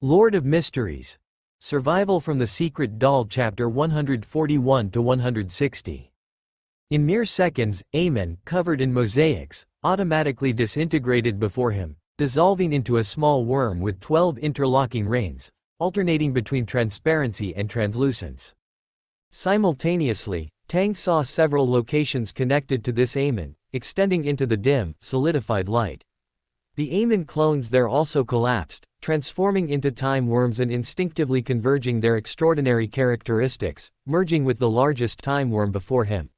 Lord of Mysteries. Survival from the Secret Doll Chapter 141 to 160. In mere seconds, Amon, covered in mosaics, automatically disintegrated before him, dissolving into a small worm with 12 interlocking rings, alternating between transparency and translucence. Simultaneously, Tang saw several locations connected to this Amon, extending into the dim, solidified light. The Amon clones there also collapsed, transforming into time worms and instinctively converging their extraordinary characteristics, merging with the largest time worm before him.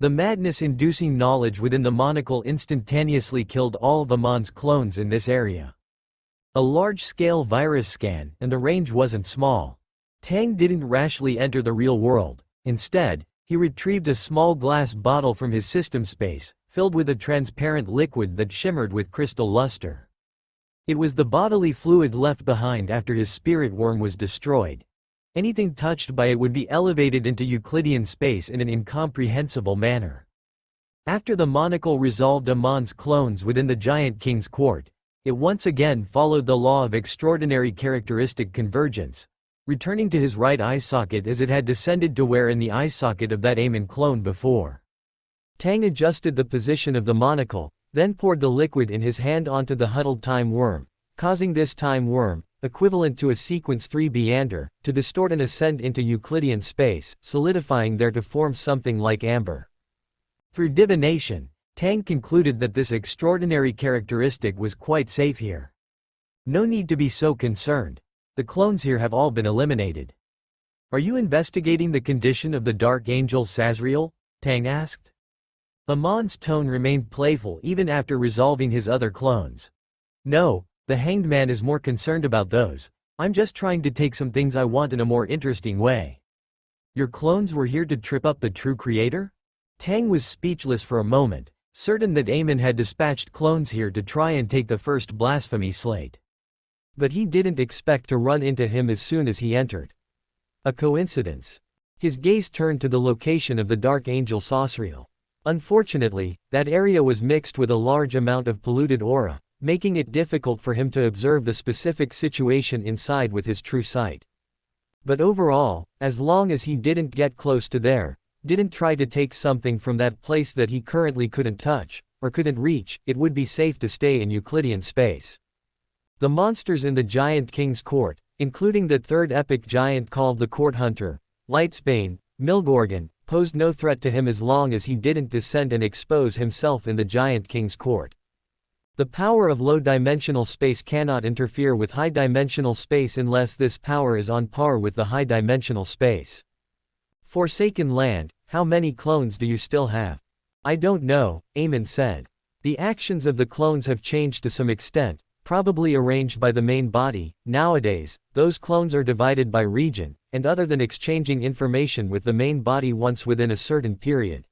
The madness-inducing knowledge within the monocle instantaneously killed all of Amon's clones in this area. A large-scale virus scan, and the range wasn't small. Tang didn't rashly enter the real world. Instead, he retrieved a small glass bottle from his system space, filled with a transparent liquid that shimmered with crystal luster. It was the bodily fluid left behind after his spirit worm was destroyed. Anything touched by it would be elevated into Euclidean space in an incomprehensible manner. After the monocle resolved Amon's clones within the Giant King's court, it once again followed the law of extraordinary characteristic convergence, returning to his right eye socket as it had descended to where in the eye socket of that Amon clone before. Tang adjusted the position of the monocle, then poured the liquid in his hand onto the huddled time worm, causing this time worm, equivalent to a sequence 3 Beander, to distort and ascend into Euclidean space, solidifying there to form something like amber. Through divination, Tang concluded that this extraordinary characteristic was quite safe here. No need to be so concerned. The clones here have all been eliminated. Are you investigating the condition of the Dark Angel Sazriel? Tang asked. Amon's tone remained playful even after resolving his other clones. No, the Hanged Man is more concerned about those. I'm just trying to take some things I want in a more interesting way. Your clones were here to trip up the true creator? Tang was speechless for a moment, certain that Amon had dispatched clones here to try and take the first blasphemy slate. But he didn't expect to run into him as soon as he entered. A coincidence. His gaze turned to the location of the Dark Angel Sazriel. Unfortunately, that area was mixed with a large amount of polluted aura, making it difficult for him to observe the specific situation inside with his true sight. But overall, as long as he didn't get close to there, didn't try to take something from that place that he currently couldn't touch, or couldn't reach, it would be safe to stay in Euclidean space. The monsters in the Giant King's court, including the Third Epoch giant called the Court Hunter, Lightsbane, Milgorgon, posed no threat to him as long as he didn't descend and expose himself in the Giant King's court. The power of low-dimensional space cannot interfere with high-dimensional space unless this power is on par with the high-dimensional space. Forsaken Land, how many clones do you still have? I don't know, Amon said. The actions of the clones have changed to some extent, probably arranged by the main body. Nowadays, those clones are divided by region, and other than exchanging information with the main body once within a certain period.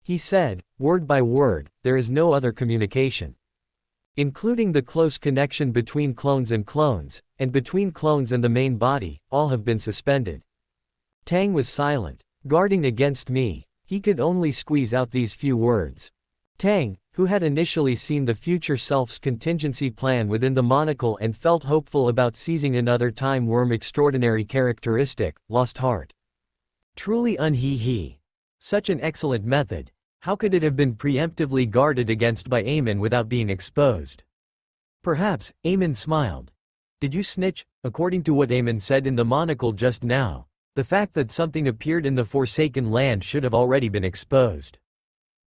He said, word by word, there is no other communication. Including the close connection between clones, and between clones and the main body, all have been suspended. Tang was silent. Guarding against me, he could only squeeze out these few words. Tang, who had initially seen the future self's contingency plan within the monocle and felt hopeful about seizing another time worm extraordinary characteristic, lost heart. Truly unhee-hee. Such an excellent method. How could it have been preemptively guarded against by Amon without being exposed? Perhaps, Amon smiled. Did you snitch? According to what Amon said in the monocle just now, the fact that something appeared in the Forsaken Land should have already been exposed.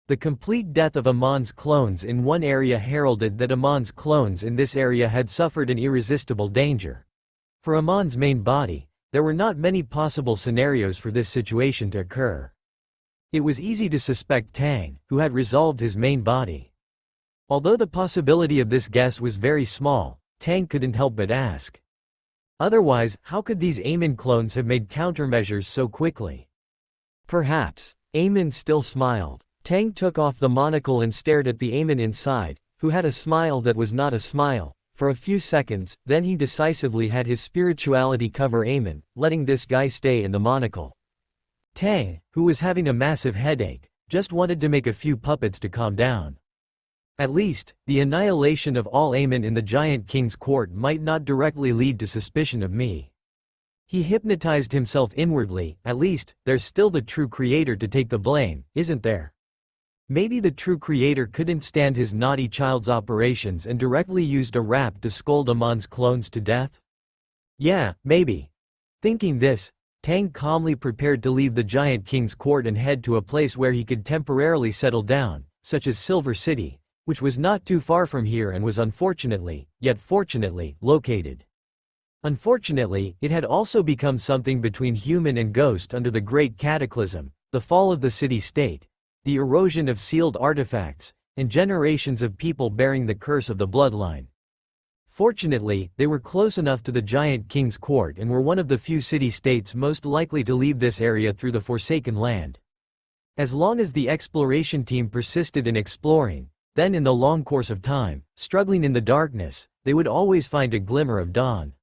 The complete death of Amon's clones in one area heralded that Amon's clones in this area had suffered an irresistible danger. For Amon's main body, there were not many possible scenarios for this situation to occur. It was easy to suspect Tang, who had resolved his main body. Although the possibility of this guess was very small, Tang couldn't help but ask. Otherwise, how could these Amon clones have made countermeasures so quickly? Perhaps. Amon still smiled. Tang took off the monocle and stared at the Amon inside, who had a smile that was not a smile, for a few seconds, then he decisively had his spirituality cover Amon, letting this guy stay in the monocle. Tang, who was having a massive headache, just wanted to make a few puppets to calm down. At least, the annihilation of all Amon in the Giant King's court might not directly lead to suspicion of me. He hypnotized himself inwardly. At least, there's still the true creator to take the blame, isn't there? Maybe the true creator couldn't stand his naughty child's operations and directly used a rap to scold Amon's clones to death? Yeah, maybe. Thinking this, Tang calmly prepared to leave the Giant King's court and head to a place where he could temporarily settle down, such as Silver City, which was not too far from here and was unfortunately, yet fortunately, located. Unfortunately, it had also become something between human and ghost under the Great Cataclysm, the fall of the city-state, the erosion of sealed artifacts, and generations of people bearing the curse of the bloodline. Fortunately, they were close enough to the Giant King's court and were one of the few city-states most likely to leave this area through the Forsaken Land. As long as the exploration team persisted in exploring, then in the long course of time, struggling in the darkness, they would always find a glimmer of dawn.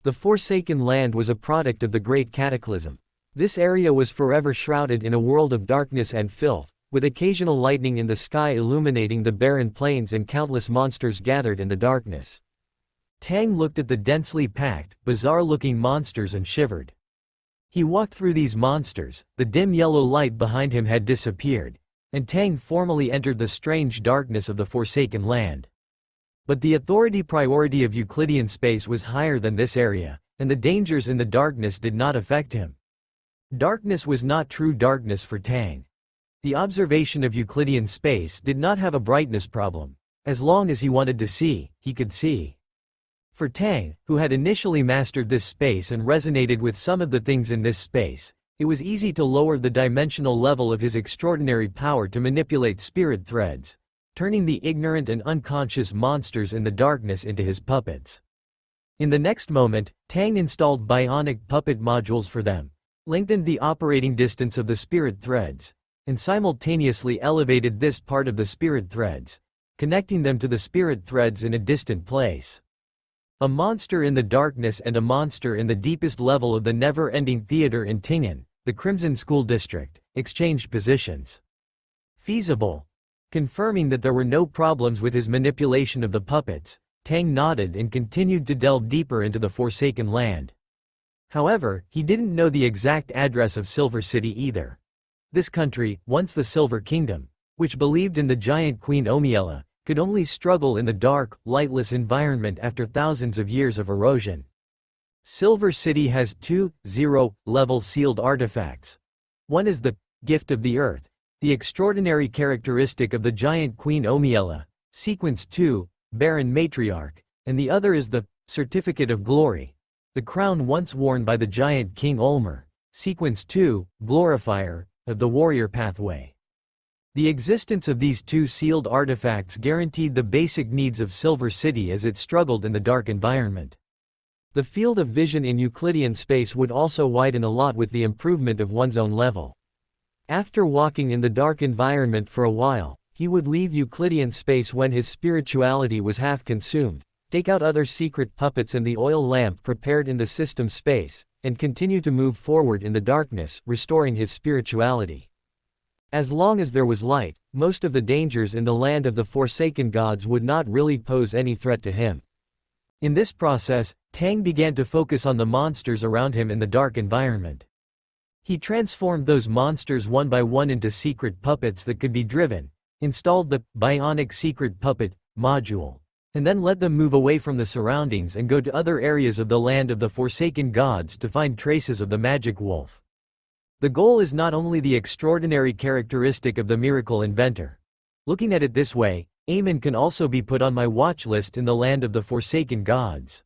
The Forsaken Land was a product of the Great Cataclysm. This area was forever shrouded in a world of darkness and filth, with occasional lightning in the sky illuminating the barren plains and countless monsters gathered in the darkness. Tang looked at the densely packed, bizarre-looking monsters and shivered. He walked through these monsters, the dim yellow light behind him had disappeared, and Tang formally entered the strange darkness of the Forsaken Land. But the authority priority of Euclidean space was higher than this area, and the dangers in the darkness did not affect him. Darkness was not true darkness for Tang. The observation of Euclidean space did not have a brightness problem. As long as he wanted to see, he could see. For Tang, who had initially mastered this space and resonated with some of the things in this space, it was easy to lower the dimensional level of his extraordinary power to manipulate spirit threads, turning the ignorant and unconscious monsters in the darkness into his puppets. In the next moment, Tang installed bionic puppet modules for them, lengthened the operating distance of the spirit threads, and simultaneously elevated this part of the spirit threads, connecting them to the spirit threads in a distant place. A monster in the darkness and a monster in the deepest level of the never-ending theater in Tingen, the Crimson School District, exchanged positions. Feasible. Confirming that there were no problems with his manipulation of the puppets, Tang nodded and continued to delve deeper into the Forsaken Land. However, he didn't know the exact address of Silver City either. This country, once the Silver Kingdom, which believed in the giant Queen Omiella, could only struggle in the dark, lightless environment after thousands of years of erosion. Silver City has two, 0-level sealed artifacts. One is the Gift of the Earth, the extraordinary characteristic of the giant Queen Omiella, Sequence 2, Baron Matriarch, and the other is the Certificate of Glory, the crown once worn by the giant King Ulmer, Sequence 2, Glorifier, of the Warrior Pathway. The existence of these two sealed artifacts guaranteed the basic needs of Silver City as it struggled in the dark environment. The field of vision in Euclidean space would also widen a lot with the improvement of one's own level. After walking in the dark environment for a while, he would leave Euclidean space when his spirituality was half consumed, take out other secret puppets and the oil lamp prepared in the system space, and continue to move forward in the darkness, restoring his spirituality. As long as there was light, most of the dangers in the land of the Forsaken Gods would not really pose any threat to him. In this process, Tang began to focus on the monsters around him in the dark environment. He transformed those monsters one by one into secret puppets that could be driven, installed the Bionic Secret Puppet module, and then let them move away from the surroundings and go to other areas of the land of the Forsaken Gods to find traces of the magic wolf. The goal is not only the extraordinary characteristic of the miracle inventor. Looking at it this way, Amon can also be put on my watch list in the land of the Forsaken Gods.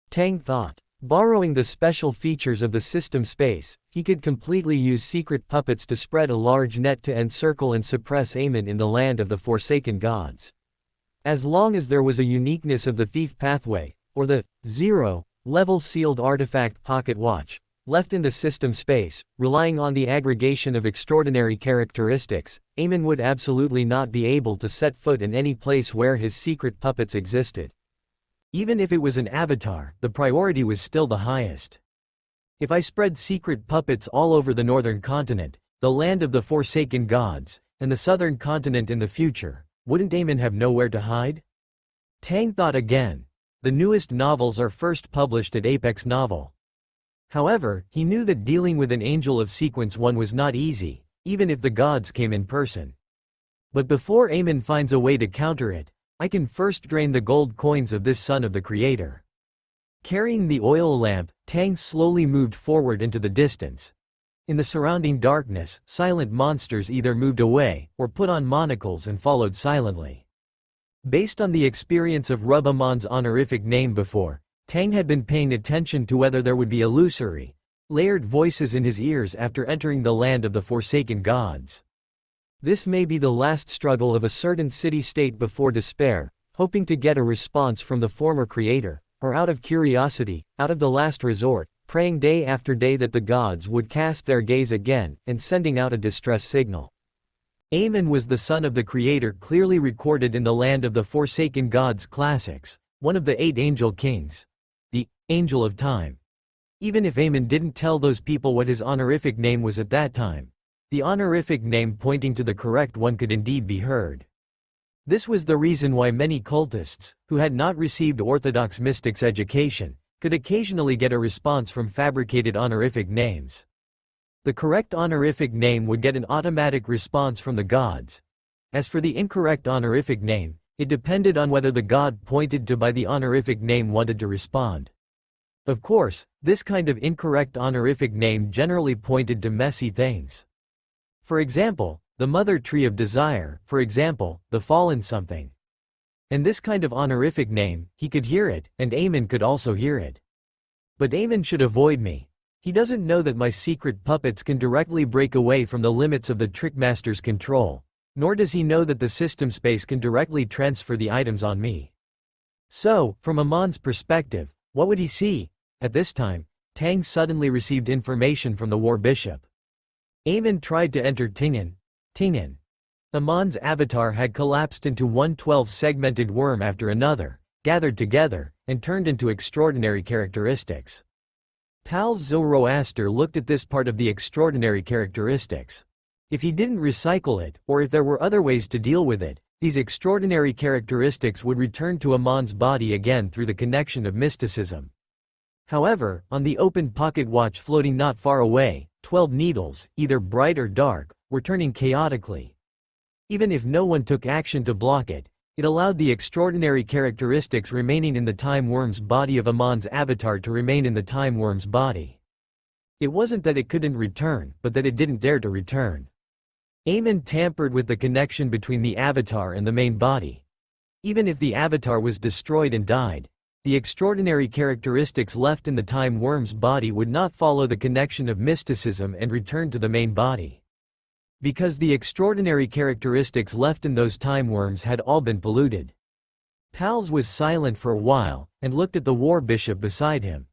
Tang thought. Borrowing the special features of the system space, he could completely use secret puppets to spread a large net to encircle and suppress Amon in the land of the Forsaken Gods. As long as there was a uniqueness of the thief pathway, or the 0-level sealed artifact pocket watch, left in the system space, relying on the aggregation of extraordinary characteristics, Amon would absolutely not be able to set foot in any place where his secret puppets existed. Even if it was an avatar, the priority was still the highest. If I spread secret puppets all over the northern continent, the land of the Forsaken Gods, and the southern continent in the future, wouldn't Amon have nowhere to hide? Tang thought again. The newest novels are first published at Apex Novel. However, he knew that dealing with an angel of Sequence 1 was not easy, even if the gods came in person. But before Amon finds a way to counter it, I can first drain the gold coins of this son of the Creator. Carrying the oil lamp, Tang slowly moved forward into the distance. In the surrounding darkness, silent monsters either moved away, or put on monocles and followed silently. Based on the experience of Amon's honorific name before, Tang had been paying attention to whether there would be illusory, layered voices in his ears after entering the land of the Forsaken Gods. This may be the last struggle of a certain city-state before despair, hoping to get a response from the former creator, or out of curiosity, out of the last resort, praying day after day that the gods would cast their gaze again, and sending out a distress signal. Amon was the son of the Creator clearly recorded in the Land of the Forsaken Gods classics, one of the 8 angel kings. The Angel of Time. Even if Amon didn't tell those people what his honorific name was at that time, the honorific name pointing to the correct one could indeed be heard. This was the reason why many cultists, who had not received orthodox mystics education, could occasionally get a response from fabricated honorific names. The correct honorific name would get an automatic response from the gods. As for the incorrect honorific name, it depended on whether the god pointed to by the honorific name wanted to respond. Of course, this kind of incorrect honorific name generally pointed to messy things. For example, the mother tree of desire, for example, the fallen something. And this kind of honorific name, he could hear it, and Amon could also hear it. But Amon should avoid me. He doesn't know that my secret puppets can directly break away from the limits of the Trickmaster's control, nor does he know that the system space can directly transfer the items on me. So, from Amon's perspective, what would he see? At this time, Tang suddenly received information from the war bishop. Amon tried to enter Ting'an. Amon's avatar had collapsed into one 12-segmented worm after another, gathered together, and turned into extraordinary characteristics. Pal Zoroaster looked at this part of the extraordinary characteristics. If he didn't recycle it, or if there were other ways to deal with it, these extraordinary characteristics would return to Amon's body again through the connection of mysticism. However, on the open pocket watch floating not far away, 12 needles, either bright or dark, were turning chaotically. Even if no one took action to block it, it allowed the extraordinary characteristics remaining in the Time Worm's body of Amon's avatar to remain in the Time Worm's body. It wasn't that it couldn't return, but that it didn't dare to return. Amon tampered with the connection between the avatar and the main body. Even if the avatar was destroyed and died, the extraordinary characteristics left in the Time Worm's body would not follow the connection of mysticism and return to the main body. Because the extraordinary characteristics left in those Time Worms had all been polluted. Pals was silent for a while, and looked at the war bishop beside him.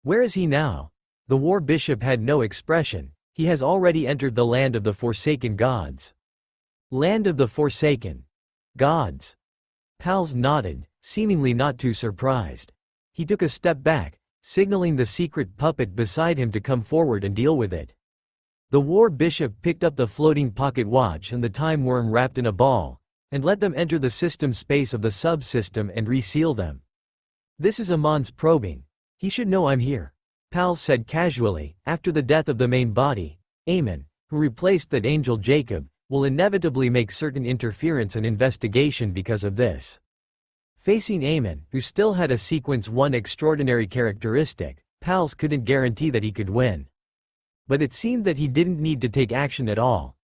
Where is he now? The war bishop had no expression. He has already entered the land of the Forsaken Gods. Land of the Forsaken Gods. Pals nodded, seemingly not too surprised. He took a step back, signaling the secret puppet beside him to come forward and deal with it. The war bishop picked up the floating pocket watch and the time worm wrapped in a ball, and let them enter the system space of the subsystem and reseal them. This is Amon's probing. He should know I'm here. Pal said casually. After the death of the main body, Amon, who replaced that angel Jacob, will inevitably make certain interference and investigation because of this. Facing Amon, who still had a sequence 1 extraordinary characteristic, Pals couldn't guarantee that he could win. But it seemed that he didn't need to take action at all.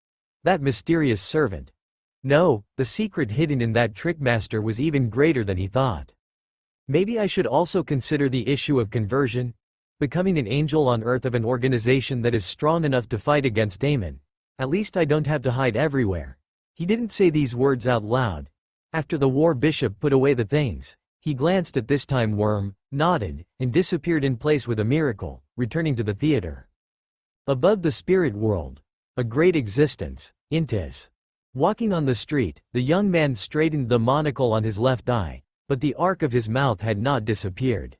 That mysterious servant. No, the secret hidden in that trickmaster was even greater than he thought. Maybe I should also consider the issue of conversion, becoming an angel on earth of an organization that is strong enough to fight against Amon. At least I don't have to hide everywhere. He didn't say these words out loud. After the war bishop put away the things, he glanced at this time worm, nodded, and disappeared in place with a miracle, returning to the theater. Above the spirit world, a great existence, Intis. Walking on the street, the young man straightened the monocle on his left eye, but the arc of his mouth had not disappeared.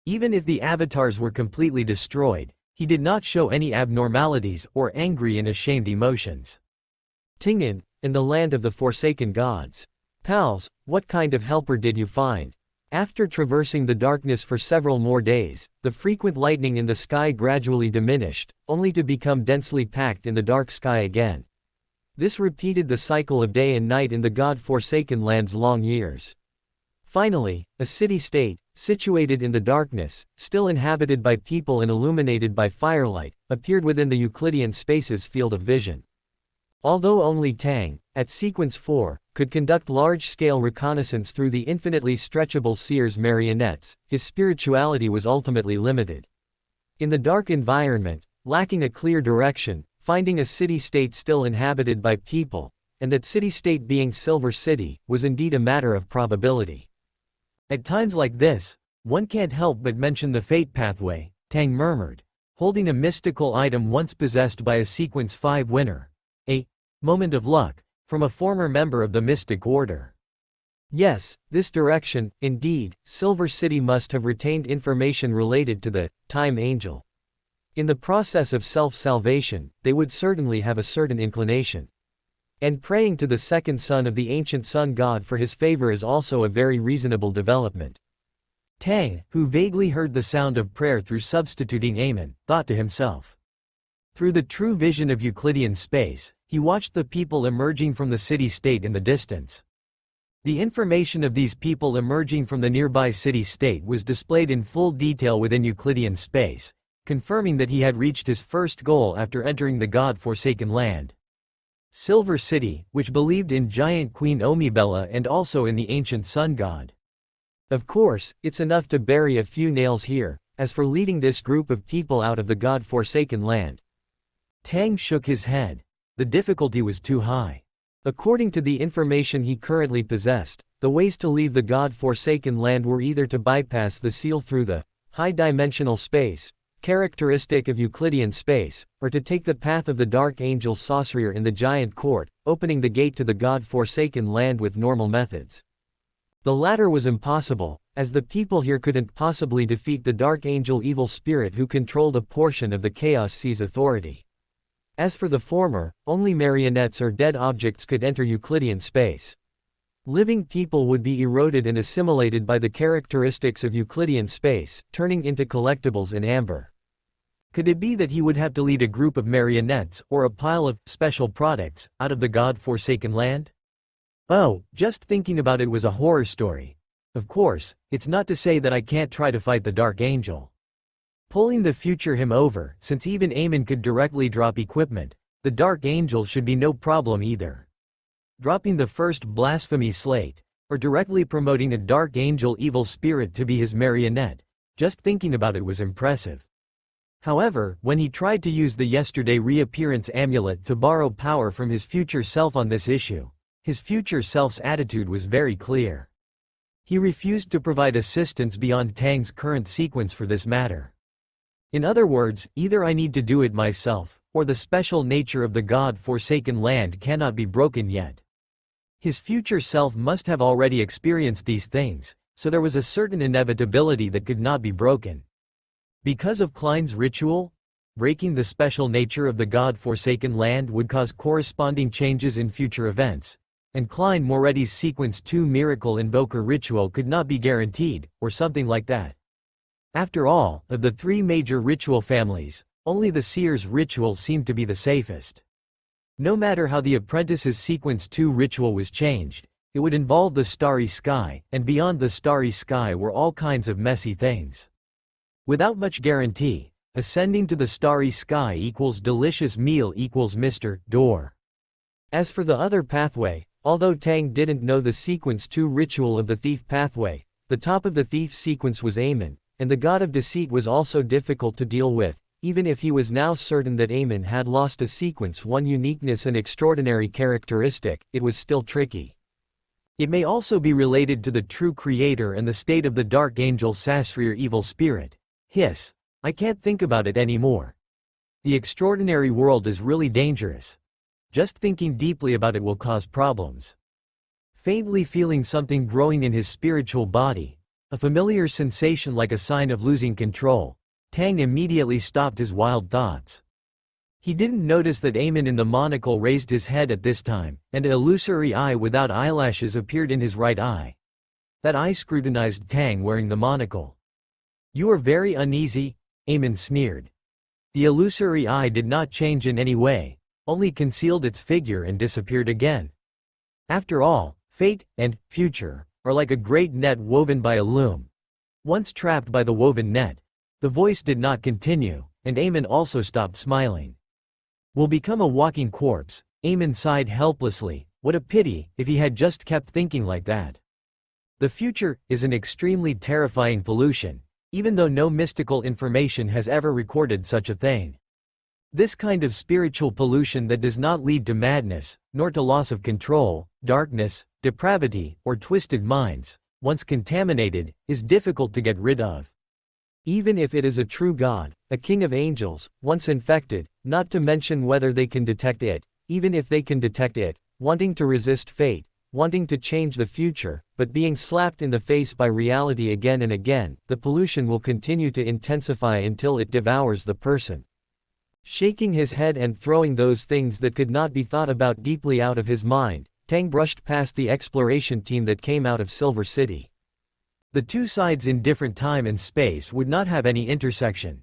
Even if the avatars were completely destroyed, he did not show any abnormalities or angry and ashamed emotions. Ting'an, in the land of the Forsaken Gods. Pals, what kind of helper did you find? After traversing the darkness for several more days, the frequent lightning in the sky gradually diminished, only to become densely packed in the dark sky again. This repeated the cycle of day and night in the God-forsaken land's long years. Finally, a city-state, situated in the darkness, still inhabited by people and illuminated by firelight, appeared within the Euclidean space's field of vision. Although only Tang, at Sequence 4, could conduct large-scale reconnaissance through the infinitely stretchable seer's marionettes, his spirituality was ultimately limited. In the dark environment, lacking a clear direction, finding a city-state still inhabited by people, and that city-state being Silver City, was indeed a matter of probability. At times like this, one can't help but mention the fate pathway, Tang murmured, holding a mystical item once possessed by a Sequence 5 winner. A moment of luck, from a former member of the Mystic Order. Yes, this direction, indeed, Silver City must have retained information related to the Time Angel. In the process of self-salvation, they would certainly have a certain inclination. And praying to the second son of the ancient sun god for his favor is also a very reasonable development. Tang, who vaguely heard the sound of prayer through substituting Amen, thought to himself. Through the true vision of Euclidean space, he watched the people emerging from the city-state in the distance. The information of these people emerging from the nearby city-state was displayed in full detail within Euclidean space, confirming that he had reached his first goal after entering the God-forsaken land. Silver City, which believed in giant Queen Omibella and also in the ancient sun god. Of course, it's enough to bury a few nails here. As for leading this group of people out of the God-forsaken land, Tang shook his head. The difficulty was too high. According to the information he currently possessed, the ways to leave the God-forsaken land were either to bypass the seal through the high-dimensional space, characteristic of Euclidean space, or to take the path of the Dark Angel Sorcerer in the Giant Court, opening the gate to the God-forsaken land with normal methods. The latter was impossible, as the people here couldn't possibly defeat the Dark Angel evil spirit who controlled a portion of the Chaos Sea's authority. As for the former, only marionettes or dead objects could enter Euclidean space. Living people would be eroded and assimilated by the characteristics of Euclidean space, turning into collectibles in amber. Could it be that he would have to lead a group of marionettes, or a pile of special products, out of the God-forsaken land? Oh, just thinking about it was a horror story. Of course, it's not to say that I can't try to fight the Dark Angel. Pulling the future him over, since even Amen could directly drop equipment, the Dark Angel should be no problem either. Dropping the first blasphemy slate, or directly promoting a Dark Angel evil spirit to be his marionette, just thinking about it was impressive. However, when he tried to use the yesterday reappearance amulet to borrow power from his future self on this issue, his future self's attitude was very clear. He refused to provide assistance beyond Tang's current sequence for this matter. In other words, either I need to do it myself, or the special nature of the God-forsaken land cannot be broken yet. His future self must have already experienced these things, so there was a certain inevitability that could not be broken. Because of Klein's ritual, breaking the special nature of the God-forsaken land would cause corresponding changes in future events, and Klein Moretti's Sequence 2 Miracle Invoker ritual could not be guaranteed, or something like that. After all, of the three major ritual families, only the Seer's ritual seemed to be the safest. No matter how the apprentice's Sequence 2 ritual was changed, it would involve the starry sky, and beyond the starry sky were all kinds of messy things. Without much guarantee, ascending to the starry sky equals delicious meal equals Mr. Door. As for the other pathway, although Tang didn't know the Sequence 2 ritual of the thief pathway, the top of the thief sequence was Amen, and the god of deceit was also difficult to deal with, even if he was now certain that Amen had lost a Sequence 1 uniqueness and extraordinary characteristic, it was still tricky. It may also be related to the true creator and the state of the Dark Angel Sasrir evil spirit. Hiss. I can't think about it anymore. The extraordinary world is really dangerous. Just thinking deeply about it will cause problems. Faintly feeling something growing in his spiritual body, a familiar sensation like a sign of losing control, Tang immediately stopped his wild thoughts. He didn't notice that Amon in the monocle raised his head at this time, and an illusory eye without eyelashes appeared in his right eye. That eye scrutinized Tang wearing the monocle. "You are very uneasy," Amon sneered. The illusory eye did not change in any way, only concealed its figure and disappeared again. After all, fate and future are like a great net woven by a loom. Once trapped by the woven net, the voice did not continue, and Amon also stopped smiling. "Will become a walking corpse," Amon sighed helplessly. What a pity if he had just kept thinking like that. The future is an extremely terrifying pollution, even though no mystical information has ever recorded such a thing. This kind of spiritual pollution that does not lead to madness, nor to loss of control, darkness, depravity, or twisted minds, once contaminated, is difficult to get rid of. Even if it is a true God, a king of angels, once infected, not to mention whether they can detect it, even if they can detect it, wanting to resist fate, wanting to change the future, but being slapped in the face by reality again and again, the pollution will continue to intensify until it devours the person. Shaking his head and throwing those things that could not be thought about deeply out of his mind, Tang brushed past the exploration team that came out of Silver City. The two sides in different time and space would not have any intersection.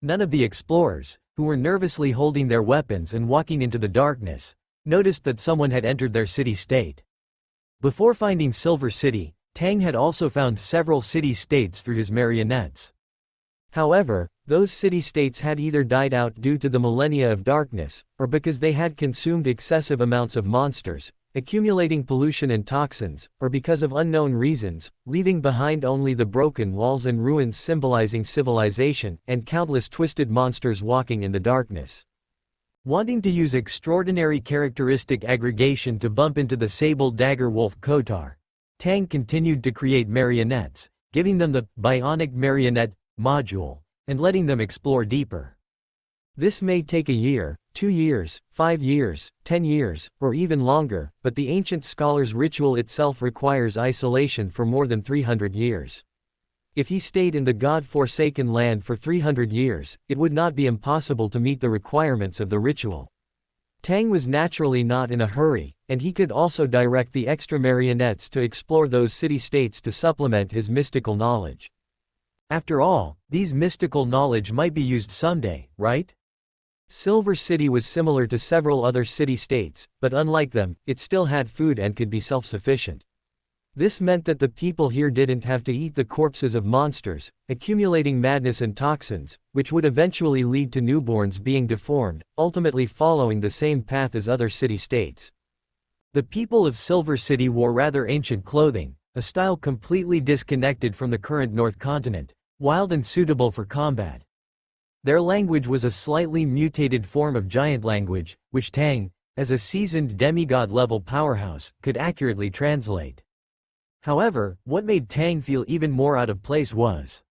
None of the explorers, who were nervously holding their weapons and walking into the darkness, noticed that someone had entered their city-state. Before finding Silver City, Tang had also found several city-states through his marionettes. However, those city-states had either died out due to the millennia of darkness, or because they had consumed excessive amounts of monsters, accumulating pollution and toxins, or because of unknown reasons, leaving behind only the broken walls and ruins symbolizing civilization, and countless twisted monsters walking in the darkness. Wanting to use extraordinary characteristic aggregation to bump into the sable dagger wolf Kotar, Tang continued to create marionettes, giving them the bionic marionette module, and letting them explore deeper. This may take a year, 2 years, 5 years, 10 years, or even longer, but the ancient scholars' ritual itself requires isolation for more than 300 years. If he stayed in the God-forsaken land for 300 years, it would not be impossible to meet the requirements of the ritual. Tang was naturally not in a hurry, and he could also direct the extra marionettes to explore those city-states to supplement his mystical knowledge. After all, these mystical knowledge might be used someday, right? Silver City was similar to several other city-states, but unlike them, it still had food and could be self-sufficient. This meant that the people here didn't have to eat the corpses of monsters, accumulating madness and toxins, which would eventually lead to newborns being deformed, ultimately following the same path as other city-states. The people of Silver City wore rather ancient clothing, a style completely disconnected from the current North Continent, wild and suitable for combat. Their language was a slightly mutated form of giant language, which Tang, as a seasoned demigod-level powerhouse, could accurately translate. However, what made Tang feel even more out of place was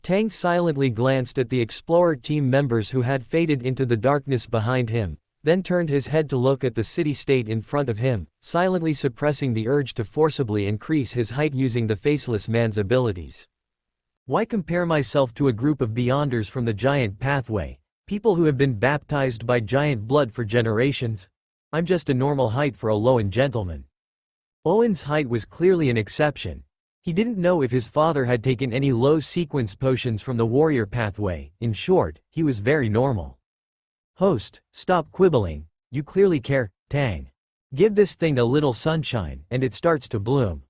Tang silently glanced at the explorer team members who had faded into the darkness behind him, then turned his head to look at the city-state in front of him, silently suppressing the urge to forcibly increase his height using the faceless man's abilities. Why compare myself to a group of beyonders from the giant pathway, people who have been baptized by giant blood for generations? I'm just a normal height for a Loen gentleman. Owen's height was clearly an exception. He didn't know if his father had taken any low sequence potions from the warrior pathway. In short, he was very normal. Host, stop quibbling, you clearly care, Tang. Give this thing a little sunshine, and it starts to bloom.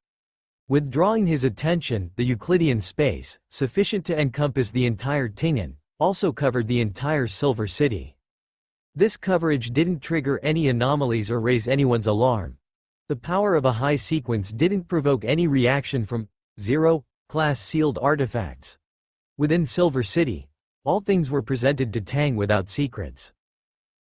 Withdrawing his attention, the Euclidean space, sufficient to encompass the entire Tingen, also covered the entire Silver City. This coverage didn't trigger any anomalies or raise anyone's alarm. The power of a high sequence didn't provoke any reaction from zero-class sealed artifacts. Within Silver City, all things were presented to Tang without secrets.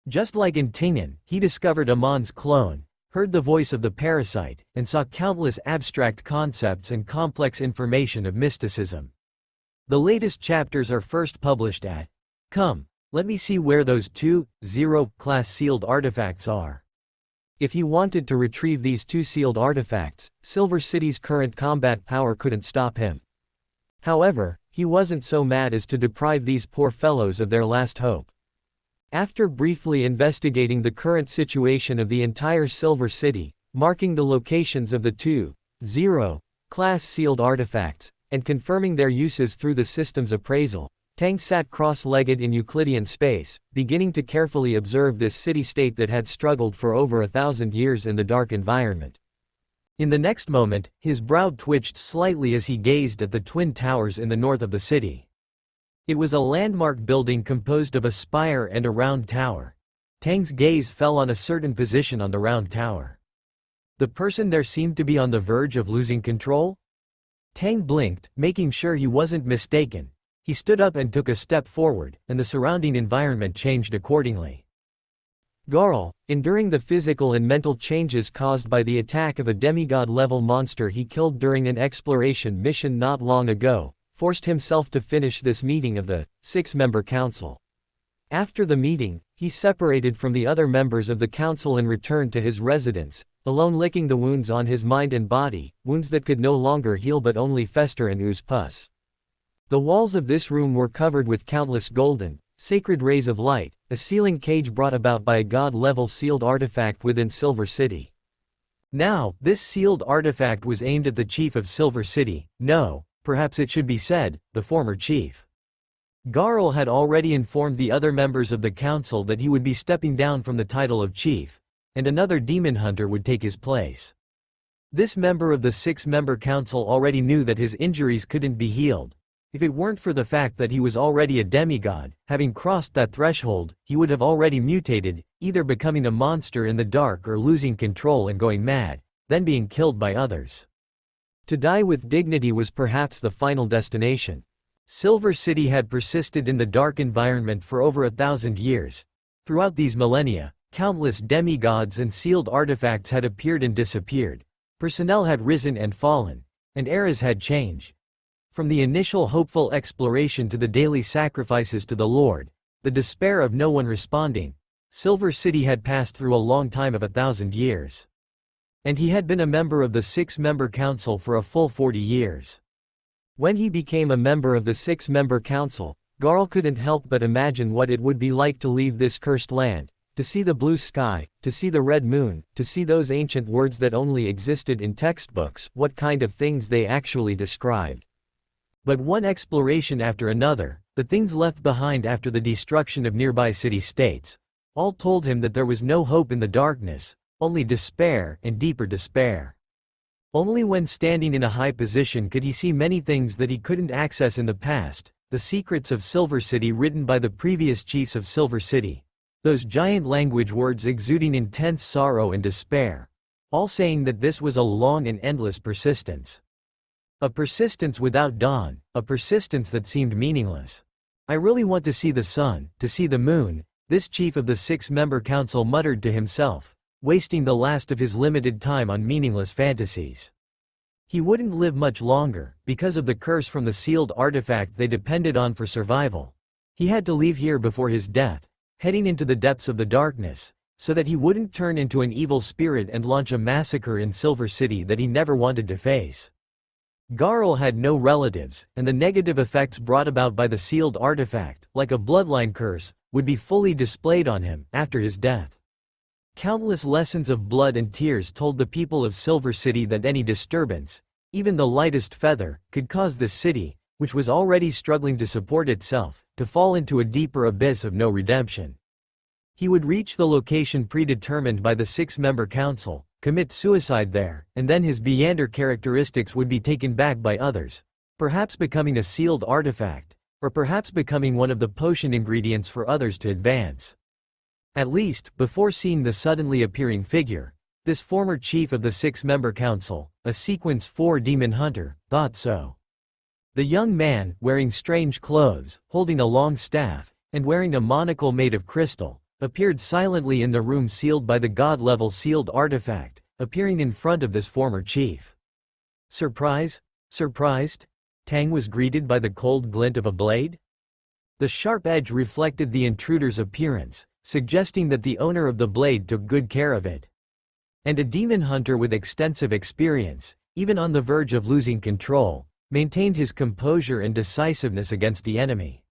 Just like in Tingen, he discovered Amon's clone, heard the voice of the parasite, and saw countless abstract concepts and complex information of mysticism. The latest chapters are first published at Come, let me see where those 2 zero-class sealed artifacts are. If he wanted to retrieve these 2 sealed artifacts, Silver City's current combat power couldn't stop him. However, he wasn't so mad as to deprive these poor fellows of their last hope. After briefly investigating the current situation of the entire Silver City, marking the locations of the 2.0 class sealed artifacts, and confirming their uses through the system's appraisal, Tang sat cross-legged in Euclidean space, beginning to carefully observe this city-state that had struggled for over 1,000 years in the dark environment. In the next moment, his brow twitched slightly as he gazed at the twin towers in the north of the city. It was a landmark building composed of a spire and a round tower. Tang's gaze fell on a certain position on the round tower. The person there seemed to be on the verge of losing control? Tang blinked, making sure he wasn't mistaken. He stood up and took a step forward, and the surrounding environment changed accordingly. Garl, enduring the physical and mental changes caused by the attack of a demigod-level monster he killed during an exploration mission not long ago, forced himself to finish this meeting of the 6-member council. After the meeting, he separated from the other members of the council and returned to his residence, alone licking the wounds on his mind and body, wounds that could no longer heal but only fester and ooze pus. The walls of this room were covered with countless golden, sacred rays of light, a sealing cage brought about by a god-level sealed artifact within Silver City. Now, this sealed artifact was aimed at the chief of Silver City, no, perhaps it should be said, the former chief. Garl had already informed the other members of the council that he would be stepping down from the title of chief, and another demon hunter would take his place. This member of the 6-member council already knew that his injuries couldn't be healed. If it weren't for the fact that he was already a demigod, having crossed that threshold, he would have already mutated, either becoming a monster in the dark or losing control and going mad, then being killed by others. To die with dignity was perhaps the final destination. Silver City had persisted in the dark environment for over 1,000 years. Throughout these millennia, countless demigods and sealed artifacts had appeared and disappeared. Personnel had risen and fallen, and eras had changed. From the initial hopeful exploration to the daily sacrifices to the Lord, the despair of no one responding, Silver City had passed through a long time of 1,000 years. And he had been a member of the 6-member council for a full 40 years. When he became a member of the 6-member council, Garl couldn't help but imagine what it would be like to leave this cursed land, to see the blue sky, to see the red moon, to see those ancient words that only existed in textbooks, what kind of things they actually described. But one exploration after another, the things left behind after the destruction of nearby city-states, all told him that there was no hope in the darkness, only despair and deeper despair. Only when standing in a high position could he see many things that he couldn't access in the past, the secrets of Silver City written by the previous chiefs of Silver City, those giant language words exuding intense sorrow and despair, all saying that this was a long and endless persistence. A persistence without dawn, a persistence that seemed meaningless. I really want to see the sun, to see the moon, this chief of the 6-member council muttered to himself, wasting the last of his limited time on meaningless fantasies. He wouldn't live much longer, because of the curse from the sealed artifact they depended on for survival. He had to leave here before his death, heading into the depths of the darkness, so that he wouldn't turn into an evil spirit and launch a massacre in Silver City that he never wanted to face. Garl had no relatives, and the negative effects brought about by the sealed artifact, like a bloodline curse, would be fully displayed on him after his death. Countless lessons of blood and tears told the people of Silver City that any disturbance, even the lightest feather, could cause this city, which was already struggling to support itself, to fall into a deeper abyss of no redemption. He would reach the location predetermined by the 6-member council, commit suicide there, and then his Beander characteristics would be taken back by others, perhaps becoming a sealed artifact, or perhaps becoming one of the potion ingredients for others to advance. At least, before seeing the suddenly appearing figure, this former chief of the 6-member council, a Sequence 4 demon hunter, thought so. The young man, wearing strange clothes, holding a long staff, and wearing a monocle made of crystal, appeared silently in the room sealed by the god-level sealed artifact, appearing in front of this former chief. Surprise? Surprised? Tang was greeted by the cold glint of a blade? The sharp edge reflected the intruder's appearance, suggesting that the owner of the blade took good care of it. And a demon hunter with extensive experience, even on the verge of losing control, maintained his composure and decisiveness against the enemy.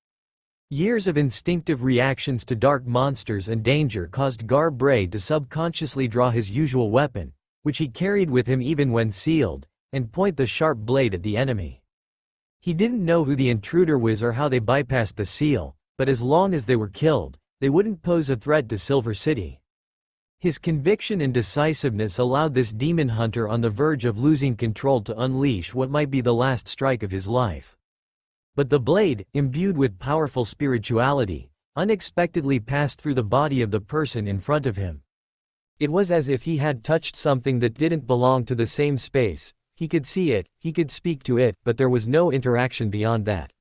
Years of instinctive reactions to dark monsters and danger caused Gar-Bray to subconsciously draw his usual weapon, which he carried with him even when sealed, and point the sharp blade at the enemy. He didn't know who the intruder was or how they bypassed the seal, but as long as they were killed, they wouldn't pose a threat to Silver City. His conviction and decisiveness allowed this demon hunter on the verge of losing control to unleash what might be the last strike of his life. But the blade, imbued with powerful spirituality, unexpectedly passed through the body of the person in front of him. It was as if he had touched something that didn't belong to the same space. He could see it, he could speak to it, but there was no interaction beyond that.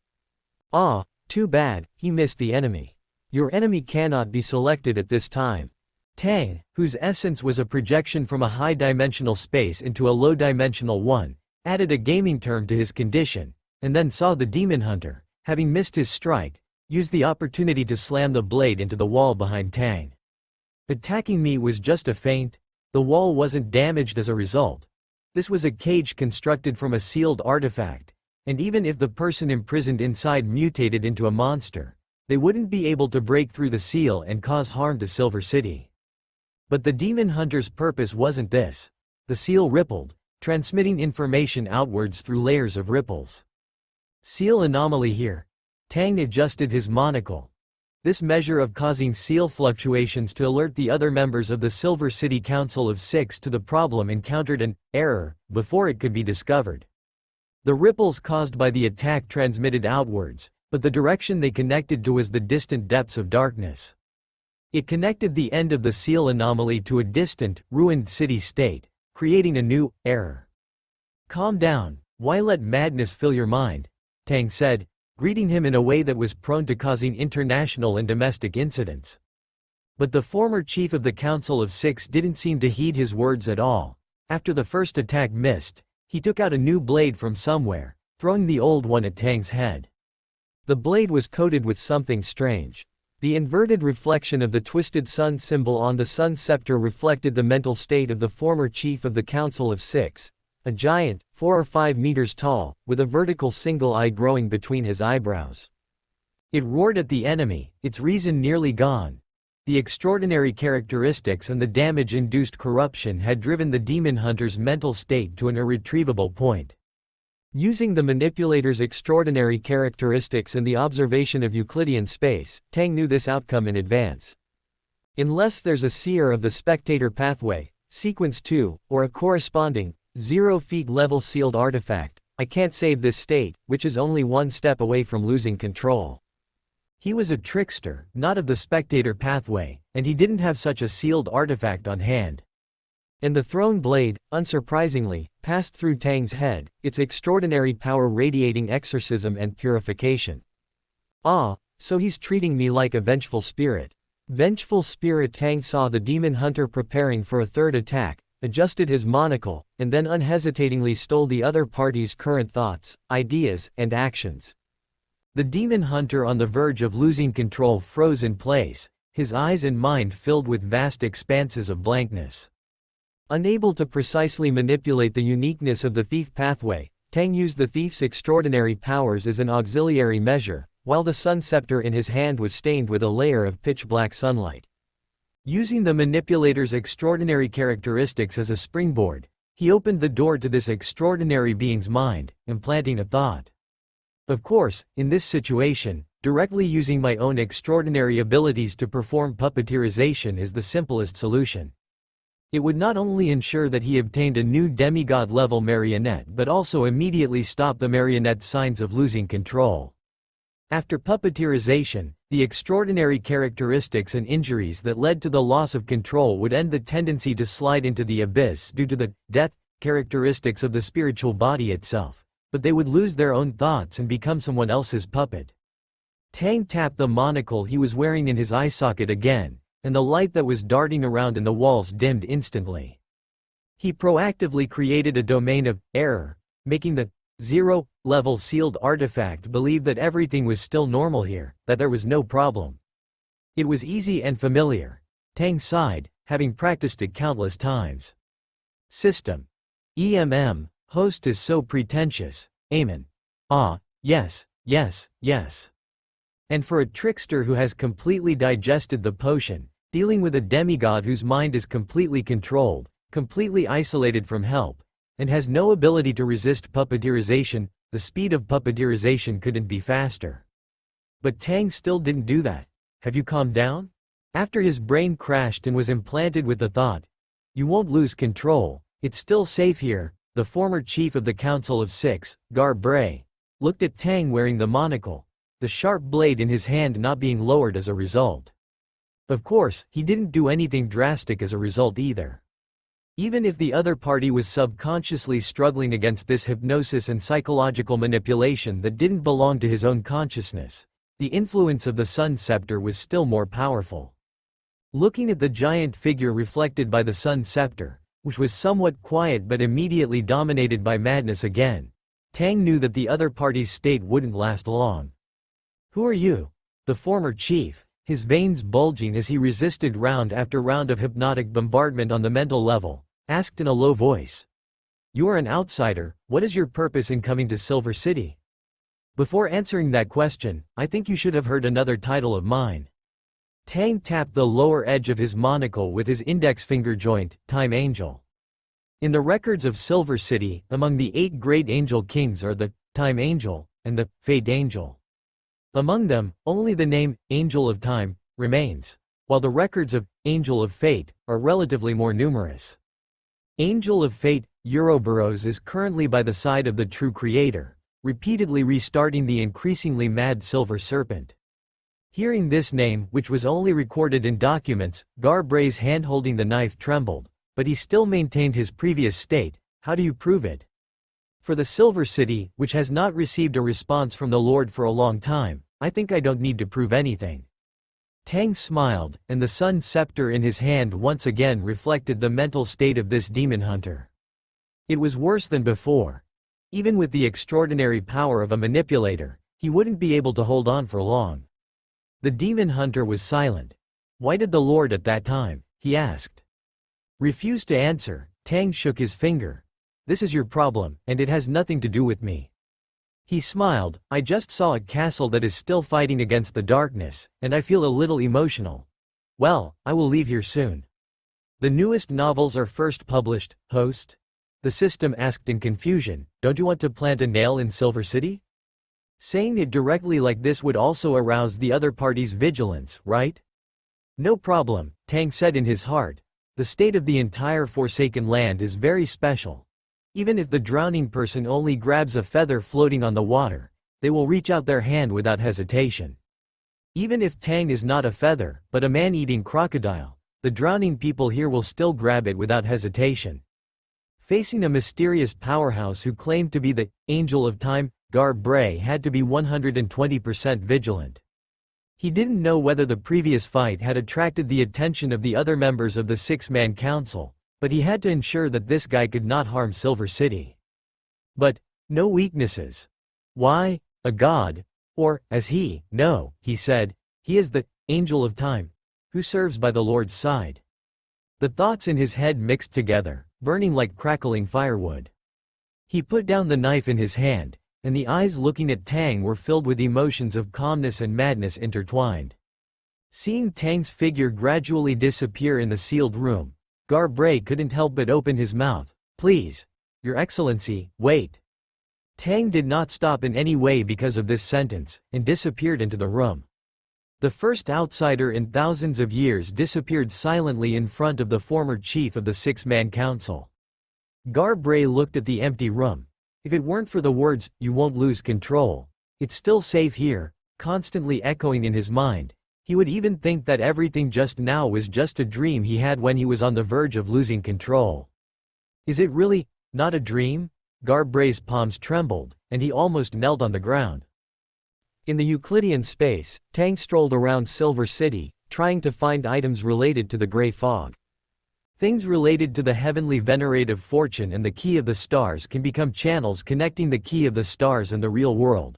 Ah, too bad, he missed the enemy. Your enemy cannot be selected at this time. Tang, whose essence was a projection from a high-dimensional space into a low-dimensional one, added a gaming term to his condition, and then saw the demon hunter, having missed his strike, use the opportunity to slam the blade into the wall behind Tang. Attacking me was just a feint. The wall wasn't damaged as a result. This was a cage constructed from a sealed artifact, and even if the person imprisoned inside mutated into a monster, they wouldn't be able to break through the seal and cause harm to Silver City. But the demon hunter's purpose wasn't this. The seal rippled, transmitting information outwards through layers of ripples. Seal anomaly here. Tang adjusted his monocle. This measure of causing seal fluctuations to alert the other members of the Silver City Council of Six to the problem encountered an error before it could be discovered. The ripples caused by the attack transmitted outwards, but the direction they connected to was the distant depths of darkness. It connected the end of the seal anomaly to a distant, ruined city-state, creating a new error. Calm down, why let madness fill your mind? Tang said, greeting him in a way that was prone to causing international and domestic incidents. But the former chief of the Council of Six didn't seem to heed his words at all. After the first attack missed, he took out a new blade from somewhere, throwing the old one at Tang's head. The blade was coated with something strange. The inverted reflection of the twisted sun symbol on the sun scepter reflected the mental state of the former chief of the Council of Six, a giant, 4 or 5 meters tall, with a vertical single eye growing between his eyebrows. It roared at the enemy, its reason nearly gone. The extraordinary characteristics and the damage-induced corruption had driven the demon hunter's mental state to an irretrievable point. Using the manipulator's extraordinary characteristics and the observation of Euclidean space, Tang knew this outcome in advance. Unless there's a seer of the spectator pathway, sequence 2, or a corresponding, 0 feet level sealed artifact, I can't save this state, which is only one step away from losing control. He was a trickster, not of the spectator pathway, and he didn't have such a sealed artifact on hand. And the thrown blade, unsurprisingly, passed through Tang's head, its extraordinary power radiating exorcism and purification. Ah, so he's treating me like a vengeful spirit. Vengeful spirit. Tang saw the demon hunter preparing for a third attack, adjusted his monocle, and then unhesitatingly stole the other party's current thoughts, ideas, and actions. The demon hunter on the verge of losing control froze in place, his eyes and mind filled with vast expanses of blankness. Unable to precisely manipulate the uniqueness of the thief pathway, Tang used the thief's extraordinary powers as an auxiliary measure, while the sun scepter in his hand was stained with a layer of pitch-black sunlight. Using the manipulator's extraordinary characteristics as a springboard, he opened the door to this extraordinary being's mind, implanting a thought. Of course, in this situation, directly using my own extraordinary abilities to perform puppeteerization is the simplest solution. It would not only ensure that he obtained a new demigod-level marionette but also immediately stop the marionette's signs of losing control. After puppeteerization, the extraordinary characteristics and injuries that led to the loss of control would end the tendency to slide into the abyss due to the death characteristics of the spiritual body itself, but they would lose their own thoughts and become someone else's puppet. Tang tapped the monocle he was wearing in his eye socket again, and the light that was darting around in the walls dimmed instantly. He proactively created a domain of error, making the 0-level sealed artifact believe that everything was still normal here, that there was no problem. It was easy and familiar. Tang sighed, having practiced it countless times. System. Host is so pretentious. Amen. Ah, yes, yes, yes. And for a trickster who has completely digested the potion, dealing with a demigod whose mind is completely controlled, completely isolated from help, and has no ability to resist puppeteerization, the speed of puppeteerization couldn't be faster. But Tang still didn't do that. Have you calmed down? After his brain crashed and was implanted with the thought, you won't lose control, it's still safe here, the former chief of the Council of Six, Gar Bray, looked at Tang wearing the monocle, the sharp blade in his hand not being lowered as a result. Of course, he didn't do anything drastic as a result either. Even if the other party was subconsciously struggling against this hypnosis and psychological manipulation that didn't belong to his own consciousness, the influence of the Sun Scepter was still more powerful. Looking at the giant figure reflected by the Sun Scepter, which was somewhat quiet but immediately dominated by madness again, Tang knew that the other party's state wouldn't last long. Who are you? The former chief, his veins bulging as he resisted round after round of hypnotic bombardment on the mental level, asked in a low voice. You are an outsider, what is your purpose in coming to Silver City? Before answering that question, I think you should have heard another title of mine. Tang tapped the lower edge of his monocle with his index finger joint, Time Angel. In the records of Silver City, among the 8 great angel kings are the Time Angel and the Fate Angel. Among them, only the name Angel of Time remains, while the records of Angel of Fate are relatively more numerous. Angel of Fate, Ouroboros, is currently by the side of the true creator, repeatedly restarting the increasingly mad Silver Serpent. Hearing this name, which was only recorded in documents, Gar Bray's hand holding the knife trembled, but he still maintained his previous state. How do you prove it? For the Silver City, which has not received a response from the Lord for a long time, I think I don't need to prove anything. Tang smiled, and the Sun Scepter in his hand once again reflected the mental state of this demon hunter. It was worse than before. Even with the extraordinary power of a manipulator, he wouldn't be able to hold on for long. The demon hunter was silent. Why did the Lord at that time, he asked. Refused to answer. Tang shook his finger. This is your problem, and it has nothing to do with me. He smiled. I just saw a castle that is still fighting against the darkness, and I feel a little emotional. Well, I will leave here soon. The newest novels are first published, host? The system asked in confusion. Don't you want to plant a nail in Silver City? Saying it directly like this would also arouse the other party's vigilance, right? No problem, Tang said in his heart. The state of the entire Forsaken Land is very special. Even if the drowning person only grabs a feather floating on the water, they will reach out their hand without hesitation. Even if Tang is not a feather, but a man-eating crocodile, the drowning people here will still grab it without hesitation. Facing a mysterious powerhouse who claimed to be the Angel of Time, Gar Bray had to be 120% vigilant. He didn't know whether the previous fight had attracted the attention of the other members of the 6-man council, but he had to ensure that this guy could not harm Silver City. But, no weaknesses. Why, a god? Or, as he said, he is the Angel of Time, who serves by the Lord's side. The thoughts in his head mixed together, burning like crackling firewood. He put down the knife in his hand, and the eyes looking at Tang were filled with emotions of calmness and madness intertwined. Seeing Tang's figure gradually disappear in the sealed room, Gar Bray couldn't help but open his mouth. Please, Your Excellency, wait. Tang did not stop in any way because of this sentence, and disappeared into the room. The first outsider in thousands of years disappeared silently in front of the former chief of the 6-man council. Gar Bray looked at the empty room. If it weren't for the words, "You won't lose control. It's still safe here," constantly echoing in his mind, he would even think that everything just now was just a dream he had when he was on the verge of losing control. Is it really not a dream? Gar Bray's palms trembled, and he almost knelt on the ground. In the Euclidean space, Tang strolled around Silver City, trying to find items related to the gray fog. Things related to the heavenly venerative fortune and the key of the stars can become channels connecting the key of the stars and the real world.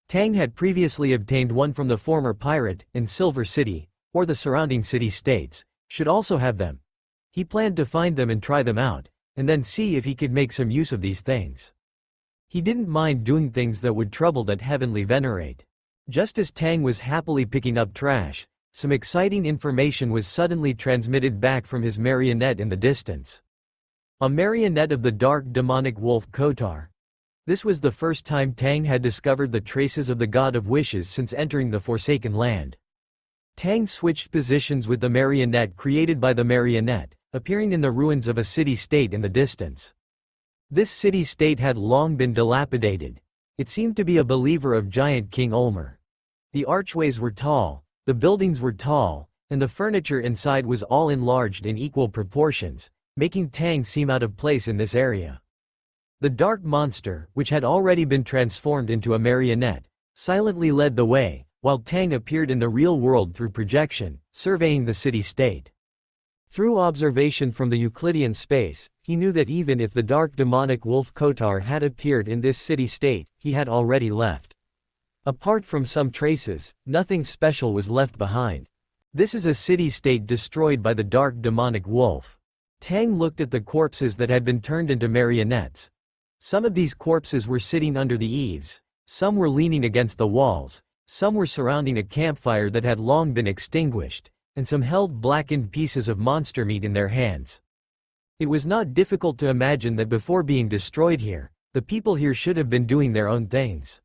Tang had previously obtained one from the former pirate, in Silver City, or the surrounding city-states, should also have them. He planned to find them and try them out, and then see if he could make some use of these things. He didn't mind doing things that would trouble that heavenly venerate. Just as Tang was happily picking up trash, some exciting information was suddenly transmitted back from his marionette in the distance. A marionette of the dark demonic wolf Kotar. This was the first time Tang had discovered the traces of the God of Wishes since entering the Forsaken Land. Tang switched positions with the marionette created by the marionette, appearing in the ruins of a city-state in the distance. This city-state had long been dilapidated. It seemed to be a believer of giant King Ulmer. The archways were tall, the buildings were tall, and the furniture inside was all enlarged in equal proportions, making Tang seem out of place in this area. The dark monster, which had already been transformed into a marionette, silently led the way, while Tang appeared in the real world through projection, surveying the city-state. Through observation from the Euclidean space, he knew that even if the dark demonic wolf Kotar had appeared in this city-state, he had already left. Apart from some traces, nothing special was left behind. This is a city-state destroyed by the dark demonic wolf. Tang looked at the corpses that had been turned into marionettes. Some of these corpses were sitting under the eaves, some were leaning against the walls, some were surrounding a campfire that had long been extinguished, and some held blackened pieces of monster meat in their hands. It was not difficult to imagine that before being destroyed here, the people here should have been doing their own things.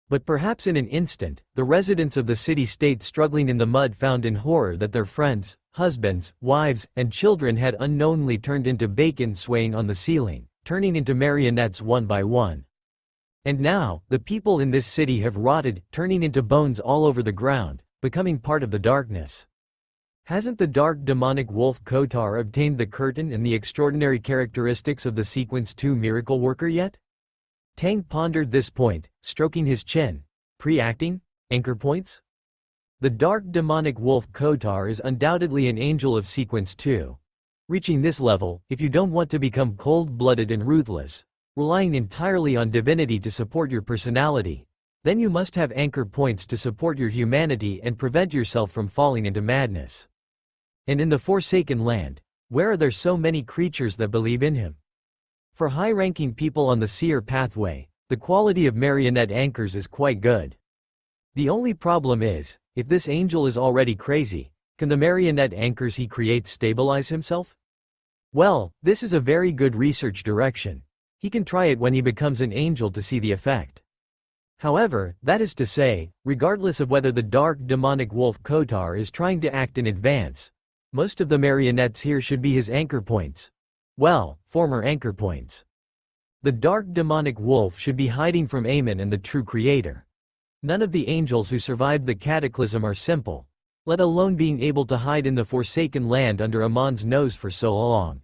But perhaps in an instant, the residents of the city-state struggling in the mud found in horror that their friends, husbands, wives, and children had unknowingly turned into bacon swaying on the ceiling, turning into marionettes one by one. And now, the people in this city have rotted, turning into bones all over the ground, becoming part of the darkness. Hasn't the dark demonic wolf Kotar obtained the curtain and the extraordinary characteristics of the Sequence 2 miracle worker yet? Tang pondered this point, stroking his chin. Pre-acting? Anchor points? The dark demonic wolf Kotar is undoubtedly an angel of Sequence 2. Reaching this level, if you don't want to become cold-blooded and ruthless, relying entirely on divinity to support your personality, then you must have anchor points to support your humanity and prevent yourself from falling into madness. And in the Forsaken Land, where are there so many creatures that believe in him? For high-ranking people on the seer pathway, the quality of marionette anchors is quite good. The only problem is, if this angel is already crazy, can the marionette anchors he creates stabilize himself? Well, this is a very good research direction. He can try it when he becomes an angel to see the effect. However, that is to say, regardless of whether the dark demonic wolf Kotar is trying to act in advance, most of the marionettes here should be his anchor points. Well, former anchor points. The dark demonic wolf should be hiding from Amon and the true creator. None of the angels who survived the cataclysm are simple, let alone being able to hide in the Forsaken Land under Amon's nose for so long.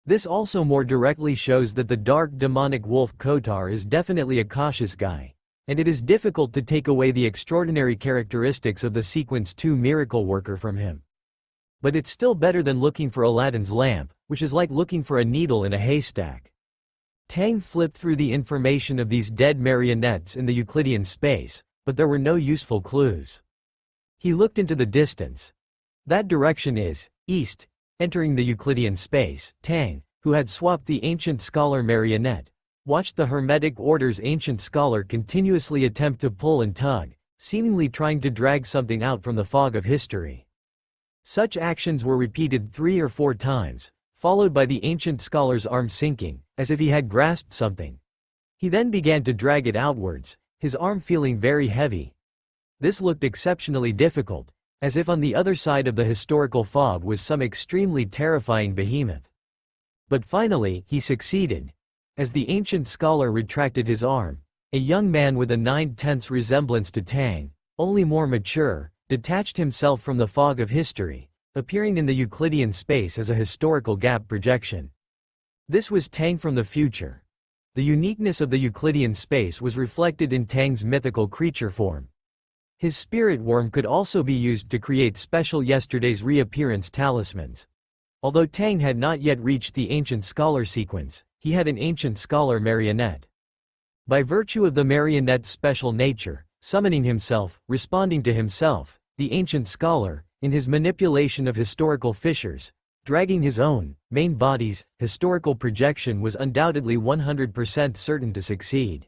This also more directly shows that the dark demonic wolf Kotar is definitely a cautious guy, and it is difficult to take away the extraordinary characteristics of the Sequence 2 miracle worker from him. But it's still better than looking for Aladdin's lamp, which is like looking for a needle in a haystack. Tang flipped through the information of these dead marionettes in the Euclidean space, but there were no useful clues. He looked into the distance. That direction is east. Entering the Euclidean space, Tang, who had swapped the ancient scholar marionette, watched the Hermetic Order's ancient scholar continuously attempt to pull and tug, seemingly trying to drag something out from the fog of history. Such actions were repeated 3 or 4 times, followed by the ancient scholar's arm sinking, as if he had grasped something. He then began to drag it outwards, his arm feeling very heavy. This looked exceptionally difficult, as if on the other side of the historical fog was some extremely terrifying behemoth. But finally, he succeeded. As the ancient scholar retracted his arm, a young man with a 9/10 resemblance to Tang, only more mature, detached himself from the fog of history, appearing in the Euclidean space as a historical gap projection. This was Tang from the future. The uniqueness of the Euclidean space was reflected in Tang's mythical creature form. His spirit worm could also be used to create special yesterday's reappearance talismans. Although Tang had not yet reached the ancient scholar sequence, he had an ancient scholar marionette. By virtue of the marionette's special nature, summoning himself, responding to himself, the ancient scholar, in his manipulation of historical fissures, dragging his own, main body's, historical projection was undoubtedly 100% certain to succeed.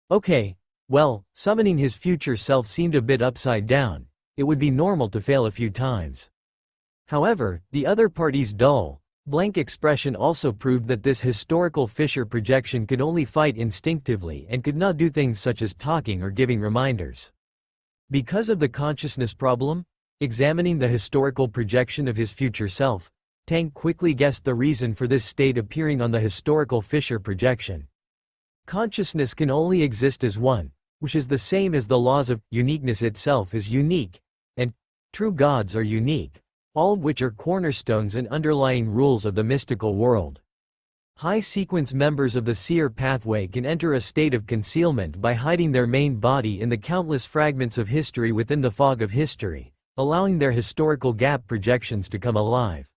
Okay, Well, summoning his future self seemed a bit upside down. It would be normal to fail a few times. However, the other party's dull, blank expression also proved that this historical fissure projection could only fight instinctively and could not do things such as talking or giving reminders. Because of the consciousness problem, examining the historical projection of his future self, Tang quickly guessed the reason for this state appearing on the historical fissure projection. Consciousness can only exist as one, which is the same as the laws of uniqueness itself is unique, and true gods are unique, all of which are cornerstones and underlying rules of the mystical world. High-sequence members of the seer pathway can enter a state of concealment by hiding their main body in the countless fragments of history within the fog of history, allowing their historical gap projections to come alive.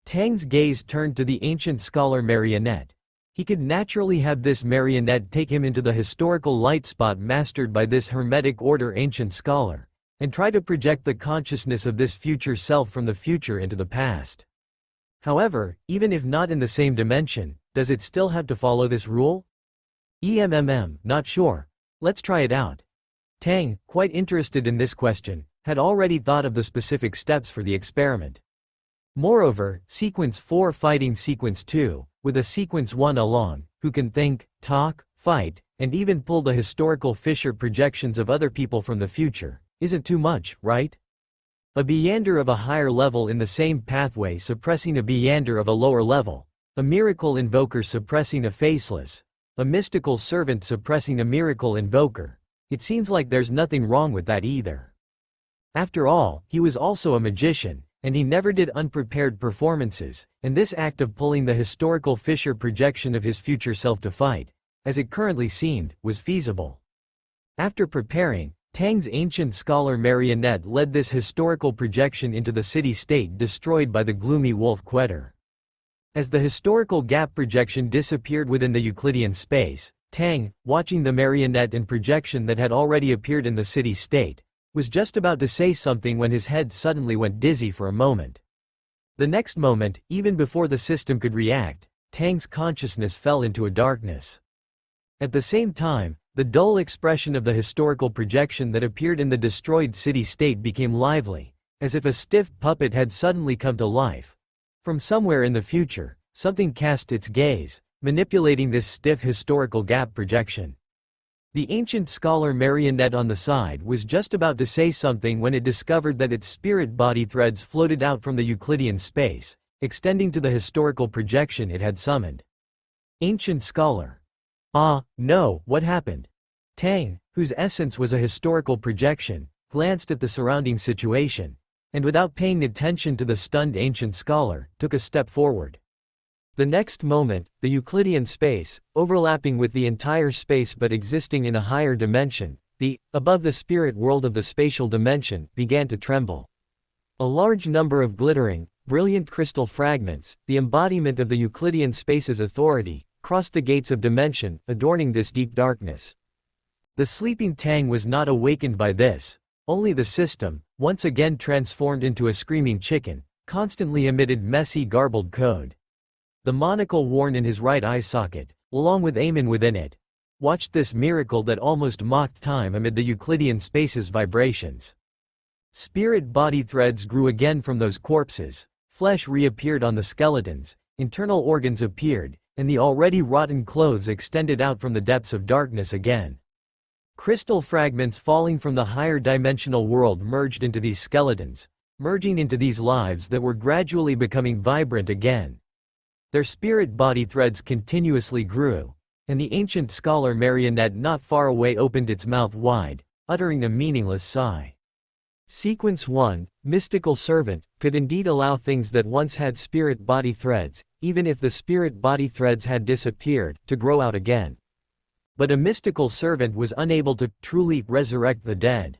Tang's gaze turned to the ancient scholar marionette. He could naturally have this marionette take him into the historical light spot mastered by this hermetic order ancient scholar, and try to project the consciousness of this future self from the future into the past. However, even if not in the same dimension, does it still have to follow this rule? Not sure. Let's try it out. Tang, quite interested in this question, had already thought of the specific steps for the experiment. Moreover, Sequence 4 fighting Sequence 2, with a Sequence 1 along, who can think, talk, fight, and even pull the historical fissure projections of other people from the future, isn't too much, right? A Beyonder of a higher level in the same pathway suppressing a Beyonder of a lower level, a miracle invoker suppressing a faceless, a mystical servant suppressing a miracle invoker. It seems like there's nothing wrong with that either. After all, he was also a magician, and he never did unprepared performances, and this act of pulling the historical fissure projection of his future self to fight, as it currently seemed, was feasible. After preparing, Tang's ancient scholar marionette led this historical projection into the city-state destroyed by the gloomy wolf Quetter. As the historical gap projection disappeared within the Euclidean space, Tang, watching the marionette and projection that had already appeared in the city-state, was just about to say something when his head suddenly went dizzy for a moment. The next moment, even before the system could react, Tang's consciousness fell into a darkness. At the same time, the dull expression of the historical projection that appeared in the destroyed city-state became lively, as if a stiff puppet had suddenly come to life. From somewhere in the future, something cast its gaze, manipulating this stiff historical gap projection. The ancient scholar marionette on the side was just about to say something when it discovered that its spirit body threads floated out from the Euclidean space, extending to the historical projection it had summoned. Ancient scholar. No, what happened? Tang, whose essence was a historical projection, glanced at the surrounding situation, and without paying attention to the stunned ancient scholar, took a step forward. The next moment, the Euclidean space, overlapping with the entire space but existing in a higher dimension, above the spirit world of the spatial dimension, began to tremble. A large number of glittering, brilliant crystal fragments, the embodiment of the Euclidean space's authority, crossed the gates of dimension, adorning this deep darkness. The sleeping Tang was not awakened by this, only the system, once again transformed into a screaming chicken, constantly emitted messy garbled code. The monocle worn in his right eye socket, along with Amon within it, watched this miracle that almost mocked time amid the Euclidean space's vibrations. Spirit body threads grew again from those corpses, flesh reappeared on the skeletons, internal organs appeared, and the already rotten clothes extended out from the depths of darkness again. Crystal fragments falling from the higher dimensional world merged into these skeletons, merging into these lives that were gradually becoming vibrant again. Their spirit body threads continuously grew, and the ancient scholar marionette not far away opened its mouth wide, uttering a meaningless sigh. Sequence 1, Mystical Servant, could indeed allow things that once had spirit body threads, even if the spirit body threads had disappeared, to grow out again. But a mystical servant was unable to truly resurrect the dead.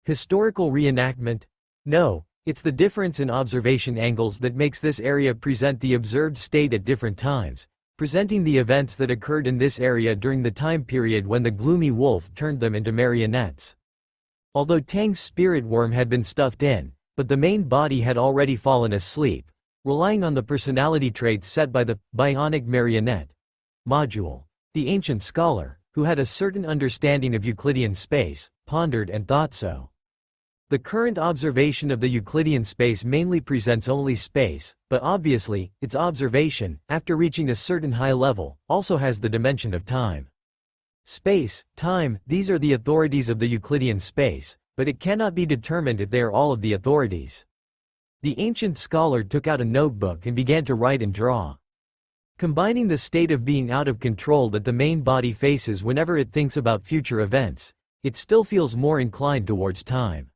Historical reenactment? No, it's the difference in observation angles that makes this area present the observed state at different times, presenting the events that occurred in this area during the time period when the gloomy wolf turned them into marionettes. Although Tang's spirit worm had been stuffed in, but the main body had already fallen asleep, relying on the personality traits set by the bionic marionette module. The ancient scholar, who had a certain understanding of Euclidean space, pondered and thought so. The current observation of the Euclidean space mainly presents only space, but obviously, its observation, after reaching a certain high level, also has the dimension of time. Space, time, these are the authorities of the Euclidean space, but it cannot be determined if they are all of the authorities. The ancient scholar took out a notebook and began to write and draw. Combining the state of being out of control that the main body faces whenever it thinks about future events, it still feels more inclined towards time.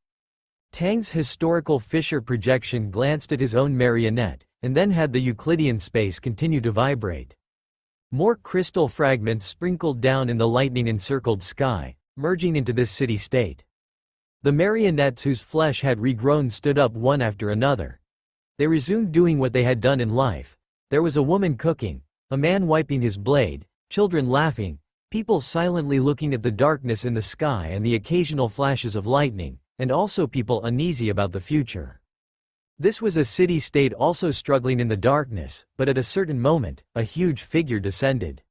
Tang's historical Fisher projection glanced at his own marionette, and then had the Euclidean space continue to vibrate. More crystal fragments sprinkled down in the lightning-encircled sky, merging into this city-state. The marionettes whose flesh had regrown stood up one after another. They resumed doing what they had done in life. There was a woman cooking, a man wiping his blade, children laughing, people silently looking at the darkness in the sky and the occasional flashes of lightning, and also people uneasy about the future. This was a city-state also struggling in the darkness, but at a certain moment, a huge figure descended.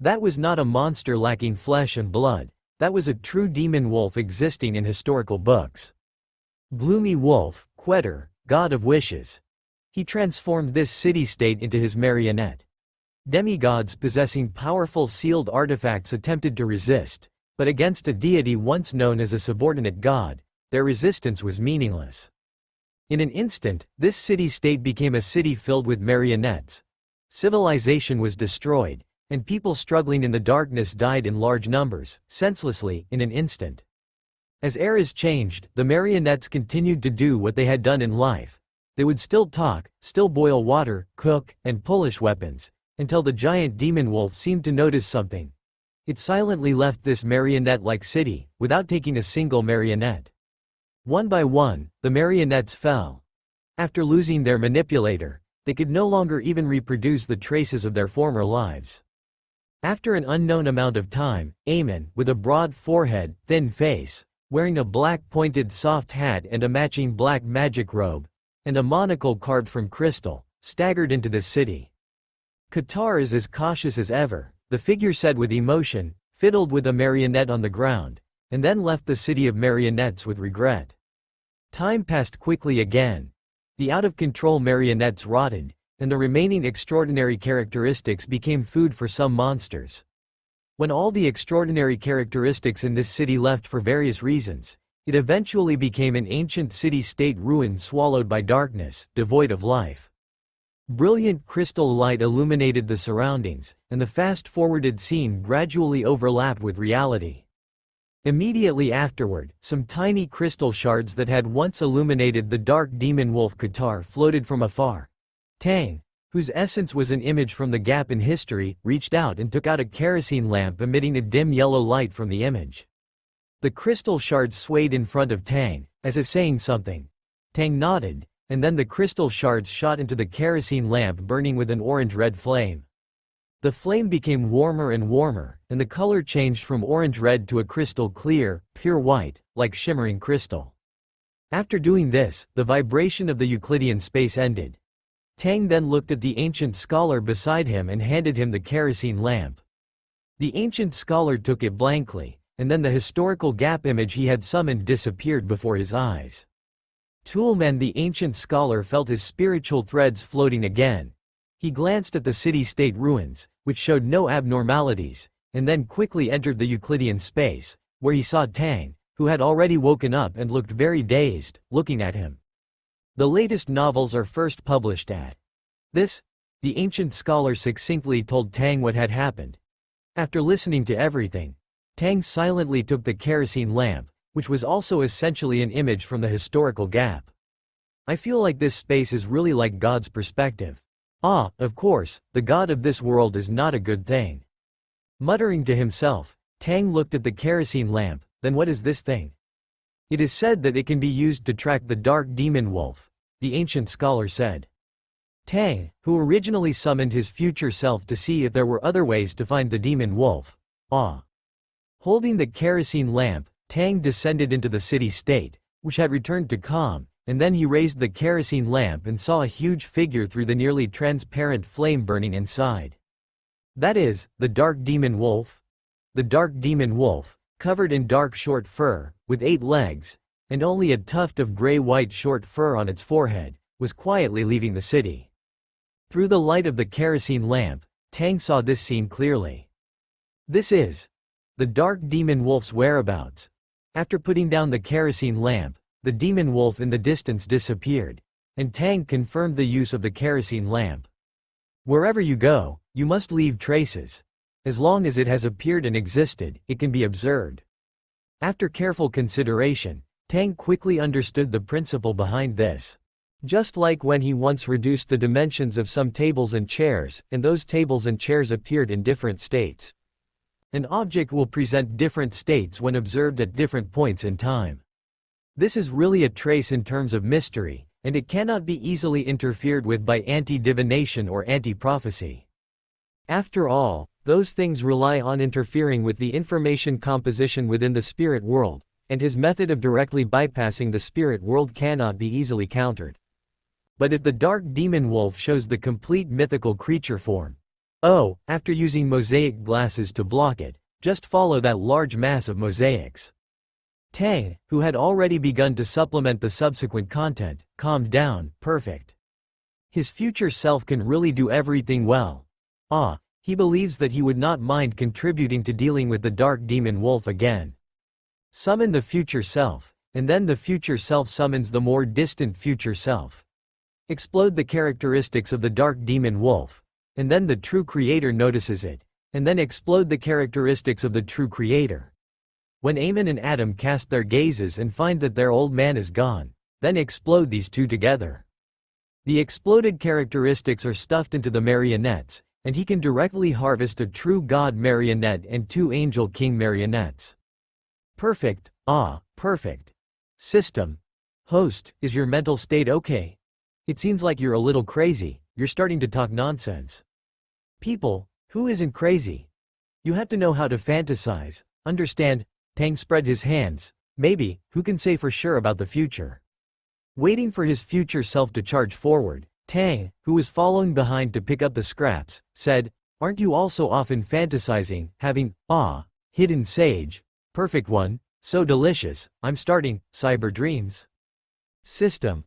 That was not a monster lacking flesh and blood, that was a true demon wolf existing in historical books. Gloomy wolf, Quetter, god of wishes. He transformed this city-state into his marionette. Demigods possessing powerful sealed artifacts attempted to resist, but against a deity once known as a subordinate god, their resistance was meaningless. In an instant, this city-state became a city filled with marionettes. Civilization was destroyed, and people struggling in the darkness died in large numbers, senselessly, in an instant. As eras changed, the marionettes continued to do what they had done in life. They would still talk, still boil water, cook, and polish weapons, until the giant demon wolf seemed to notice something. It silently left this marionette-like city, without taking a single marionette. One by one, the marionettes fell. After losing their manipulator, they could no longer even reproduce the traces of their former lives. After an unknown amount of time, Amon, with a broad forehead, thin face, wearing a black pointed soft hat and a matching black magic robe, and a monocle carved from crystal, staggered into the city. Qatar is as cautious as ever, the figure said with emotion, fiddled with a marionette on the ground, and then left the city of marionettes with regret. Time passed quickly again. The out-of-control marionettes rotted, and the remaining extraordinary characteristics became food for some monsters. When all the extraordinary characteristics in this city left for various reasons, it eventually became an ancient city-state ruin swallowed by darkness, devoid of life. Brilliant crystal light illuminated the surroundings, and the fast-forwarded scene gradually overlapped with reality. Immediately afterward, some tiny crystal shards that had once illuminated the dark demon wolf Qatar floated from afar. Tang, whose essence was an image from the gap in history, reached out and took out a kerosene lamp emitting a dim yellow light from the image. The crystal shards swayed in front of Tang, as if saying something. Tang nodded, and then the crystal shards shot into the kerosene lamp burning with an orange-red flame. The flame became warmer and warmer, and the color changed from orange-red to a crystal clear, pure white, like shimmering crystal. After doing this, the vibration of the Euclidean space ended. Tang then looked at the ancient scholar beside him and handed him the kerosene lamp. The ancient scholar took it blankly, and then the historical gap image he had summoned disappeared before his eyes. Toolman, the ancient scholar, felt his spiritual threads floating again. He glanced at the city-state ruins, which showed no abnormalities, and then quickly entered the Euclidean space, where he saw Tang, who had already woken up and looked very dazed, looking at him. The latest novels are first published at this. The ancient scholar succinctly told Tang what had happened. After listening to everything, Tang silently took the kerosene lamp, which was also essentially an image from the historical gap. I feel like this space is really like God's perspective. Ah, of course, the God of this world is not a good thing. Muttering to himself, Tang looked at the kerosene lamp. Then what is this thing? It is said that it can be used to track the dark demon wolf, the ancient scholar said. Tang, who originally summoned his future self to see if there were other ways to find the demon wolf. Holding the kerosene lamp, Tang descended into the city-state, which had returned to calm, and then he raised the kerosene lamp and saw a huge figure through the nearly transparent flame burning inside. That is, the dark demon wolf? the dark demon wolf, covered in dark short fur, with 8 legs, and only a tuft of gray-white short fur on its forehead, was quietly leaving the city. Through the light of the kerosene lamp, Tang saw this scene clearly. This is the dark demon wolf's whereabouts. After putting down the kerosene lamp, the demon wolf in the distance disappeared, and Tang confirmed the use of the kerosene lamp. Wherever you go, you must leave traces. As long as it has appeared and existed, it can be observed. After careful consideration, Tang quickly understood the principle behind this. Just like when he once reduced the dimensions of some tables and chairs, and those tables and chairs appeared in different states. An object will present different states when observed at different points in time. This is really a trace in terms of mystery, and it cannot be easily interfered with by anti-divination or anti-prophecy. After all, those things rely on interfering with the information composition within the spirit world, and his method of directly bypassing the spirit world cannot be easily countered. But if the dark demon wolf shows the complete mythical creature form, after using mosaic glasses to block it, just follow that large mass of mosaics. Tang, who had already begun to supplement the subsequent content, calmed down. Perfect. His future self can really do everything well. He believes that he would not mind contributing to dealing with the dark demon wolf again. Summon the future self, and then the future self summons the more distant future self. Explode the characteristics of the dark demon wolf, and then the true creator notices it, and then explode the characteristics of the true creator. When Amon and Adam cast their gazes and find that their old man is gone, then explode these two together. The exploded characteristics are stuffed into the marionettes, and he can directly harvest a true god marionette and 2 angel king marionettes. Perfect. Perfect. System. Host, is your mental state okay? It seems like you're a little crazy, you're starting to talk nonsense. People, who isn't crazy? You have to know how to fantasize, understand. Tang spread his hands. Maybe, who can say for sure about the future? Waiting for his future self to charge forward, Tang, who was following behind to pick up the scraps, said, "Aren't you also often fantasizing, having, hidden sage? Perfect one, so delicious, I'm starting, cyber dreams." System.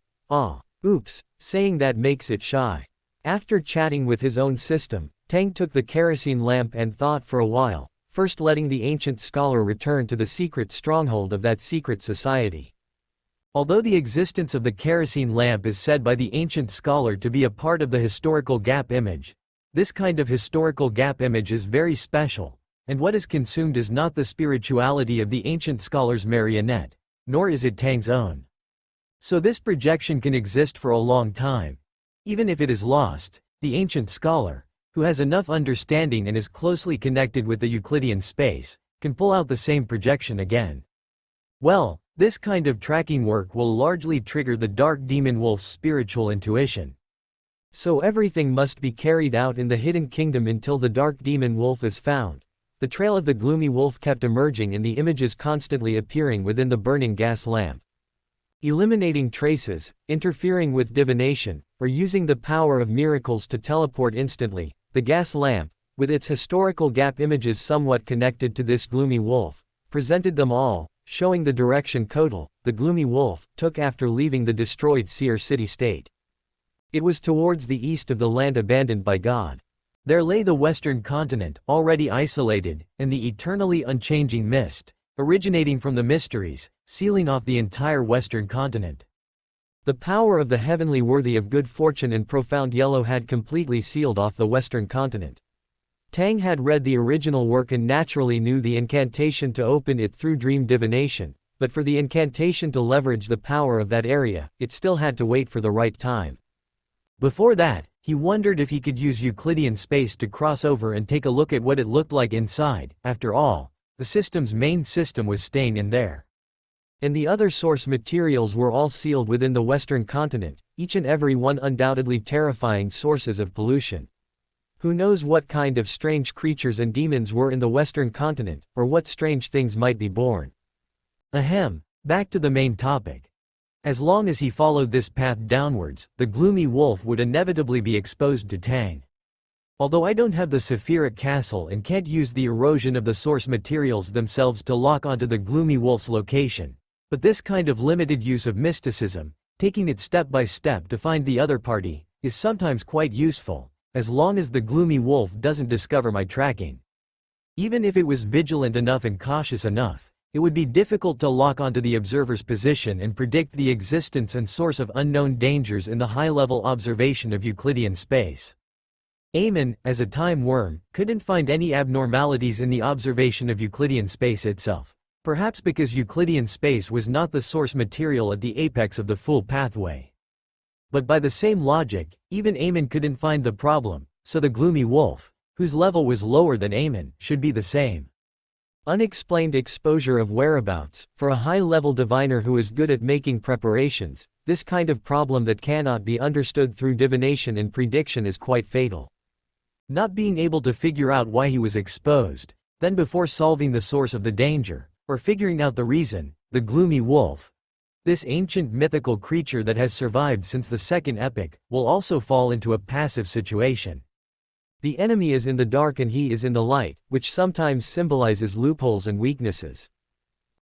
Oops, saying that makes it shy. After chatting with his own system, Tang took the kerosene lamp and thought for a while, first letting the ancient scholar return to the secret stronghold of that secret society. Although the existence of the kerosene lamp is said by the ancient scholar to be a part of the historical gap image, this kind of historical gap image is very special, and what is consumed is not the spirituality of the ancient scholar's marionette, nor is it Tang's own. So this projection can exist for a long time. Even if it is lost, the ancient scholar, who has enough understanding and is closely connected with the Euclidean space, can pull out the same projection again. Well, this kind of tracking work will largely trigger the dark demon wolf's spiritual intuition. So everything must be carried out in the hidden kingdom until the dark demon wolf is found. The trail of the gloomy wolf kept emerging in the images constantly appearing within the burning gas lamp. Eliminating traces, interfering with divination, or using the power of miracles to teleport instantly, the gas lamp, with its historical gap images somewhat connected to this gloomy wolf, presented them all, showing the direction Kotal, the gloomy wolf, took after leaving the destroyed Seer City state. It was towards the east of the land abandoned by God. There lay the western continent, already isolated, and the eternally unchanging mist, originating from the mysteries, sealing off the entire western continent. The power of the heavenly worthy of good fortune and profound yellow had completely sealed off the western continent. Tang had read the original work and naturally knew the incantation to open it through dream divination, but for the incantation to leverage the power of that area, it still had to wait for the right time. Before that, he wondered if he could use Euclidean space to cross over and take a look at what it looked like inside. After all, the system's main system was staying in there. And the other source materials were all sealed within the western continent, each and every one undoubtedly terrifying sources of pollution. Who knows what kind of strange creatures and demons were in the western continent, or what strange things might be born. Back to the main topic. As long as he followed this path downwards, the gloomy wolf would inevitably be exposed to Tang. Although I don't have the Saphiric Castle and can't use the erosion of the source materials themselves to lock onto the Gloomy Wolf's location, but this kind of limited use of mysticism, taking it step by step to find the other party, is sometimes quite useful, as long as the Gloomy Wolf doesn't discover my tracking. Even if it was vigilant enough and cautious enough, it would be difficult to lock onto the observer's position and predict the existence and source of unknown dangers in the high-level observation of Euclidean space. Amon, as a time worm, couldn't find any abnormalities in the observation of Euclidean space itself, perhaps because Euclidean space was not the source material at the apex of the full pathway. But by the same logic, even Amon couldn't find the problem, so the Gloomy Wolf, whose level was lower than Amon, should be the same. Unexplained exposure of whereabouts. For a high-level diviner who is good at making preparations, this kind of problem that cannot be understood through divination and prediction is quite fatal. Not being able to figure out why he was exposed, then before solving the source of the danger, or figuring out the reason, the Gloomy Wolf, this ancient mythical creature that has survived since the Second Epoch, will also fall into a passive situation. The enemy is in the dark and he is in the light, which sometimes symbolizes loopholes and weaknesses.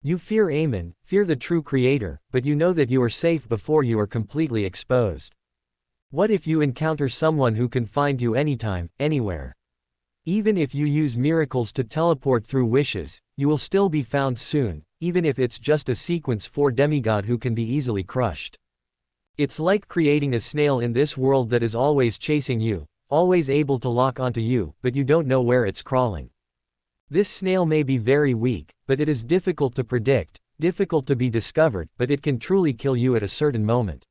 You fear Amon, fear the true creator, but you know that you are safe before you are completely exposed. What if you encounter someone who can find you anytime, anywhere? Even if you use miracles to teleport through wishes, you will still be found soon, even if it's just a sequence 4 demigod who can be easily crushed. It's like creating a snail in this world that is always chasing you, always able to lock onto you, but you don't know where it's crawling. This snail may be very weak, but it is difficult to predict, difficult to be discovered, but it can truly kill you at a certain moment.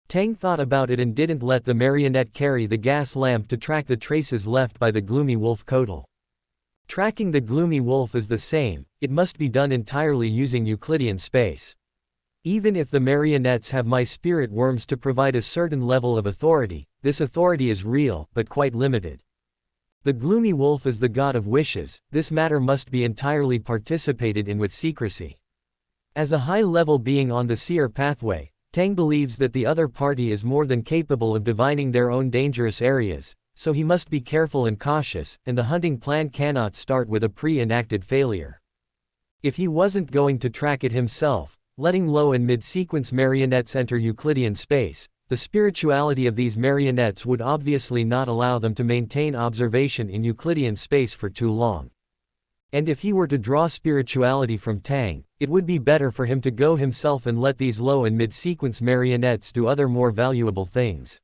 Tang thought about it and didn't let the marionette carry the gas lamp to track the traces left by the Gloomy Wolf Kotal. Tracking the Gloomy Wolf is the same, it must be done entirely using Euclidean space. Even if the marionettes have my spirit worms to provide a certain level of authority, this authority is real, but quite limited. The Gloomy Wolf is the god of wishes, this matter must be entirely participated in with secrecy. As a high-level being on the seer pathway, Tang believes that the other party is more than capable of divining their own dangerous areas, so he must be careful and cautious, and the hunting plan cannot start with a pre-enacted failure. If he wasn't going to track it himself, letting low and mid-sequence marionettes enter Euclidean space, the spirituality of these marionettes would obviously not allow them to maintain observation in Euclidean space for too long. And if he were to draw spirituality from Tang, it would be better for him to go himself and let these low and mid-sequence marionettes do other more valuable things.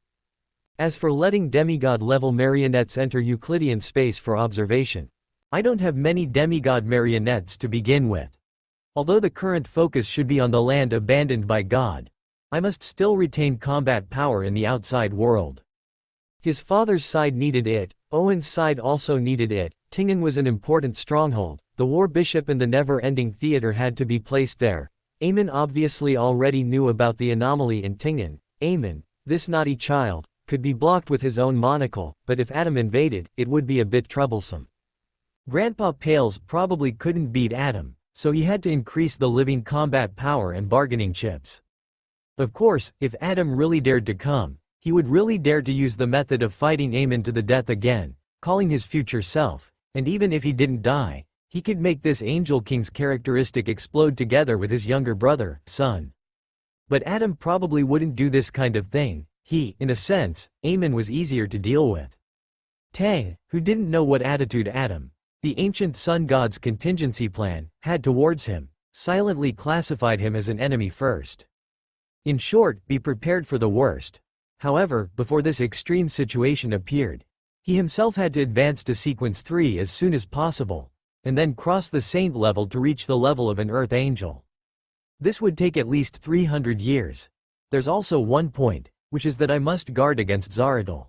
As for letting demigod-level marionettes enter Euclidean space for observation, I don't have many demigod marionettes to begin with. Although the current focus should be on the land abandoned by God, I must still retain combat power in the outside world. His father's side needed it, Owen's side also needed it. Tingen was an important stronghold, the war bishop and the never-ending theater had to be placed there. Amon obviously already knew about the anomaly in Tingen. Amon, this naughty child, could be blocked with his own monocle, but if Adam invaded, it would be a bit troublesome. Grandpa Pales probably couldn't beat Adam, so he had to increase the living combat power and bargaining chips. Of course, if Adam really dared to come, he would really dare to use the method of fighting Amon to the death again, calling his future self, and even if he didn't die, he could make this Angel King's characteristic explode together with his younger brother, son. But Adam probably wouldn't do this kind of thing. In a sense, Amon was easier to deal with. Tang, who didn't know what attitude Adam, the ancient sun god's contingency plan, had towards him, silently classified him as an enemy first. In short, be prepared for the worst. However, before this extreme situation appeared, he himself had to advance to sequence 3 as soon as possible, and then cross the saint level to reach the level of an earth angel. This would take at least 300 years. There's also one point, which is that I must guard against Zaradul.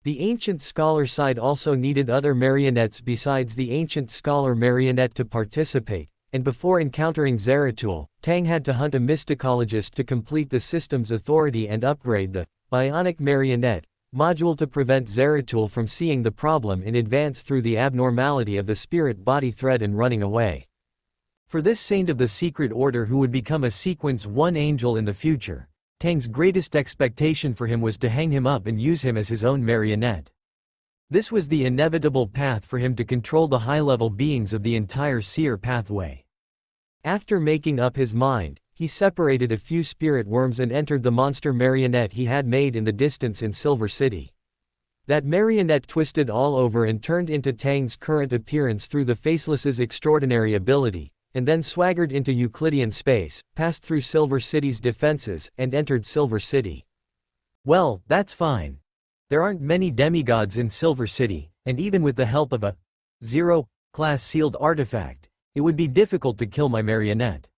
The ancient scholar side also needed other marionettes besides the ancient scholar marionette to participate, and before encountering Zeratul, Tang had to hunt a mysticologist to complete the system's authority and upgrade the bionic marionette module to prevent Zeratul from seeing the problem in advance through the abnormality of the spirit body thread and running away. For this saint of the secret order who would become a sequence 1 angel in the future, Tang's greatest expectation for him was to hang him up and use him as his own marionette. This was the inevitable path for him to control the high-level beings of the entire seer pathway. After making up his mind, he separated a few spirit worms and entered the monster marionette he had made in the distance in Silver City. That marionette twisted all over and turned into Tang's current appearance through the Faceless's extraordinary ability, and then swaggered into Euclidean space, passed through Silver City's defenses, and entered Silver City. Well, that's fine. There aren't many demigods in Silver City, and even with the help of a Zero-class sealed artifact, it would be difficult to kill my marionette.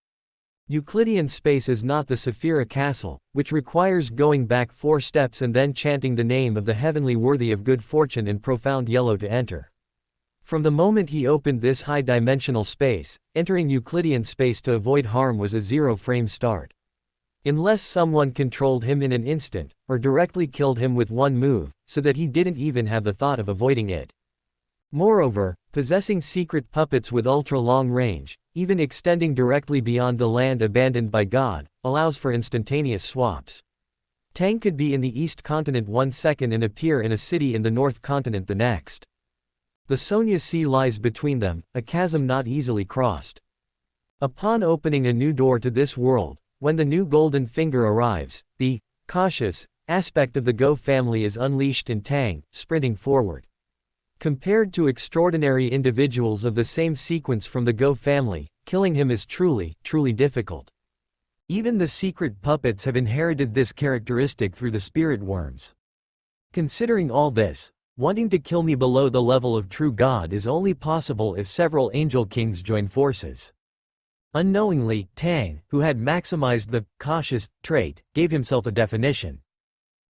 Euclidean space is not the Saphira Castle, which requires going back 4 steps and then chanting the name of the heavenly worthy of good fortune in profound yellow to enter. From the moment he opened this high-dimensional space, entering Euclidean space to avoid harm was a zero-frame start. Unless someone controlled him in an instant, or directly killed him with one move, so that he didn't even have the thought of avoiding it. Moreover, possessing secret puppets with ultra-long range, even extending directly beyond the land abandoned by God, allows for instantaneous swaps. Tang could be in the East Continent 1 second and appear in a city in the North Continent the next. The Sonia Sea lies between them, a chasm not easily crossed. Upon opening a new door to this world, when the new golden finger arrives, the cautious aspect of the Go family is unleashed in Tang, sprinting forward. Compared to extraordinary individuals of the same sequence from the Go family, killing him is truly difficult. Even the secret puppets have inherited this characteristic through the spirit worms. Considering all this, wanting to kill me below the level of true God is only possible if several angel kings join forces. Unknowingly, Tang, who had maximized the cautious trait, gave himself a definition.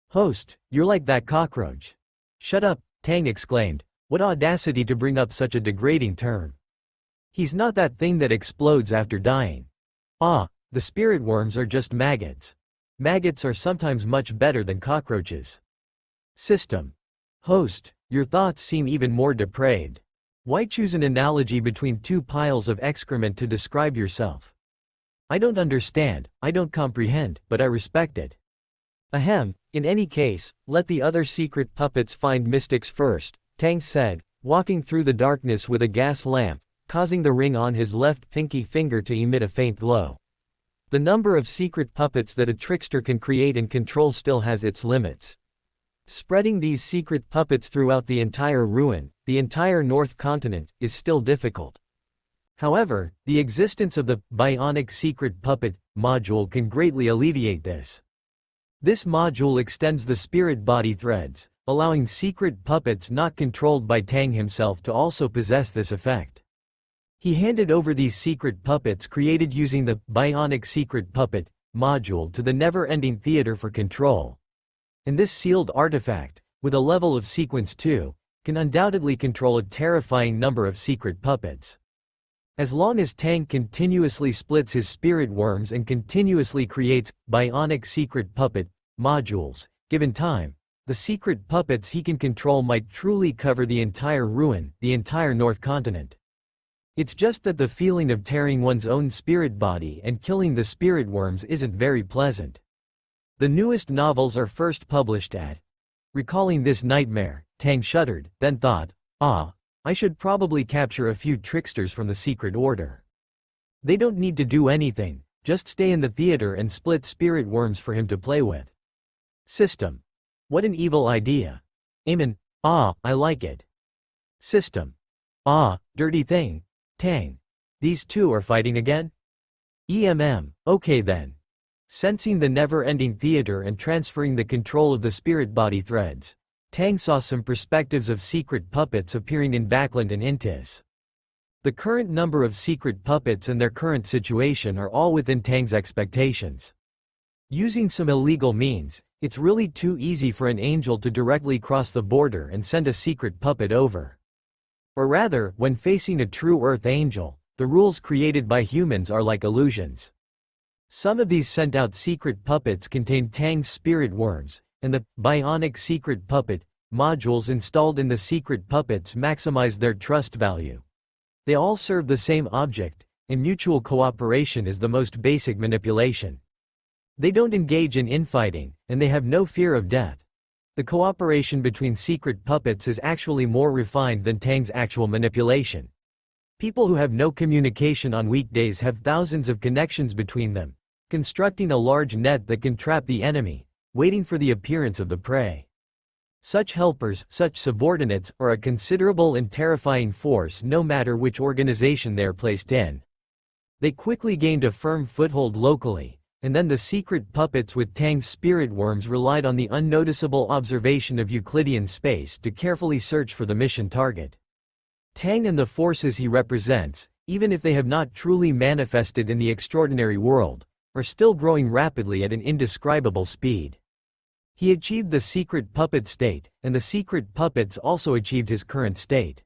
Host, you're like that cockroach. Shut up, Tang exclaimed. What audacity to bring up such a degrading term. He's not that thing that explodes after dying. Ah, the spirit worms are just maggots. Maggots are sometimes much better than cockroaches. System. Host, your thoughts seem even more depraved. Why choose an analogy between 2 piles of excrement to describe yourself? I don't understand, I don't comprehend, but I respect it. Ahem, in any case, let the other secret puppets find mystics first, Tang said, walking through the darkness with a gas lamp, causing the ring on his left pinky finger to emit a faint glow. The number of secret puppets that a trickster can create and control still has its limits. Spreading these secret puppets throughout the entire ruin, the entire North Continent, is still difficult. However, the existence of the Bionic Secret Puppet module can greatly alleviate this. This module extends the spirit body threads, allowing secret puppets not controlled by Tang himself to also possess this effect. He handed over these secret puppets created using the Bionic Secret Puppet module to the never-ending theater for control. And this sealed artifact, with a level of sequence 2, can undoubtedly control a terrifying number of secret puppets. As long as Tang continuously splits his spirit worms and continuously creates Bionic Secret Puppet modules, given time, the secret puppets he can control might truly cover the entire ruin, the entire North Continent. It's just that the feeling of tearing one's own spirit body and killing the spirit worms isn't very pleasant. The newest novels are first published at. Recalling this nightmare, Tang shuddered, then thought, I should probably capture a few tricksters from the Secret Order. They don't need to do anything, just stay in the theater and split spirit worms for him to play with. System. What an evil idea. Amen. I like it. System. Dirty thing. Tang. These two are fighting again? Okay then. Sensing the never-ending theater and transferring the control of the spirit body threads, Tang saw some perspectives of secret puppets appearing in Backland and Intis. The current number of secret puppets and their current situation are all within Tang's expectations. Using some illegal means, it's really too easy for an angel to directly cross the border and send a secret puppet over. Or rather, when facing a true Earth angel, the rules created by humans are like illusions. Some of these sent-out secret puppets contain Tang's spirit worms, and the Bionic Secret Puppet modules installed in the secret puppets maximize their trust value. They all serve the same object, and mutual cooperation is the most basic manipulation. They don't engage in infighting, and they have no fear of death. The cooperation between secret puppets is actually more refined than Tang's actual manipulation. People who have no communication on weekdays have thousands of connections between them, constructing a large net that can trap the enemy, waiting for the appearance of the prey. Such helpers, such subordinates, are a considerable and terrifying force no matter which organization they are placed in. They quickly gained a firm foothold locally, and then the secret puppets with Tang's spirit worms relied on the unnoticeable observation of Euclidean space to carefully search for the mission target. Tang and the forces he represents, even if they have not truly manifested in the extraordinary world, are still growing rapidly at an indescribable speed. He achieved the secret puppet state, and the secret puppets also achieved his current state.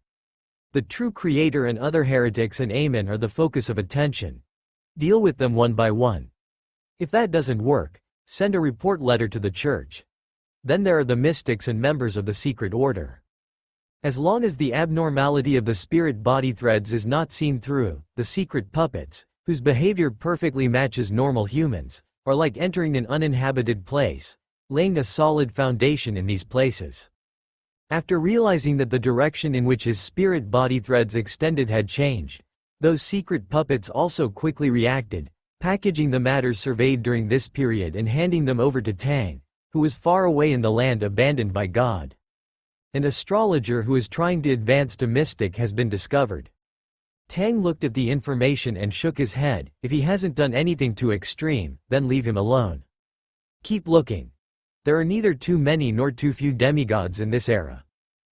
The true creator and other heretics and Amon are the focus of attention. Deal with them one by one. If that doesn't work, send a report letter to the church. Then there are the mystics and members of the secret order. As long as the abnormality of the spirit body threads is not seen through, the secret puppets, whose behavior perfectly matches normal humans, are like entering an uninhabited place, laying a solid foundation in these places. After realizing that the direction in which his spirit body threads extended had changed, those secret puppets also quickly reacted, packaging the matters surveyed during this period and handing them over to Tang, who was far away in the land abandoned by God. An astrologer who is trying to advance to mystic has been discovered. Tang looked at the information and shook his head. If he hasn't done anything too extreme, then leave him alone. Keep looking. There are neither too many nor too few demigods in this era.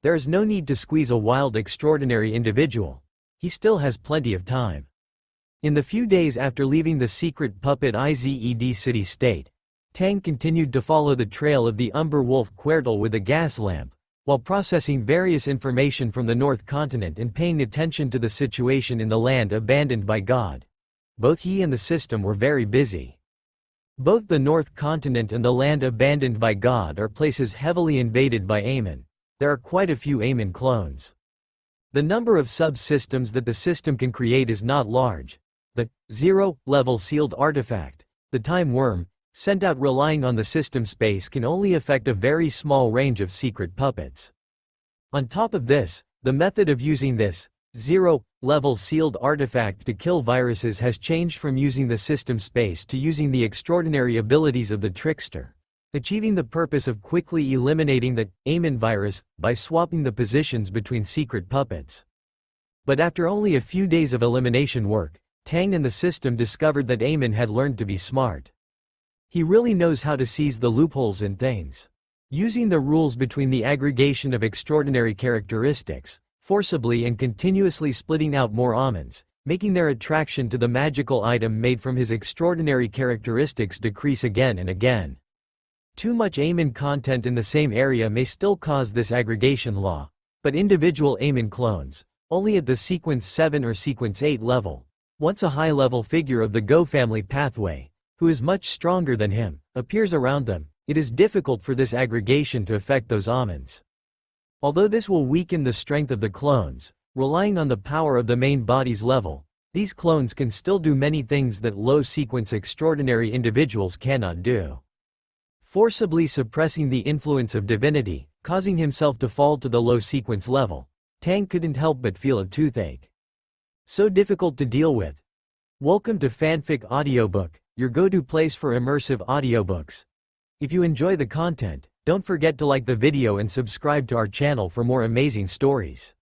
There is no need to squeeze a wild, extraordinary individual. He still has plenty of time. In the few days after leaving the secret puppet Ized city state, Tang continued to follow the trail of the Umber Wolf Quertle with a gas lamp, while processing various information from the North Continent and paying attention to the situation in the land abandoned by God. Both he and the system were very busy. Both the North Continent and the land abandoned by God are places heavily invaded by Amon. There are quite a few Amon clones. The number of subsystems that the system can create is not large. The zero-level sealed artifact, the Time Worm, sent out relying on the system space can only affect a very small range of secret puppets. On top of this, the method of using this zero-level sealed artifact to kill viruses has changed from using the system space to using the extraordinary abilities of the trickster, achieving the purpose of quickly eliminating the Amon virus by swapping the positions between secret puppets. But after only a few days of elimination work, Tang and the system discovered that Amon had learned to be smart. He really knows how to seize the loopholes in things. Using the rules between the aggregation of extraordinary characteristics, forcibly and continuously splitting out more Amons, making their attraction to the magical item made from his extraordinary characteristics decrease again and again. Too much Amon content in the same area may still cause this aggregation law, but individual Amon clones, only at the sequence 7 or sequence 8 level, once a high-level figure of the Go family pathway, who is much stronger than him, appears around them, it is difficult for this aggregation to affect those Amons. Although this will weaken the strength of the clones, relying on the power of the main body's level, these clones can still do many things that low-sequence extraordinary individuals cannot do. Forcibly suppressing the influence of divinity, causing himself to fall to the low-sequence level, Tang couldn't help but feel a toothache. So difficult to deal with. Welcome to Fanfic Audiobook, your go-to place for immersive audiobooks. If you enjoy the content, don't forget to like the video and subscribe to our channel for more amazing stories.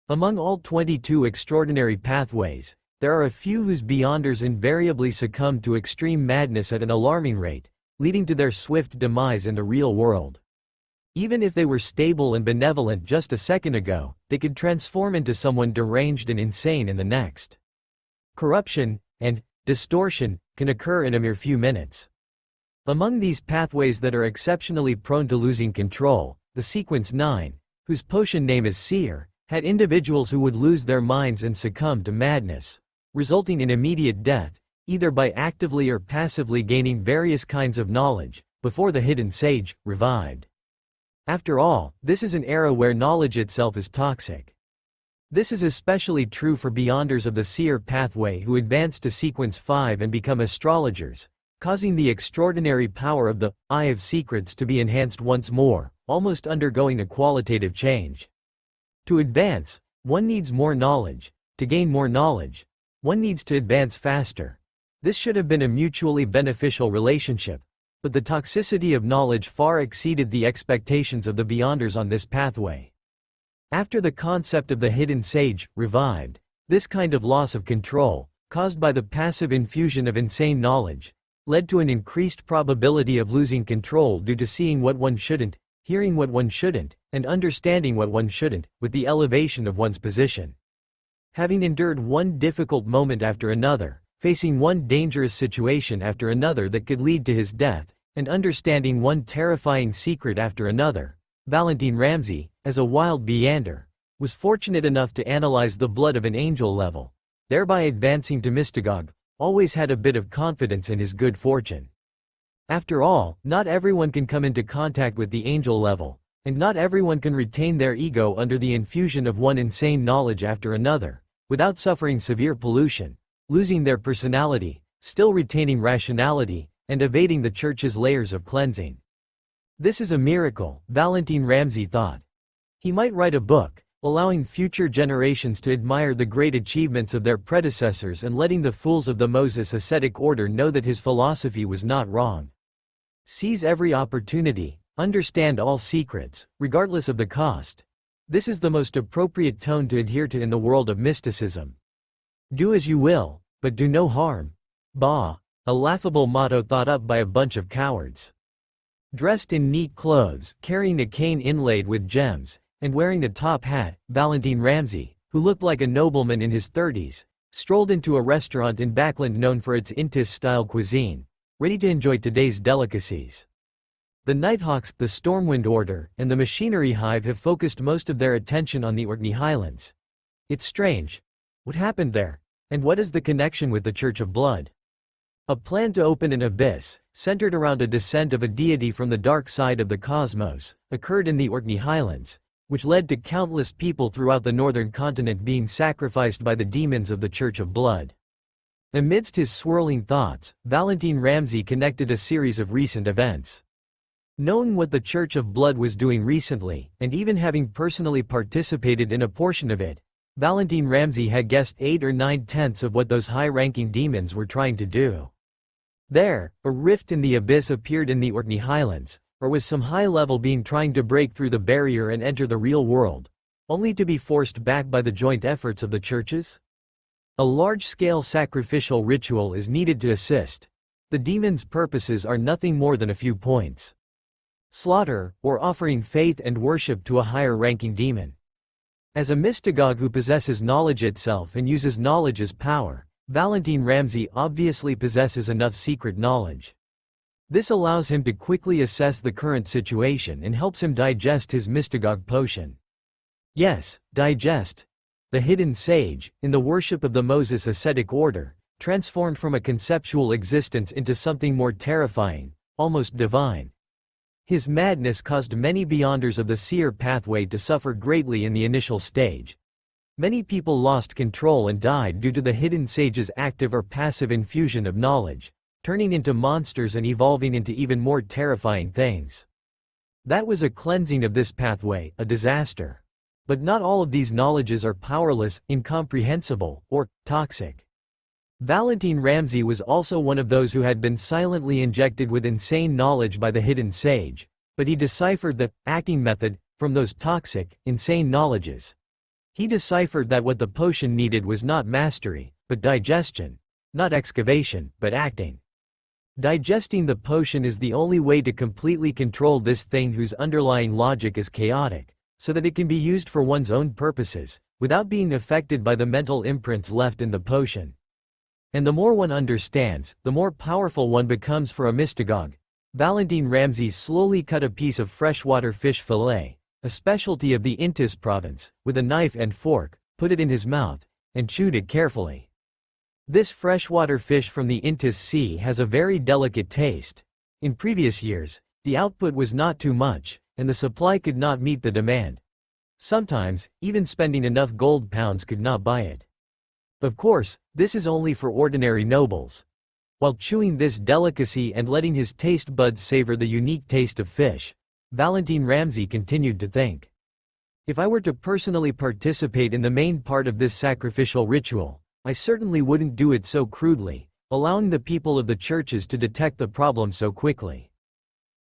Among all 22 extraordinary pathways, there are a few whose beyonders invariably succumb to extreme madness at an alarming rate, leading to their swift demise in the real world. Even if they were stable and benevolent just a second ago, they could transform into someone deranged and insane in the next. Corruption and distortion can occur in a mere few minutes. Among these pathways that are exceptionally prone to losing control, the sequence 9, whose potion name is Seer, had individuals who would lose their minds and succumb to madness, resulting in immediate death, either by actively or passively gaining various kinds of knowledge, before the hidden sage revived. After all, this is an era where knowledge itself is toxic. This is especially true for beyonders of the Seer pathway who advance to sequence 5 and become astrologers, causing the extraordinary power of the Eye of Secrets to be enhanced once more, almost undergoing a qualitative change. To advance, one needs more knowledge. To gain more knowledge, one needs to advance faster. This should have been a mutually beneficial relationship, but the toxicity of knowledge far exceeded the expectations of the Beyonders on this pathway. After the concept of the hidden sage revived, this kind of loss of control, caused by the passive infusion of insane knowledge, led to an increased probability of losing control due to seeing what one shouldn't, hearing what one shouldn't, and understanding what one shouldn't, with the elevation of one's position. Having endured one difficult moment after another, facing one dangerous situation after another that could lead to his death, and understanding one terrifying secret after another, Baron Ramde, as a wild Beyonder, was fortunate enough to analyze the blood of an angel level, thereby advancing to mystagogue, always had a bit of confidence in his good fortune. After all, not everyone can come into contact with the angel level, and not everyone can retain their ego under the infusion of one insane knowledge after another, without suffering severe pollution, losing their personality, still retaining rationality, and evading the church's layers of cleansing. This is a miracle, Baron Ramde thought. He might write a book, allowing future generations to admire the great achievements of their predecessors and letting the fools of the Moses ascetic order know that his philosophy was not wrong. Seize every opportunity, understand all secrets, regardless of the cost. This is the most appropriate tone to adhere to in the world of mysticism. Do as you will, but do no harm. Bah, a laughable motto thought up by a bunch of cowards. Dressed in neat clothes, carrying a cane inlaid with gems, and wearing a top hat, Baron Ramde, who looked like a nobleman in his 30s, strolled into a restaurant in Backland known for its Intis-style cuisine, ready to enjoy today's delicacies. The Nighthawks, the Stormwind Order, and the Machinery Hive have focused most of their attention on the Orkney Highlands. It's strange. What happened there? And what is the connection with the Church of Blood? A plan to open an abyss, centered around a descent of a deity from the dark side of the cosmos, occurred in the Orkney Highlands, which led to countless people throughout the northern continent being sacrificed by the demons of the Church of Blood. Amidst his swirling thoughts, Baron Ramde connected a series of recent events. Knowing what the Church of Blood was doing recently, and even having personally participated in a portion of it, Baron Ramde had guessed 8 or 9/10 of what those high-ranking demons were trying to do. There, a rift in the abyss appeared in the Orkney Highlands, or was some high-level being trying to break through the barrier and enter the real world, only to be forced back by the joint efforts of the churches? A large-scale sacrificial ritual is needed to assist. The demon's purposes are nothing more than a few points. Slaughter, or offering faith and worship to a higher-ranking demon. As a mystagogue who possesses knowledge itself and uses knowledge as power, Baron Ramde obviously possesses enough secret knowledge. This allows him to quickly assess the current situation and helps him digest his mystagogue potion. Yes, digest. The hidden sage, in the worship of the Moses ascetic order, transformed from a conceptual existence into something more terrifying, almost divine. His madness caused many Beyonders of the seer pathway to suffer greatly in the initial stage. Many people lost control and died due to the hidden sage's active or passive infusion of knowledge, turning into monsters and evolving into even more terrifying things. That was a cleansing of this pathway, a disaster. But not all of these knowledges are powerless, incomprehensible, or toxic. Baron Ramde was also one of those who had been silently injected with insane knowledge by the hidden sage, but he deciphered the acting method from those toxic, insane knowledges. He deciphered that what the potion needed was not mastery, but digestion, not excavation, but acting. Digesting the potion is the only way to completely control this thing whose underlying logic is chaotic, so that it can be used for one's own purposes, without being affected by the mental imprints left in the potion. And the more one understands, the more powerful one becomes for a mystagogue. Baron Ramde slowly cut a piece of freshwater fish fillet, a specialty of the Intis province, with a knife and fork, put it in his mouth, and chewed it carefully. This freshwater fish from the Intis Sea has a very delicate taste. In previous years, the output was not too much, and the supply could not meet the demand. Sometimes, even spending enough gold pounds could not buy it. Of course, this is only for ordinary nobles. While chewing this delicacy and letting his taste buds savor the unique taste of fish, Baron Ramde continued to think. If I were to personally participate in the main part of this sacrificial ritual, I certainly wouldn't do it so crudely, allowing the people of the churches to detect the problem so quickly.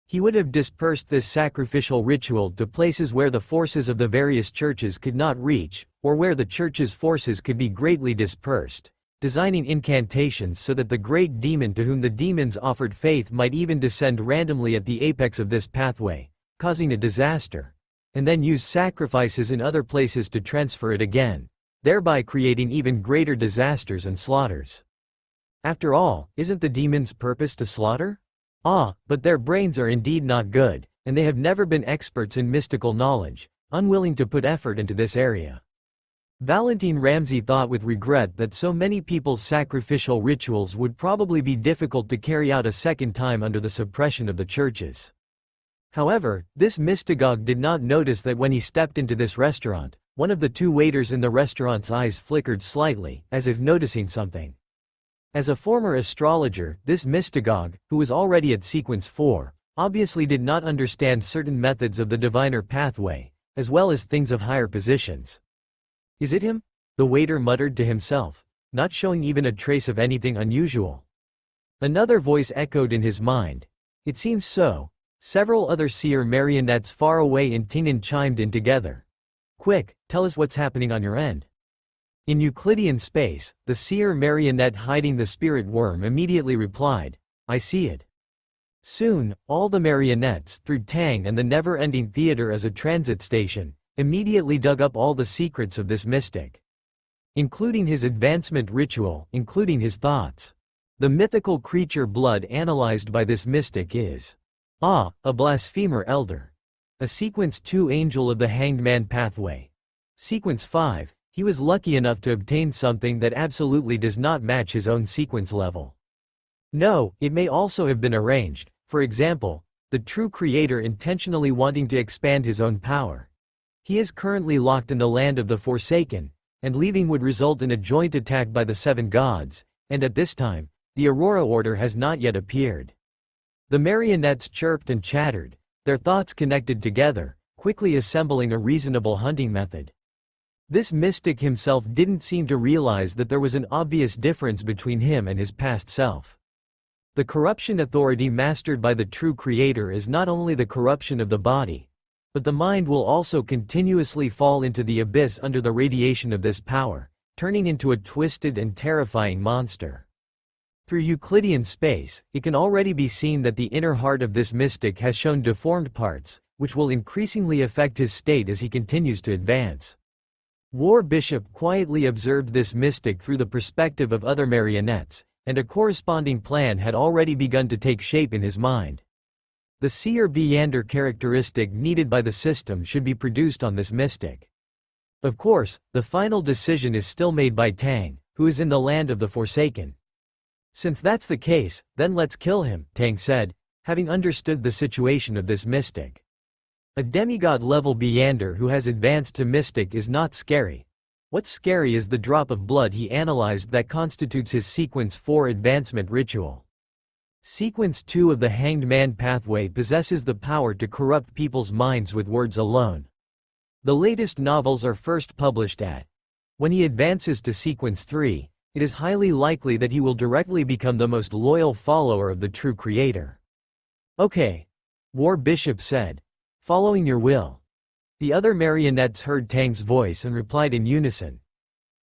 He would have dispersed this sacrificial ritual to places where the forces of the various churches could not reach, or where the church's forces could be greatly dispersed, designing incantations so that the great demon to whom the demons offered faith might even descend randomly at the apex of this pathway, causing a disaster, and then use sacrifices in other places to transfer it again, thereby creating even greater disasters and slaughters. After all, isn't the demon's purpose to slaughter? But their brains are indeed not good, and they have never been experts in mystical knowledge, unwilling to put effort into this area. Baron Ramde thought with regret that so many people's sacrificial rituals would probably be difficult to carry out a second time under the suppression of the churches. However, this mystagogue did not notice that when he stepped into this restaurant, one of the two waiters in the restaurant's eyes flickered slightly, as if noticing something. As a former astrologer, this mystagogue, who was already at sequence 4, obviously did not understand certain methods of the diviner pathway, as well as things of higher positions. Is it him? The waiter muttered to himself, not showing even a trace of anything unusual. Another voice echoed in his mind. It seems so. Several other seer marionettes far away in Tingnan chimed in together. Quick, tell us what's happening on your end. In Euclidean space, the seer marionette hiding the spirit worm immediately replied, I see it. Soon, all the marionettes, through Tang and the never-ending theater as a transit station, immediately dug up all the secrets of this mystic. Including his advancement ritual, including his thoughts. The mythical creature blood analyzed by this mystic is a blasphemer elder. A sequence 2 angel of the hanged man pathway. Sequence 5, he was lucky enough to obtain something that absolutely does not match his own sequence level. No, it may also have been arranged, for example, the true creator intentionally wanting to expand his own power. He is currently locked in the land of the Forsaken, and leaving would result in a joint attack by the 7 gods, and at this time, the Aurora Order has not yet appeared. The marionettes chirped and chattered, their thoughts connected together, quickly assembling a reasonable hunting method. This mystic himself didn't seem to realize that there was an obvious difference between him and his past self. The corruption authority mastered by the true creator is not only the corruption of the body, but the mind will also continuously fall into the abyss under the radiation of this power, turning into a twisted and terrifying monster. Through Euclidean space, it can already be seen that the inner heart of this mystic has shown deformed parts, which will increasingly affect his state as he continues to advance. War Bishop quietly observed this mystic through the perspective of other marionettes, and a corresponding plan had already begun to take shape in his mind. The seer Beyander characteristic needed by the system should be produced on this mystic. Of course, the final decision is still made by Tang, who is in the land of the Forsaken. Since that's the case, then let's kill him, Tang said, having understood the situation of this mystic. A demigod-level Beyander who has advanced to mystic is not scary. What's scary is the drop of blood he analyzed that constitutes his Sequence 4 advancement ritual. Sequence 2 of the Hanged Man pathway possesses the power to corrupt people's minds with words alone. The latest novels are first published at. When he advances to Sequence 3, it is highly likely that he will directly become the most loyal follower of the true creator. Okay. War Bishop said. Following your will. The other marionettes heard Tang's voice and replied in unison.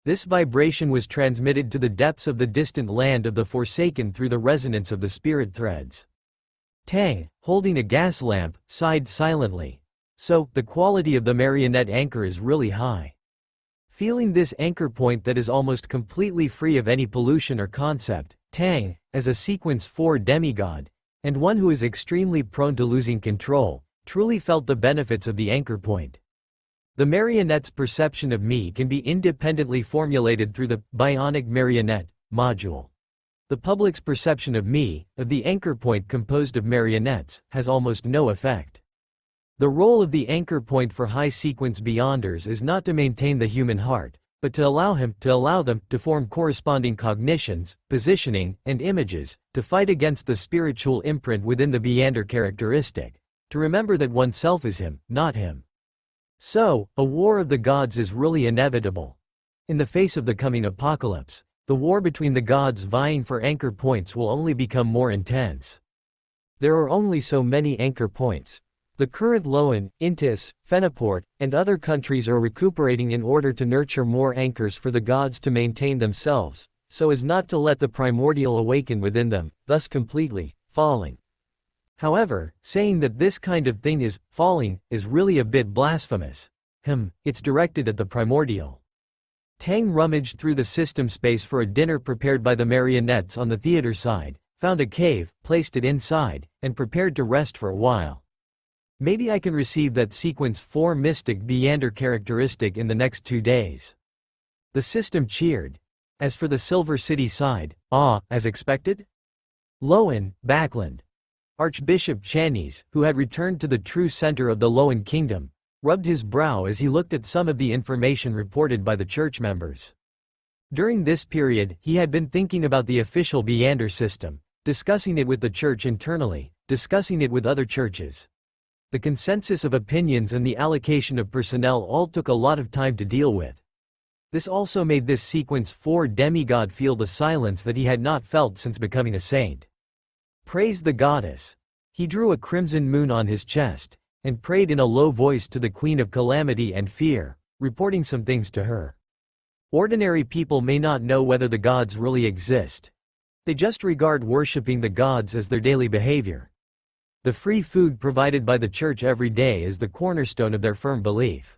This vibration was transmitted to the depths of the distant land of the Forsaken through the resonance of the spirit threads. Tang, holding a gas lamp, sighed silently. So, the quality of the marionette anchor is really high. Feeling this anchor point that is almost completely free of any pollution or concept, Tang, as a Sequence 4 demigod, and one who is extremely prone to losing control, truly felt the benefits of the anchor point. The marionette's perception of me can be independently formulated through the bionic marionette module. The public's perception of me, of the anchor point composed of marionettes, has almost no effect. The role of the anchor point for high sequence beyonders is not to maintain the human heart, but to allow them to form corresponding cognitions, positioning, and images, to fight against the spiritual imprint within the Beyander characteristic, to remember that oneself is him, not him. So, a war of the gods is really inevitable. In the face of the coming apocalypse, the war between the gods vying for anchor points will only become more intense. There are only so many anchor points. The current Loen, Intis, Fenaport, and other countries are recuperating in order to nurture more anchors for the gods to maintain themselves, so as not to let the primordial awaken within them, thus completely falling. However, saying that this kind of thing is falling is really a bit blasphemous. It's directed at the primordial. Tang rummaged through the system space for a dinner prepared by the marionettes on the theater side, found a cave, placed it inside, and prepared to rest for a while. Maybe I can receive that sequence 4 mystic Beander characteristic in the next 2 days. The system cheered. As for the Silver City side, as expected? Loen, Backland. Archbishop Chanese, who had returned to the true center of the Loen kingdom, rubbed his brow as he looked at some of the information reported by the church members. During this period, he had been thinking about the official Beander system, discussing it with the church internally, discussing it with other churches. The consensus of opinions and the allocation of personnel all took a lot of time to deal with. This also made this sequence 4 demigod feel the silence that he had not felt since becoming a saint. Praise the goddess. He drew a crimson moon on his chest, and prayed in a low voice to the Queen of Calamity and Fear, reporting some things to her. Ordinary people may not know whether the gods really exist. They just regard worshipping the gods as their daily behavior. The free food provided by the church every day is the cornerstone of their firm belief.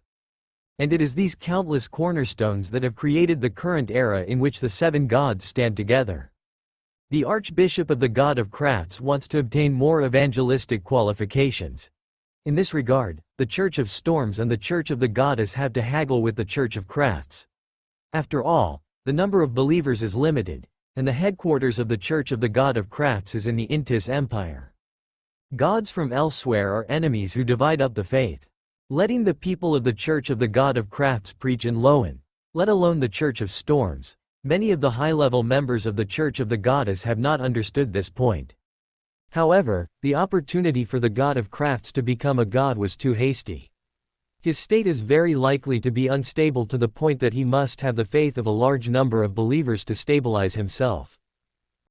And it is these countless cornerstones that have created the current era in which the 7 gods stand together. The Archbishop of the God of Crafts wants to obtain more evangelistic qualifications. In this regard, the Church of Storms and the Church of the Goddess have to haggle with the Church of Crafts. After all, the number of believers is limited, and the headquarters of the Church of the God of Crafts is in the Intis Empire. Gods from elsewhere are enemies who divide up the faith. Letting the people of the Church of the God of Crafts preach in Loen, let alone the Church of Storms, many of the high-level members of the Church of the Goddess have not understood this point. However, the opportunity for the God of Crafts to become a god was too hasty. His state is very likely to be unstable to the point that he must have the faith of a large number of believers to stabilize himself.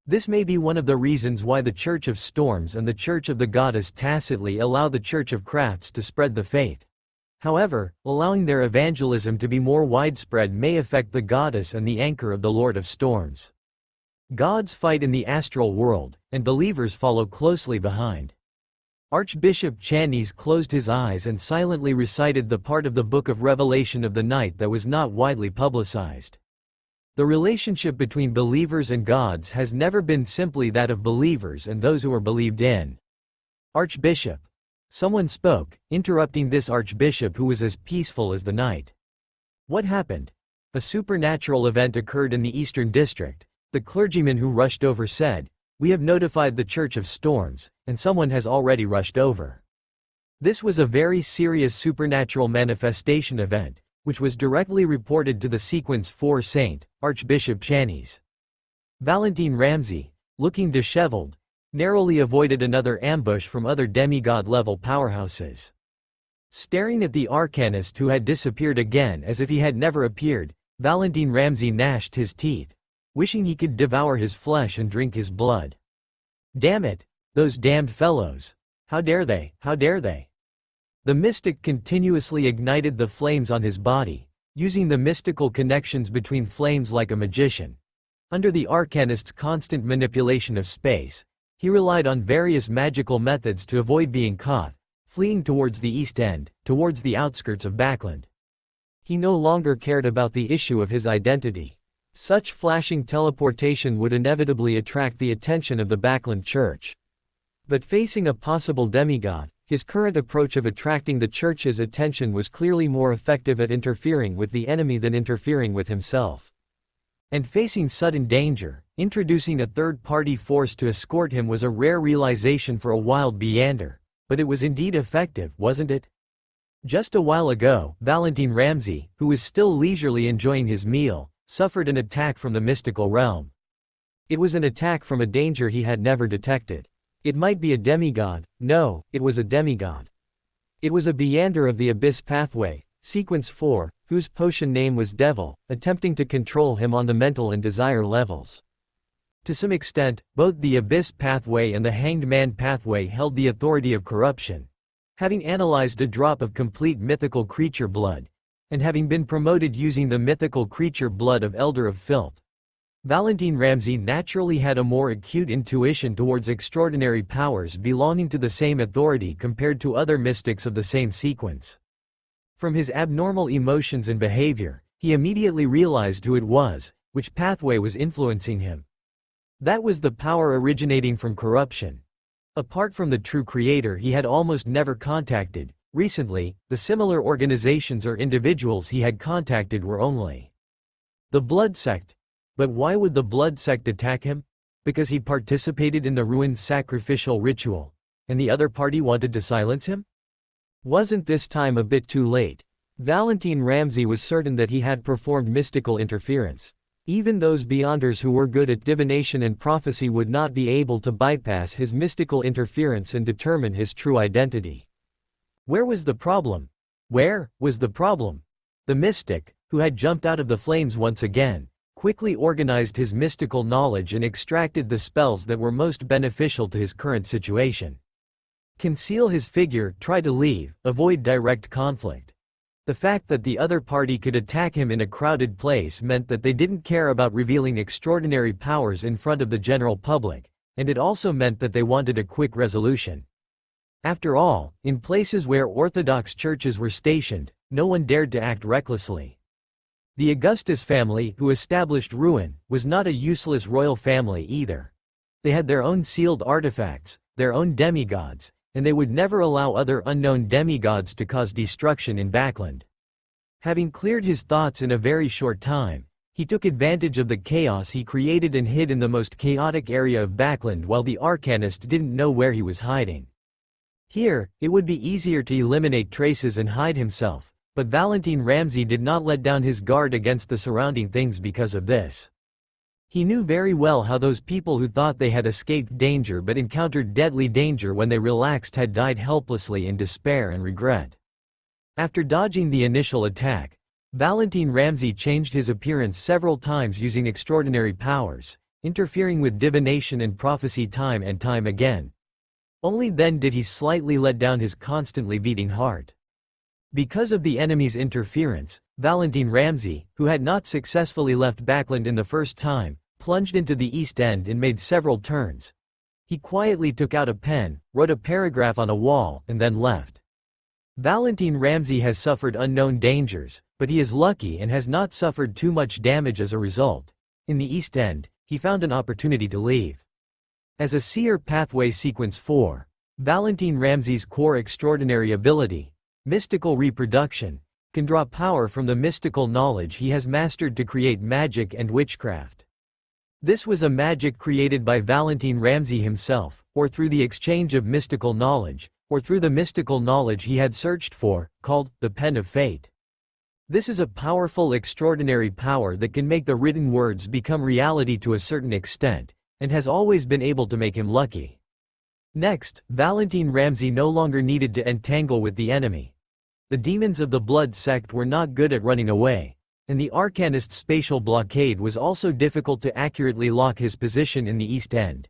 This may be one of the reasons why the Church of Storms and the Church of the Goddess tacitly allow the Church of Crafts to spread the faith. However, allowing their evangelism to be more widespread may affect the Goddess and the anchor of the Lord of Storms. Gods fight in the astral world, and believers follow closely behind. Archbishop Chanese closed his eyes and silently recited the part of the Book of Revelation of the night that was not widely publicized. The relationship between believers and gods has never been simply that of believers and those who are believed in. Archbishop. Someone spoke, interrupting this archbishop who was as peaceful as the night. What happened? A supernatural event occurred in the Eastern District. The clergyman who rushed over said, "We have notified the Church of Storms, and someone has already rushed over." This was a very serious supernatural manifestation event, which was directly reported to the Sequence 4 Saint, Archbishop Chanese. Baron Ramde, looking disheveled, narrowly avoided another ambush from other demigod-level powerhouses. Staring at the Arcanist who had disappeared again as if he had never appeared, Baron Ramde gnashed his teeth, wishing he could devour his flesh and drink his blood. Damn it, those damned fellows! How dare they, how dare they! The mystic continuously ignited the flames on his body, using the mystical connections between flames like a magician. Under the Arcanist's constant manipulation of space, he relied on various magical methods to avoid being caught, fleeing towards the east end, towards the outskirts of Backland. He no longer cared about the issue of his identity. Such flashing teleportation would inevitably attract the attention of the Backland Church. But facing a possible demigod, his current approach of attracting the Church's attention was clearly more effective at interfering with the enemy than interfering with himself. And facing sudden danger, introducing a third-party force to escort him was a rare realization for a wild Beander, but it was indeed effective, wasn't it? Just a while ago, Baron Ramde, who was still leisurely enjoying his meal, suffered an attack from the mystical realm. It was an attack from a danger he had never detected. It might be a demigod. No, it was a demigod. It was a Beyander of the Abyss Pathway, Sequence 4, whose potion name was Devil, attempting to control him on the mental and desire levels. To some extent, both the Abyss Pathway and the Hanged Man Pathway held the authority of corruption. Having analyzed a drop of complete mythical creature blood, and having been promoted using the mythical creature blood of Elder of Filth, Baron Ramde naturally had a more acute intuition towards extraordinary powers belonging to the same authority compared to other mystics of the same sequence. From his abnormal emotions and behavior, he immediately realized who it was, which pathway was influencing him. That was the power originating from corruption. Apart from the true creator he had almost never contacted. Recently, the similar organizations or individuals he had contacted were only the Blood Sect. But why would the Blood Sect attack him? Because he participated in the ruined sacrificial ritual, and the other party wanted to silence him? Wasn't this time a bit too late? Baron Ramde was certain that he had performed mystical interference. Even those Beyonders who were good at divination and prophecy would not be able to bypass his mystical interference and determine his true identity. Where was the problem? Where was the problem? The mystic, who had jumped out of the flames once again, quickly organized his mystical knowledge and extracted the spells that were most beneficial to his current situation. Conceal his figure, try to leave, avoid direct conflict. The fact that the other party could attack him in a crowded place meant that they didn't care about revealing extraordinary powers in front of the general public, and it also meant that they wanted a quick resolution. After all, in places where orthodox churches were stationed, no one dared to act recklessly. The Augustus family, who established ruin, was not a useless royal family either. They had their own sealed artifacts, their own demigods, and they would never allow other unknown demigods to cause destruction in Backland. Having cleared his thoughts in a very short time, he took advantage of the chaos he created and hid in the most chaotic area of Backland while the Arcanist didn't know where he was hiding. Here, it would be easier to eliminate traces and hide himself, but Baron Ramde did not let down his guard against the surrounding things because of this. He knew very well how those people who thought they had escaped danger but encountered deadly danger when they relaxed had died helplessly in despair and regret. After dodging the initial attack, Baron Ramde changed his appearance several times using extraordinary powers, interfering with divination and prophecy time and time again. Only then did he slightly let down his constantly beating heart. Because of the enemy's interference, Baron Ramde, who had not successfully left Backland in the first time, plunged into the East End and made several turns. He quietly took out a pen, wrote a paragraph on a wall, and then left. Baron Ramde has suffered unknown dangers, but he is lucky and has not suffered too much damage as a result. In the East End, he found an opportunity to leave. As a seer pathway sequence 4, Baron Ramde's core extraordinary ability, mystical reproduction, can draw power from the mystical knowledge he has mastered to create magic and witchcraft. This was a magic created by Baron Ramde himself, or through the exchange of mystical knowledge, or through the mystical knowledge he had searched for, called the Pen of Fate. This is a powerful extraordinary power that can make the written words become reality to a certain extent, and has always been able to make him lucky. Next, Baron Ramde no longer needed to entangle with the enemy. The demons of the Blood Sect were not good at running away, and the Arcanist's spatial blockade was also difficult to accurately lock his position in the East End.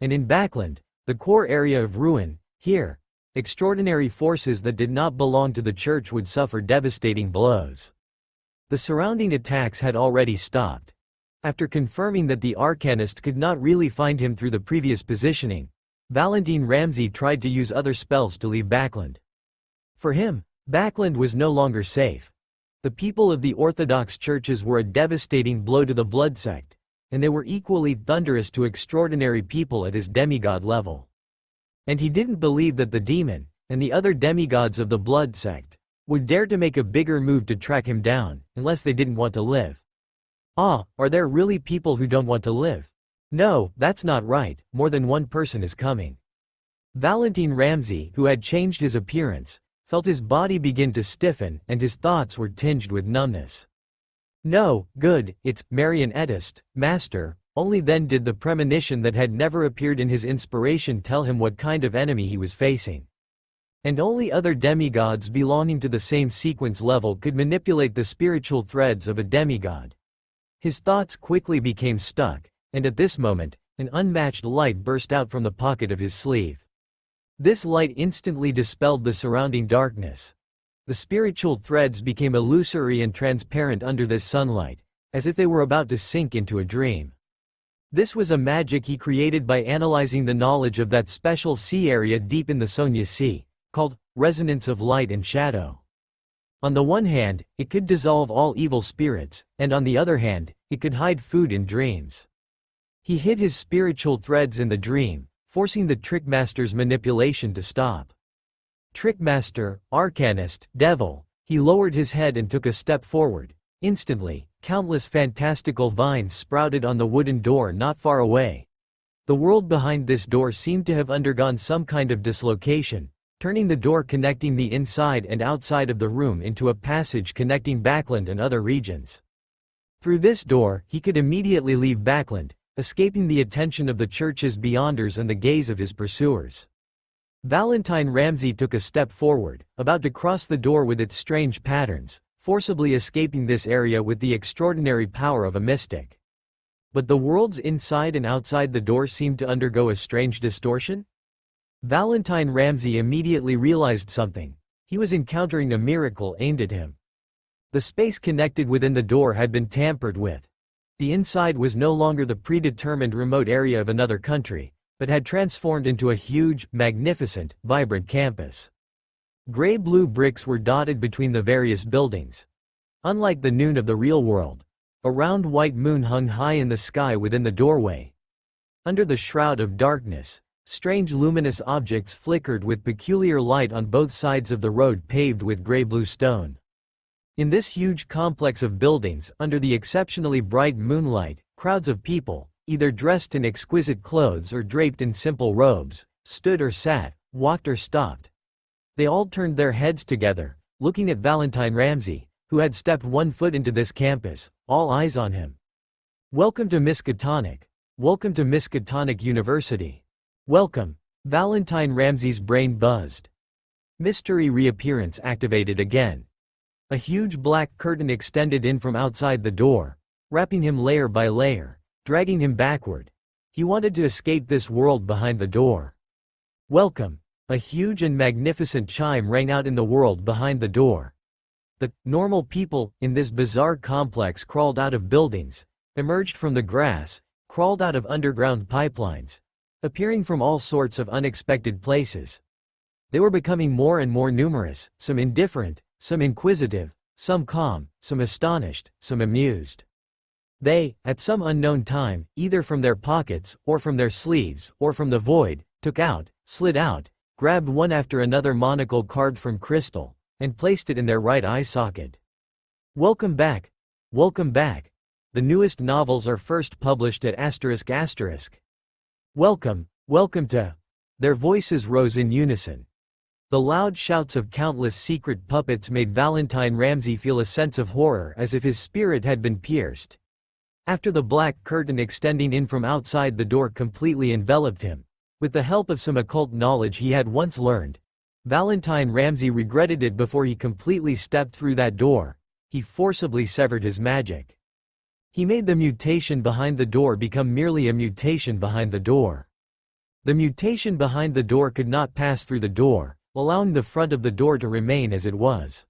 And in Backland, the core area of ruin, here, extraordinary forces that did not belong to the church would suffer devastating blows. The surrounding attacks had already stopped. After confirming that the Arcanist could not really find him through the previous positioning, Baron Ramde tried to use other spells to leave Backland. For him, Backland was no longer safe. The people of the Orthodox churches were a devastating blow to the Blood Sect, and they were equally thunderous to extraordinary people at his demigod level. And he didn't believe that the demon, and the other demigods of the Blood Sect, would dare to make a bigger move to track him down, unless they didn't want to live. Ah, are there really people who don't want to live? No, that's not right, more than one person is coming. Baron Ramde, who had changed his appearance, felt his body begin to stiffen and his thoughts were tinged with numbness. No, good, it's Marion Edist, Master, Only then did the premonition that had never appeared in his inspiration tell him what kind of enemy he was facing. And only other demigods belonging to the same sequence level could manipulate the spiritual threads of a demigod. His thoughts quickly became stuck, and at this moment, an unmatched light burst out from the pocket of his sleeve. This light instantly dispelled the surrounding darkness. The spiritual threads became illusory and transparent under this sunlight, as if they were about to sink into a dream. This was a magic he created by analyzing the knowledge of that special sea area deep in the Sonya Sea, called resonance of light and shadow. On the one hand, it could dissolve all evil spirits, and on the other hand, it could hide food in dreams. He hid his spiritual threads in the dream, forcing the Trickmaster's manipulation to stop. Trickmaster, Arcanist, Devil, he lowered his head and took a step forward. Instantly, countless fantastical vines sprouted on the wooden door not far away. The world behind this door seemed to have undergone some kind of dislocation, turning the door connecting the inside and outside of the room into a passage connecting Backland and other regions. Through this door, he could immediately leave Backland, escaping the attention of the church's beyonders and the gaze of his pursuers. Valentine Ramde took a step forward, about to cross the door with its strange patterns, forcibly escaping this area with the extraordinary power of a mystic. But the worlds inside and outside the door seemed to undergo a strange distortion? Valentine Ramde immediately realized something. He was encountering a miracle aimed at him. The space connected within the door had been tampered with. The inside was no longer the predetermined remote area of another country, but had transformed into a huge, magnificent, vibrant campus. Gray-blue bricks were dotted between the various buildings. Unlike the noon of the real world, a round white moon hung high in the sky within the doorway. Under the shroud of darkness, strange luminous objects flickered with peculiar light on both sides of the road paved with gray-blue stone. In this huge complex of buildings, under the exceptionally bright moonlight, crowds of people, either dressed in exquisite clothes or draped in simple robes, stood or sat, walked or stopped. They all turned their heads together, looking at Valentine Ramde, who had stepped one foot into this campus, all eyes on him. Welcome to Miskatonic. Welcome to Miskatonic University. Welcome. Valentine Ramde's brain buzzed. Mystery reappearance activated again. A huge black curtain extended in from outside the door, wrapping him layer by layer, dragging him backward. He wanted to escape this world behind the door. Welcome. A huge and magnificent chime rang out in the world behind the door. The normal people in this bizarre complex crawled out of buildings, emerged from the grass, crawled out of underground pipelines, appearing from all sorts of unexpected places. They were becoming more and more numerous, some indifferent, some inquisitive, some calm, some astonished, some amused. They, at some unknown time, either from their pockets, or from their sleeves, or from the void, took out, slid out, grabbed one after another monocle carved from crystal, and placed it in their right eye socket. Welcome back. Welcome back. The newest novels are first published at ****. Welcome, welcome to. Their voices rose in unison. The loud shouts of countless secret puppets made Valentine Ramde feel a sense of horror as if his spirit had been pierced. After the black curtain extending in from outside the door completely enveloped him, with the help of some occult knowledge he had once learned, Valentine Ramde regretted it before he completely stepped through that door. He forcibly severed his magic. He made the mutation behind the door become merely a mutation behind the door. The mutation behind the door could not pass through the door, allowing the front of the door to remain as it was.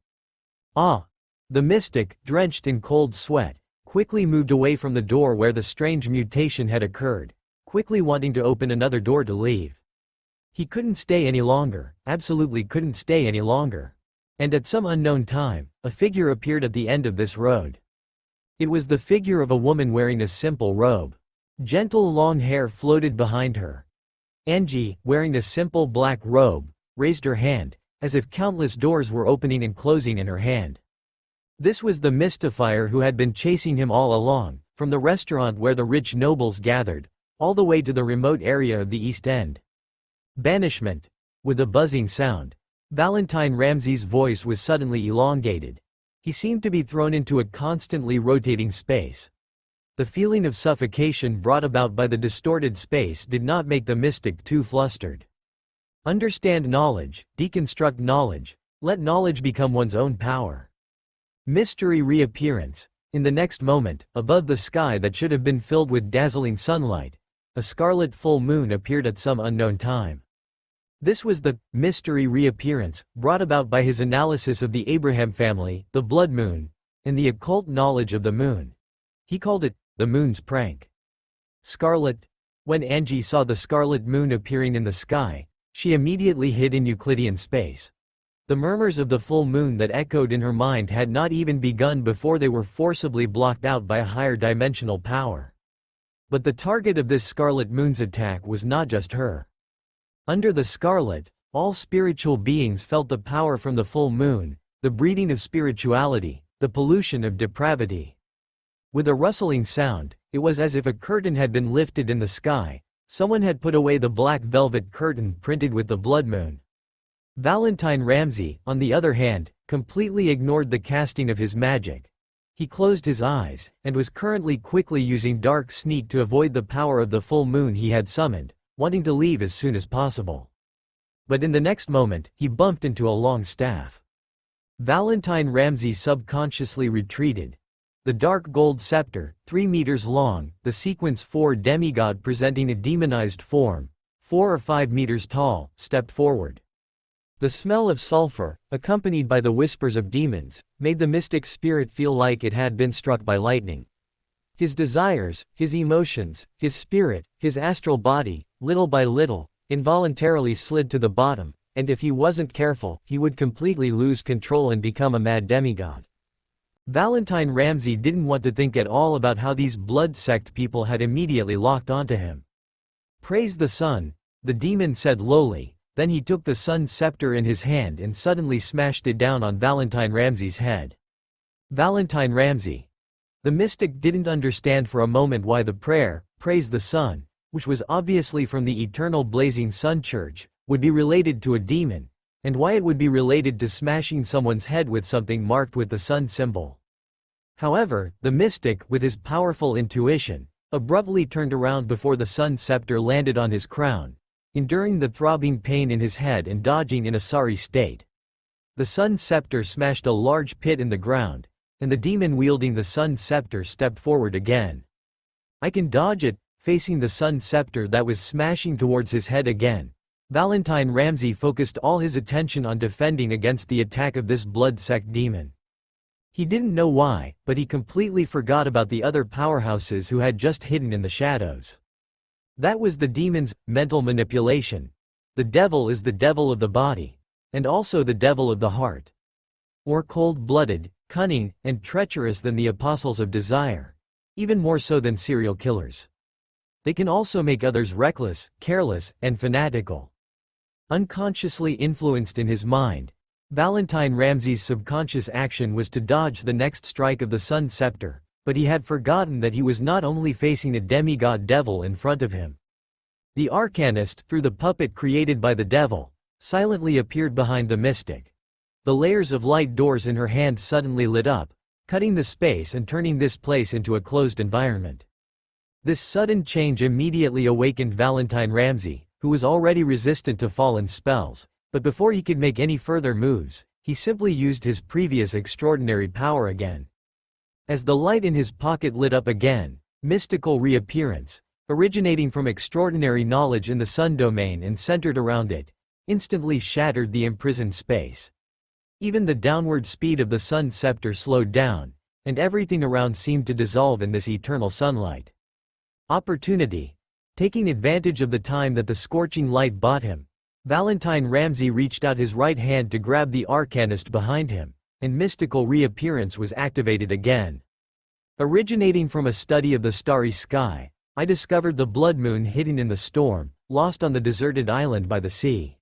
Ah! The mystic, drenched in cold sweat, quickly moved away from the door where the strange mutation had occurred, quickly wanting to open another door to leave. He couldn't stay any longer, absolutely couldn't stay any longer. And at some unknown time, a figure appeared at the end of this road. It was the figure of a woman wearing a simple robe. Gentle long hair floated behind her. Angie, wearing a simple black robe, raised her hand, as if countless doors were opening and closing in her hand. This was the mystifier who had been chasing him all along, from the restaurant where the rich nobles gathered, all the way to the remote area of the East End. Banishment. With a buzzing sound, Valentine Ramde's voice was suddenly elongated. He seemed to be thrown into a constantly rotating space. The feeling of suffocation brought about by the distorted space did not make the mystic too flustered. Understand knowledge, deconstruct knowledge, let knowledge become one's own power. Mystery reappearance. In the next moment, above the sky that should have been filled with dazzling sunlight, a scarlet full moon appeared at some unknown time. This was the mystery reappearance, brought about by his analysis of the Abraham family, the blood moon, and the occult knowledge of the moon. He called it the moon's prank. Scarlet. When Angie saw the scarlet moon appearing in the sky, she immediately hid in Euclidean space. The murmurs of the full moon that echoed in her mind had not even begun before they were forcibly blocked out by a higher dimensional power. But the target of this scarlet moon's attack was not just her. Under the scarlet, all spiritual beings felt the power from the full moon, the breeding of spirituality, the pollution of depravity. With a rustling sound, it was as if a curtain had been lifted in the sky. Someone had put away the black velvet curtain printed with the blood moon. Valentine Ramde, on the other hand, completely ignored the casting of his magic. He closed his eyes, and was currently quickly using dark sneak to avoid the power of the full moon he had summoned, wanting to leave as soon as possible. But in the next moment, he bumped into a long staff. Valentine Ramde subconsciously retreated. The dark gold scepter, 3 meters long, the sequence 4 demigod presenting a demonized form, 4 or 5 meters tall, stepped forward. The smell of sulfur, accompanied by the whispers of demons, made the mystic spirit feel like it had been struck by lightning. His desires, his emotions, his spirit, his astral body, little by little, involuntarily slid to the bottom, and if he wasn't careful, he would completely lose control and become a mad demigod. Valentine Ramde didn't want to think at all about how these blood sect people had immediately locked onto him. "Praise the sun," the demon said lowly. Then he took the sun's scepter in his hand and suddenly smashed it down on Valentine Ramde's head. Valentine Ramde. The mystic didn't understand for a moment why the prayer, "Praise the sun," which was obviously from the eternal blazing sun church, would be related to a demon, and why it would be related to smashing someone's head with something marked with the sun symbol. However, the mystic, with his powerful intuition, abruptly turned around before the sun scepter landed on his crown, enduring the throbbing pain in his head and dodging in a sorry state. The sun scepter smashed a large pit in the ground, and the demon wielding the sun scepter stepped forward again. "I can dodge it," facing the sun scepter that was smashing towards his head again. Valentine Ramde focused all his attention on defending against the attack of this blood sect demon. He didn't know why, but he completely forgot about the other powerhouses who had just hidden in the shadows. That was the demon's mental manipulation. The devil is the devil of the body, and also the devil of the heart. More cold-blooded, cunning, and treacherous than the apostles of desire. Even more so than serial killers. They can also make others reckless, careless, and fanatical. Unconsciously influenced in his mind, Valentine Ramde's subconscious action was to dodge the next strike of the sun scepter, but he had forgotten that he was not only facing a demigod devil in front of him. The arcanist, through the puppet created by the devil, silently appeared behind the mystic. The layers of light doors in her hand suddenly lit up, cutting the space and turning this place into a closed environment. This sudden change immediately awakened Valentine Ramde, who was already resistant to fallen spells, but before he could make any further moves, he simply used his previous extraordinary power again. As the light in his pocket lit up again, mystical reappearance, originating from extraordinary knowledge in the sun domain and centered around it, instantly shattered the imprisoned space. Even the downward speed of the sun scepter slowed down, and everything around seemed to dissolve in this eternal sunlight. Opportunity. Taking advantage of the time that the scorching light bought him, Valentine Ramde reached out his right hand to grab the arcanist behind him, and mystical reappearance was activated again. Originating from a study of the starry sky, I discovered the blood moon hidden in the storm, lost on the deserted island by the sea.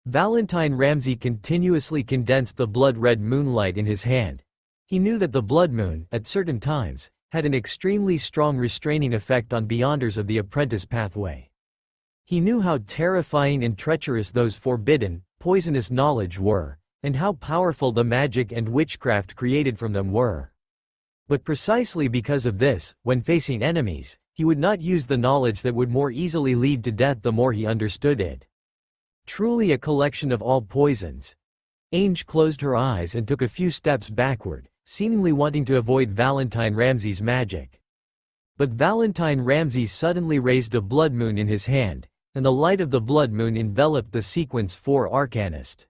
Valentine Ramde continuously condensed the blood-red moonlight in his hand. He knew that the blood moon, at certain times, had an extremely strong restraining effect on beyonders of the apprentice pathway. He knew how terrifying and treacherous those forbidden, poisonous knowledge were, and how powerful the magic and witchcraft created from them were. But precisely because of this, when facing enemies, he would not use the knowledge that would more easily lead to death the more he understood it. Truly a collection of all poisons. Ange closed her eyes and took a few steps backward, seemingly wanting to avoid Valentine Ramsey's magic. But Valentine Ramsey suddenly raised a blood moon in his hand, and the light of the blood moon enveloped the sequence 4 arcanist.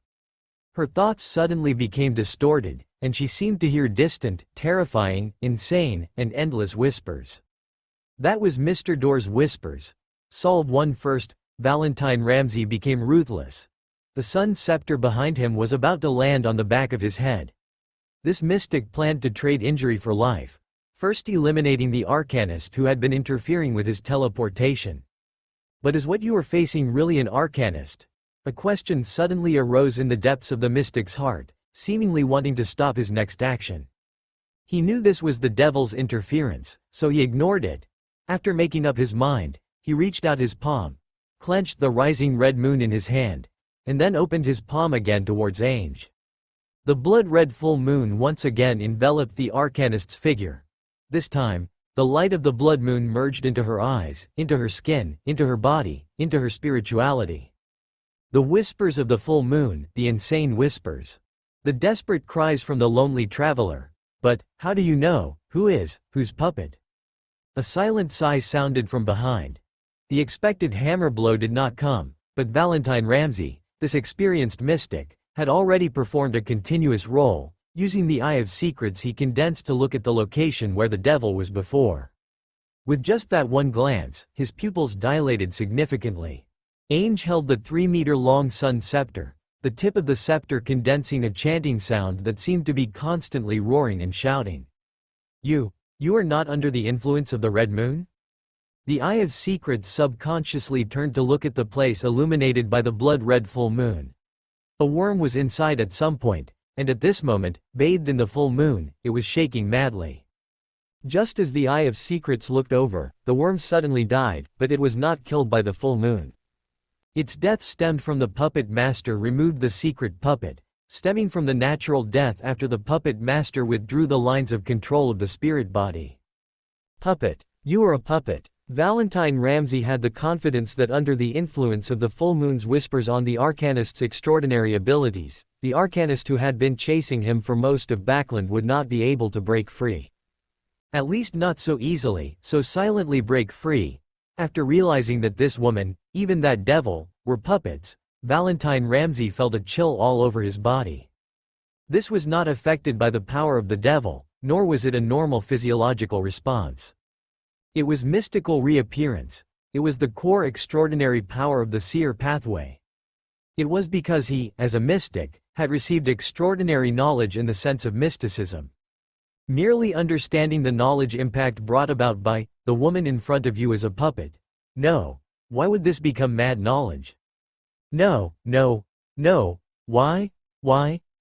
Her thoughts suddenly became distorted, and she seemed to hear distant, terrifying, insane, and endless whispers. That was Mr. Door's whispers. Solve 1 first. Valentine Ramsey became ruthless. The sun scepter behind him was about to land on the back of his head. This mystic planned to trade injury for life, first eliminating the arcanist who had been interfering with his teleportation. But is what you are facing really an arcanist? A question suddenly arose in the depths of the mystic's heart, seemingly wanting to stop his next action. He knew this was the devil's interference, so he ignored it. After making up his mind, he reached out his palm, clenched the rising red moon in his hand, and then opened his palm again towards Ange. The blood-red full moon once again enveloped the arcanist's figure. This time, the light of the blood moon merged into her eyes, into her skin, into her body, into her spirituality. The whispers of the full moon, the insane whispers. The desperate cries from the lonely traveler. But, how do you know, whose puppet? A silent sigh sounded from behind. The expected hammer blow did not come, but Valentine Ramsey, this experienced mystic, had already performed a continuous role. Using the Eye of Secrets he condensed to look at the location where the devil was before. With just that one glance, his pupils dilated significantly. Ange held the 3-meter-long sun scepter, the tip of the scepter condensing a chanting sound that seemed to be constantly roaring and shouting. You are not under the influence of the red moon? The Eye of Secrets subconsciously turned to look at the place illuminated by the blood-red full moon. A worm was inside at some point, and at this moment, bathed in the full moon, it was shaking madly. Just as the Eye of Secrets looked over, the worm suddenly died, but it was not killed by the full moon. Its death stemmed from the puppet master removed the secret puppet, stemming from the natural death after the puppet master withdrew the lines of control of the spirit body. Puppet. You are a puppet. Valentine Ramsey had the confidence that under the influence of the full moon's whispers on the arcanist's extraordinary abilities, the arcanist who had been chasing him for most of Backland would not be able to break free. At least not so easily, so silently break free. After realizing that this woman, even that devil, were puppets, Valentine Ramsey felt a chill all over his body. This was not affected by the power of the devil, nor was it a normal physiological response. It was mystical reappearance. It was the core extraordinary power of the seer pathway. It was because he, as a mystic, had received extraordinary knowledge in the sense of mysticism. Merely understanding the knowledge impact brought about by the woman in front of you as a puppet. No. Why would this become mad knowledge? No. Why?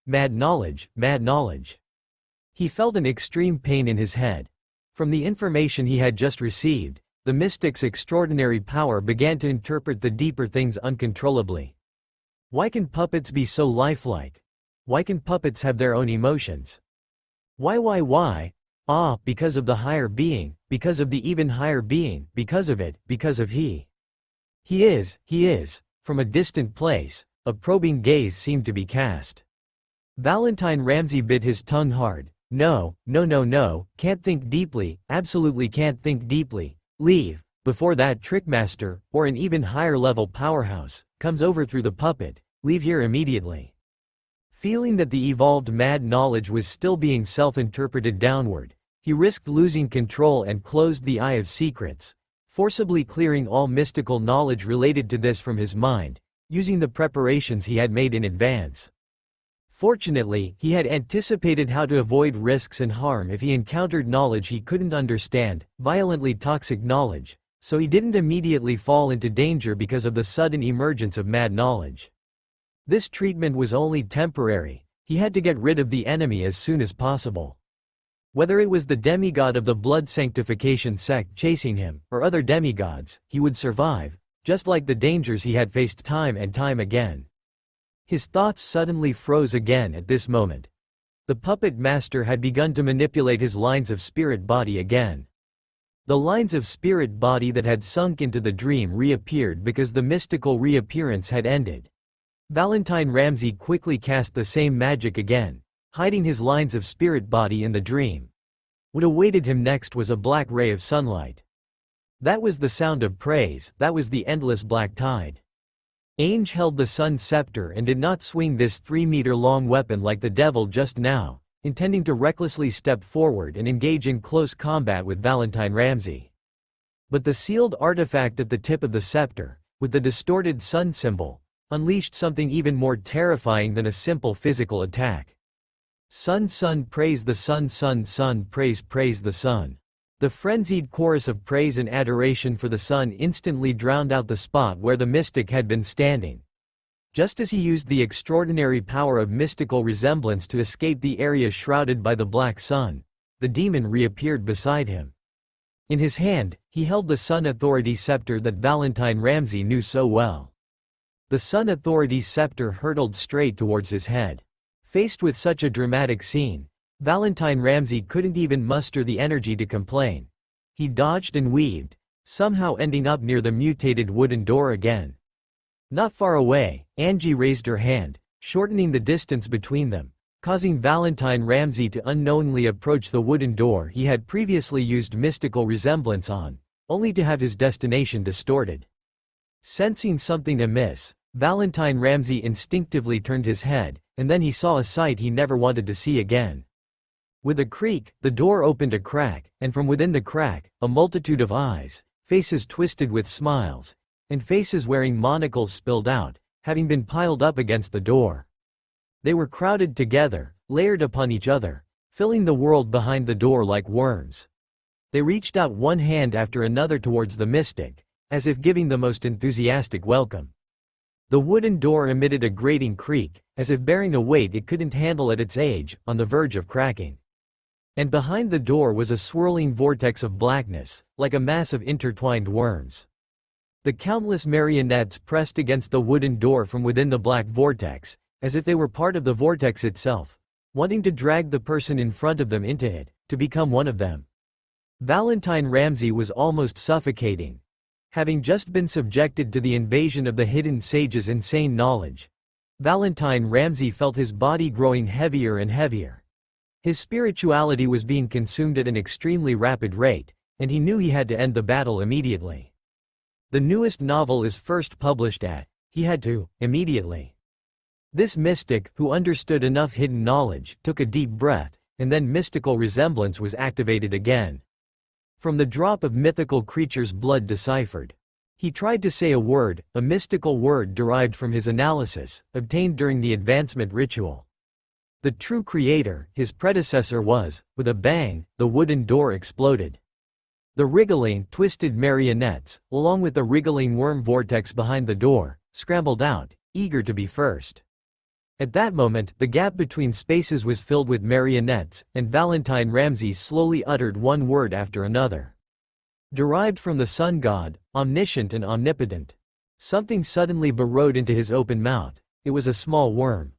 Mad knowledge, mad knowledge. He felt an extreme pain in his head. From the information he had just received, the mystic's extraordinary power began to interpret the deeper things uncontrollably. Why can puppets be so lifelike? Why can puppets have their own emotions? Why? Because of the higher being, because of the even higher being, because of it, because of he. He is. From a distant place, a probing gaze seemed to be cast. Valentine Ramsey bit his tongue hard. No, can't think deeply, absolutely can't think deeply. Leave, before that trickmaster, or an even higher level powerhouse, comes over through the puppet, leave here immediately. Feeling that the evolved mad knowledge was still being self-interpreted downward, he risked losing control and closed the Eye of Secrets, forcibly clearing all mystical knowledge related to this from his mind, using the preparations he had made in advance. Fortunately, he had anticipated how to avoid risks and harm if he encountered knowledge he couldn't understand, violently toxic knowledge, so he didn't immediately fall into danger because of the sudden emergence of mad knowledge. This treatment was only temporary. He had to get rid of the enemy as soon as possible. Whether it was the demigod of the blood sanctification sect chasing him, or other demigods, he would survive, just like the dangers he had faced time and time again. His thoughts suddenly froze again at this moment. The puppet master had begun to manipulate his lines of spirit body again. The lines of spirit body that had sunk into the dream reappeared because the mystical reappearance had ended. Valentine Ramde quickly cast the same magic again, hiding his lines of spirit body in the dream. What awaited him next was a black ray of sunlight. That was the sound of praise, that was the endless black tide. Ainge held the sun's scepter and did not swing this 3-meter-long weapon like the devil just now, intending to recklessly step forward and engage in close combat with Valentine Ramde. But the sealed artifact at the tip of the scepter, with the distorted sun symbol, unleashed something even more terrifying than a simple physical attack. Sun, sun, praise the sun, sun, sun, praise, praise the sun. The frenzied chorus of praise and adoration for the sun instantly drowned out the spot where the mystic had been standing. Just as he used the extraordinary power of mystical resemblance to escape the area shrouded by the black sun, the demon reappeared beside him. In his hand, he held the Sun Authority scepter that Valentine Ramde knew so well. The Sun Authority scepter hurtled straight towards his head. Faced with such a dramatic scene, Valentine Ramde couldn't even muster the energy to complain. He dodged and weaved, somehow ending up near the mutated wooden door again. Not far away, Angie raised her hand, shortening the distance between them, causing Valentine Ramde to unknowingly approach the wooden door he had previously used mystical resemblance on, only to have his destination distorted. Sensing something amiss, Valentine Ramde instinctively turned his head, and then he saw a sight he never wanted to see again. With a creak, the door opened a crack, and from within the crack, a multitude of eyes, faces twisted with smiles, and faces wearing monocles spilled out, having been piled up against the door. They were crowded together, layered upon each other, filling the world behind the door like worms. They reached out one hand after another towards the mystic, as if giving the most enthusiastic welcome. The wooden door emitted a grating creak, as if bearing a weight it couldn't handle at its age, on the verge of cracking. And behind the door was a swirling vortex of blackness, like a mass of intertwined worms. The countless marionettes pressed against the wooden door from within the black vortex, as if they were part of the vortex itself, wanting to drag the person in front of them into it, to become one of them. Valentine Ramde was almost suffocating. Having just been subjected to the invasion of the hidden sage's insane knowledge, Valentine Ramde felt his body growing heavier and heavier. His spirituality was being consumed at an extremely rapid rate, and he knew he had to end the battle immediately. The newest novel is first published at, he had to, immediately. This mystic, who understood enough hidden knowledge, took a deep breath, and then mystical resemblance was activated again. From the drop of mythical creature's blood deciphered. He tried to say a word, a mystical word derived from his analysis, obtained during the advancement ritual. The true creator, his predecessor was, with a bang, the wooden door exploded. The wriggling, twisted marionettes, along with the wriggling worm vortex behind the door, scrambled out, eager to be first. At that moment, the gap between spaces was filled with marionettes, and Valentine Ramde slowly uttered one word after another. Derived from the sun god, omniscient and omnipotent. Something suddenly burrowed into his open mouth. It was a small worm.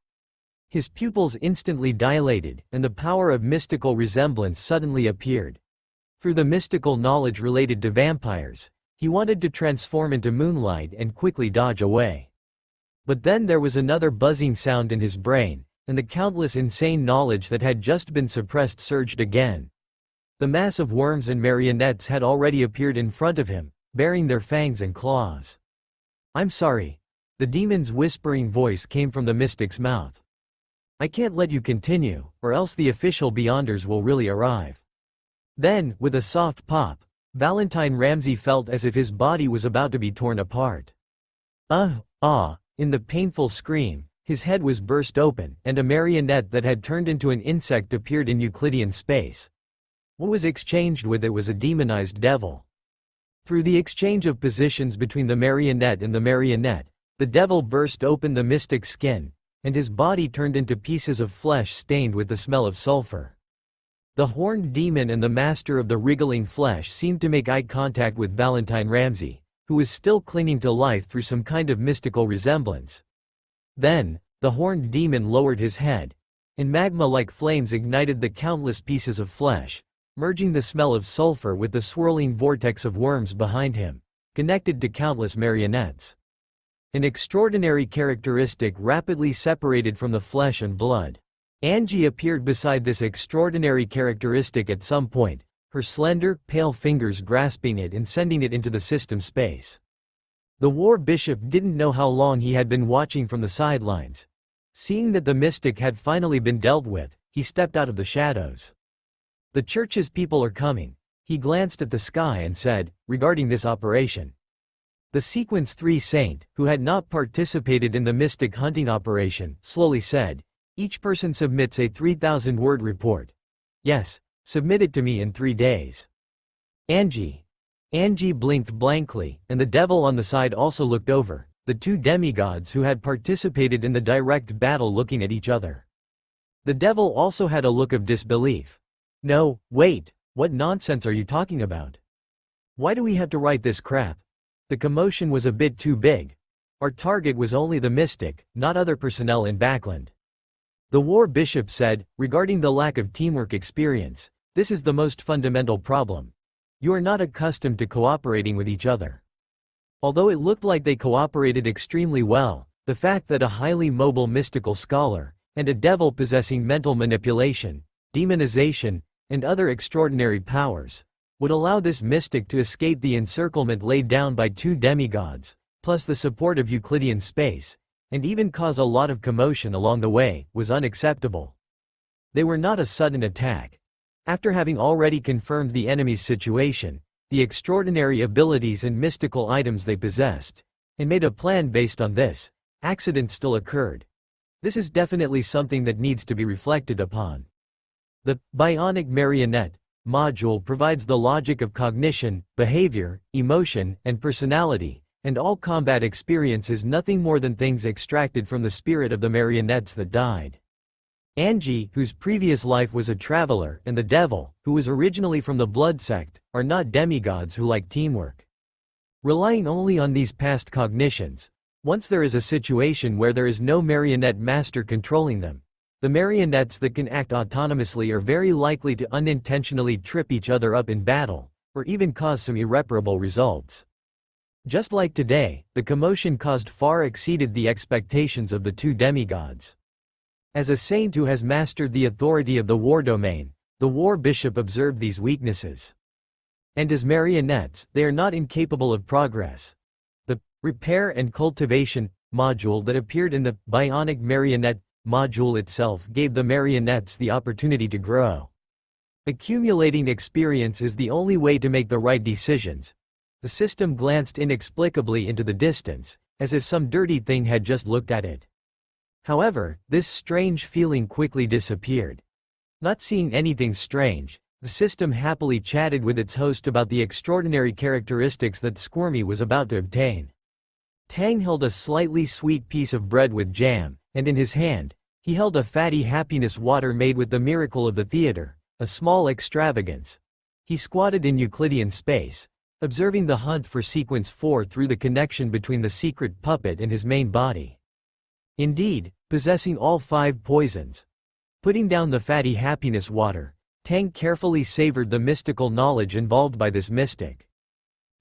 His pupils instantly dilated, and the power of mystical resemblance suddenly appeared. Through the mystical knowledge related to vampires, he wanted to transform into moonlight and quickly dodge away. But then there was another buzzing sound in his brain, and the countless insane knowledge that had just been suppressed surged again. The mass of worms and marionettes had already appeared in front of him, bearing their fangs and claws. "I'm sorry." The demon's whispering voice came from the mystic's mouth. "I can't let you continue, or else the official Beyonders will really arrive." Then, with a soft pop, Valentine Ramde felt as if his body was about to be torn apart. In the painful scream, his head was burst open, and a marionette that had turned into an insect appeared in Euclidean space. What was exchanged with it was a demonized devil. Through the exchange of positions between the marionette and the marionette, the devil burst open the mystic's skin, and his body turned into pieces of flesh stained with the smell of sulfur. The horned demon and the master of the wriggling flesh seemed to make eye contact with Valentine Ramde, who was still clinging to life through some kind of mystical resemblance. Then, the horned demon lowered his head, and magma-like flames ignited the countless pieces of flesh, merging the smell of sulfur with the swirling vortex of worms behind him, connected to countless marionettes. An extraordinary characteristic rapidly separated from the flesh and blood. Angie appeared beside this extraordinary characteristic at some point, her slender, pale fingers grasping it and sending it into the system space. The war bishop didn't know how long he had been watching from the sidelines. Seeing that the mystic had finally been dealt with, he stepped out of the shadows. The church's people are coming. He glanced at the sky and said, regarding this operation. The Sequence 3 saint, who had not participated in the mystic hunting operation, slowly said, each person submits a 3,000-word report. Yes, submit it to me in 3 days. Angie blinked blankly, and the devil on the side also looked over, the two demigods who had participated in the direct battle looking at each other. The devil also had a look of disbelief. No, wait, what nonsense are you talking about? Why do we have to write this crap? The commotion was a bit too big. Our target was only the mystic, not other personnel in Backland. The war bishop said, regarding the lack of teamwork experience, this is the most fundamental problem. You are not accustomed to cooperating with each other. Although it looked like they cooperated extremely well, the fact that a highly mobile mystical scholar, and a devil possessing mental manipulation, demonization, and other extraordinary powers, would allow this mystic to escape the encirclement laid down by two demigods, plus the support of Euclidean space, and even cause a lot of commotion along the way, was unacceptable. They were not a sudden attack. After having already confirmed the enemy's situation, the extraordinary abilities and mystical items they possessed, and made a plan based on this, accidents still occurred. This is definitely something that needs to be reflected upon. The bionic marionette module provides the logic of cognition, behavior, emotion, and personality, and all combat experience is nothing more than things extracted from the spirit of the marionettes that died. Angie, whose previous life was a traveler, and the devil, who was originally from the blood sect, are not demigods who like teamwork. Relying only on these past cognitions, once there is a situation where there is no marionette master controlling them, the marionettes that can act autonomously are very likely to unintentionally trip each other up in battle, or even cause some irreparable results. Just like today, the commotion caused far exceeded the expectations of the two demigods. As a saint who has mastered the authority of the war domain, the war bishop observed these weaknesses. And as marionettes, they are not incapable of progress. The repair and cultivation module that appeared in the bionic marionette module itself gave the marionettes the opportunity to grow. Accumulating experience is the only way to make the right decisions. The system glanced inexplicably into the distance, as if some dirty thing had just looked at it. However, this strange feeling quickly disappeared. Not seeing anything strange, the system happily chatted with its host about the extraordinary characteristics that Squirmy was about to obtain. Tang held a slightly sweet piece of bread with jam, and in his hand, he held a fatty happiness water made with the miracle of the theater, a small extravagance. He squatted in Euclidean space, observing the hunt for Sequence 4 through the connection between the secret puppet and his main body. Indeed, possessing all 5 poisons. Putting down the fatty happiness water, Tang carefully savored the mystical knowledge involved by this mystic.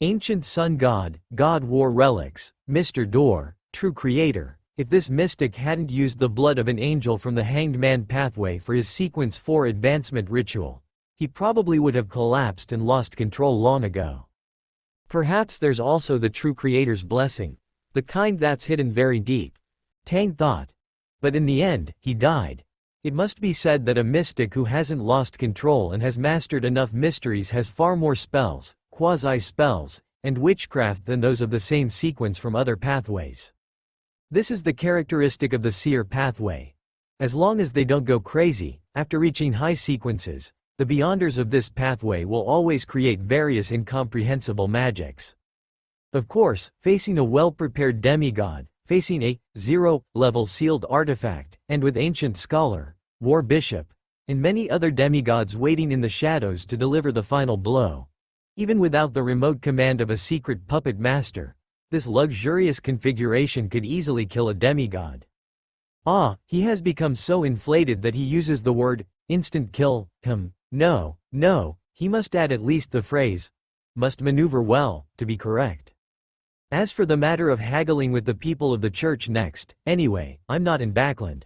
Ancient Sun God, God War Relics, Mr. Door, True Creator. If this mystic hadn't used the blood of an angel from the Hanged Man pathway for his Sequence 4 advancement ritual, he probably would have collapsed and lost control long ago. Perhaps there's also the True Creator's blessing, the kind that's hidden very deep, Tang thought. But in the end, he died. It must be said that a mystic who hasn't lost control and has mastered enough mysteries has far more spells, quasi-spells, and witchcraft than those of the same sequence from other pathways. This is the characteristic of the seer pathway. As long as they don't go crazy, after reaching high sequences, the beyonders of this pathway will always create various incomprehensible magics. Of course, facing a well-prepared demigod, facing a zero-level sealed artifact, and with ancient scholar, war bishop, and many other demigods waiting in the shadows to deliver the final blow. Even without the remote command of a secret puppet master, this luxurious configuration could easily kill a demigod. He has become so inflated that he uses the word, instant kill, him. No, he must add at least the phrase, must maneuver well, to be correct. As for the matter of haggling with the people of the church next, anyway, I'm not in Backland.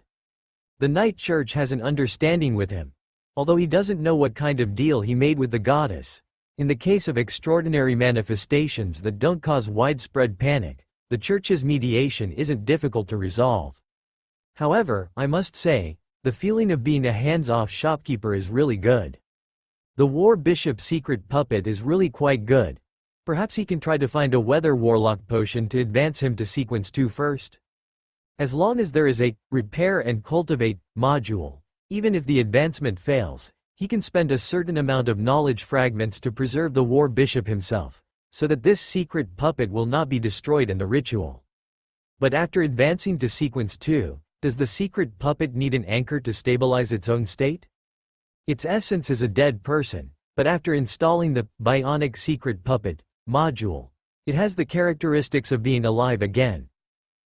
The Night Church has an understanding with him, although he doesn't know what kind of deal he made with the goddess. In the case of extraordinary manifestations that don't cause widespread panic, the church's mediation isn't difficult to resolve. However, I must say, the feeling of being a hands-off shopkeeper is really good. The War Bishop's secret puppet is really quite good. Perhaps he can try to find a Weather Warlock potion to advance him to Sequence 2 first. As long as there is a Repair and Cultivate module, even if the advancement fails, he can spend a certain amount of knowledge fragments to preserve the War Bishop himself, so that this secret puppet will not be destroyed in the ritual. But after advancing to Sequence 2, does the secret puppet need an anchor to stabilize its own state? Its essence is a dead person, but after installing the Bionic Secret Puppet module, it has the characteristics of being alive again.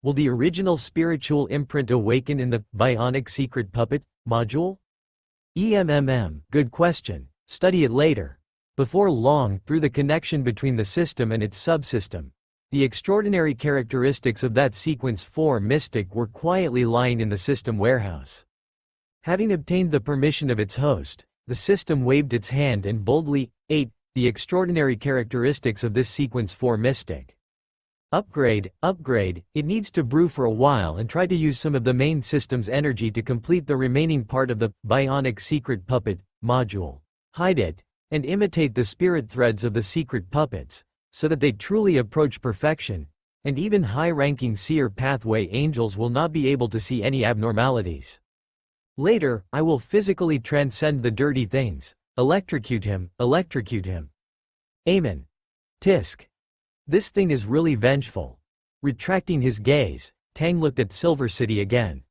Will the original spiritual imprint awaken in the Bionic Secret Puppet module? Good question. Study it later. Before long, through the connection between the system and its subsystem, the extraordinary characteristics of that Sequence 4 mystic were quietly lying in the system warehouse. Having obtained the permission of its host, the system waved its hand and boldly ate the extraordinary characteristics of this Sequence 4 mystic. Upgrade, it needs to brew for a while and try to use some of the main system's energy to complete the remaining part of the Bionic Secret Puppet module. Hide it, and imitate the spirit threads of the secret puppets, so that they truly approach perfection, and even high-ranking seer pathway angels will not be able to see any abnormalities. Later, I will physically transcend the dirty things, electrocute him. Amen. Tisk. This thing is really vengeful. Retracting his gaze, Tang looked at Silver City again.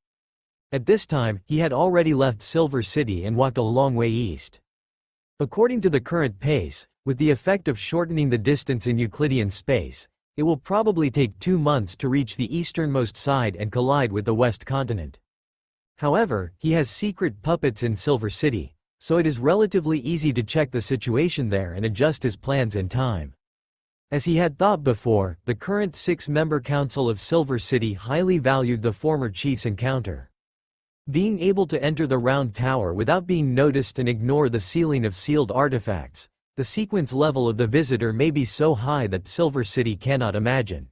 At this time, he had already left Silver City and walked a long way east. According to the current pace, with the effect of shortening the distance in Euclidean space, it will probably take 2 months to reach the easternmost side and collide with the west continent. However, he has secret puppets in Silver City, so it is relatively easy to check the situation there and adjust his plans in time. As he had thought before, the current 6-member council of Silver City highly valued the former chief's encounter. Being able to enter the round tower without being noticed and ignore the ceiling of sealed artifacts, the sequence level of the visitor may be so high that Silver City cannot imagine.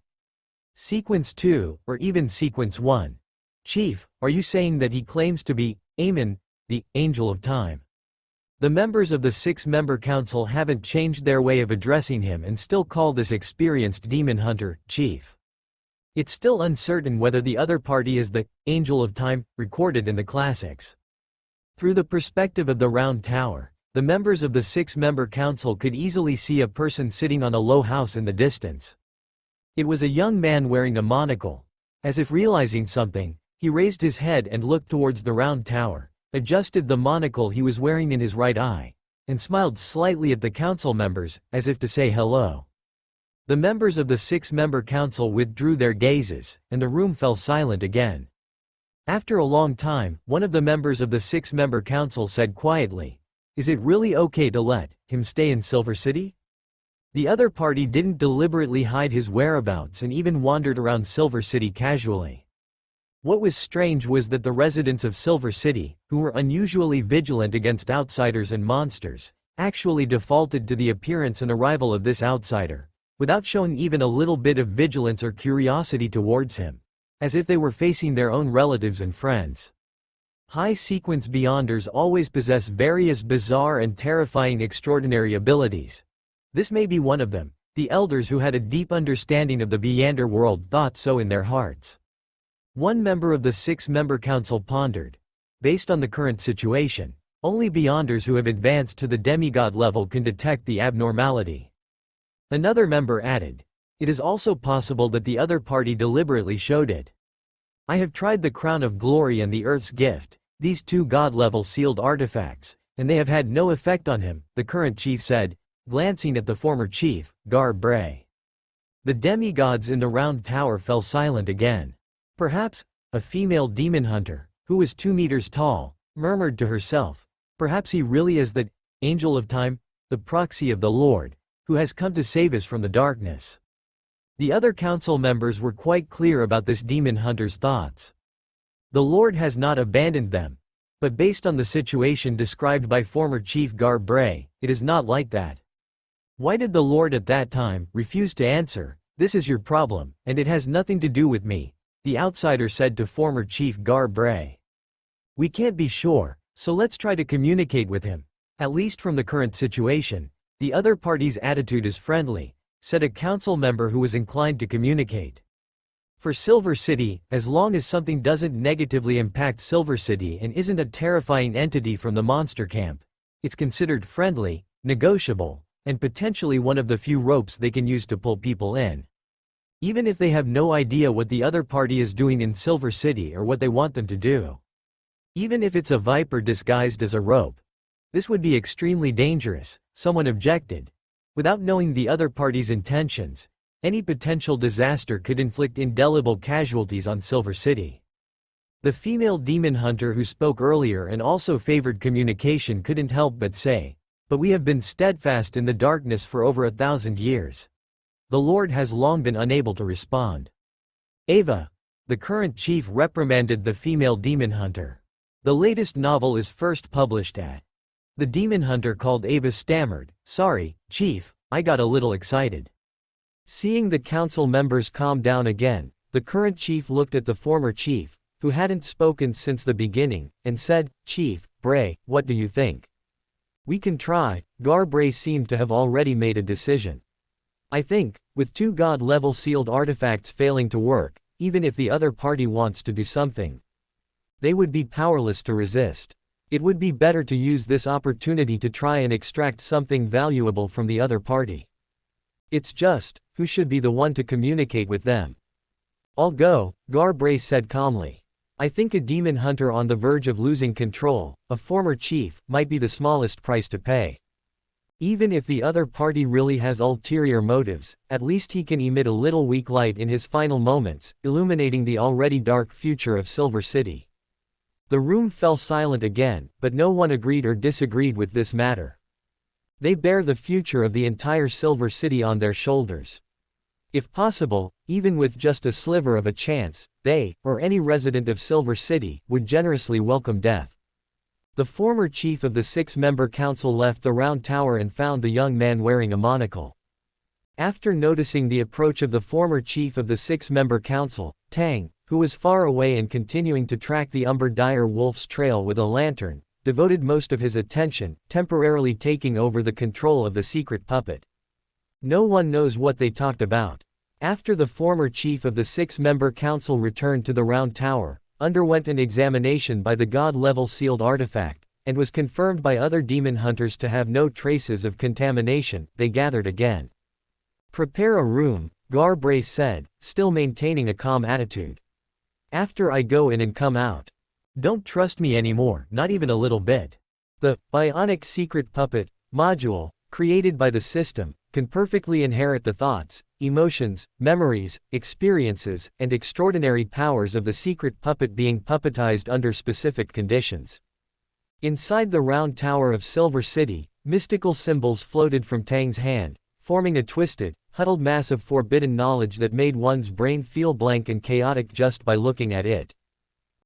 Sequence 2, or even Sequence 1. Chief, are you saying that he claims to be, Amon, the Angel of Time? The members of the 6-member council haven't changed their way of addressing him and still call this experienced demon hunter, Chief. It's still uncertain whether the other party is the Angel of Time, recorded in the classics. Through the perspective of the round tower, the members of the 6-member council could easily see a person sitting on a low house in the distance. It was a young man wearing a monocle. As if realizing something, he raised his head and looked towards the round tower, adjusted the monocle he was wearing in his right eye, and smiled slightly at the council members, as if to say hello. The members of the 6-member council withdrew their gazes, and the room fell silent again. After a long time, one of the members of the 6-member council said quietly, "Is it really okay to let him stay in Silver City?" The other party didn't deliberately hide his whereabouts and even wandered around Silver City casually. What was strange was that the residents of Silver City, who were unusually vigilant against outsiders and monsters, actually defaulted to the appearance and arrival of this outsider, without showing even a little bit of vigilance or curiosity towards him, as if they were facing their own relatives and friends. High-sequence Beyonders always possess various bizarre and terrifying extraordinary abilities. This may be one of them. The elders who had a deep understanding of the Beyonder world thought so in their hearts. One member of the 6-member council pondered. Based on the current situation, only Beyonders who have advanced to the demigod level can detect the abnormality. Another member added, "It is also possible that the other party deliberately showed it. I have tried the Crown of Glory and the Earth's Gift, these 2 god-level sealed artifacts, and they have had no effect on him," the current chief said, glancing at the former chief, Gar Bray. The demigods in the round tower fell silent again. Perhaps, a female demon hunter, who was 2 meters tall, murmured to herself, "Perhaps he really is the angel of time, the proxy of the Lord, who has come to save us from the darkness." The other council members were quite clear about this demon hunter's thoughts. The Lord has not abandoned them. But based on the situation described by former Chief Gar-Bray, it is not like that. Why did the Lord at that time refuse to answer? "This is your problem, and it has nothing to do with me," the outsider said to former Chief Gar-Bray. "We can't be sure, so let's try to communicate with him. At least from the current situation, the other party's attitude is friendly," said a council member who was inclined to communicate. For Silver City, as long as something doesn't negatively impact Silver City and isn't a terrifying entity from the monster camp, it's considered friendly, negotiable, and potentially one of the few ropes they can use to pull people in. Even if they have no idea what the other party is doing in Silver City or what they want them to do. Even if it's a viper disguised as a rope. This would be extremely dangerous, someone objected. Without knowing the other party's intentions, any potential disaster could inflict indelible casualties on Silver City. The female demon hunter who spoke earlier and also favored communication couldn't help but say, "But we have been steadfast in the darkness for over 1,000 years. The Lord has long been unable to respond." Ava, the current chief, reprimanded the female demon hunter. The latest novel is first published at. The demon hunter called Ava stammered, "Sorry, chief, I got a little excited." Seeing the council members calm down again, the current chief looked at the former chief, who hadn't spoken since the beginning, and said, "Chief Bray, what do you think?" "We can try." Gar-Bray seemed to have already made a decision. "I think, with 2 god-level sealed artifacts failing to work, even if the other party wants to do something, they would be powerless to resist. It would be better to use this opportunity to try and extract something valuable from the other party. It's just, who should be the one to communicate with them?" "I'll go," Gar-Bray said calmly. "I think a demon hunter on the verge of losing control, a former chief, might be the smallest price to pay. Even if the other party really has ulterior motives, at least he can emit a little weak light in his final moments, illuminating the already dark future of Silver City." The room fell silent again, but no one agreed or disagreed with this matter. They bear the future of the entire Silver City on their shoulders. If possible, even with just a sliver of a chance, they, or any resident of Silver City, would generously welcome death. The former chief of the 6-member council left the round tower and found the young man wearing a monocle. After noticing the approach of the former chief of the 6-member council, Tang, who was far away and continuing to track the Umber Dire Wolf's trail with a lantern, devoted most of his attention, temporarily taking over the control of the secret puppet. No one knows what they talked about. After the former chief of the 6-member council returned to the round tower, underwent an examination by the god-level sealed artifact, and was confirmed by other demon hunters to have no traces of contamination, they gathered again. "Prepare a room," Gar-Bray said, still maintaining a calm attitude. "After I go in and come out. Don't trust me anymore, not even a little bit." The bionic secret puppet module, created by the system, can perfectly inherit the thoughts, emotions, memories, experiences, and extraordinary powers of the secret puppet being puppetized under specific conditions. Inside the round tower of Silver City, mystical symbols floated from Tang's hand, forming a twisted, huddled mass of forbidden knowledge that made one's brain feel blank and chaotic just by looking at it.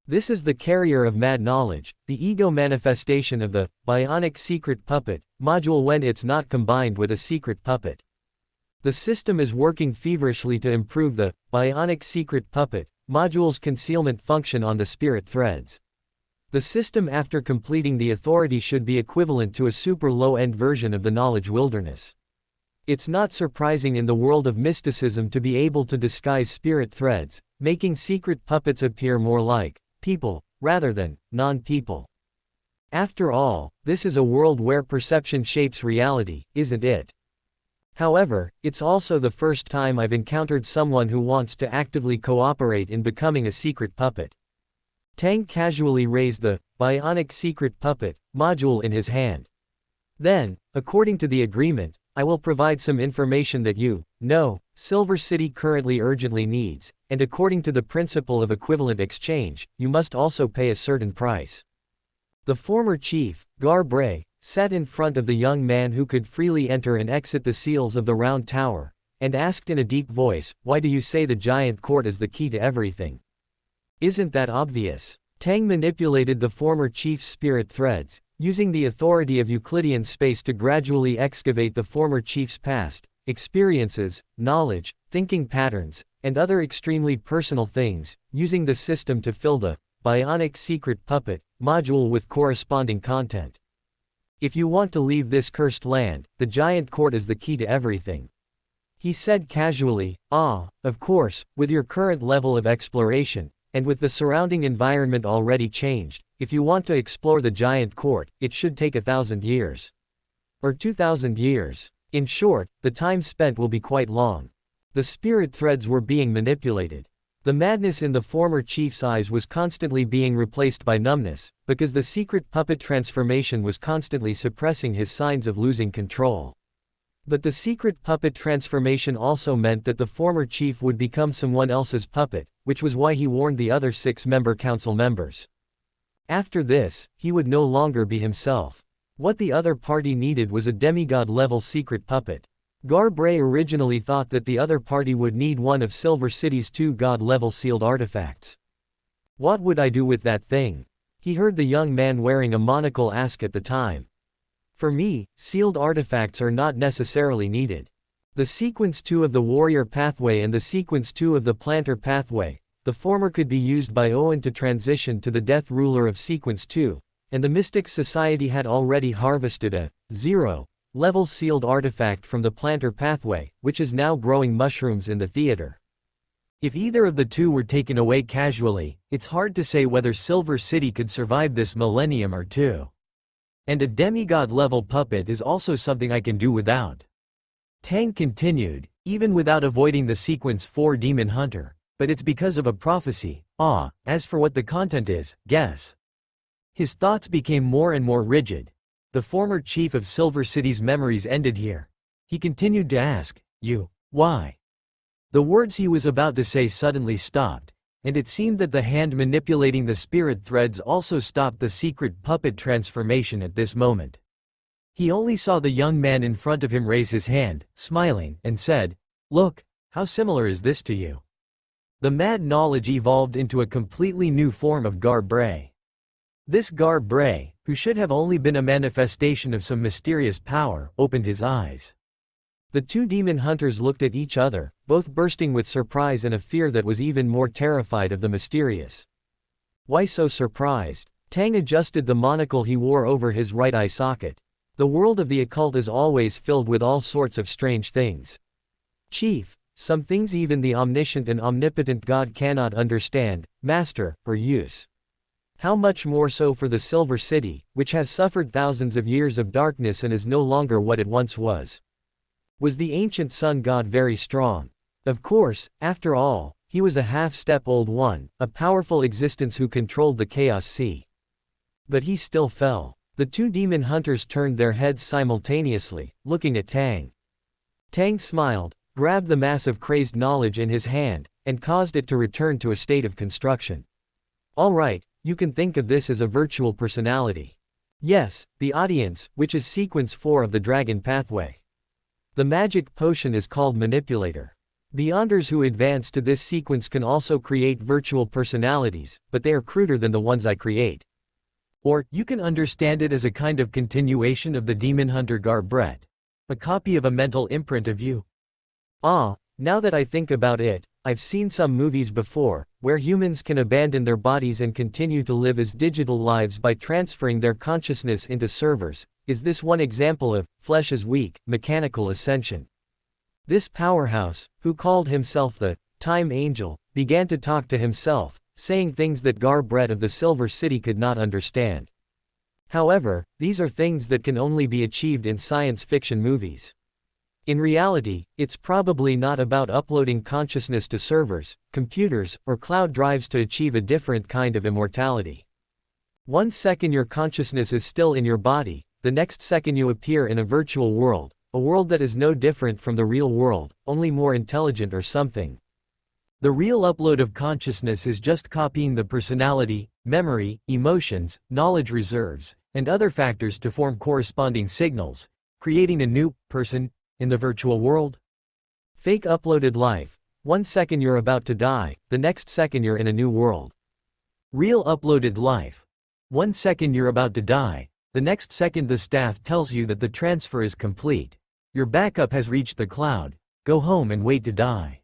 This is the carrier of mad knowledge, the ego manifestation of the bionic secret puppet module when it's not combined with a secret puppet. The system is working feverishly to improve the bionic secret puppet module's concealment function on the spirit threads. The system after completing the authority should be equivalent to a super low-end version of the knowledge wilderness. It's not surprising in the world of mysticism to be able to disguise spirit threads, making secret puppets appear more like people, rather than non-people. After all, this is a world where perception shapes reality, isn't it? However, it's also the first time I've encountered someone who wants to actively cooperate in becoming a secret puppet. Tang casually raised the bionic secret puppet module in his hand. Then, according to the agreement, I will provide some information that you know, Silver City currently urgently needs, and according to the principle of equivalent exchange, you must also pay a certain price. The former chief, Gar, sat in front of the young man who could freely enter and exit the seals of the Round Tower, and asked in a deep voice, "Why do you say the giant court is the key to everything? Isn't that obvious?" Tang manipulated the former chief's spirit threads, using the authority of Euclidean space to gradually excavate the former chief's past, experiences, knowledge, thinking patterns, and other extremely personal things, using the system to fill the bionic secret puppet module with corresponding content. "If you want to leave this cursed land, the giant court is the key to everything," he said casually. Of course, with your current level of exploration, and with the surrounding environment already changed, if you want to explore the giant court, it should take 1,000 years. Or 2,000 years. In short, the time spent will be quite long. The spirit threads were being manipulated. The madness in the former chief's eyes was constantly being replaced by numbness, because the secret puppet transformation was constantly suppressing his signs of losing control. But the secret puppet transformation also meant that the former chief would become someone else's puppet, which was why he warned the other 6-member council members. After this, he would no longer be himself. What the other party needed was a demigod-level secret puppet. Gar originally thought that the other party would need one of Silver City's 2 god-level sealed artifacts. "What would I do with that thing?" he heard the young man wearing a monocle ask at the time. "For me, sealed artifacts are not necessarily needed. The Sequence 2 of the Warrior Pathway and the Sequence 2 of the Planter Pathway, the former could be used by Loen to transition to the Death Ruler of Sequence 2, and the Mystic Society had already harvested a 0-level sealed artifact from the Planter Pathway, which is now growing mushrooms in the theater. If either of the two were taken away casually, it's hard to say whether Silver City could survive this millennium or two. And a demigod-level puppet is also something I can do without." Tang continued, "Even without avoiding the Sequence 4 Demon Hunter, but it's because of a prophecy. As for what the content is, guess." His thoughts became more and more rigid. The former chief of Silver City's memories ended here. He continued to ask, why?" The words he was about to say suddenly stopped, and it seemed that the hand manipulating the spirit threads also stopped the secret puppet transformation at this moment. He only saw the young man in front of him raise his hand, smiling, and said, "Look, how similar is this to you?" The mad knowledge evolved into a completely new form of Gar. This Gar, who should have only been a manifestation of some mysterious power, opened his eyes. The 2 demon hunters looked at each other, both bursting with surprise and a fear that was even more terrified of the mysterious. Why so surprised? Tang adjusted the monocle he wore over his right eye socket. The world of the occult is always filled with all sorts of strange things. "Chief, some things even the omniscient and omnipotent God cannot understand, master, or use. How much more so for the Silver City, which has suffered thousands of years of darkness and is no longer what it once was. Was the ancient sun god very strong? Of course, after all, he was a half-step-old one, a powerful existence who controlled the Chaos Sea. But he still fell." The 2 demon hunters turned their heads simultaneously, looking at Tang. Tang smiled, grabbed the mass of crazed knowledge in his hand, and caused it to return to a state of construction. "All right, you can think of this as a virtual personality. Yes, the audience, which is Sequence 4 of the Dragon Pathway. The magic potion is called Manipulator. Beyonders who advance to this sequence can also create virtual personalities, but they are cruder than the ones I create. Or, you can understand it as a kind of continuation of the Demon Hunter Gar, a copy of a mental imprint of you." Now that I think about it, I've seen some movies before, where humans can abandon their bodies and continue to live as digital lives by transferring their consciousness into servers. Is this one example of flesh is weak, mechanical ascension? This powerhouse, who called himself the Time Angel, began to talk to himself, saying things that Gar of the Silver City could not understand. However, these are things that can only be achieved in science fiction movies. In reality, it's probably not about uploading consciousness to servers, computers, or cloud drives to achieve a different kind of immortality. 1 second your consciousness is still in your body, the next second you appear in a virtual world, a world that is no different from the real world, only more intelligent or something. The real upload of consciousness is just copying the personality, memory, emotions, knowledge reserves, and other factors to form corresponding signals, creating a new person in the virtual world. Fake uploaded life. 1 second you're about to die, the next second you're in a new world. Real uploaded life. 1 second you're about to die, the next second the staff tells you that the transfer is complete. Your backup has reached the cloud, go home and wait to die.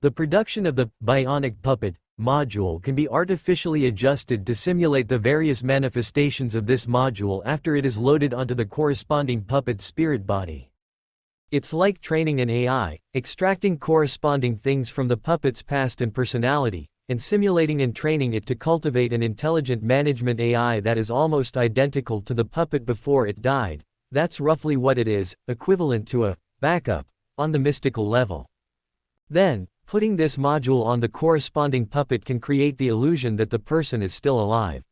The production of the bionic puppet module can be artificially adjusted to simulate the various manifestations of this module after it is loaded onto the corresponding puppet's spirit body. It's like training an AI, extracting corresponding things from the puppet's past and personality, and simulating and training it to cultivate an intelligent management AI that is almost identical to the puppet before it died. That's roughly what it is, equivalent to a backup on the mystical level. Then, putting this module on the corresponding puppet can create the illusion that the person is still alive.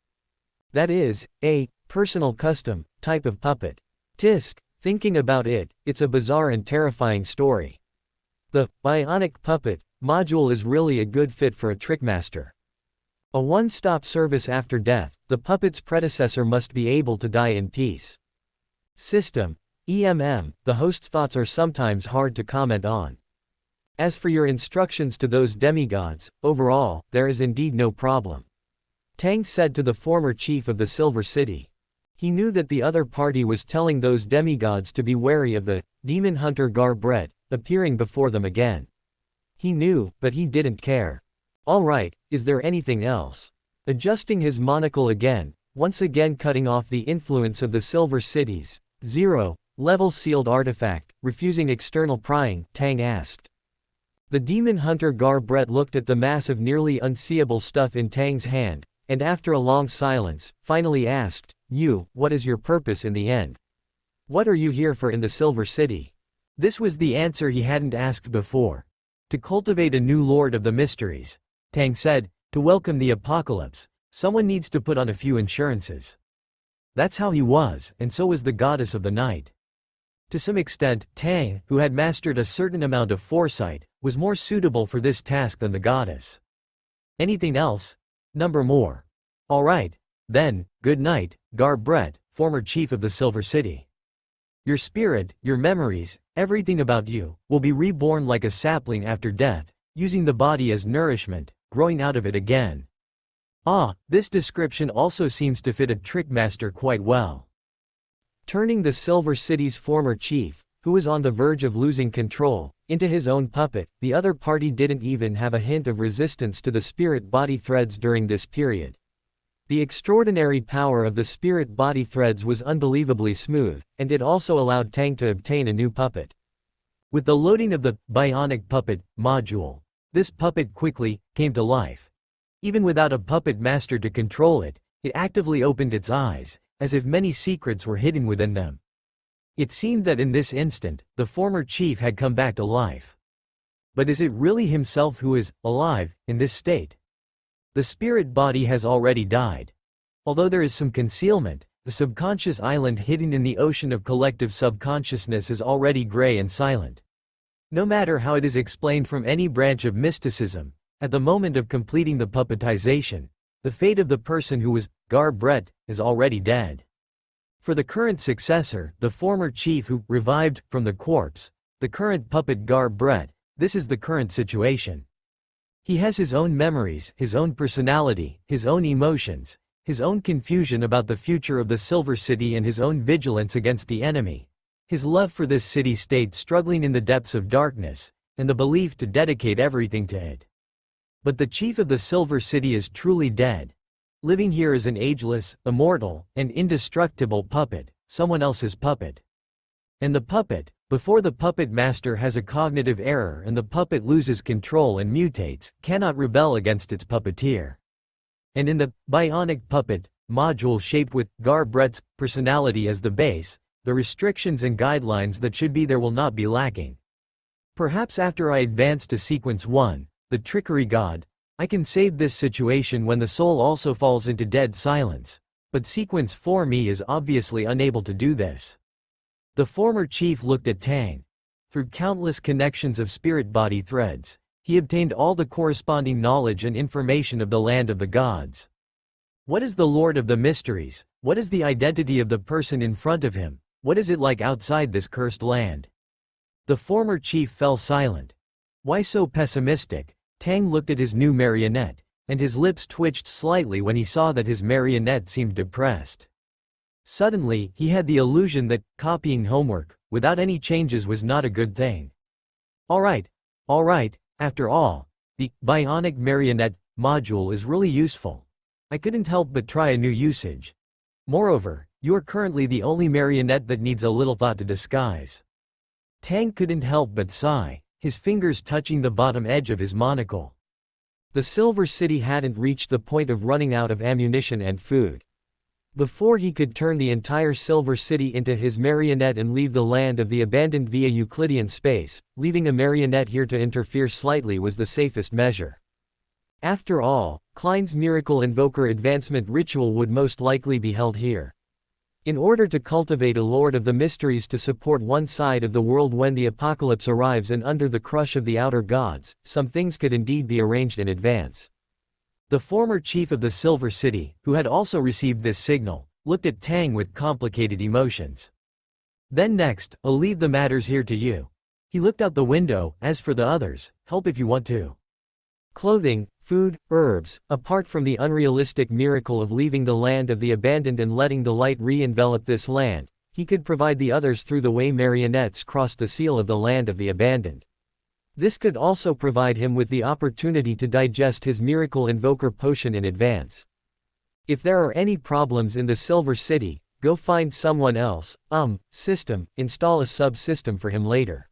That is, a personal custom type of puppet. Tisk. Thinking about it, it's a bizarre and terrifying story. The bionic puppet module is really a good fit for a trickmaster. A one-stop service after death, the puppet's predecessor must be able to die in peace. System. The host's thoughts are sometimes hard to comment on. As for your instructions to those demigods, overall, there is indeed no problem. Tang said to the former chief of the Silver City. He knew that the other party was telling those demigods to be wary of the demon hunter Garbret appearing before them again. He knew, but he didn't care. All right, is there anything else? Adjusting his monocle again, once again cutting off the influence of the Silver City's 0-level sealed artifact, refusing external prying, Tang asked. The demon hunter Garbret looked at the mass of nearly unseeable stuff in Tang's hand, and after a long silence, finally asked, what is your purpose in the end? What are you here for in the Silver City? This was the answer he hadn't asked before. To cultivate a new Lord of the Mysteries. Tang said, to welcome the apocalypse, someone needs to put on a few insurances. That's how he was, and so was the goddess of the night. To some extent, Tang, who had mastered a certain amount of foresight, was more suitable for this task than the goddess. Anything else? Number more. All right. Then, good night, Garbret, former chief of the Silver City. Your spirit, your memories, everything about you, will be reborn like a sapling after death, using the body as nourishment, growing out of it again. This description also seems to fit a trickmaster quite well. Turning the Silver City's former chief, who was on the verge of losing control, into his own puppet, the other party didn't even have a hint of resistance to the spirit body threads during this period. The extraordinary power of the spirit body threads was unbelievably smooth, and it also allowed Tang to obtain a new puppet. With the loading of the bionic puppet module, this puppet quickly came to life. Even without a puppet master to control it, it actively opened its eyes, as if many secrets were hidden within them. It seemed that in this instant, the former chief had come back to life. But is it really himself who is alive in this state? The spirit body has already died. Although there is some concealment, the subconscious island hidden in the ocean of collective subconsciousness is already gray and silent. No matter how it is explained from any branch of mysticism, at the moment of completing the puppetization, the fate of the person who was Garbret is already dead. For the current successor, the former chief who revived from the corpse, the current puppet Garbret, this is the current situation. He has his own memories, his own personality, his own emotions, his own confusion about the future of the Silver City and his own vigilance against the enemy, his love for this city-state struggling in the depths of darkness, and the belief to dedicate everything to it. But the chief of the Silver City is truly dead. Living here as an ageless, immortal, and indestructible puppet, someone else's puppet. And the puppet, before the puppet master has a cognitive error and the puppet loses control and mutates, cannot rebel against its puppeteer. And in the bionic puppet module shaped with Garbret's personality as the base, the restrictions and guidelines that should be there will not be lacking. Perhaps after I advance to sequence 1, the trickery god, I can save this situation when the soul also falls into dead silence, but sequence 4 me is obviously unable to do this. The former chief looked at Tang. Through countless connections of spirit-body threads, he obtained all the corresponding knowledge and information of the land of the gods. What is the Lord of the Mysteries? What is the identity of the person in front of him? What is it like outside this cursed land? The former chief fell silent. Why so pessimistic? Tang looked at his new marionette, and his lips twitched slightly when he saw that his marionette seemed depressed. Suddenly, he had the illusion that copying homework, without any changes, was not a good thing. All right, after all, the bionic marionette module is really useful. I couldn't help but try a new usage. Moreover, you are currently the only marionette that needs a little thought to disguise. Tang couldn't help but sigh, his fingers touching the bottom edge of his monocle. The Silver City hadn't reached the point of running out of ammunition and food. Before he could turn the entire Silver City into his marionette and leave the land of the abandoned via Euclidean space, leaving a marionette here to interfere slightly was the safest measure. After all, Klein's Miracle Invoker Advancement Ritual would most likely be held here. In order to cultivate a Lord of the Mysteries to support one side of the world when the apocalypse arrives and under the crush of the outer gods, some things could indeed be arranged in advance. The former chief of the Silver City, who had also received this signal, looked at Tang with complicated emotions. Then next, I'll leave the matters here to you. He looked out the window. As for the others, help if you want to. Clothing, food, herbs, apart from the unrealistic miracle of leaving the land of the abandoned and letting the light re-envelop this land, he could provide the others through the way marionettes crossed the seal of the land of the abandoned. This could also provide him with the opportunity to digest his Miracle Invoker potion in advance. If there are any problems in the Silver City, go find someone else, install a sub-system for him later.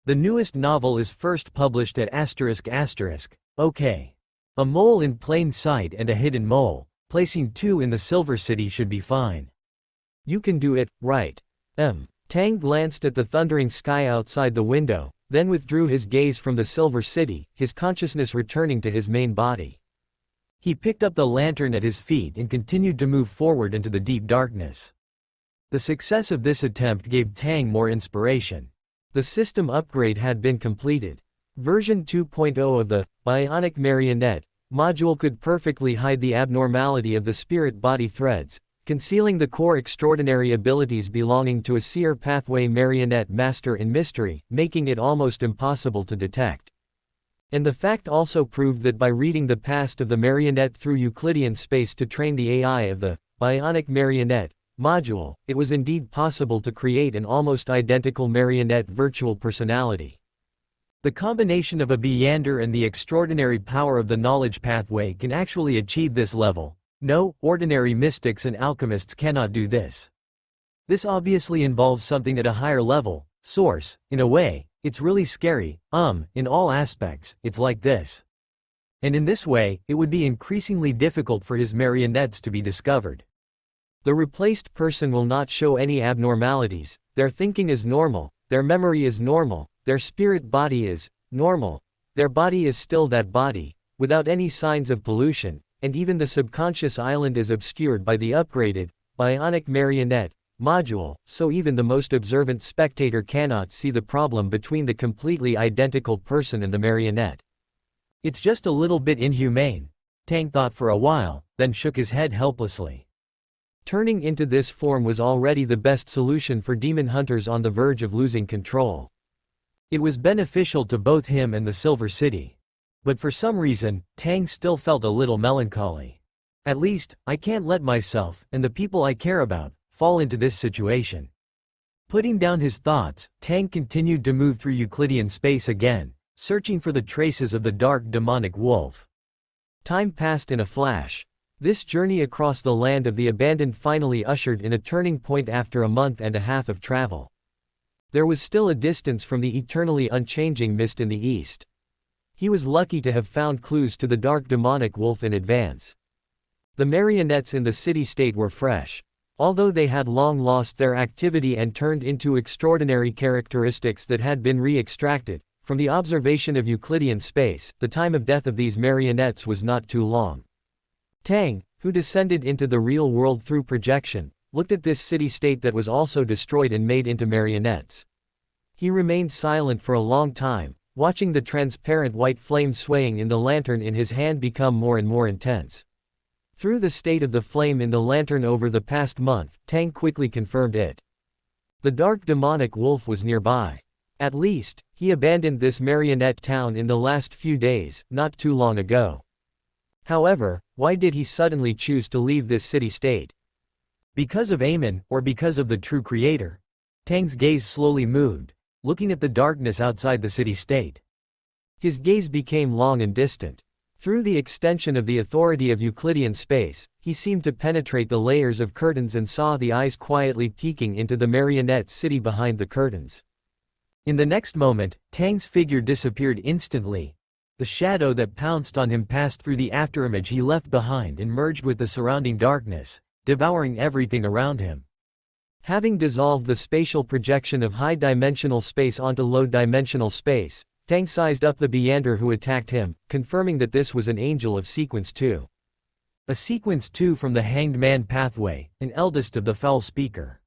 The newest novel is first published at ***. Okay. A mole in plain sight and a hidden mole, placing 2 in the Silver City should be fine. You can do it, right? Tang glanced at the thundering sky outside the window, then withdrew his gaze from the Silver City, his consciousness returning to his main body. He picked up the lantern at his feet and continued to move forward into the deep darkness. The success of this attempt gave Tang more inspiration. The system upgrade had been completed. Version 2.0 of the Bionic Marionette module could perfectly hide the abnormality of the spirit body threads, concealing the core extraordinary abilities belonging to a seer pathway marionette master in mystery, making it almost impossible to detect. And the fact also proved that by reading the past of the marionette through Euclidean space to train the AI of the Bionic Marionette module, it was indeed possible to create an almost identical marionette virtual personality. The combination of a Beyonder and the extraordinary power of the knowledge pathway can actually achieve this level. No, ordinary mystics and alchemists cannot do this. This obviously involves something at a higher level, source. In a way, it's really scary. In all aspects, it's like this. And in this way, it would be increasingly difficult for his marionettes to be discovered. The replaced person will not show any abnormalities, their thinking is normal, their memory is normal, their spirit body is normal, their body is still that body, without any signs of pollution, and even the subconscious island is obscured by the upgraded, Bionic Marionette module, so even the most observant spectator cannot see the problem between the completely identical person and the marionette. It's just a little bit inhumane, Tang thought for a while, then shook his head helplessly. Turning into this form was already the best solution for demon hunters on the verge of losing control. It was beneficial to both him and the Silver City. But for some reason, Tang still felt a little melancholy. At least, I can't let myself, and the people I care about, fall into this situation. Putting down his thoughts, Tang continued to move through Euclidean space again, searching for the traces of the dark demonic wolf. Time passed in a flash. This journey across the land of the abandoned finally ushered in a turning point after a month and a half of travel. There was still a distance from the eternally unchanging mist in the east. He was lucky to have found clues to the dark demonic wolf in advance. The marionettes in the city-state were fresh. Although they had long lost their activity and turned into extraordinary characteristics that had been re-extracted, from the observation of Euclidean space, the time of death of these marionettes was not too long. Tang, who descended into the real world through projection, looked at this city-state that was also destroyed and made into marionettes. He remained silent for a long time, watching the transparent white flame swaying in the lantern in his hand become more and more intense. Through the state of the flame in the lantern over the past month, Tang quickly confirmed it. The dark demonic wolf was nearby. At least, he abandoned this marionette town in the last few days, not too long ago. However, why did he suddenly choose to leave this city-state? Because of Amon, or because of the true creator? Tang's gaze slowly moved, looking at the darkness outside the city-state. His gaze became long and distant. Through the extension of the authority of Euclidean space, he seemed to penetrate the layers of curtains and saw the eyes quietly peeking into the marionette city behind the curtains. In the next moment, Tang's figure disappeared instantly. The shadow that pounced on him passed through the afterimage he left behind and merged with the surrounding darkness, devouring everything around him. Having dissolved the spatial projection of high-dimensional space onto low-dimensional space, Tang sized up the Beander who attacked him, confirming that this was an angel of Sequence 2. A Sequence 2 from the Hanged Man pathway, an eldest of the Foul Speaker.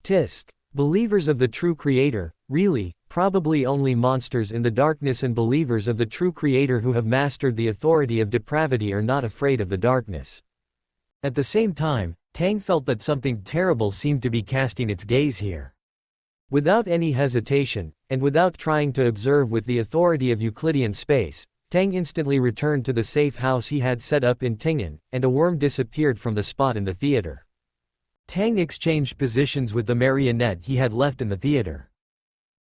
Tisk. Believers of the true creator, really, probably only monsters in the darkness, and believers of the true creator who have mastered the authority of depravity are not afraid of the darkness. At the same time, Tang felt that something terrible seemed to be casting its gaze here. Without any hesitation, and without trying to observe with the authority of Euclidean space, Tang instantly returned to the safe house he had set up in Tingen, and a worm disappeared from the spot in the theater. Tang exchanged positions with the marionette he had left in the theater.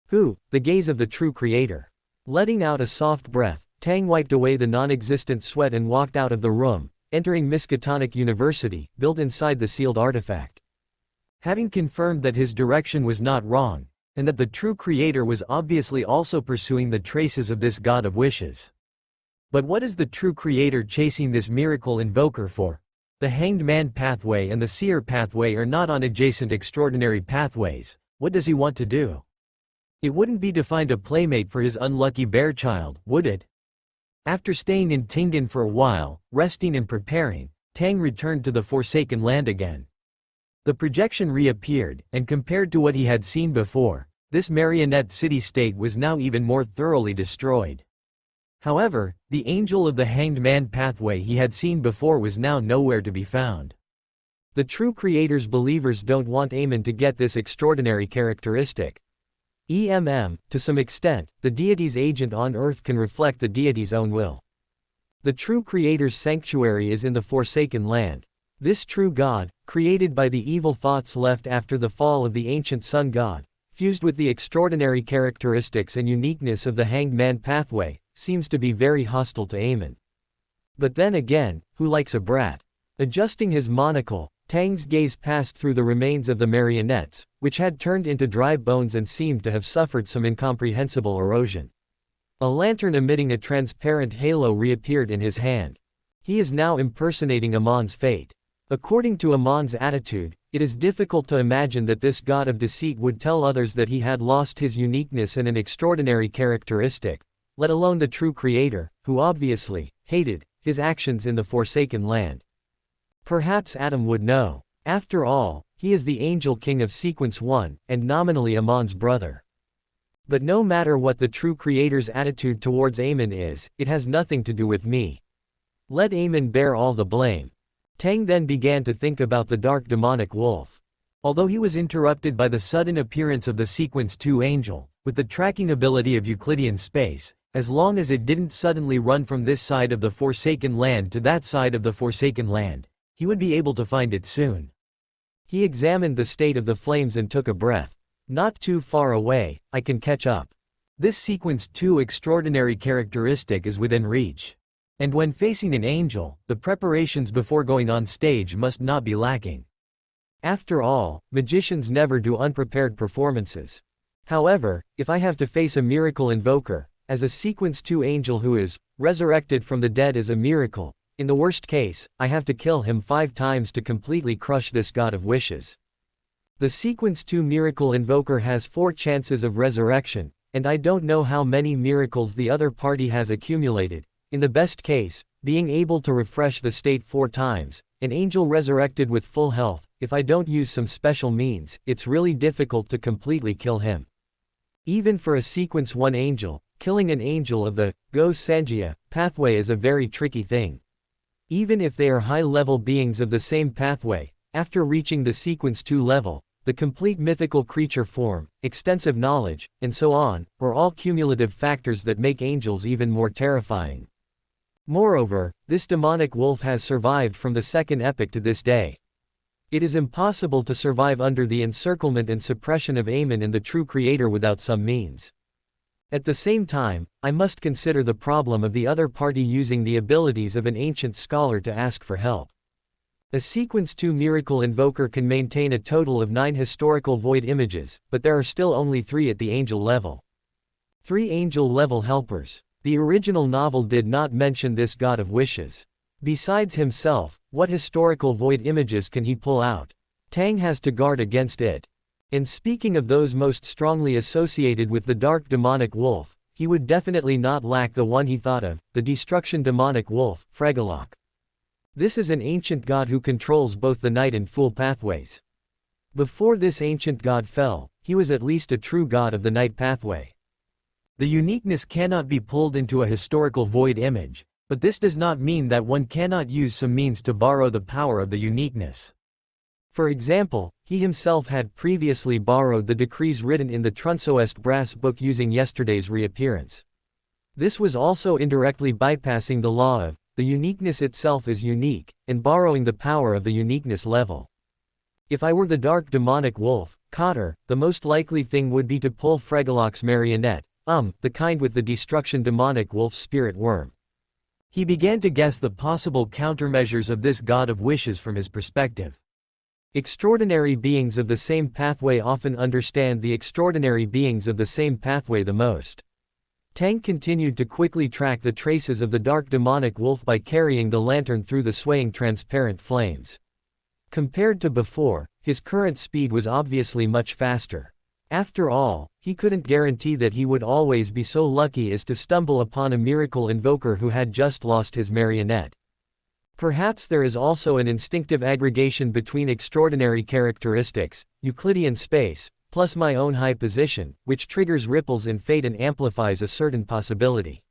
Who? The gaze of the true creator. Letting out a soft breath, Tang wiped away the non-existent sweat and walked out of the room, entering Miskatonic University, built inside the sealed artifact. Having confirmed that his direction was not wrong, and that the true creator was obviously also pursuing the traces of this god of wishes. But what is the true creator chasing this miracle invoker for? The Hanged Man pathway and the Seer pathway are not on adjacent extraordinary pathways. What does he want to do? It wouldn't be to find a playmate for his unlucky bear child, would it? After staying in Tingen for a while, resting and preparing, Tang returned to the Forsaken Land again. The projection reappeared, and compared to what he had seen before, this marionette city-state was now even more thoroughly destroyed. However, the angel of the Hanged Man pathway he had seen before was now nowhere to be found. The true creator's believers don't want Amon to get this extraordinary characteristic. To some extent, the deity's agent on earth can reflect the deity's own will. The true creator's sanctuary is in the Forsaken Land. This true god, created by the evil thoughts left after the fall of the ancient sun god, fused with the extraordinary characteristics and uniqueness of the Hanged Man pathway, seems to be very hostile to Amon. But then again, who likes a brat? Adjusting his monocle, Tang's gaze passed through the remains of the marionettes, which had turned into dry bones and seemed to have suffered some incomprehensible erosion. A lantern emitting a transparent halo reappeared in his hand. He is now impersonating Amon's fate. According to Amon's attitude, it is difficult to imagine that this god of deceit would tell others that he had lost his uniqueness and an extraordinary characteristic, let alone the true creator, who obviously hated his actions in the Forsaken Land. Perhaps Adam would know. After all, he is the Angel King of Sequence 1, and nominally Amon's brother. But no matter what the true creator's attitude towards Amon is, it has nothing to do with me. Let Amon bear all the blame. Tang then began to think about the dark demonic wolf. Although he was interrupted by the sudden appearance of the Sequence 2 angel, with the tracking ability of Euclidean space, as long as it didn't suddenly run from this side of the Forsaken Land to that side of the Forsaken Land, he would be able to find it soon. He examined the state of the flames and took a breath. Not too far away, I can catch up. This Sequence 2 extraordinary characteristic is within reach. And when facing an angel, the preparations before going on stage must not be lacking. After all, magicians never do unprepared performances. However, if I have to face a miracle invoker, as a Sequence 2 angel who is resurrected from the dead as a miracle, in the worst case, I have to kill him 5 times to completely crush this god of wishes. The Sequence 2 miracle invoker has 4 chances of resurrection, and I don't know how many miracles the other party has accumulated. In the best case, being able to refresh the state 4 times, an angel resurrected with full health. If I don't use some special means, it's really difficult to completely kill him. Even for a sequence 1 angel, killing an angel of the Go Sanjia pathway is a very tricky thing. Even if they are high-level beings of the same pathway, after reaching the sequence 2 level, the complete mythical creature form, extensive knowledge, and so on, are all cumulative factors that make angels even more terrifying. Moreover, this demonic wolf has survived from the Second Epoch to this day. It is impossible to survive under the encirclement and suppression of Amon and the true creator without some means. At the same time, I must consider the problem of the other party using the abilities of an ancient scholar to ask for help. A Sequence 2 Miracle Invoker can maintain a total of 9 historical void images, but there are still only 3 at the angel level. 3 angel level helpers. The original novel did not mention this god of wishes. Besides himself, what historical void images can he pull out? Tang has to guard against it. And speaking of those most strongly associated with the dark demonic wolf, he would definitely not lack the one he thought of, the destruction demonic wolf, Fregalok. This is an ancient god who controls both the night and fool pathways. Before this ancient god fell, he was at least a true god of the night pathway. The uniqueness cannot be pulled into a historical void image, but this does not mean that one cannot use some means to borrow the power of the uniqueness. For example, he himself had previously borrowed the decrees written in the Trunsoest brass book using yesterday's reappearance. This was also indirectly bypassing the law of the uniqueness itself is unique, and borrowing the power of the uniqueness level. If I were the dark demonic wolf, Cotter, the most likely thing would be to pull Fregalok's marionette, the kind with the destruction demonic wolf spirit worm. He began to guess the possible countermeasures of this god of wishes from his perspective. Extraordinary beings of the same pathway often understand the extraordinary beings of the same pathway the most. Tang continued to quickly track the traces of the dark demonic wolf by carrying the lantern through the swaying transparent flames. Compared to before, his current speed was obviously much faster. After all, he couldn't guarantee that he would always be so lucky as to stumble upon a miracle invoker who had just lost his marionette. Perhaps there is also an instinctive aggregation between extraordinary characteristics, Euclidean space, plus my own high position, which triggers ripples in fate and amplifies a certain possibility.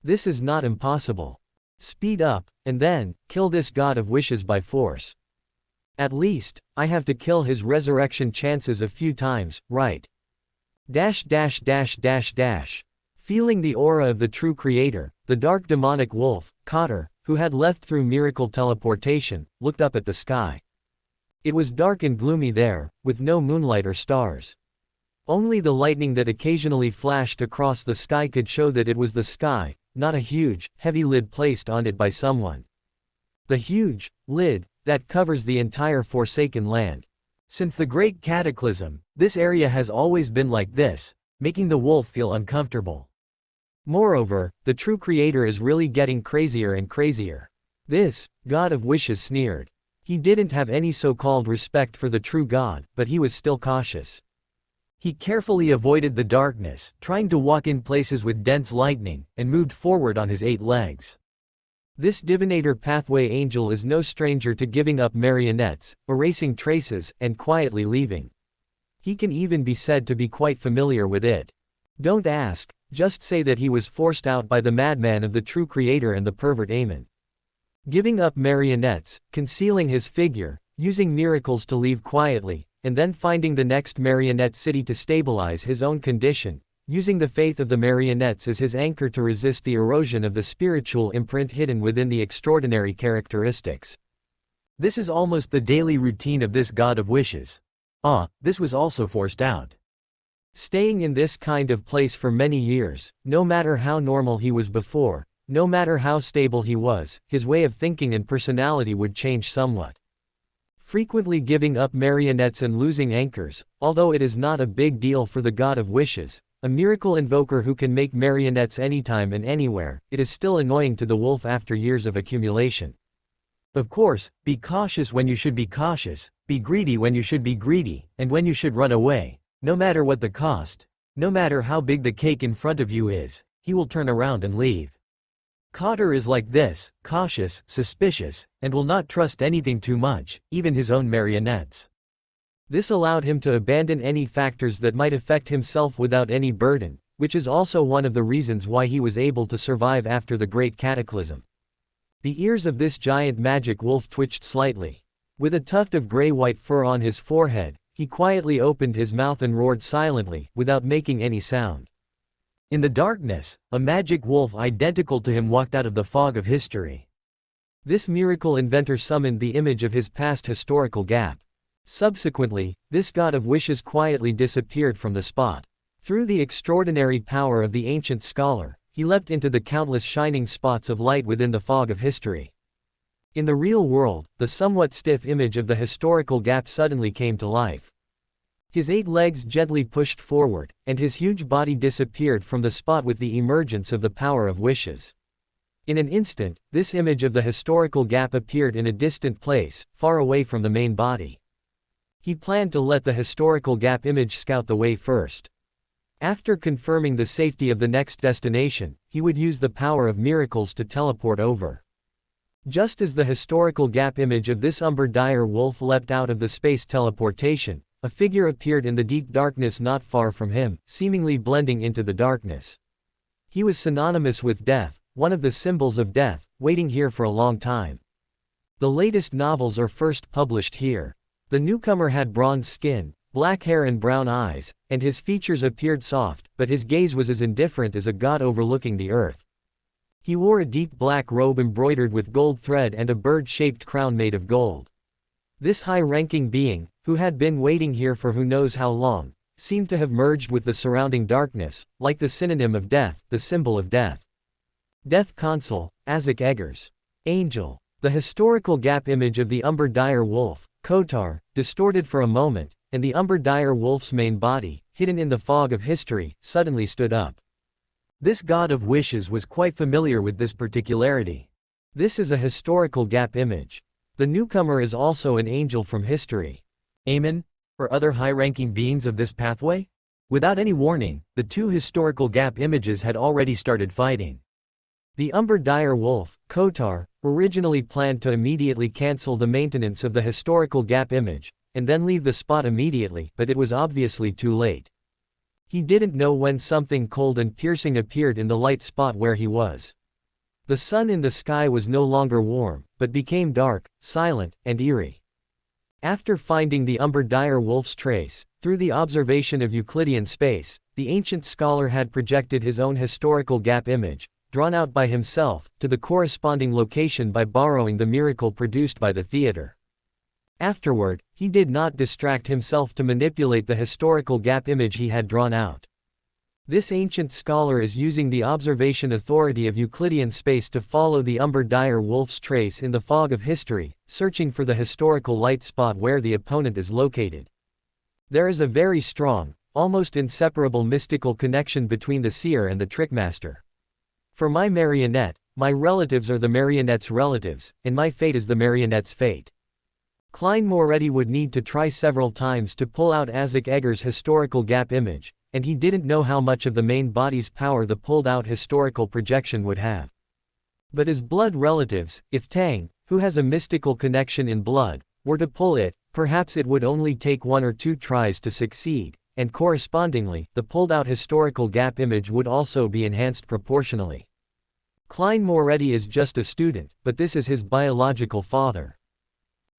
This is not impossible. Speed up, and then, kill this god of wishes by force. At least, I have to kill his resurrection chances a few times, right? Feeling the aura of the true creator, the dark demonic wolf, Cotter, who had left through miracle teleportation, looked up at the sky. It was dark and gloomy there, with no moonlight or stars. Only the lightning that occasionally flashed across the sky could show that it was the sky, not a huge, heavy lid placed on it by someone. The huge lid that covers the entire Forsaken land. Since the Great Cataclysm, this area has always been like this, making the wolf feel uncomfortable. Moreover, the true creator is really getting crazier and crazier. This god of wishes sneered. He didn't have any so-called respect for the true god, but he was still cautious. He carefully avoided the darkness, trying to walk in places with dense lightning, and moved forward on his 8 legs. This divinator pathway angel is no stranger to giving up marionettes, erasing traces, and quietly leaving. He can even be said to be quite familiar with it. Don't ask, just say that he was forced out by the madman of the true creator and the pervert Amon. Giving up marionettes, concealing his figure, using miracles to leave quietly, and then finding the next marionette city to stabilize his own condition, using the faith of the marionettes as his anchor to resist the erosion of the spiritual imprint hidden within the extraordinary characteristics. This is almost the daily routine of this god of wishes. This was also forced out. Staying in this kind of place for many years, no matter how normal he was before, no matter how stable he was, his way of thinking and personality would change somewhat. Frequently giving up marionettes and losing anchors, although it is not a big deal for the god of wishes, a miracle invoker who can make marionettes anytime and anywhere, it is still annoying to the wolf after years of accumulation. Of course, be cautious when you should be cautious, be greedy when you should be greedy, and when you should run away, no matter what the cost, no matter how big the cake in front of you is, he will turn around and leave. Cotter is like this, cautious, suspicious, and will not trust anything too much, even his own marionettes. This allowed him to abandon any factors that might affect himself without any burden, which is also one of the reasons why he was able to survive after the Great Cataclysm. The ears of this giant magic wolf twitched slightly. With a tuft of gray-white fur on his forehead, he quietly opened his mouth and roared silently, without making any sound. In the darkness, a magic wolf identical to him walked out of the fog of history. This miracle inventor summoned the image of his past historical gap. Subsequently, this god of wishes quietly disappeared from the spot. Through the extraordinary power of the ancient scholar, he leapt into the countless shining spots of light within the fog of history. In the real world, the somewhat stiff image of the historical gap suddenly came to life. His 8 legs gently pushed forward, and his huge body disappeared from the spot with the emergence of the power of wishes. In an instant, this image of the historical gap appeared in a distant place, far away from the main body. He planned to let the historical gap image scout the way first. After confirming the safety of the next destination, he would use the power of miracles to teleport over. Just as the historical gap image of this umber dire wolf leapt out of the space teleportation, a figure appeared in the deep darkness not far from him, seemingly blending into the darkness. He was synonymous with death, one of the symbols of death, waiting here for a long time. The latest novels are first published here. The newcomer had bronze skin, black hair and brown eyes, and his features appeared soft, but his gaze was as indifferent as a god overlooking the earth. He wore a deep black robe embroidered with gold thread and a bird-shaped crown made of gold. This high-ranking being, who had been waiting here for who knows how long, seemed to have merged with the surrounding darkness, like the synonym of death, the symbol of death. Death Consul, Azik Eggers. Angel. The historical gap image of the umber dire wolf, Kotar, distorted for a moment, and the umber dire wolf's main body, hidden in the fog of history, suddenly stood up. This god of wishes was quite familiar with this particularity. This is a historical gap image. The newcomer is also an angel from history. Amen? Or other high-ranking beings of this pathway? Without any warning, the 2 historical gap images had already started fighting. The umber dire wolf, Kotar, originally planned to immediately cancel the maintenance of the historical gap image, and then leave the spot immediately, but it was obviously too late. He didn't know when something cold and piercing appeared in the light spot where he was. The sun in the sky was no longer warm, but became dark, silent, and eerie. After finding the umber dire wolf's trace, through the observation of Euclidean space, the ancient scholar had projected his own historical gap image, drawn out by himself, to the corresponding location by borrowing the miracle produced by the theater. Afterward, he did not distract himself to manipulate the historical gap image he had drawn out. This ancient scholar is using the observation authority of Euclidean space to follow the umber dire wolf's trace in the fog of history, searching for the historical light spot where the opponent is located. There is a very strong, almost inseparable mystical connection between the seer and the trickmaster. For my marionette, my relatives are the marionette's relatives, and my fate is the marionette's fate. Klein Moretti would need to try several times to pull out Azik Eggers' historical gap image, and he didn't know how much of the main body's power the pulled-out historical projection would have. But his blood relatives, if Tang, who has a mystical connection in blood, were to pull it, perhaps it would only take 1 or 2 tries to succeed, and correspondingly, the pulled-out historical gap image would also be enhanced proportionally. Klein Moretti is just a student, but this is his biological father.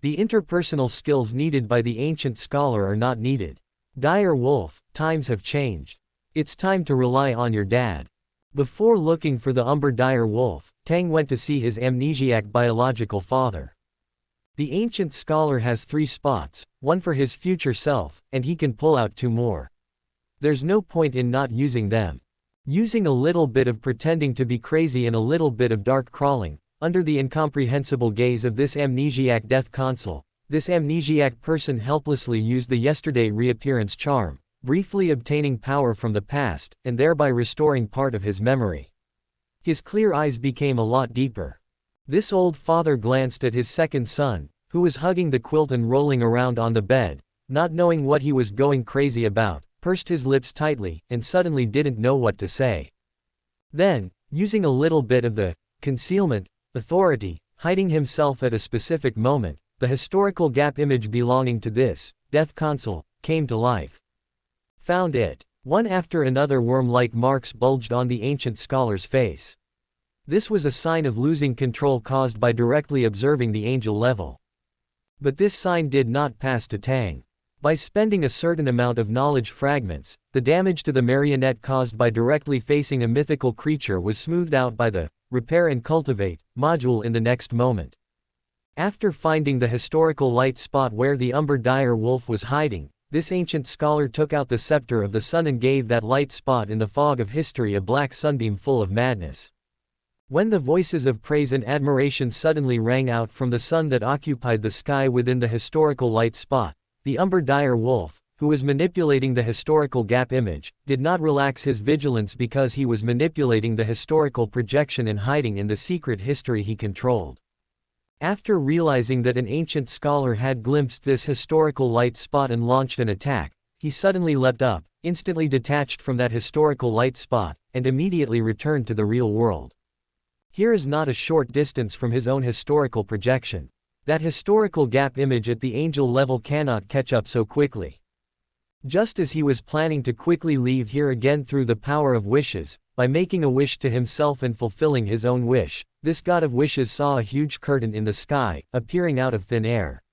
The interpersonal skills needed by the ancient scholar are not needed. Dire Wolf, times have changed. It's time to rely on your dad. Before looking for the umber dire wolf, Tang went to see his amnesiac biological father. The ancient scholar has 3 spots, one for his future self, and he can pull out 2 more. There's no point in not using them. Using a little bit of pretending to be crazy and a little bit of dark crawling, under the incomprehensible gaze of this amnesiac death consul, this amnesiac person helplessly used the yesterday reappearance charm, briefly obtaining power from the past, and thereby restoring part of his memory. His clear eyes became a lot deeper. This old father glanced at his second son, who was hugging the quilt and rolling around on the bed, not knowing what he was going crazy about, pursed his lips tightly, and suddenly didn't know what to say. Then, using a little bit of the concealment, authority, hiding himself at a specific moment. The historical gap image belonging to this death console came to life. Found it. One after another worm-like marks bulged on the ancient scholar's face. This was a sign of losing control caused by directly observing the angel level. But this sign did not pass to Tang. By spending a certain amount of knowledge fragments, the damage to the marionette caused by directly facing a mythical creature was smoothed out by the Repair and Cultivate module in the next moment. After finding the historical light spot where the Umber Dire Wolf was hiding, this ancient scholar took out the scepter of the sun and gave that light spot in the fog of history a black sunbeam full of madness. When the voices of praise and admiration suddenly rang out from the sun that occupied the sky within the historical light spot, the Umber Dire Wolf, who was manipulating the historical gap image, did not relax his vigilance because he was manipulating the historical projection and hiding in the secret history he controlled. After realizing that an ancient scholar had glimpsed this historical light spot and launched an attack, he suddenly leapt up, instantly detached from that historical light spot, and immediately returned to the real world. Here is not a short distance from his own historical projection. That historical gap image at the angel level cannot catch up so quickly. Just as he was planning to quickly leave here again through the power of wishes, by making a wish to himself and fulfilling his own wish, this god of wishes saw a huge curtain in the sky, appearing out of thin air.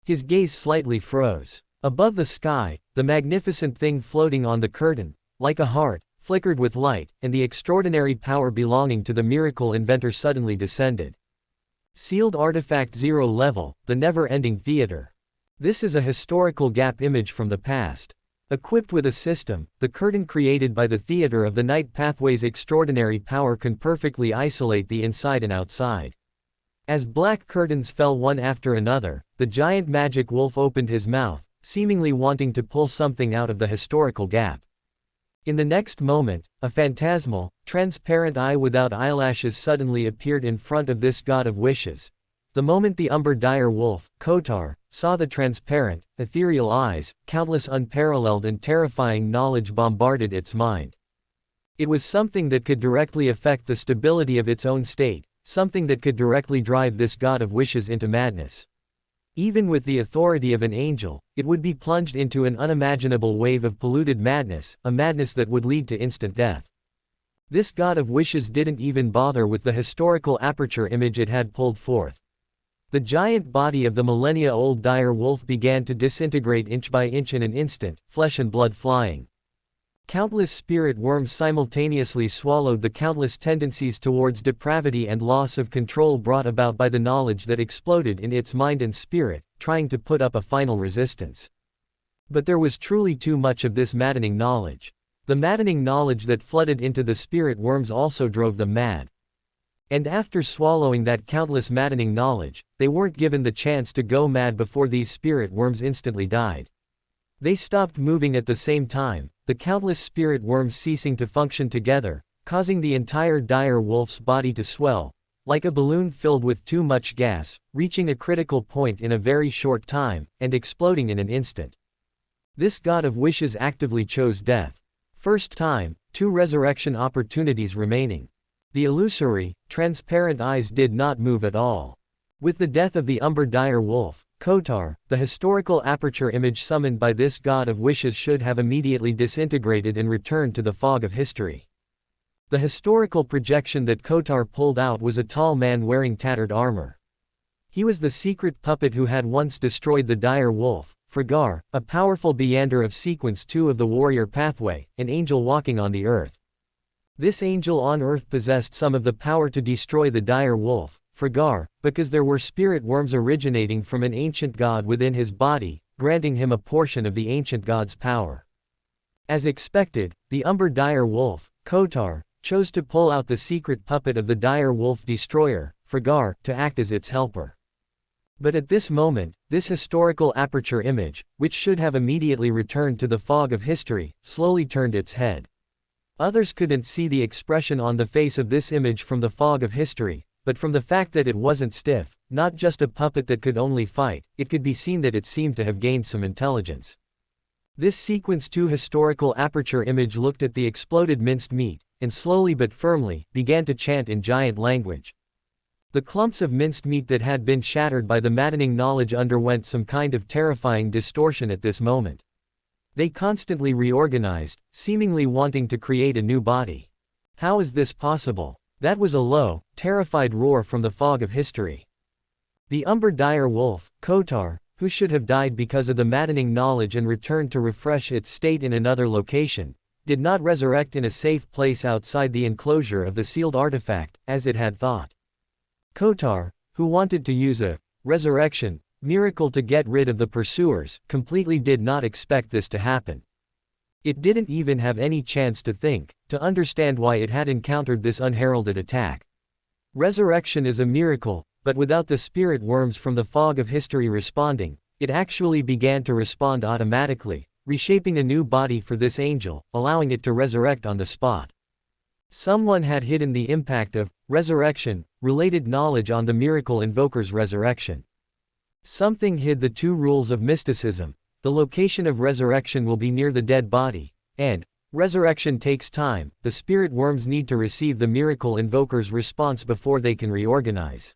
His gaze slightly froze. Above the sky, the magnificent thing floating on the curtain, like a heart, flickered with light, and the extraordinary power belonging to the miracle inventor suddenly descended. Sealed Artifact 0 Level, the never-ending theater. This is a historical gap image from the past. Equipped with a system, the curtain created by the theater of the night pathway's extraordinary power can perfectly isolate the inside and outside. As black curtains fell one after another, the giant magic wolf opened his mouth, seemingly wanting to pull something out of the historical gap. In the next moment, a phantasmal, transparent eye without eyelashes suddenly appeared in front of this god of wishes. The moment the Umber Dire Wolf, Kotar, saw the transparent, ethereal eyes, countless unparalleled and terrifying knowledge bombarded its mind. It was something that could directly affect the stability of its own state, something that could directly drive this god of wishes into madness. Even with the authority of an angel, it would be plunged into an unimaginable wave of polluted madness, a madness that would lead to instant death. This god of wishes didn't even bother with the historical aperture image it had pulled forth. The giant body of the millennia-old dire wolf began to disintegrate inch by inch in an instant, flesh and blood flying. Countless spirit worms simultaneously swallowed the countless tendencies towards depravity and loss of control brought about by the knowledge that exploded in its mind and spirit, trying to put up a final resistance. But there was truly too much of this maddening knowledge. The maddening knowledge that flooded into the spirit worms also drove them mad. And after swallowing that countless maddening knowledge, they weren't given the chance to go mad before these spirit worms instantly died. They stopped moving at the same time, the countless spirit worms ceasing to function together, causing the entire dire wolf's body to swell, like a balloon filled with too much gas, reaching a critical point in a very short time, and exploding in an instant. This god of wishes actively chose death. First time, 2 resurrection opportunities remaining. The illusory, transparent eyes did not move at all. With the death of the Umber Dire Wolf, Kotar, the historical aperture image summoned by this god of wishes should have immediately disintegrated and returned to the fog of history. The historical projection that Kotar pulled out was a tall man wearing tattered armor. He was the secret puppet who had once destroyed the dire wolf, Fragar, a powerful Beyander of Sequence 2 of the warrior pathway, an angel walking on the earth. This angel on earth possessed some of the power to destroy the dire wolf, Fragar, because there were spirit worms originating from an ancient god within his body, granting him a portion of the ancient god's power. As expected, the Umber Dire Wolf, Kotar, chose to pull out the secret puppet of the dire wolf destroyer, Fragar, to act as its helper. But at this moment, this historical aperture image, which should have immediately returned to the fog of history, slowly turned its head. Others couldn't see the expression on the face of this image from the fog of history, but from the fact that it wasn't stiff, not just a puppet that could only fight, it could be seen that it seemed to have gained some intelligence. This sequence 2 historical aperture image looked at the exploded minced meat, and slowly but firmly, began to chant in giant language. The clumps of minced meat that had been shattered by the maddening knowledge underwent some kind of terrifying distortion at this moment. They constantly reorganized, seemingly wanting to create a new body. How is this possible? That was a low, terrified roar from the fog of history. The umber dire wolf, Kotar, who should have died because of the maddening knowledge and returned to refresh its state in another location, did not resurrect in a safe place outside the enclosure of the sealed artifact, as it had thought. Kotar, who wanted to use a resurrection miracle to get rid of the pursuers, completely did not expect this to happen. It didn't even have any chance to think, to understand why it had encountered this unheralded attack. Resurrection is a miracle, but without the spirit worms from the fog of history responding, it actually began to respond automatically, reshaping a new body for this angel, allowing it to resurrect on the spot. Someone had hidden the impact of resurrection related knowledge on the miracle invoker's resurrection. Something hid the 2 rules of mysticism: the location of resurrection will be near the dead body, and resurrection takes time. The spirit worms need to receive the miracle invoker's response before they can reorganize.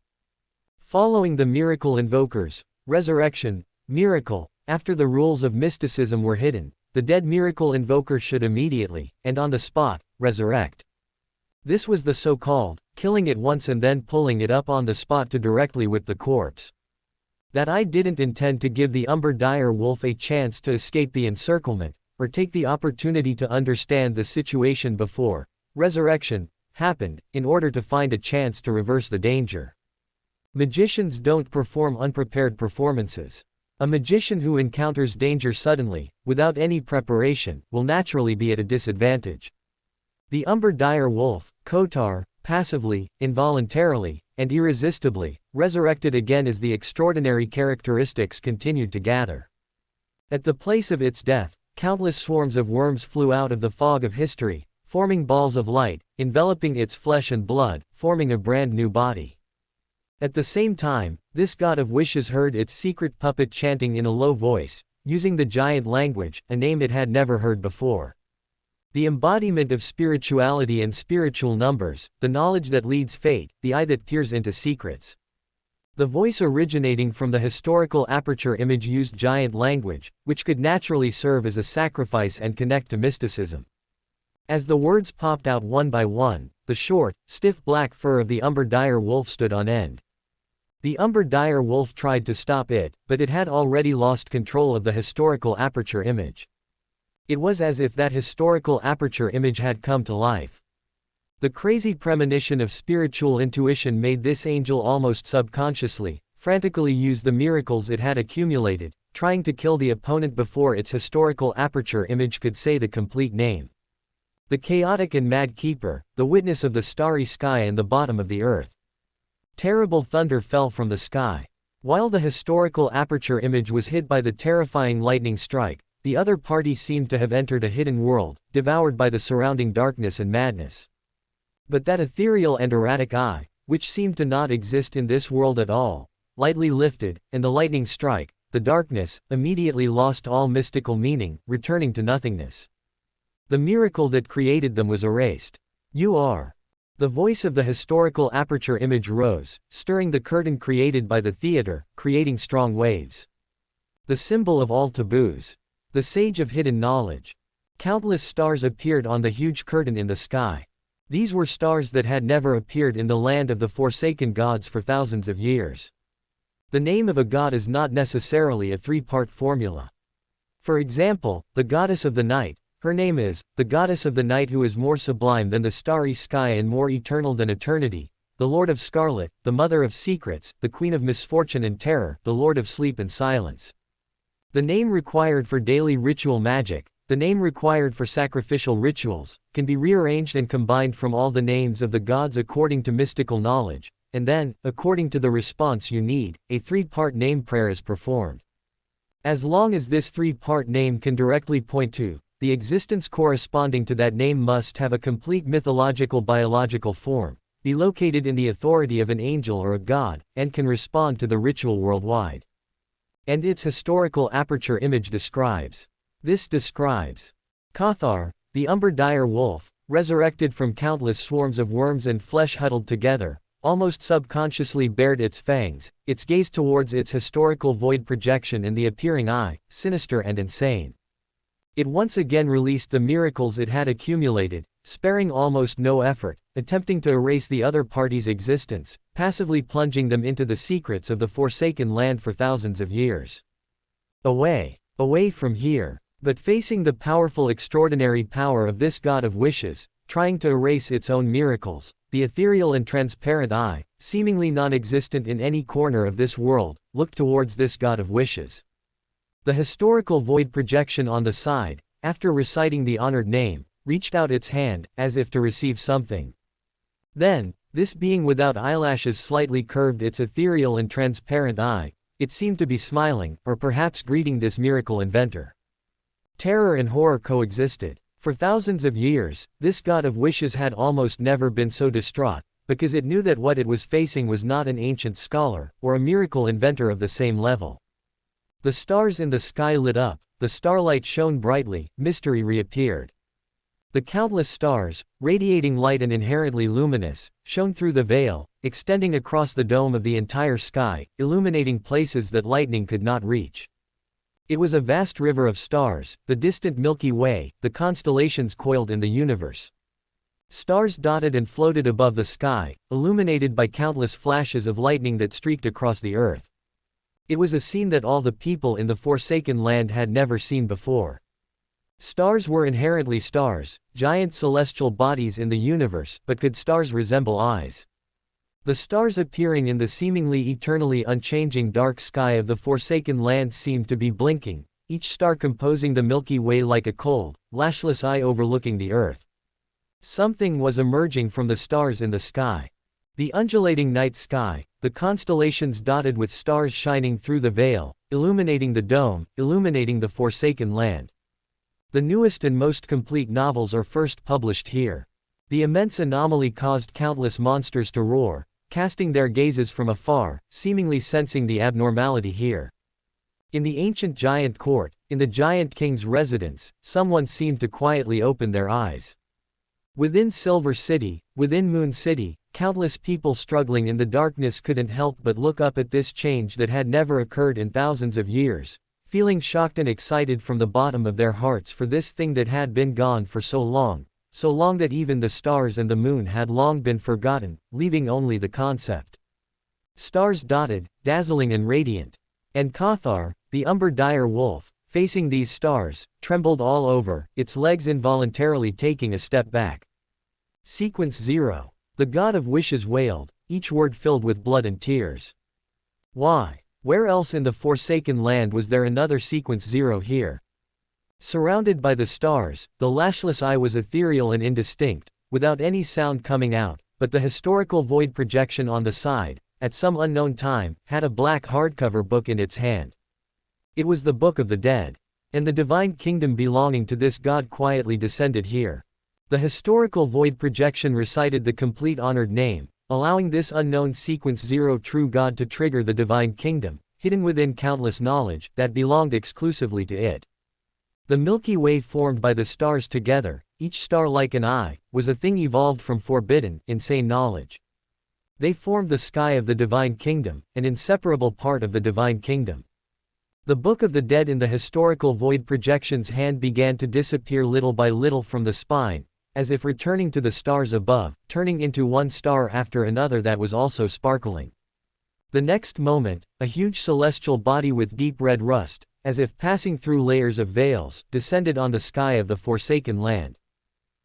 Following the miracle invoker's resurrection miracle, after the rules of mysticism were hidden, the dead miracle invoker should immediately, and on the spot, resurrect. This was the so-called killing it once and then pulling it up on the spot to directly whip the corpse. That I didn't intend to give the umber dire wolf a chance to escape the encirclement, or take the opportunity to understand the situation before resurrection happened, in order to find a chance to reverse the danger. Magicians don't perform unprepared performances. A magician who encounters danger suddenly, without any preparation, will naturally be at a disadvantage. The umber dire wolf, Kotar, passively, involuntarily, and irresistibly, resurrected again as the extraordinary characteristics continued to gather. At the place of its death, countless swarms of worms flew out of the fog of history, forming balls of light, enveloping its flesh and blood, forming a brand new body. At the same time, this god of wishes heard its secret puppet chanting in a low voice, using the giant language, a name it had never heard before. The embodiment of spirituality and spiritual numbers, the knowledge that leads fate, the eye that peers into secrets. The voice originating from the historical aperture image used giant language, which could naturally serve as a sacrifice and connect to mysticism. As the words popped out one by one, the short, stiff black fur of the umber dire wolf stood on end. The umber dire wolf tried to stop it, but it had already lost control of the historical aperture image. It was as if that historical aperture image had come to life. The crazy premonition of spiritual intuition made this angel almost subconsciously, frantically use the miracles it had accumulated, trying to kill the opponent before its historical aperture image could say the complete name. The chaotic and mad keeper, the witness of the starry sky and the bottom of the earth. Terrible thunder fell from the sky. While the historical aperture image was hit by the terrifying lightning strike, the other party seemed to have entered a hidden world, devoured by the surrounding darkness and madness. But that ethereal and erratic eye, which seemed to not exist in this world at all, lightly lifted, and the lightning strike, the darkness, immediately lost all mystical meaning, returning to nothingness. The miracle that created them was erased. You are. The voice of the historical aperture image rose, stirring the curtain created by the theater, creating strong waves. The symbol of all taboos. The sage of hidden knowledge. Countless stars appeared on the huge curtain in the sky. These were stars that had never appeared in the land of the forsaken gods for thousands of years. The name of a god is not necessarily a 3-part formula. For example, the goddess of the night, her name is, the goddess of the night who is more sublime than the starry sky and more eternal than eternity, the Lord of Scarlet, the Mother of Secrets, the Queen of Misfortune and Terror, the Lord of Sleep and Silence. The name required for daily ritual magic, the name required for sacrificial rituals, can be rearranged and combined from all the names of the gods according to mystical knowledge, and then, according to the response you need, a 3-part name prayer is performed. As long as this 3-part name can directly point to the existence corresponding to that name must have a complete mythological biological form, be located in the authority of an angel or a god, and can respond to the ritual worldwide. And its historical aperture image describes. This describes Cathar, the umber-dire wolf, resurrected from countless swarms of worms and flesh huddled together, almost subconsciously bared its fangs, its gaze towards its historical void projection in the appearing eye, sinister and insane. It once again released the miracles it had accumulated, sparing almost no effort, attempting to erase the other party's existence, passively plunging them into the secrets of the Forsaken Land for thousands of years. Away from here. But facing the powerful extraordinary power of this god of wishes, trying to erase its own miracles, the ethereal and transparent eye, seemingly non-existent in any corner of this world, looked towards this god of wishes. The historical void projection on the side, after reciting the honored name, reached out its hand, as if to receive something. Then, this being without eyelashes slightly curved its ethereal and transparent eye, it seemed to be smiling, or perhaps greeting this miracle inventor. Terror and horror coexisted. For thousands of years, this god of wishes had almost never been so distraught, because it knew that what it was facing was not an ancient scholar, or a miracle inventor of the same level. The stars in the sky lit up, the starlight shone brightly, mystery reappeared. The countless stars, radiating light and inherently luminous, shone through the veil, extending across the dome of the entire sky, illuminating places that lightning could not reach. It was a vast river of stars, the distant Milky Way, the constellations coiled in the universe. Stars dotted and floated above the sky, illuminated by countless flashes of lightning that streaked across the earth. It was a scene that all the people in the Forsaken Land had never seen before. Stars were inherently stars, giant celestial bodies in the universe, but could stars resemble eyes? The stars appearing in the seemingly eternally unchanging dark sky of the Forsaken Land seemed to be blinking, each star composing the Milky Way like a cold, lashless eye overlooking the earth. Something was emerging from the stars in the sky. The undulating night sky, the constellations dotted with stars shining through the veil, illuminating the dome, illuminating the Forsaken Land. The newest and most complete novels are first published here. The immense anomaly caused countless monsters to roar, casting their gazes from afar, seemingly sensing the abnormality here. In the ancient giant court, in the giant king's residence, someone seemed to quietly open their eyes. Within Silver City, within Moon City, countless people struggling in the darkness couldn't help but look up at this change that had never occurred in thousands of years, feeling shocked and excited from the bottom of their hearts for this thing that had been gone for so long that even the stars and the moon had long been forgotten, leaving only the concept. Stars dotted, dazzling and radiant. And Cathar, the umber-dire wolf, facing these stars, trembled all over, its legs involuntarily taking a step back. Sequence 0. The god of wishes wailed, each word filled with blood and tears. Why? Where else in the Forsaken Land was there another Sequence 0 here? Surrounded by the stars, the lashless eye was ethereal and indistinct, without any sound coming out, but the historical void projection on the side, at some unknown time, had a black hardcover book in its hand. It was the Book of the Dead. And the divine kingdom belonging to this god quietly descended here. The historical void projection recited the complete honored name, allowing this unknown Sequence 0 true god to trigger the divine kingdom, hidden within countless knowledge, that belonged exclusively to it. The Milky Way formed by the stars together, each star like an eye, was a thing evolved from forbidden, insane knowledge. They formed the sky of the divine kingdom, an inseparable part of the divine kingdom. The Book of the Dead in the historical void projection's hand began to disappear little by little from the spine, as if returning to the stars above, turning into one star after another that was also sparkling. The next moment, a huge celestial body with deep red rust, as if passing through layers of veils, descended on the sky of the Forsaken Land.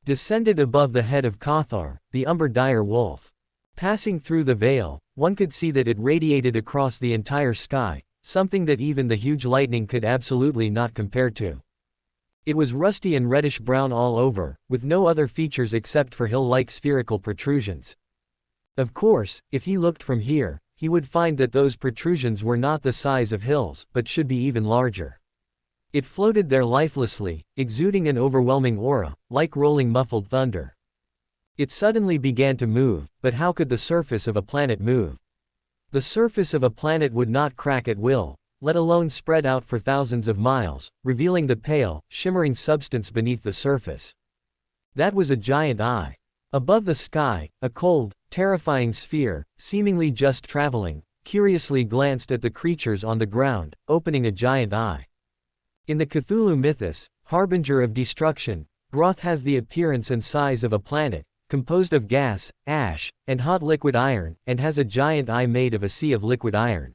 Descended above the head of Cathar, the umber-dire wolf. Passing through the veil, one could see that it radiated across the entire sky, something that even the huge lightning could absolutely not compare to. It was rusty and reddish-brown all over, with no other features except for hill-like spherical protrusions. Of course, if he looked from here, he would find that those protrusions were not the size of hills, but should be even larger. It floated there lifelessly, exuding an overwhelming aura, like rolling muffled thunder. It suddenly began to move, but how could the surface of a planet move? The surface of a planet would not crack at will, let alone spread out for thousands of miles, revealing the pale, shimmering substance beneath the surface. That was a giant eye. Above the sky, a cold, terrifying sphere, seemingly just traveling, curiously glanced at the creatures on the ground, opening a giant eye. In the Cthulhu mythos, harbinger of destruction, Groth has the appearance and size of a planet, composed of gas, ash, and hot liquid iron, and has a giant eye made of a sea of liquid iron.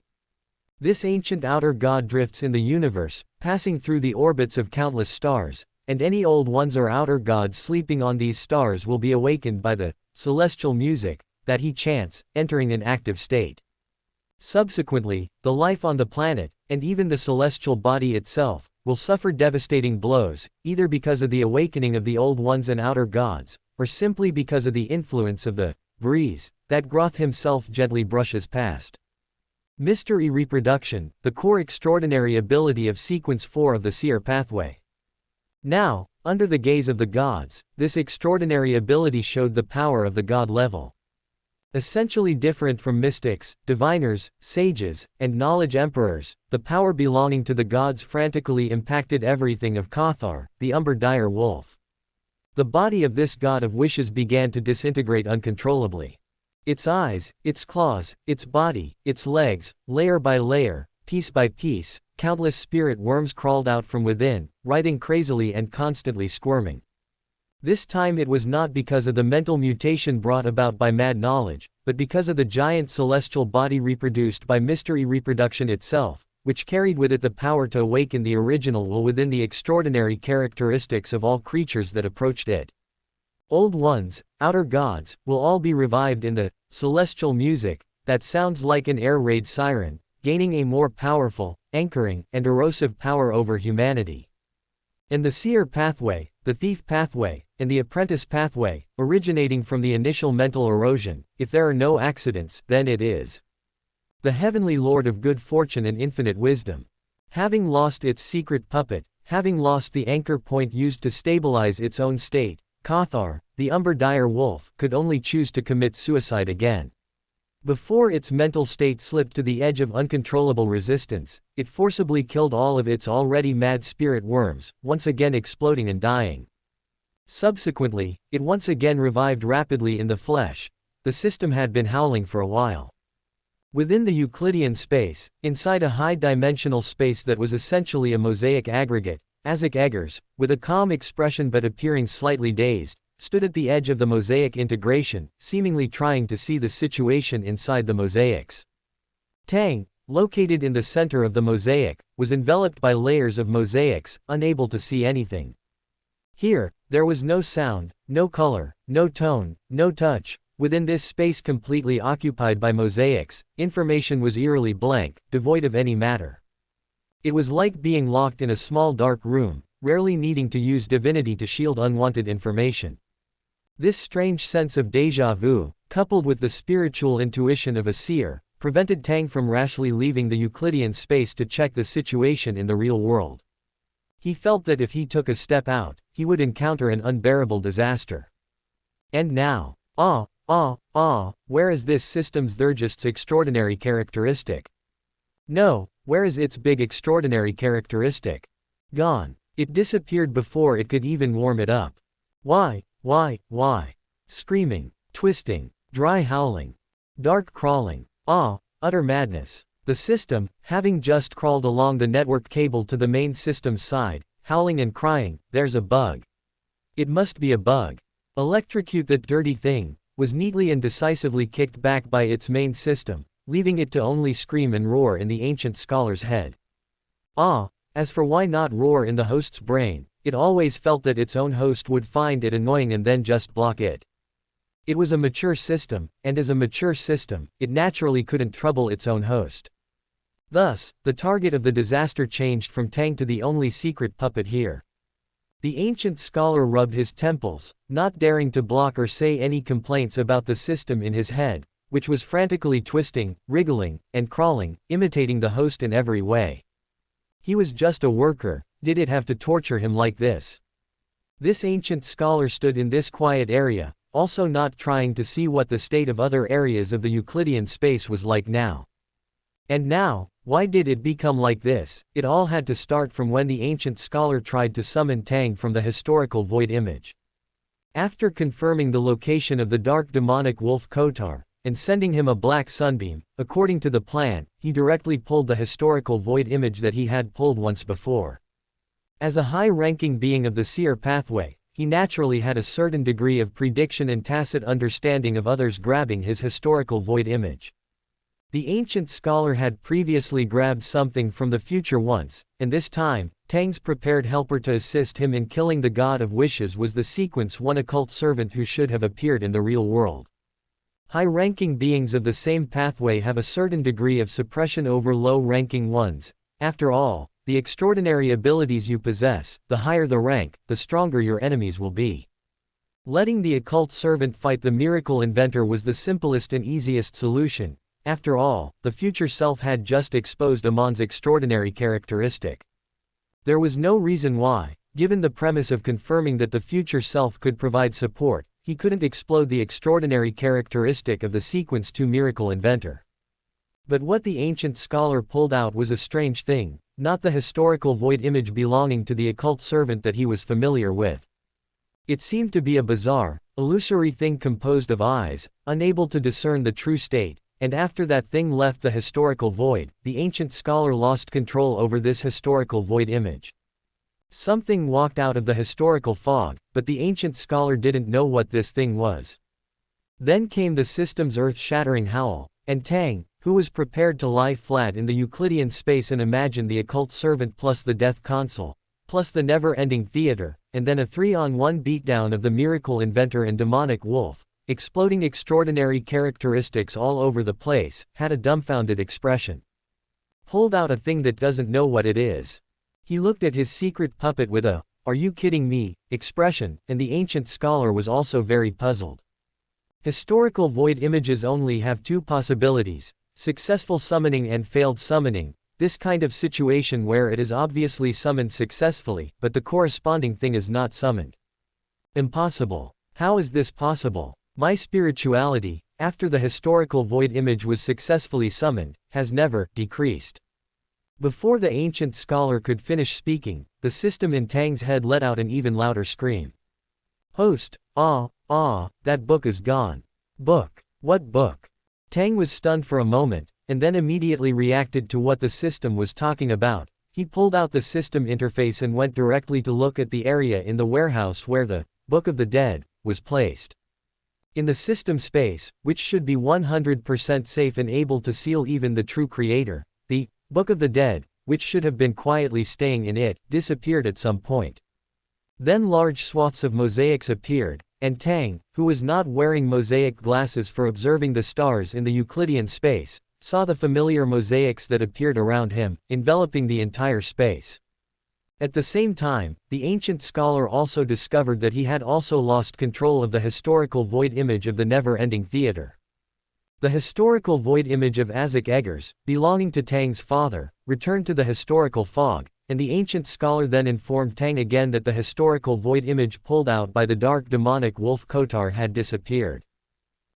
This ancient outer god drifts in the universe, passing through the orbits of countless stars, and any old ones or outer gods sleeping on these stars will be awakened by the celestial music that he chants, entering an active state. Subsequently, the life on the planet, and even the celestial body itself, will suffer devastating blows, either because of the awakening of the old ones and outer gods, or simply because of the influence of the breeze that Groth himself gently brushes past. Mystery reproduction, the core extraordinary ability of Sequence 4 of the Seer pathway. Now, under the gaze of the gods, this extraordinary ability showed the power of the god level. Essentially different from mystics, diviners, sages, and knowledge emperors, the power belonging to the gods frantically impacted everything of Cathar, the umber dire wolf. The body of this god of wishes began to disintegrate uncontrollably. Its eyes, its claws, its body, its legs, layer by layer, piece by piece, countless spirit worms crawled out from within, writhing crazily and constantly squirming. This time it was not because of the mental mutation brought about by mad knowledge, but because of the giant celestial body reproduced by mystery reproduction itself, which carried with it the power to awaken the original will within the extraordinary characteristics of all creatures that approached it. Old ones, outer gods, will all be revived in the celestial music that sounds like an air raid siren, gaining a more powerful, anchoring, and erosive power over humanity. And the seer pathway, the thief pathway, and the apprentice pathway, originating from the initial mental erosion, if there are no accidents, then it is the heavenly lord of good fortune and infinite wisdom. Having lost its secret puppet, having lost the anchor point used to stabilize its own state, Cathar, the umber dire wolf, could only choose to commit suicide again. Before its mental state slipped to the edge of uncontrollable resistance, it forcibly killed all of its already mad spirit worms, once again exploding and dying. Subsequently, it once again revived rapidly in the flesh. The system had been howling for a while. Within the Euclidean space, inside a high-dimensional space that was essentially a mosaic aggregate, Azik Eggers, with a calm expression but appearing slightly dazed, stood at the edge of the mosaic integration, seemingly trying to see the situation inside the mosaics. Tang, located in the center of the mosaic, was enveloped by layers of mosaics, unable to see anything. Here, there was no sound, no color, no tone, no touch. Within this space completely occupied by mosaics, information was eerily blank, devoid of any matter. It was like being locked in a small dark room, rarely needing to use divinity to shield unwanted information. This strange sense of déjà vu, coupled with the spiritual intuition of a seer, prevented Tang from rashly leaving the Euclidean space to check the situation in the real world. He felt that if he took a step out, he would encounter an unbearable disaster. And now, where is this system's thirgest's extraordinary characteristic? No, where is its big extraordinary characteristic? Gone. It disappeared before it could even warm it up. Why? Screaming, twisting, dry howling, dark crawling, utter madness. The system, having just crawled along the network cable to the main system's side, howling and crying, "There's a bug. It must be a bug. Electrocute that dirty thing," was neatly and decisively kicked back by its main system, leaving it to only scream and roar in the ancient scholar's head. As for why not roar in the host's brain, it always felt that its own host would find it annoying and then just block it. It was a mature system, and as a mature system, it naturally couldn't trouble its own host. Thus, the target of the disaster changed from Tang to the only secret puppet here. The ancient scholar rubbed his temples, not daring to block or say any complaints about the system in his head, which was frantically twisting, wriggling, and crawling, imitating the host in every way. He was just a worker. Did it have to torture him like this? This ancient scholar stood in this quiet area, also not trying to see what the state of other areas of the Euclidean space was like now. And now, why did it become like this? It all had to start from when the ancient scholar tried to summon Tang from the historical void image. After confirming the location of the dark demonic wolf Kotar, and sending him a black sunbeam, according to the plan, he directly pulled the historical void image that he had pulled once before. As a high-ranking being of the seer pathway, he naturally had a certain degree of prediction and tacit understanding of others grabbing his historical void image. The ancient scholar had previously grabbed something from the future once, and this time, Tang's prepared helper to assist him in killing the god of wishes was the sequence one occult servant who should have appeared in the real world. High-ranking beings of the same pathway have a certain degree of suppression over low-ranking ones. After all, the extraordinary abilities you possess, the higher the rank, the stronger your enemies will be. Letting the occult servant fight the miracle inventor was the simplest and easiest solution. After all, the future self had just exposed Amon's extraordinary characteristic. There was no reason why, given the premise of confirming that the future self could provide support, he couldn't explode the extraordinary characteristic of the Sequence 2 miracle inventor. But what the ancient scholar pulled out was a strange thing, not the historical void image belonging to the occult servant that he was familiar with. It seemed to be a bizarre, illusory thing composed of eyes, unable to discern the true state, and after that thing left the historical void, the ancient scholar lost control over this historical void image. Something walked out of the historical fog, but the ancient scholar didn't know what this thing was. Then came the system's earth-shattering howl, and Tang, who was prepared to lie flat in the Euclidean space and imagine the occult servant plus the death console, plus the never-ending theater, and then a 3-on-1 beatdown of the miracle inventor and demonic wolf, exploding extraordinary characteristics all over the place, had a dumbfounded expression. Pulled out a thing that doesn't know what it is. He looked at his secret puppet with a, "Are you kidding me?" expression, and the ancient scholar was also very puzzled. Historical void images only have two possibilities: successful summoning and failed summoning, this kind of situation where it is obviously summoned successfully, but the corresponding thing is not summoned. Impossible. How is this possible? My spirituality, after the historical void image was successfully summoned, has never decreased. Before the ancient scholar could finish speaking, the system in Tang's head let out an even louder scream. Host, that book is gone. Book? What book? Tang was stunned for a moment, and then immediately reacted to what the system was talking about. He pulled out the system interface and went directly to look at the area in the warehouse where the Book of the Dead was placed. In the system space, which should be 100% safe and able to seal even the true creator, the Book of the Dead, which should have been quietly staying in it, disappeared at some point. Then large swaths of mosaics appeared, and Tang, who was not wearing mosaic glasses for observing the stars in the Euclidean space, saw the familiar mosaics that appeared around him, enveloping the entire space. At the same time, the ancient scholar also discovered that he had also lost control of the historical void image of the never-ending theater. The historical void image of Azik Eggers, belonging to Tang's father, returned to the historical fog, and the ancient scholar then informed Tang again that the historical void image pulled out by the dark demonic wolf Kotar had disappeared.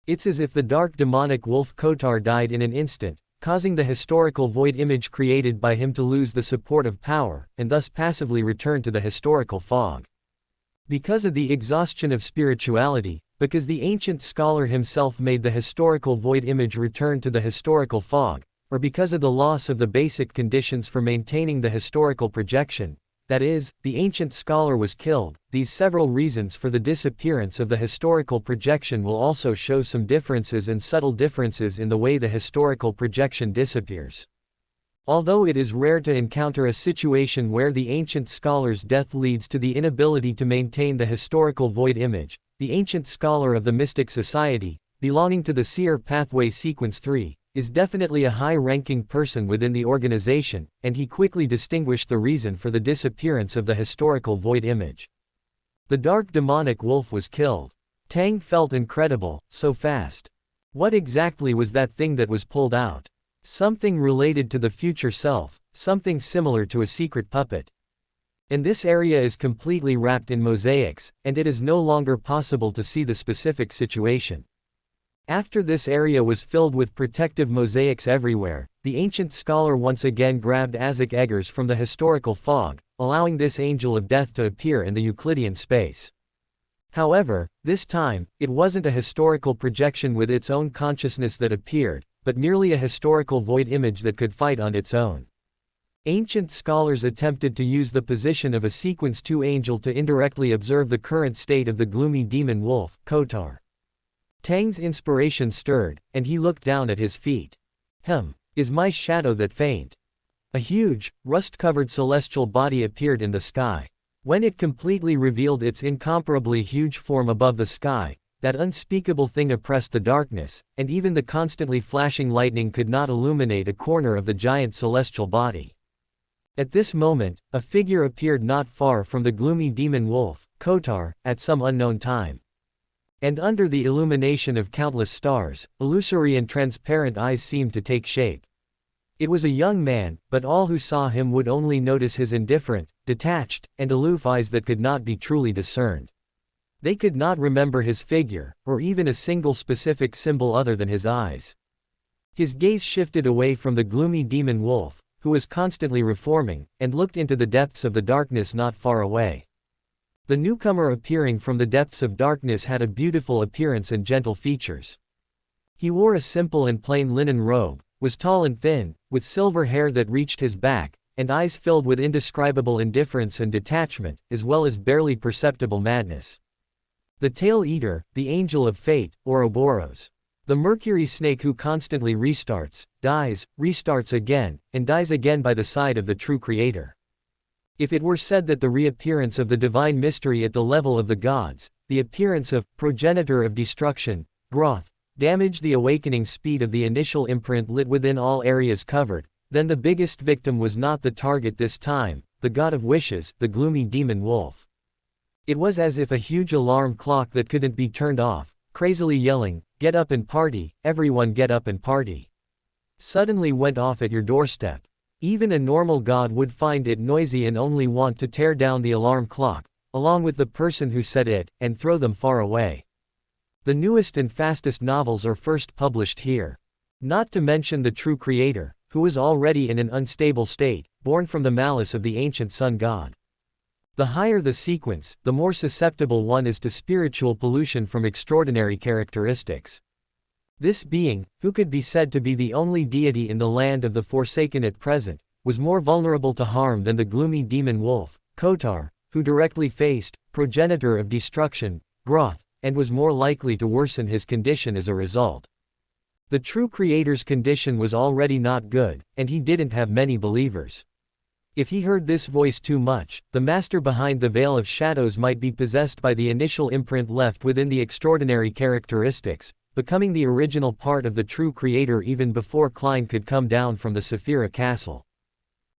It's as if the dark demonic wolf Kotar died in an instant, causing the historical void image created by him to lose the support of power, and thus passively return to the historical fog. Because of the exhaustion of spirituality, because the ancient scholar himself made the historical void image return to the historical fog, or because of the loss of the basic conditions for maintaining the historical projection, that is, the ancient scholar was killed, these several reasons for the disappearance of the historical projection will also show some differences and subtle differences in the way the historical projection disappears. Although it is rare to encounter a situation where the ancient scholar's death leads to the inability to maintain the historical void image, the ancient scholar of the Mystic Society, belonging to the Seer Pathway Sequence 3, is definitely a high-ranking person within the organization, and he quickly distinguished the reason for the disappearance of the historical void image. The dark demonic wolf was killed. Tang felt incredible, so fast. What exactly was that thing that was pulled out? Something related to the future self, something similar to a secret puppet. And this area is completely wrapped in mosaics, and it is no longer possible to see the specific situation. After this area was filled with protective mosaics everywhere, The ancient scholar once again grabbed Azik Eggers from the historical fog, allowing this angel of death to appear in the Euclidean space. However, this time, it wasn't a historical projection with its own consciousness that appeared, but merely a historical void image that could fight on its own. Ancient scholars attempted to use the position of a Sequence 2 angel to indirectly observe the current state of the gloomy demon wolf, Kotar. Tang's inspiration stirred, and he looked down at his feet. Is my shadow that faint? A huge, rust-covered celestial body appeared in the sky. When it completely revealed its incomparably huge form above the sky, that unspeakable thing oppressed the darkness, and even the constantly flashing lightning could not illuminate a corner of the giant celestial body. At this moment, a figure appeared not far from the gloomy demon wolf, Kotar, at some unknown time. And under the illumination of countless stars, illusory and transparent eyes seemed to take shape. It was a young man, but all who saw him would only notice his indifferent, detached, and aloof eyes that could not be truly discerned. They could not remember his figure, or even a single specific symbol other than his eyes. His gaze shifted away from the gloomy demon wolf, who was constantly reforming, and looked into the depths of the darkness not far away. The newcomer appearing from the depths of darkness had a beautiful appearance and gentle features. He wore a simple and plain linen robe, was tall and thin, with silver hair that reached his back, and eyes filled with indescribable indifference and detachment, as well as barely perceptible madness. The Tail Eater, the Angel of Fate, Ouroboros. The Mercury Snake who constantly restarts, dies, restarts again, and dies again by the side of the true Creator. If it were said that the reappearance of the divine mystery at the level of the gods, the appearance of progenitor of destruction, Groth, damaged the awakening speed of the initial imprint lit within all areas covered, then the biggest victim was not the target this time, the god of wishes, the gloomy demon wolf. It was as if a huge alarm clock that couldn't be turned off, crazily yelling, "Get up and party, everyone get up and party," suddenly went off at your doorstep. Even a normal god would find it noisy and only want to tear down the alarm clock, along with the person who set it, and throw them far away. The newest and fastest novels are first published here. Not to mention the true Creator, who was already in an unstable state, born from the malice of the ancient sun god. The higher the sequence, the more susceptible one is to spiritual pollution from extraordinary characteristics. This being, who could be said to be the only deity in the land of the Forsaken at present, was more vulnerable to harm than the gloomy demon wolf, Kotar, who directly faced, progenitor of destruction, Groth, and was more likely to worsen his condition as a result. The true Creator's condition was already not good, and he didn't have many believers. If he heard this voice too much, the master behind the veil of shadows might be possessed by the initial imprint left within the extraordinary characteristics, becoming the original part of the true Creator even before Klein could come down from the Saphira castle.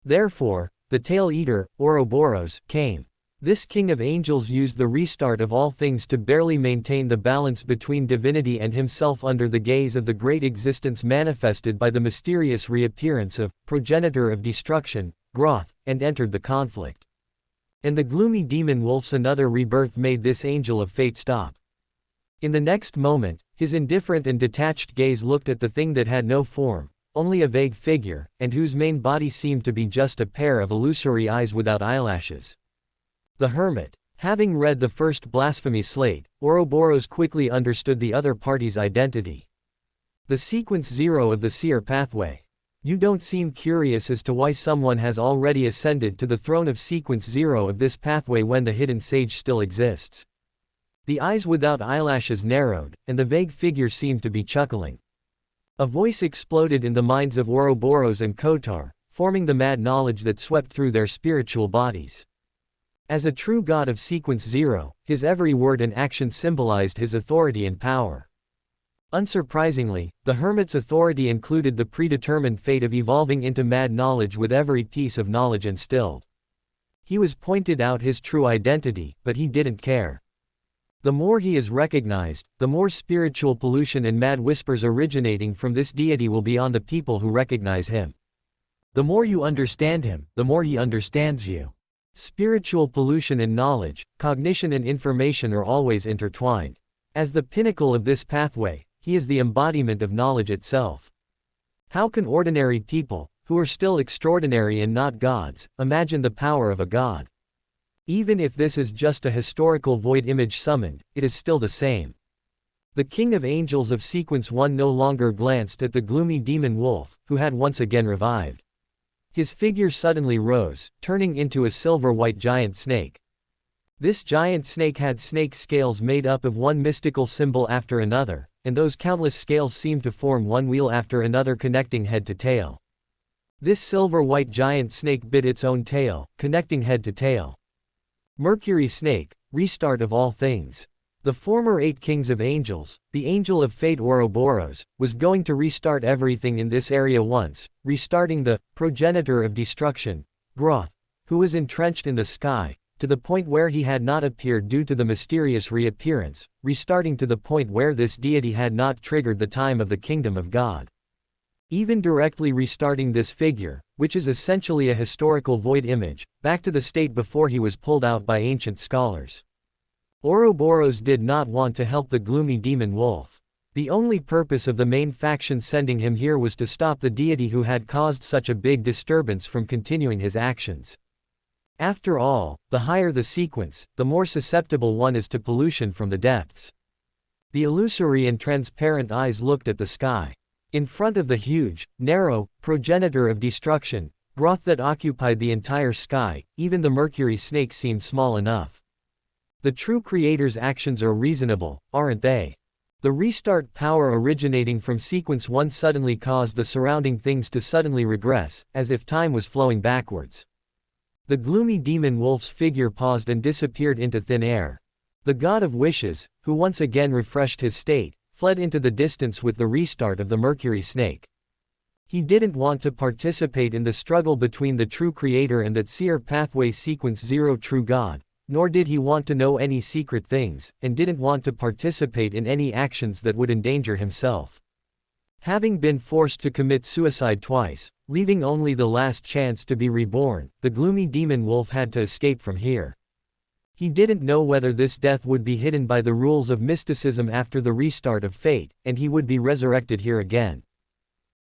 Therefore, the Tail Eater, Ouroboros, came. This king of angels used the restart of all things to barely maintain the balance between divinity and himself under the gaze of the great existence manifested by the mysterious reappearance of progenitor of destruction, Groth, and entered the conflict. And the gloomy demon wolf's another rebirth made this angel of fate stop. In the next moment, his indifferent and detached gaze looked at the thing that had no form, only a vague figure, and whose main body seemed to be just a pair of illusory eyes without eyelashes. The hermit. Having read the first blasphemy slate, Ouroboros quickly understood the other party's identity. The sequence 0 of the seer pathway. You don't seem curious as to why someone has already ascended to the throne of sequence 0 of this pathway when the hidden sage still exists. The eyes without eyelashes narrowed, and the vague figure seemed to be chuckling. A voice exploded in the minds of Ouroboros and Kotar, forming the mad knowledge that swept through their spiritual bodies. As a true god of sequence 0, his every word and action symbolized his authority and power. Unsurprisingly, the hermit's authority included the predetermined fate of evolving into mad knowledge with every piece of knowledge instilled. He was pointed out his true identity, but he didn't care. The more he is recognized, the more spiritual pollution and mad whispers originating from this deity will be on the people who recognize him. The more you understand him, the more he understands you. Spiritual pollution and knowledge, cognition and information are always intertwined. As the pinnacle of this pathway, he is the embodiment of knowledge itself. How can ordinary people, who are still extraordinary and not gods, imagine the power of a god? Even if this is just a historical void image summoned, it is still the same. The King of Angels of Sequence 1 no longer glanced at the gloomy demon wolf, who had once again revived. His figure suddenly rose, turning into a silver-white giant snake. This giant snake had snake scales made up of one mystical symbol after another, and those countless scales seemed to form one wheel after another connecting head to tail. This silver-white giant snake bit its own tail, connecting head to tail. Mercury Snake, restart of all things. The former 8 kings of angels, the angel of fate Ouroboros, was going to restart everything in this area once, restarting the progenitor of destruction, Groth, who was entrenched in the sky, to the point where he had not appeared due to the mysterious reappearance, restarting to the point where this deity had not triggered the time of the kingdom of God. Even directly restarting this figure, which is essentially a historical void image, back to the state before he was pulled out by ancient scholars. Ouroboros did not want to help the gloomy demon wolf. The only purpose of the main faction sending him here was to stop the deity who had caused such a big disturbance from continuing his actions. After all, the higher the sequence, the more susceptible one is to pollution from the depths. The illusory and transparent eyes looked at the sky. In front of the huge, narrow, progenitor of destruction, Groth that occupied the entire sky, even the Mercury Snake seemed small enough. The true creator's actions are reasonable, aren't they? The restart power originating from Sequence 1 suddenly caused the surrounding things to suddenly regress, as if time was flowing backwards. The gloomy demon wolf's figure paused and disappeared into thin air. The god of wishes, who once again refreshed his state, fled into the distance with the restart of the Mercury Snake. He didn't want to participate in the struggle between the true creator and that seer pathway Sequence 0 true god, nor did he want to know any secret things, and didn't want to participate in any actions that would endanger himself. Having been forced to commit suicide twice, leaving only the last chance to be reborn, the gloomy demon wolf had to escape from here. He didn't know whether this death would be hidden by the rules of mysticism after the restart of fate, and he would be resurrected here again.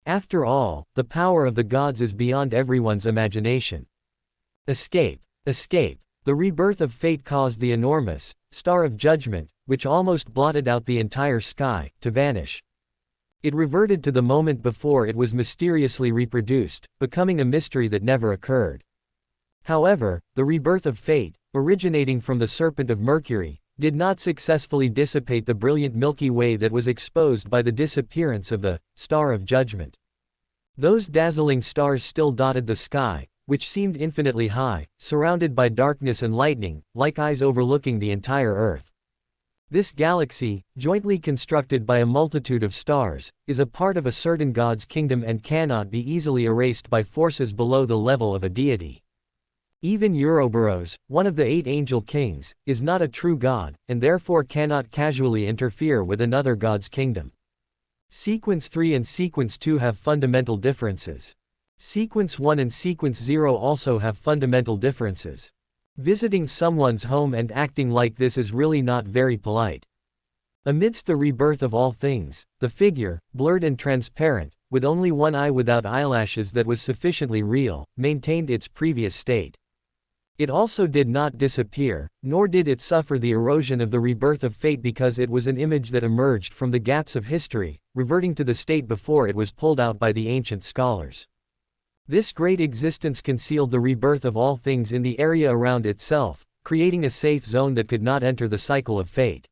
After all, the power of the gods is beyond everyone's imagination. Escape. Escape. The rebirth of fate caused the enormous star of judgment, which almost blotted out the entire sky, to vanish. It reverted to the moment before it was mysteriously reproduced, becoming a mystery that never occurred. However, the rebirth of fate, originating from the Serpent of Mercury, did not successfully dissipate the brilliant Milky Way that was exposed by the disappearance of the Star of Judgment. Those dazzling stars still dotted the sky, which seemed infinitely high, surrounded by darkness and lightning, like eyes overlooking the entire Earth. This galaxy, jointly constructed by a multitude of stars, is a part of a certain god's kingdom and cannot be easily erased by forces below the level of a deity. Even Ouroboros, one of the 8 angel kings, is not a true god, and therefore cannot casually interfere with another god's kingdom. Sequence 3 and Sequence 2 have fundamental differences. Sequence 1 and Sequence 0 also have fundamental differences. Visiting someone's home and acting like this is really not very polite. Amidst the rebirth of all things, the figure, blurred and transparent, with only one eye without eyelashes that was sufficiently real, maintained its previous state. It also did not disappear, nor did it suffer the erosion of the rebirth of fate because it was an image that emerged from the gaps of history, reverting to the state before it was pulled out by the ancient scholars. This great existence concealed the rebirth of all things in the area around itself, creating a safe zone that could not enter the cycle of fate.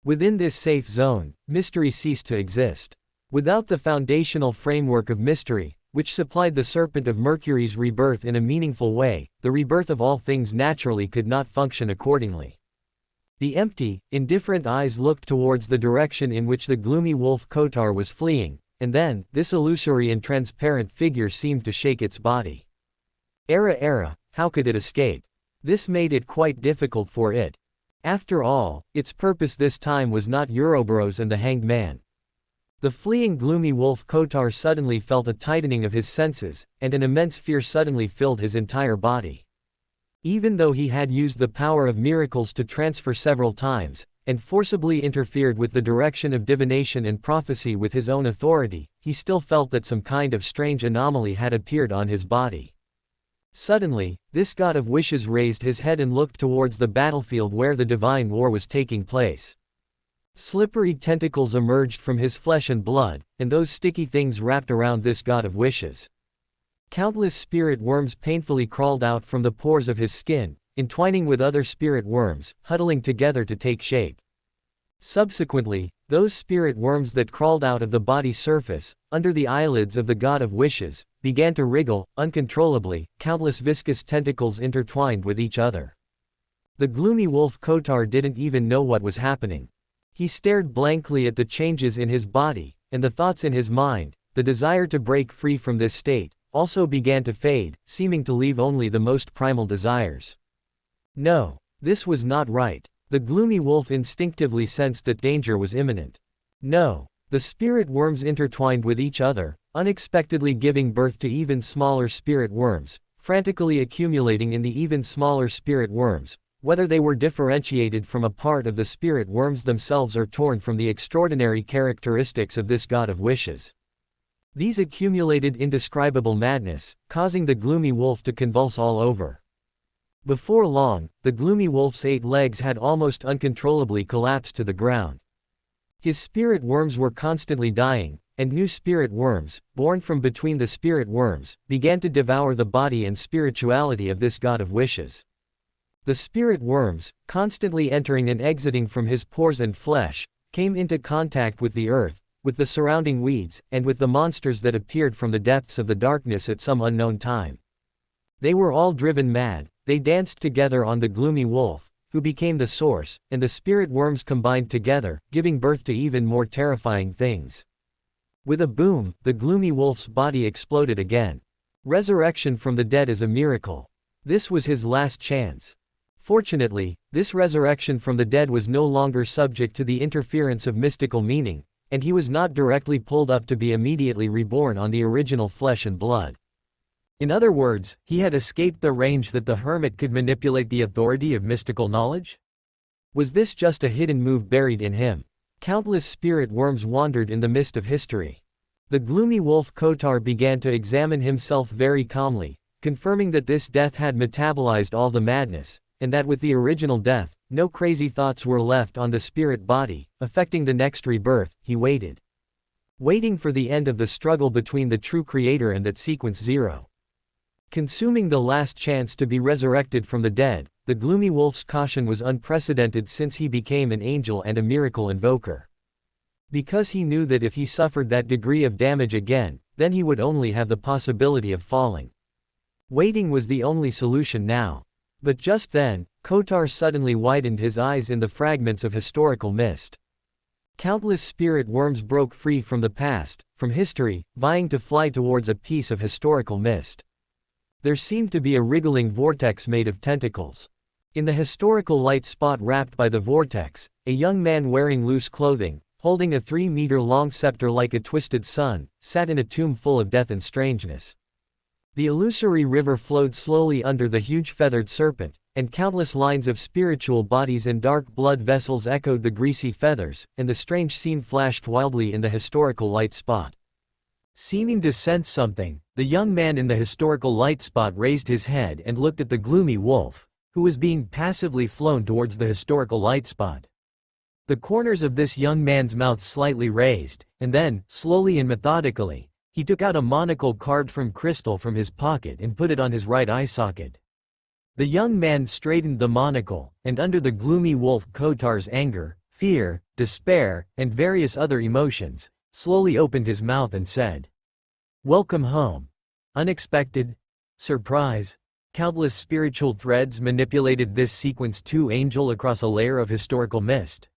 Within this safe zone, mystery ceased to exist. Without the foundational framework of mystery, which supplied the Serpent of Mercury's rebirth in a meaningful way, the rebirth of all things naturally could not function accordingly. The empty, indifferent eyes looked towards the direction in which the gloomy wolf Kotar was fleeing, and then, this illusory and transparent figure seemed to shake its body. Era, how could it escape? This made it quite difficult for it. After all, its purpose this time was not Ouroboros and the Hanged Man. The fleeing gloomy wolf Kotar suddenly felt a tightening of his senses, and an immense fear suddenly filled his entire body. Even though he had used the power of miracles to transfer several times, and forcibly interfered with the direction of divination and prophecy with his own authority, he still felt that some kind of strange anomaly had appeared on his body. Suddenly, this god of wishes raised his head and looked towards the battlefield where the divine war was taking place. Slippery tentacles emerged from his flesh and blood, and those sticky things wrapped around this god of wishes. Countless spirit worms painfully crawled out from the pores of his skin, entwining with other spirit worms, huddling together to take shape. Subsequently, those spirit worms that crawled out of the body surface, under the eyelids of the god of wishes, began to wriggle, uncontrollably, countless viscous tentacles intertwined with each other. The gloomy wolf Kotar didn't even know what was happening. He stared blankly at the changes in his body, and the thoughts in his mind, the desire to break free from this state, also began to fade, seeming to leave only the most primal desires. No, this was not right. The gloomy wolf instinctively sensed that danger was imminent. No, the spirit worms intertwined with each other, unexpectedly giving birth to even smaller spirit worms, frantically accumulating in the even smaller spirit worms, whether they were differentiated from a part of the spirit worms themselves or torn from the extraordinary characteristics of this god of wishes. These accumulated indescribable madness, causing the gloomy wolf to convulse all over. Before long, the gloomy wolf's 8 legs had almost uncontrollably collapsed to the ground. His spirit worms were constantly dying, and new spirit worms, born from between the spirit worms, began to devour the body and spirituality of this god of wishes. The spirit worms, constantly entering and exiting from his pores and flesh, came into contact with the earth, with the surrounding weeds, and with the monsters that appeared from the depths of the darkness at some unknown time. They were all driven mad, they danced together on the gloomy wolf, who became the source, and the spirit worms combined together, giving birth to even more terrifying things. With a boom, the gloomy wolf's body exploded again. Resurrection from the dead is a miracle. This was his last chance. Fortunately, this resurrection from the dead was no longer subject to the interference of mystical meaning, and he was not directly pulled up to be immediately reborn on the original flesh and blood. In other words, he had escaped the range that the hermit could manipulate the authority of mystical knowledge? Was this just a hidden move buried in him? Countless spirit worms wandered in the mist of history. The gloomy wolf Kotar began to examine himself very calmly, confirming that this death had metabolized all the madness, and that with the original death, no crazy thoughts were left on the spirit body, affecting the next rebirth. He waited. Waiting for the end of the struggle between the true creator and that sequence 0. Consuming the last chance to be resurrected from the dead, the gloomy wolf's caution was unprecedented since he became an angel and a miracle invoker. Because he knew that if he suffered that degree of damage again, then he would only have the possibility of falling. Waiting was the only solution now. But just then, Kotar suddenly widened his eyes in the fragments of historical mist. Countless spirit worms broke free from the past, from history, vying to fly towards a piece of historical mist. There seemed to be a wriggling vortex made of tentacles. In the historical light spot wrapped by the vortex, a young man wearing loose clothing, holding a 3-meter-long scepter like a twisted sun, sat in a tomb full of death and strangeness. The illusory river flowed slowly under the huge feathered serpent, and countless lines of spiritual bodies and dark blood vessels echoed the greasy feathers, and the strange scene flashed wildly in the historical light spot. Seeming to sense something, the young man in the historical light spot raised his head and looked at the gloomy wolf, who was being passively flown towards the historical light spot. The corners of this young man's mouth slightly raised, and then, slowly and methodically, he took out a monocle carved from crystal from his pocket and put it on his right eye socket. The young man straightened the monocle, and under the gloomy wolf Kotar's anger, fear, despair, and various other emotions, slowly opened his mouth and said, "Welcome home." Unexpected. Surprise. Countless spiritual threads manipulated this sequence 2 angel across a layer of historical mist.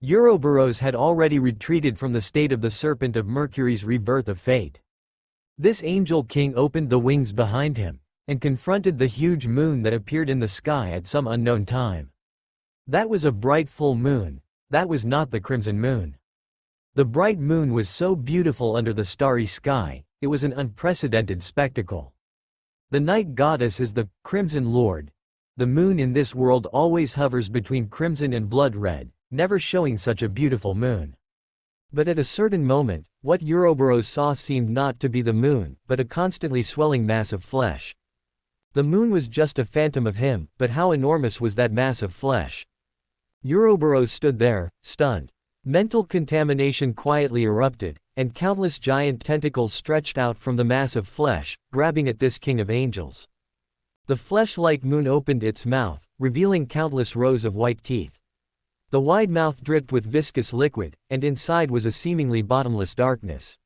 Ouroboros had already retreated from the state of the serpent of Mercury's rebirth of fate. This angel king opened the wings behind him, and confronted the huge moon that appeared in the sky at some unknown time. That was a bright full moon. That was not the crimson moon. The bright moon was so beautiful under the starry sky, it was an unprecedented spectacle. The night goddess is the crimson lord. The moon in this world always hovers between crimson and blood red, never showing such a beautiful moon. But at a certain moment, what Ouroboros saw seemed not to be the moon, but a constantly swelling mass of flesh. The moon was just a phantom of him, but how enormous was that mass of flesh? Ouroboros stood there, stunned. Mental contamination quietly erupted, and countless giant tentacles stretched out from the mass of flesh, grabbing at this king of angels. The flesh-like moon opened its mouth, revealing countless rows of white teeth. The wide mouth dripped with viscous liquid, and inside was a seemingly bottomless darkness.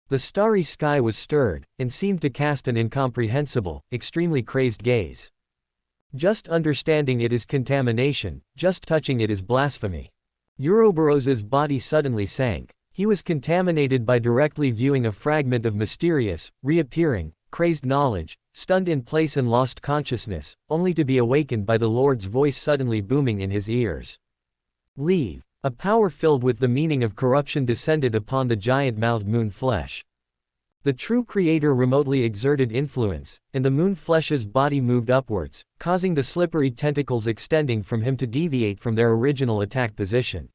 The starry sky was stirred, and seemed to cast an incomprehensible, extremely crazed gaze. Just understanding it is contamination, just touching it is blasphemy. Ouroboros's body suddenly sank. He was contaminated by directly viewing a fragment of mysterious, reappearing, crazed knowledge, stunned in place and lost consciousness, only to be awakened by the Lord's voice suddenly booming in his ears. Leave. A power filled with the meaning of corruption descended upon the giant-mouthed moon flesh. The true creator remotely exerted influence, and the moon flesh's body moved upwards, causing the slippery tentacles extending from him to deviate from their original attack position.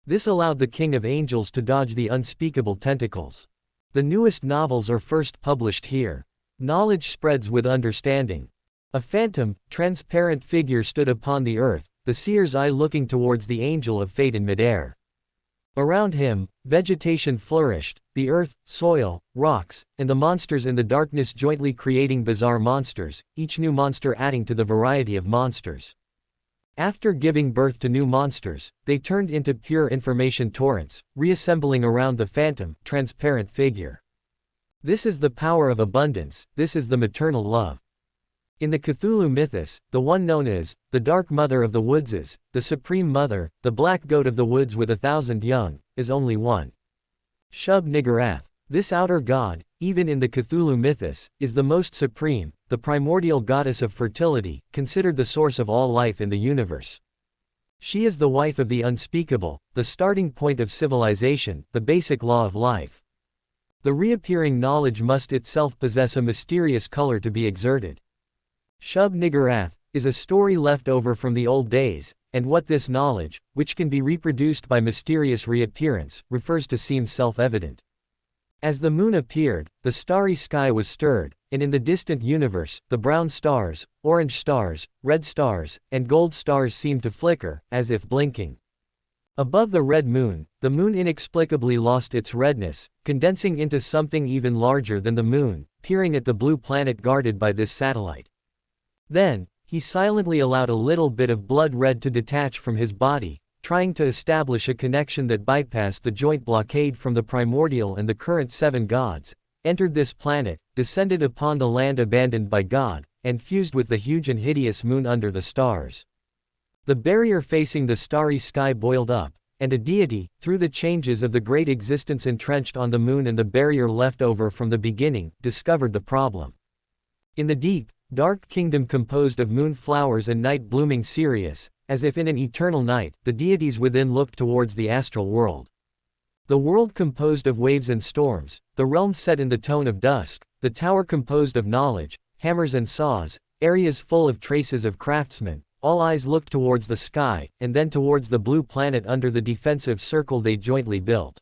This allowed the King of Angels to dodge the unspeakable tentacles. The newest novels are first published here. Knowledge spreads with understanding. A phantom, transparent figure stood upon the earth, the seer's eye looking towards the angel of fate in midair. Around him, vegetation flourished, the earth, soil, rocks, and the monsters in the darkness jointly creating bizarre monsters, each new monster adding to the variety of monsters. After giving birth to new monsters, they turned into pure information torrents, reassembling around the phantom, transparent figure. This is the power of abundance, this is the maternal love. In the Cthulhu mythos, the one known as the Dark Mother of the Woodses, the Supreme Mother, the Black Goat of the Woods with 1,000 young, is only one. Shub-Niggurath. This outer god, even in the Cthulhu mythos, is the most supreme, the primordial goddess of fertility, considered the source of all life in the universe. She is the wife of the unspeakable, the starting point of civilization, the basic law of life. The reappearing knowledge must itself possess a mysterious color to be exerted. Shub-Niggurath is a story left over from the old days, and what this knowledge, which can be reproduced by mysterious reappearance, refers to seems self-evident. As the moon appeared, the starry sky was stirred, and in the distant universe, the brown stars, orange stars, red stars, and gold stars seemed to flicker, as if blinking. Above the red moon, the moon inexplicably lost its redness, condensing into something even larger than the moon, peering at the blue planet guarded by this satellite. Then, he silently allowed a little bit of blood red to detach from his body, trying to establish a connection that bypassed the joint blockade from the primordial and the current 7 gods, entered this planet, descended upon the land abandoned by God, and fused with the huge and hideous moon under the stars. The barrier facing the starry sky boiled up, and a deity, through the changes of the great existence entrenched on the moon and the barrier left over from the beginning, discovered the problem. In the deep, dark kingdom composed of moon flowers and night blooming Sirius, as if in an eternal night, the deities within looked towards the astral world. The world composed of waves and storms, the realm set in the tone of dusk, the tower composed of knowledge, hammers and saws, areas full of traces of craftsmen, all eyes looked towards the sky, and then towards the blue planet under the defensive circle they jointly built.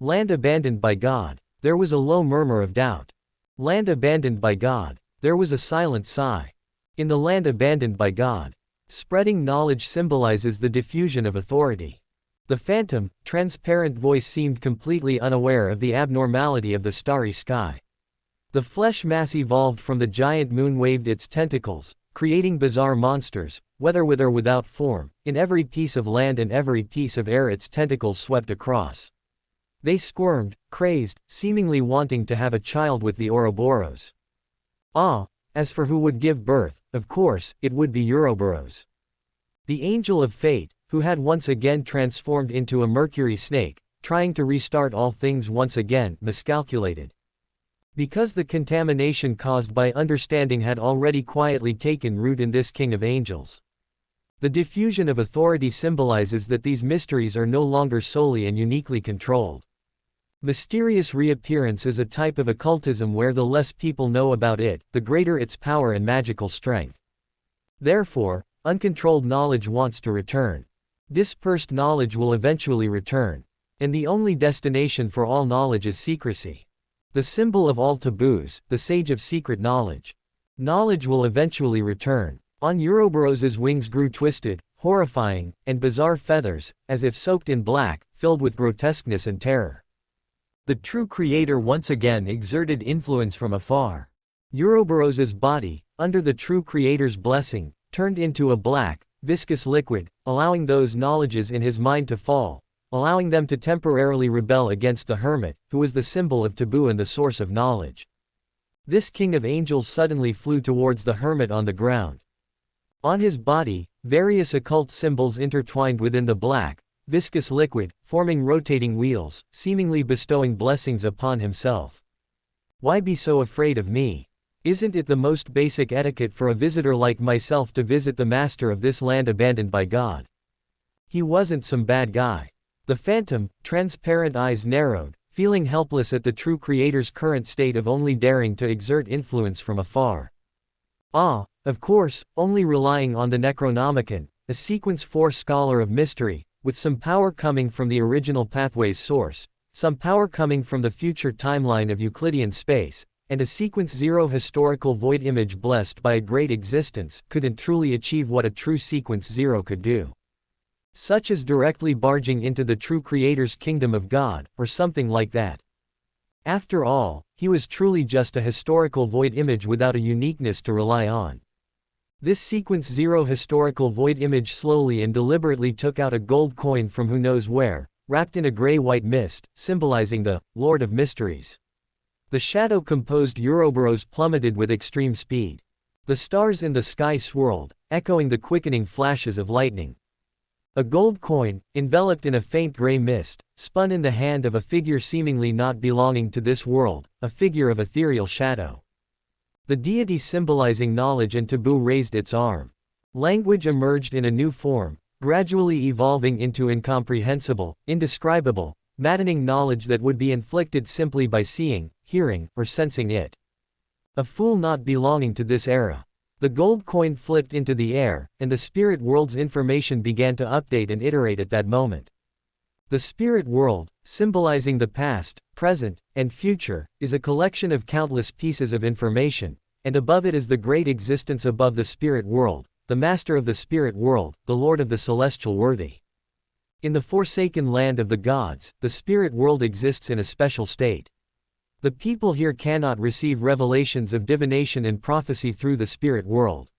Land abandoned by God. There was a low murmur of doubt. Land abandoned by God. There was a silent sigh. In the land abandoned by God. Spreading knowledge symbolizes the diffusion of authority. The phantom, transparent voice seemed completely unaware of the abnormality of the starry sky. The flesh mass evolved from the giant moon waved its tentacles, creating bizarre monsters, whether with or without form, in every piece of land and every piece of air its tentacles swept across. They squirmed, crazed, seemingly wanting to have a child with the Ouroboros. As for who would give birth, of course, it would be Ouroboros. The angel of fate, who had once again transformed into a mercury snake, trying to restart all things once again, miscalculated. Because the contamination caused by understanding had already quietly taken root in this king of angels. The diffusion of authority symbolizes that these mysteries are no longer solely and uniquely controlled. Mysterious reappearance is a type of occultism where the less people know about it, the greater its power and magical strength. Therefore, uncontrolled knowledge wants to return. Dispersed knowledge will eventually return. And the only destination for all knowledge is secrecy. The symbol of all taboos, the sage of secret knowledge. Knowledge will eventually return. On Ouroboros's wings grew twisted, horrifying, and bizarre feathers, as if soaked in black, filled with grotesqueness and terror. The true creator once again exerted influence from afar. Ouroboros's body, under the true creator's blessing, turned into a black, viscous liquid, allowing those knowledges in his mind to fall, allowing them to temporarily rebel against the hermit, who was the symbol of taboo and the source of knowledge. This king of angels suddenly flew towards the hermit on the ground. On his body, various occult symbols intertwined within the black, viscous liquid, forming rotating wheels, seemingly bestowing blessings upon himself. Why be so afraid of me? Isn't it the most basic etiquette for a visitor like myself to visit the master of this land abandoned by God? He wasn't some bad guy. The phantom, transparent eyes narrowed, feeling helpless at the true creator's current state of only daring to exert influence from afar. Of course, only relying on the Necronomicon, a Sequence 4 scholar of mystery, with some power coming from the original pathway's source, some power coming from the future timeline of Euclidean space, and a Sequence 0 historical void image blessed by a great existence, couldn't truly achieve what a true Sequence 0 could do. Such as directly barging into the true creator's kingdom of God, or something like that. After all, he was truly just a historical void image without a uniqueness to rely on. This Sequence 0 historical void image slowly and deliberately took out a gold coin from who knows where, wrapped in a gray-white mist, symbolizing the Lord of Mysteries. The shadow-composed Ouroboros plummeted with extreme speed. The stars in the sky swirled, echoing the quickening flashes of lightning. A gold coin, enveloped in a faint gray mist, spun in the hand of a figure seemingly not belonging to this world, a figure of ethereal shadow. The deity symbolizing knowledge and taboo raised its arm. Language emerged in a new form, gradually evolving into incomprehensible, indescribable, maddening knowledge that would be inflicted simply by seeing, hearing, or sensing it. A fool not belonging to this era. The gold coin flipped into the air, and the spirit world's information began to update and iterate at that moment. The spirit world, symbolizing the past, present, and future, is a collection of countless pieces of information, and above it is the great existence above the spirit world, the master of the spirit world, the lord of the celestial worthy. In the forsaken land of the gods, the spirit world exists in a special state. The people here cannot receive revelations of divination and prophecy through the spirit world.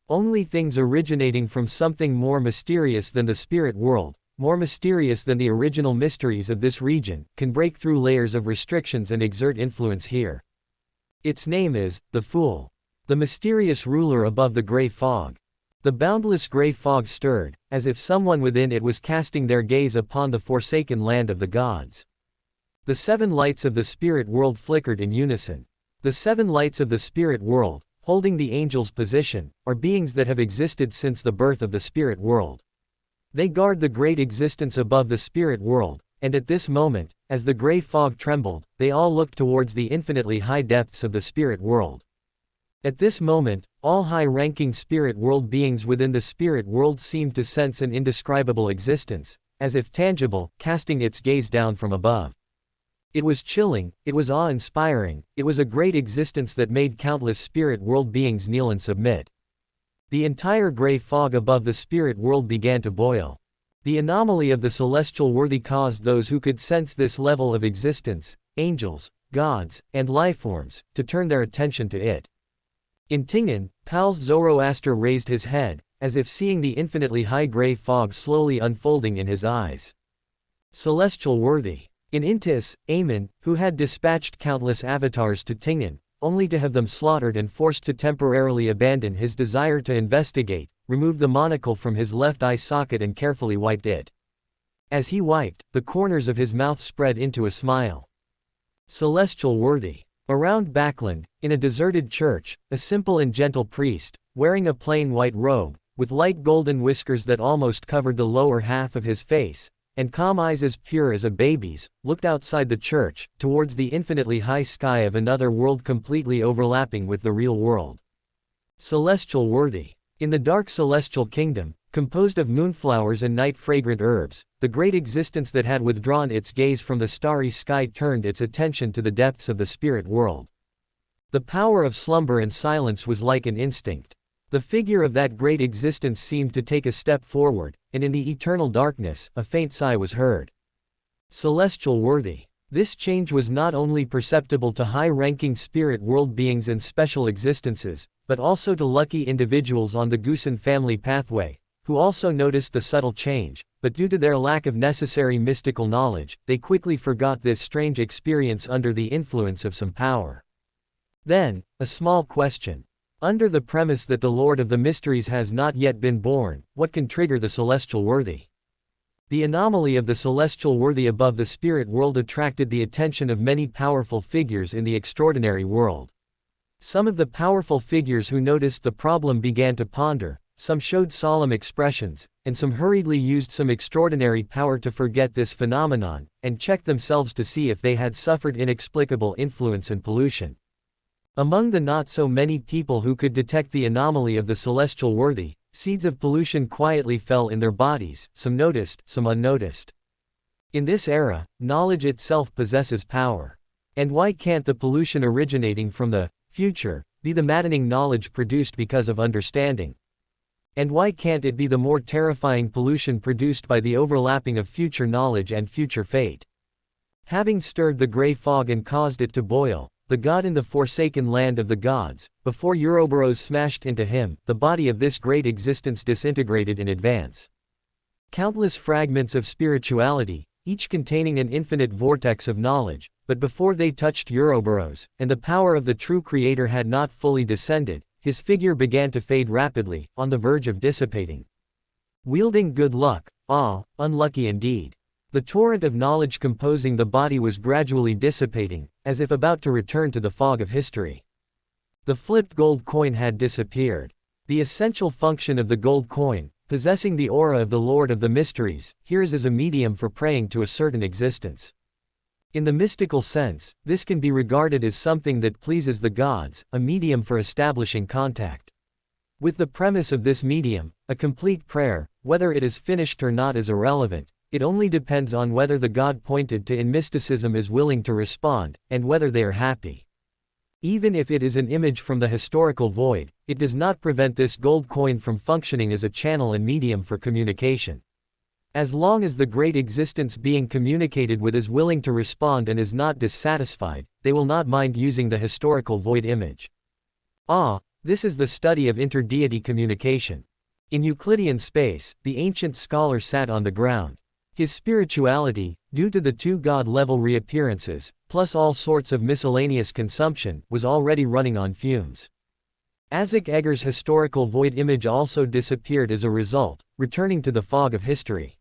Only things originating from something more mysterious than the spirit world, more mysterious than the original mysteries of this region, can break through layers of restrictions and exert influence here. Its name is, the Fool. The mysterious ruler above the gray fog. The boundless gray fog stirred, as if someone within it was casting their gaze upon the forsaken land of the gods. The 7 lights of the spirit world flickered in unison. The 7 lights of the spirit world, holding the angel's position, are beings that have existed since the birth of the spirit world. They guard the great existence above the spirit world, and at this moment, as the gray fog trembled, they all looked towards the infinitely high depths of the spirit world. At this moment, all high-ranking spirit world beings within the spirit world seemed to sense an indescribable existence, as if tangible, casting its gaze down from above. It was chilling, it was awe-inspiring, it was a great existence that made countless spirit world beings kneel and submit. The entire gray fog above the spirit world began to boil. The anomaly of the celestial worthy caused those who could sense this level of existence, angels, gods, and lifeforms, to turn their attention to it. In Tinghan, Pal's Zoroaster raised his head, as if seeing the infinitely high gray fog slowly unfolding in his eyes. Celestial worthy. In Intis, Amun, who had dispatched countless avatars to Tinghan, only to have them slaughtered and forced to temporarily abandon his desire to investigate, removed the monocle from his left eye socket and carefully wiped it. As he wiped, the corners of his mouth spread into a smile. Celestial worthy. Around Backland, in a deserted church, a simple and gentle priest, wearing a plain white robe, with light golden whiskers that almost covered the lower half of his face, and calm eyes as pure as a baby's, looked outside the church, towards the infinitely high sky of another world completely overlapping with the real world. Celestial worthy. In the dark celestial kingdom, Composed of moonflowers and night-fragrant herbs, the great existence that had withdrawn its gaze from the starry sky turned its attention to the depths of the spirit world. The power of slumber and silence was like an instinct. The figure of that great existence seemed to take a step forward, and in the eternal darkness, a faint sigh was heard. Celestial worthy. This change was not only perceptible to high-ranking spirit world beings and special existences, but also to lucky individuals on the Gusen family pathway, who also noticed the subtle change, but due to their lack of necessary mystical knowledge, they quickly forgot this strange experience under the influence of some power. Then, a small question. Under the premise that the Lord of the Mysteries has not yet been born, what can trigger the celestial worthy? The anomaly of the celestial worthy above the spirit world attracted the attention of many powerful figures in the extraordinary world. Some of the powerful figures who noticed the problem began to ponder, some showed solemn expressions, and some hurriedly used some extraordinary power to forget this phenomenon, and checked themselves to see if they had suffered inexplicable influence and pollution. Among the not so many people who could detect the anomaly of the celestial worthy, seeds of pollution quietly fell in their bodies, some noticed, some unnoticed. In this era, knowledge itself possesses power. And why can't the pollution originating from the future be the maddening knowledge produced because of understanding? And why can't it be the more terrifying pollution produced by the overlapping of future knowledge and future fate? Having stirred the gray fog and caused it to boil, the god in the forsaken land of the gods, before Ouroboros smashed into him, the body of this great existence disintegrated in advance. Countless fragments of spirituality, each containing an infinite vortex of knowledge, but before they touched Ouroboros, and the power of the true creator had not fully descended, his figure began to fade rapidly, on the verge of dissipating. Wielding good luck, unlucky indeed. The torrent of knowledge composing the body was gradually dissipating, as if about to return to the fog of history. The flipped gold coin had disappeared. The essential function of the gold coin, possessing the aura of the Lord of the Mysteries, here is as a medium for praying to a certain existence. In the mystical sense, this can be regarded as something that pleases the gods, a medium for establishing contact. With the premise of this medium, a complete prayer, whether it is finished or not is irrelevant, it only depends on whether the god pointed to in mysticism is willing to respond, and whether they are happy. Even if it is an image from the historical void, it does not prevent this gold coin from functioning as a channel and medium for communication. As long as the great existence being communicated with is willing to respond and is not dissatisfied, they will not mind using the historical void image. This is the study of interdeity communication. In Euclidean space, the ancient scholar sat on the ground. His spirituality, due to the two god-level reappearances, plus all sorts of miscellaneous consumption, was already running on fumes. Azik Eggers' historical void image also disappeared as a result, returning to the fog of history.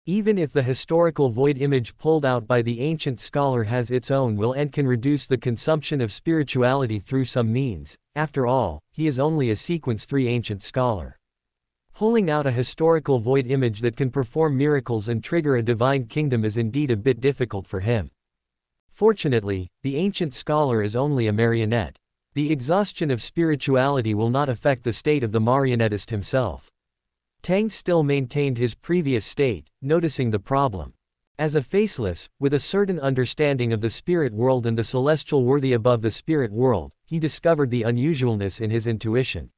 Even if the historical void image pulled out by the ancient scholar has its own will and can reduce the consumption of spirituality through some means, after all, he is only a sequence 3 ancient scholar. Pulling out a historical void image that can perform miracles and trigger a divine kingdom is indeed a bit difficult for him. Fortunately, the ancient scholar is only a marionette. The exhaustion of spirituality will not affect the state of the marionettist himself. Tang still maintained his previous state, noticing the problem. As a faceless, with a certain understanding of the spirit world and the celestial worthy above the spirit world, he discovered the unusualness in his intuition.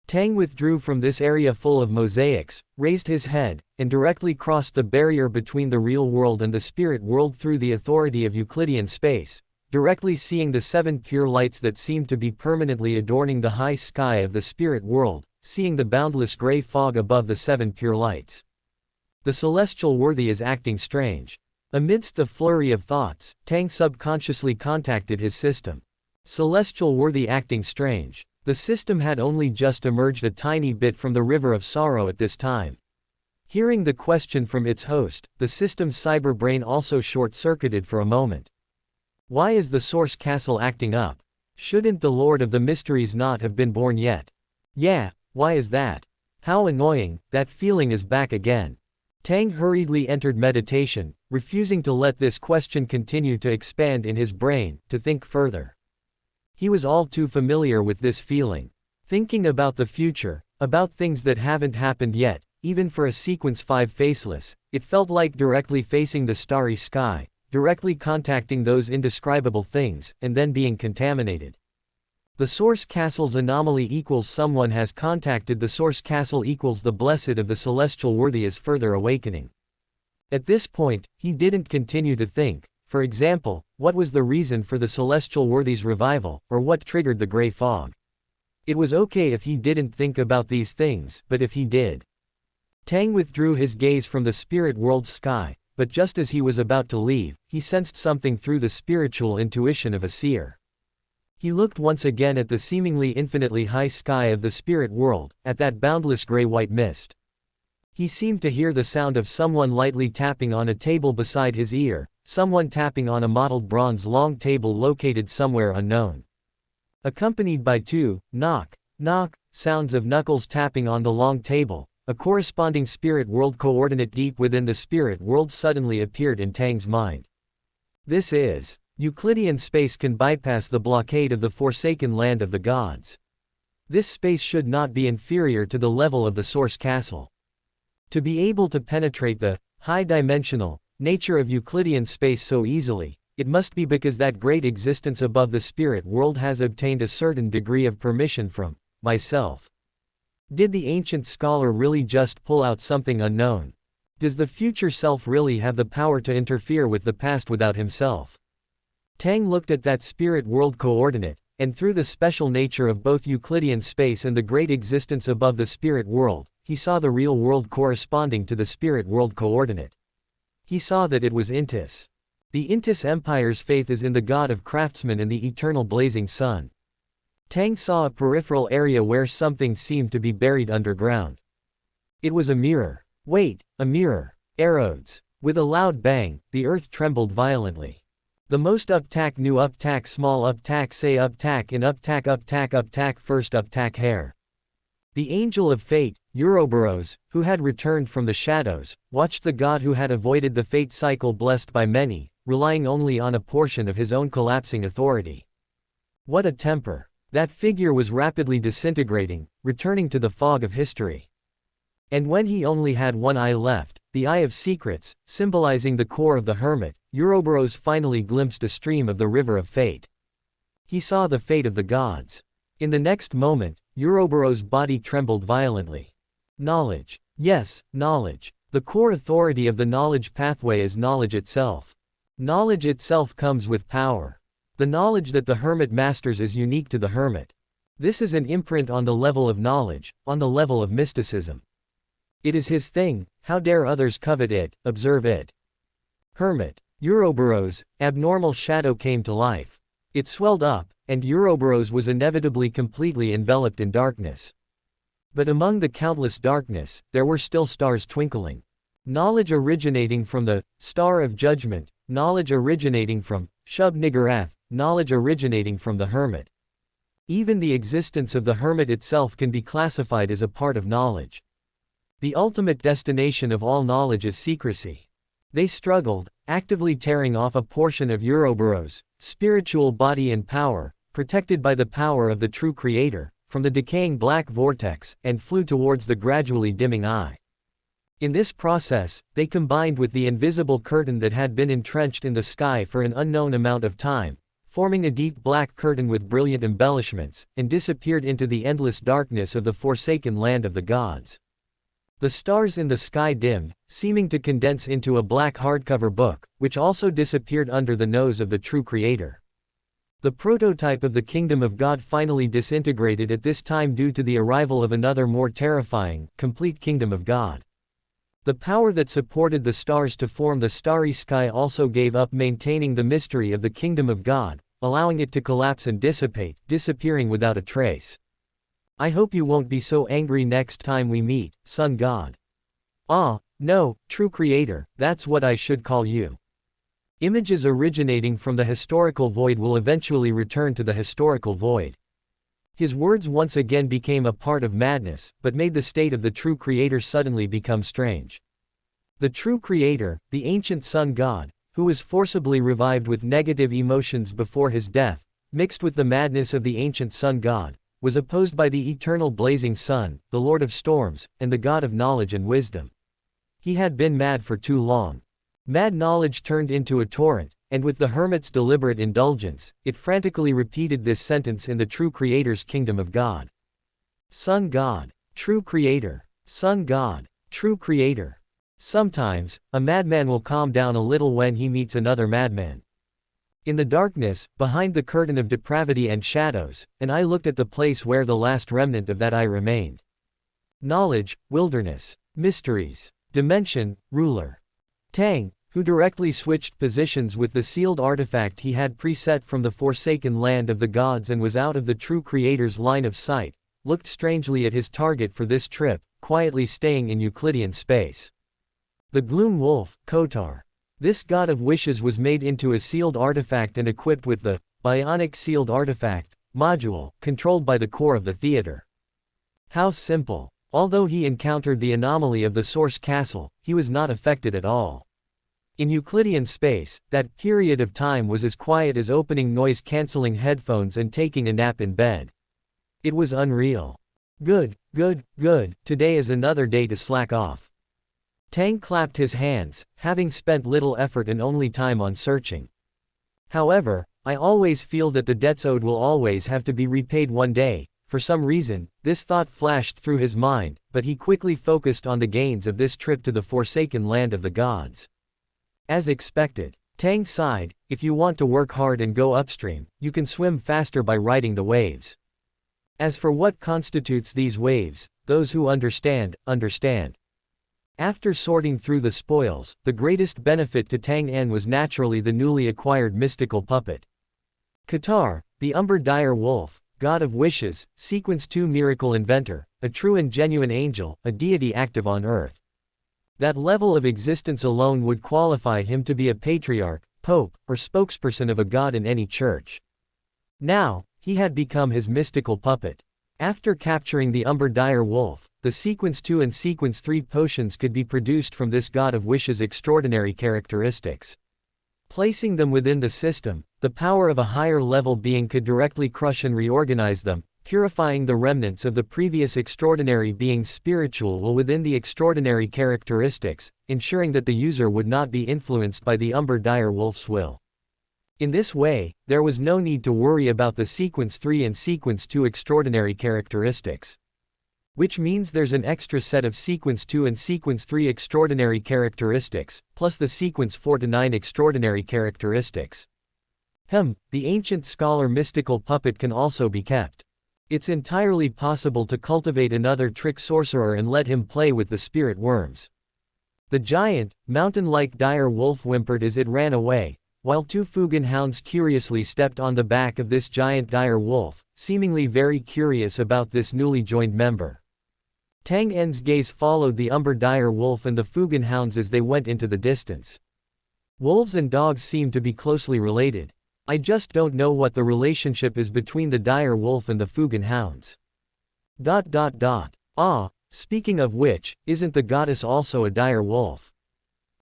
Tang withdrew from this area full of mosaics, raised his head, and directly crossed the barrier between the real world and the spirit world through the authority of Euclidean space, directly seeing the 7 pure lights that seemed to be permanently adorning the high sky of the spirit world, seeing the boundless gray fog above the 7 pure lights. The celestial worthy is acting strange. Amidst the flurry of thoughts, Tang subconsciously contacted his system. Celestial worthy acting strange. The system had only just emerged a tiny bit from the river of sorrow at this time. Hearing the question from its host, the system's cyber brain also short-circuited for a moment. Why is the source castle acting up? Shouldn't the Lord of the Mysteries not have been born yet? Yeah, why is that? How annoying, that feeling is back again. Tang hurriedly entered meditation, refusing to let this question continue to expand in his brain, to think further. He was all too familiar with this feeling. Thinking about the future, About things that haven't happened yet, even for a sequence 5 faceless, it felt like directly facing the starry sky, directly contacting those indescribable things, and then being contaminated. The source castle's anomaly equals someone has contacted the source castle equals the blessed of the celestial worthy is further awakening. At this point, he didn't continue to think, for example, what was the reason for the celestial worthy's revival, or what triggered the gray fog. It was okay if he didn't think about these things, but if he did. Tang withdrew his gaze from the spirit world's sky, but just as he was about to leave, he sensed something through the spiritual intuition of a seer. He looked once again at the seemingly infinitely high sky of the spirit world, at that boundless gray-white mist. He seemed to hear the sound of someone lightly tapping on a table beside his ear, someone tapping on a mottled bronze long table located somewhere unknown. Accompanied by two, knock, knock, sounds of knuckles tapping on the long table, a corresponding spirit world coordinate deep within the spirit world suddenly appeared in Tang's mind. This is Euclidean space can bypass the blockade of the forsaken land of the gods. This space should not be inferior to the level of the source castle. To be able to penetrate the high-dimensional nature of Euclidean space so easily, it must be because that great existence above the spirit world has obtained a certain degree of permission from myself. Did the ancient scholar really just pull out something unknown? Does the future self really have the power to interfere with the past without himself? Tang looked at that spirit world coordinate, and through the special nature of both Euclidean space and the great existence above the spirit world, he saw the real world corresponding to the spirit world coordinate. He saw that it was Intis. The Intis Empire's faith is in the god of craftsmen and the eternal blazing sun. Tang saw a peripheral area where something seemed to be buried underground. It was a mirror. Wait, a mirror. Erodes. With a loud bang, the earth trembled violently. The most uptack new uptack small uptack say uptack in uptack uptack uptack first uptack hair. The angel of fate, Ouroboros, who had returned from the shadows, watched the god who had avoided the fate cycle blessed by many, relying only on a portion of his own collapsing authority. What a temper. That figure was rapidly disintegrating, returning to the fog of history. And when he only had one eye left, the eye of secrets, symbolizing the core of the hermit, Ouroboros finally glimpsed a stream of the river of fate. He saw the fate of the gods. In the next moment, Ouroboros' body trembled violently. Knowledge. Yes, knowledge. The core authority of the knowledge pathway is knowledge itself. Knowledge itself comes with power. The knowledge that the hermit masters is unique to the hermit. This is an imprint on the level of knowledge, on the level of mysticism. It is his thing, how dare others covet it, observe it. Hermit. Ouroboros, abnormal shadow came to life. It swelled up, and Ouroboros was inevitably completely enveloped in darkness. But among the countless darkness, there were still stars twinkling. Knowledge originating from the star of judgment, knowledge originating from Shub-Niggurath, knowledge originating from the hermit. Even the existence of the hermit itself can be classified as a part of knowledge. The ultimate destination of all knowledge is secrecy. They struggled, actively tearing off a portion of Ouroboros' spiritual body and power, protected by the power of the true creator, from the decaying black vortex, and flew towards the gradually dimming eye. In this process, they combined with the invisible curtain that had been entrenched in the sky for an unknown amount of time, forming a deep black curtain with brilliant embellishments, and disappeared into the endless darkness of the forsaken land of the gods. The stars in the sky dimmed, seeming to condense into a black hardcover book, which also disappeared under the nose of the true creator. The prototype of the kingdom of God finally disintegrated at this time due to the arrival of another more terrifying, complete kingdom of God. The power that supported the stars to form the starry sky also gave up maintaining the mystery of the kingdom of God, allowing it to collapse and dissipate, disappearing without a trace. I hope you won't be so angry next time we meet, Sun God. Ah, no, true creator, that's what I should call you. Images originating from the historical void will eventually return to the historical void. His words once again became a part of madness, but made the state of the true creator suddenly become strange. The true creator, the ancient sun god, who was forcibly revived with negative emotions before his death, mixed with the madness of the ancient sun god, was opposed by the eternal blazing sun, the Lord of Storms, and the God of knowledge and wisdom. He had been mad for too long. Mad knowledge turned into a torrent, and with the hermit's deliberate indulgence, it frantically repeated this sentence in the true Creator's kingdom of God. Sun God, true Creator, Sun God, true Creator. Sometimes, a madman will calm down a little when he meets another madman. In the darkness, behind the curtain of depravity and shadows, and I looked at the place where the last remnant of that I remained. Knowledge, wilderness, mysteries, dimension, ruler. Tang, who directly switched positions with the sealed artifact he had preset from the forsaken land of the gods and was out of the true Creator's line of sight, looked strangely at his target for this trip, quietly staying in Euclidean space. The Gloom Wolf, Kotar. This god of wishes was made into a sealed artifact and equipped with the bionic sealed artifact module, controlled by the core of the theater. How simple. Although he encountered the anomaly of the source castle, he was not affected at all. In Euclidean space, that period of time was as quiet as opening noise-canceling headphones and taking a nap in bed. It was unreal. Good, good, good, today is another day to slack off. Tang clapped his hands, having spent little effort and only time on searching. However, I always feel that the debts owed will always have to be repaid one day. For some reason, this thought flashed through his mind, but he quickly focused on the gains of this trip to the forsaken land of the gods. As expected, Tang sighed, if you want to work hard and go upstream, you can swim faster by riding the waves. As for what constitutes these waves, those who understand, understand. After sorting through the spoils, the greatest benefit to Tang En was naturally the newly acquired mystical puppet. Qatar, the Umber Dire Wolf, God of Wishes, Sequence 2 Miracle Inventor, a true and genuine angel, a deity active on earth. That level of existence alone would qualify him to be a patriarch, pope, or spokesperson of a god in any church. Now, he had become his mystical puppet. After capturing the Umber Dire Wolf, the Sequence 2 and Sequence 3 potions could be produced from this God of Wishes' extraordinary characteristics. Placing them within the system, the power of a higher level being could directly crush and reorganize them, purifying the remnants of the previous extraordinary being's spiritual will within the extraordinary characteristics, ensuring that the user would not be influenced by the Umber Dire Wolf's will. In this way, there was no need to worry about the Sequence 3 and Sequence 2 extraordinary characteristics. Which means there's an extra set of Sequence 2 and Sequence 3 extraordinary characteristics, plus the Sequence 4 to 9 extraordinary characteristics. The ancient scholar mystical puppet can also be kept. It's entirely possible to cultivate another trick sorcerer and let him play with the spirit worms. The giant, mountain-like dire wolf whimpered as it ran away, while two Fugan hounds curiously stepped on the back of this giant dire wolf, seemingly very curious about this newly joined member. Tang En's gaze followed the Umber Dire Wolf and the Fugan hounds as they went into the distance. Wolves and dogs seem to be closely related. I just don't know what the relationship is between the Dire Wolf and the Fugan hounds. Speaking of which, isn't the goddess also a dire wolf?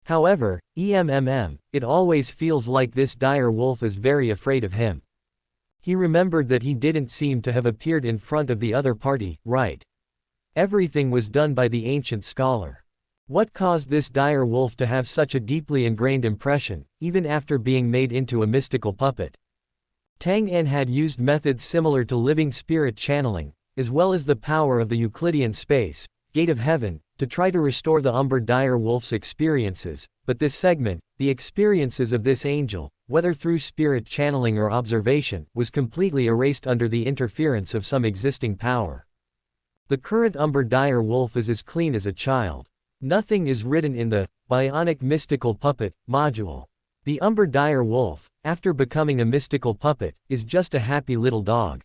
However, it always feels like this dire wolf is very afraid of him. He remembered that he didn't seem to have appeared in front of the other party, right? Everything was done by the ancient scholar. What caused this dire wolf to have such a deeply ingrained impression, even after being made into a mystical puppet? Tang En had used methods similar to living spirit channeling, as well as the power of the Euclidean space, gate of heaven, to try to restore the Umber Dire Wolf's experiences, but this segment, the experiences of this angel, whether through spirit channeling or observation, was completely erased under the interference of some existing power. The current Umber Dire Wolf is as clean as a child. Nothing is written in the bionic mystical puppet module. The Umber Dire Wolf, after becoming a mystical puppet, is just a happy little dog.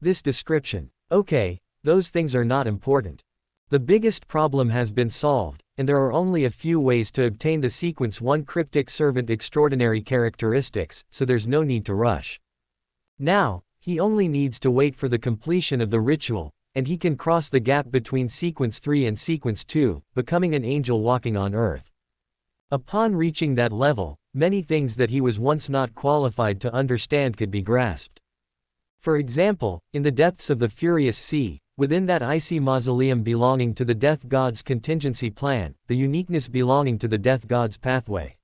This description. Okay, those things are not important. The biggest problem has been solved, and there are only a few ways to obtain the Sequence 1 Cryptic Servant extraordinary characteristics, so there's no need to rush. Now, he only needs to wait for the completion of the ritual, and he can cross the gap between Sequence 3 and Sequence 2, becoming an angel walking on earth. Upon reaching that level, many things that he was once not qualified to understand could be grasped. For example, in the depths of the furious sea, within that icy mausoleum belonging to the death god's contingency plan, the uniqueness belonging to the death god's pathway.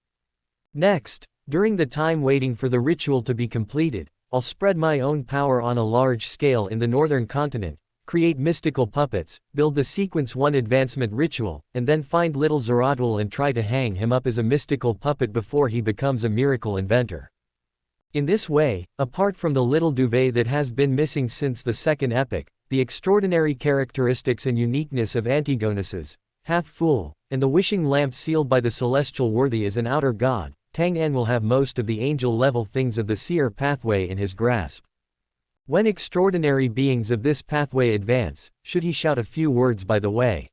Next, during the time waiting for the ritual to be completed, I'll spread my own power on a large scale in the northern continent, create mystical puppets, build the Sequence 1 advancement ritual, and then find little Zeratul and try to hang him up as a mystical puppet before he becomes a miracle inventor. In this way, apart from the little duvet that has been missing since the Second Epoch, the extraordinary characteristics and uniqueness of Antigonuses, half-fool, and the wishing lamp sealed by the celestial worthy as an outer god, Tang En will have most of the angel-level things of the seer pathway in his grasp. When extraordinary beings of this pathway advance, should he shout a few words by the way?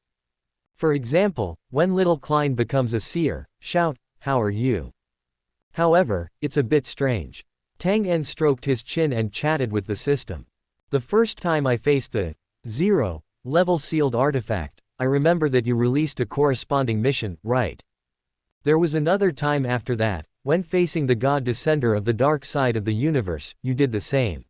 For example, when little Klein becomes a seer, shout, "How are you?" However, it's a bit strange. Tang En stroked his chin and chatted with the system. The first time I faced the 0-level sealed artifact, I remember that you released a corresponding mission, right? There was another time after that, when facing the god descender of the dark side of the universe, you did the same.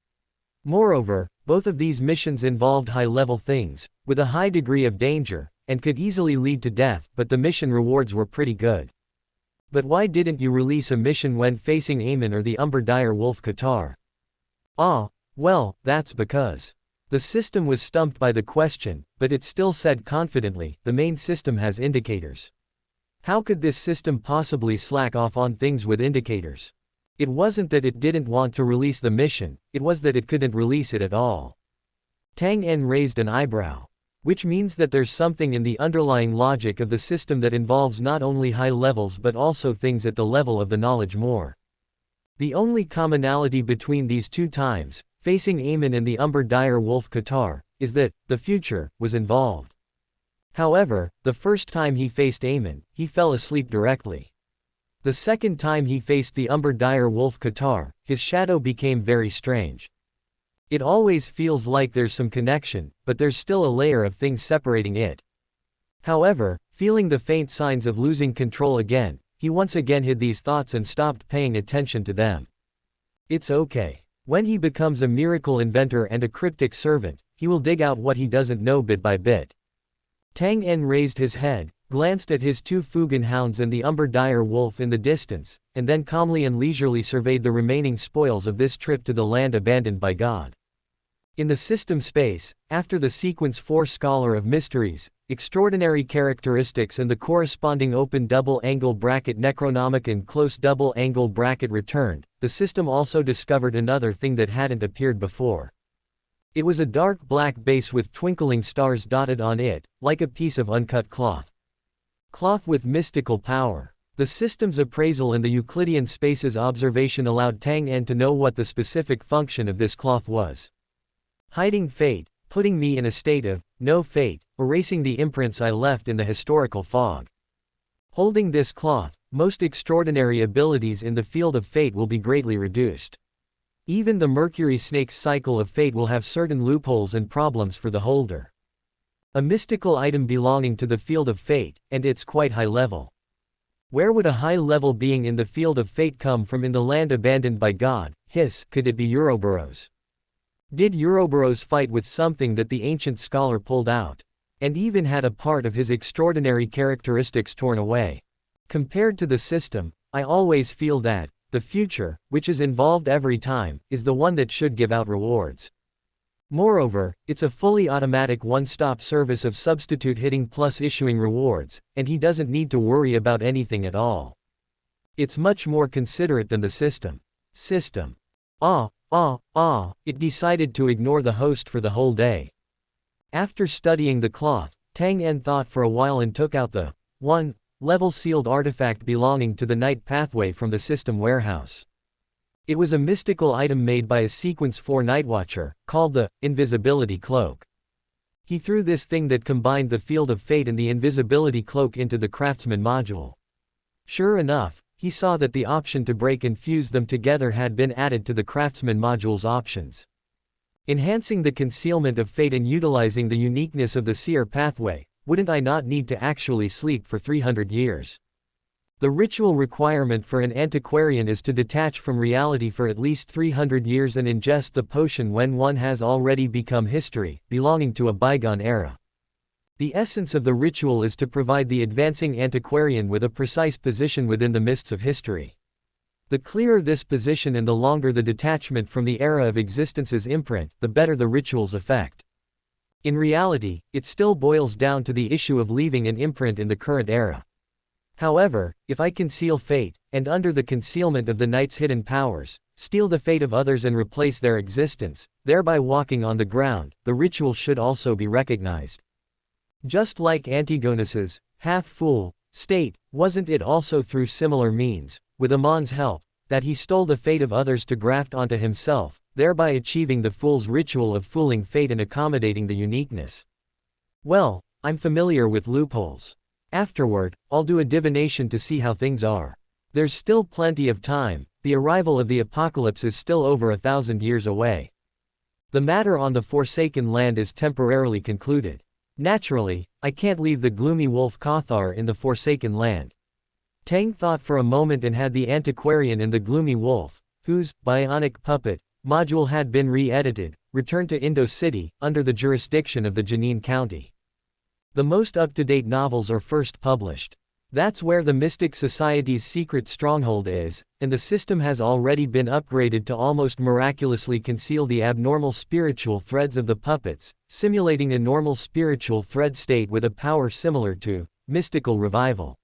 Moreover, both of these missions involved high-level things, with a high degree of danger, and could easily lead to death, but the mission rewards were pretty good. But why didn't you release a mission when facing Amon or the Umber Dire Wolf Qatar? Ah, well, that's because the system was stumped by the question, but it still said confidently, the main system has indicators. How could this system possibly slack off on things with indicators? It wasn't that it didn't want to release the mission, it was that it couldn't release it at all. Tang En raised an eyebrow. Which means that there's something in the underlying logic of the system that involves not only high levels but also things at the level of the knowledge more. The only commonality between these two times, facing Amon and the Umber Dire Wolf Qatar, is that the future was involved. However, the first time he faced Amon, he fell asleep directly. The second time he faced the Umber Dire Wolf Qatar, his shadow became very strange. It always feels like there's some connection, but there's still a layer of things separating it. However, feeling the faint signs of losing control again, he once again hid these thoughts and stopped paying attention to them. It's okay. When he becomes a miracle inventor and a cryptic servant, he will dig out what he doesn't know bit by bit. Tang En raised his head, glanced at his two Fugan hounds and the Umber Dire Wolf in the distance, and then calmly and leisurely surveyed the remaining spoils of this trip to the land abandoned by God. In the system space, after the Sequence 4 Scholar of Mysteries, extraordinary characteristics and the corresponding open double-angle bracket Necronomicon close double-angle bracket returned, the system also discovered another thing that hadn't appeared before. It was a dark black base with twinkling stars dotted on it, like a piece of uncut cloth. Cloth with mystical power. The system's appraisal and the Euclidean space's observation allowed Tang En to know what the specific function of this cloth was. Hiding fate, putting me in a state of no fate, erasing the imprints I left in the historical fog. Holding this cloth, most extraordinary abilities in the field of fate will be greatly reduced. Even the Mercury Snake's cycle of fate will have certain loopholes and problems for the holder. A mystical item belonging to the field of fate, and it's quite high level. Where would a high-level being in the field of fate come from in the land abandoned by God? Could it be Ouroboros? Did Ouroboros fight with something that the ancient scholar pulled out, and even had a part of his extraordinary characteristics torn away? Compared to the system, I always feel that the future, which is involved every time, is the one that should give out rewards. Moreover, it's a fully automatic one-stop service of substitute hitting plus issuing rewards, and he doesn't need to worry about anything at all. It's much more considerate than the system. It decided to ignore the host for the whole day. After studying the cloth, Tang En thought for a while and took out the 1-level sealed artifact belonging to the night pathway from the system warehouse. It was a mystical item made by a Sequence 4 Nightwatcher, called the Invisibility Cloak. He threw this thing that combined the field of fate and the invisibility cloak into the Craftsman module. Sure enough, he saw that the option to break and fuse them together had been added to the Craftsman module's options. Enhancing the concealment of fate and utilizing the uniqueness of the seer pathway, wouldn't I not need to actually sleep for 300 years? The ritual requirement for an antiquarian is to detach from reality for at least 300 years and ingest the potion when one has already become history, belonging to a bygone era. The essence of the ritual is to provide the advancing antiquarian with a precise position within the mists of history. The clearer this position and the longer the detachment from the era of existence's imprint, the better the ritual's effect. In reality, it still boils down to the issue of leaving an imprint in the current era. However, if I conceal fate, and under the concealment of the night's hidden powers, steal the fate of others and replace their existence, thereby walking on the ground, the ritual should also be recognized. Just like Antigonus's half-fool state, wasn't it also through similar means, with Amon's help, that he stole the fate of others to graft onto himself, thereby achieving the fool's ritual of fooling fate and accommodating the uniqueness? Well, I'm familiar with loopholes. Afterward, I'll do a divination to see how things are. There's still plenty of time, the arrival of the apocalypse is still over 1,000 years away. The matter on the Forsaken Land is temporarily concluded. Naturally, I can't leave the gloomy wolf Cathar in the Forsaken Land. Tang thought for a moment and had the antiquarian and the gloomy wolf, whose bionic puppet module had been re-edited, returned to Indo City, under the jurisdiction of the Janine County. The most up-to-date novels are first published. That's where the Mystic Society's secret stronghold is, and the system has already been upgraded to almost miraculously conceal the abnormal spiritual threads of the puppets, simulating a normal spiritual thread state with a power similar to mystical revival.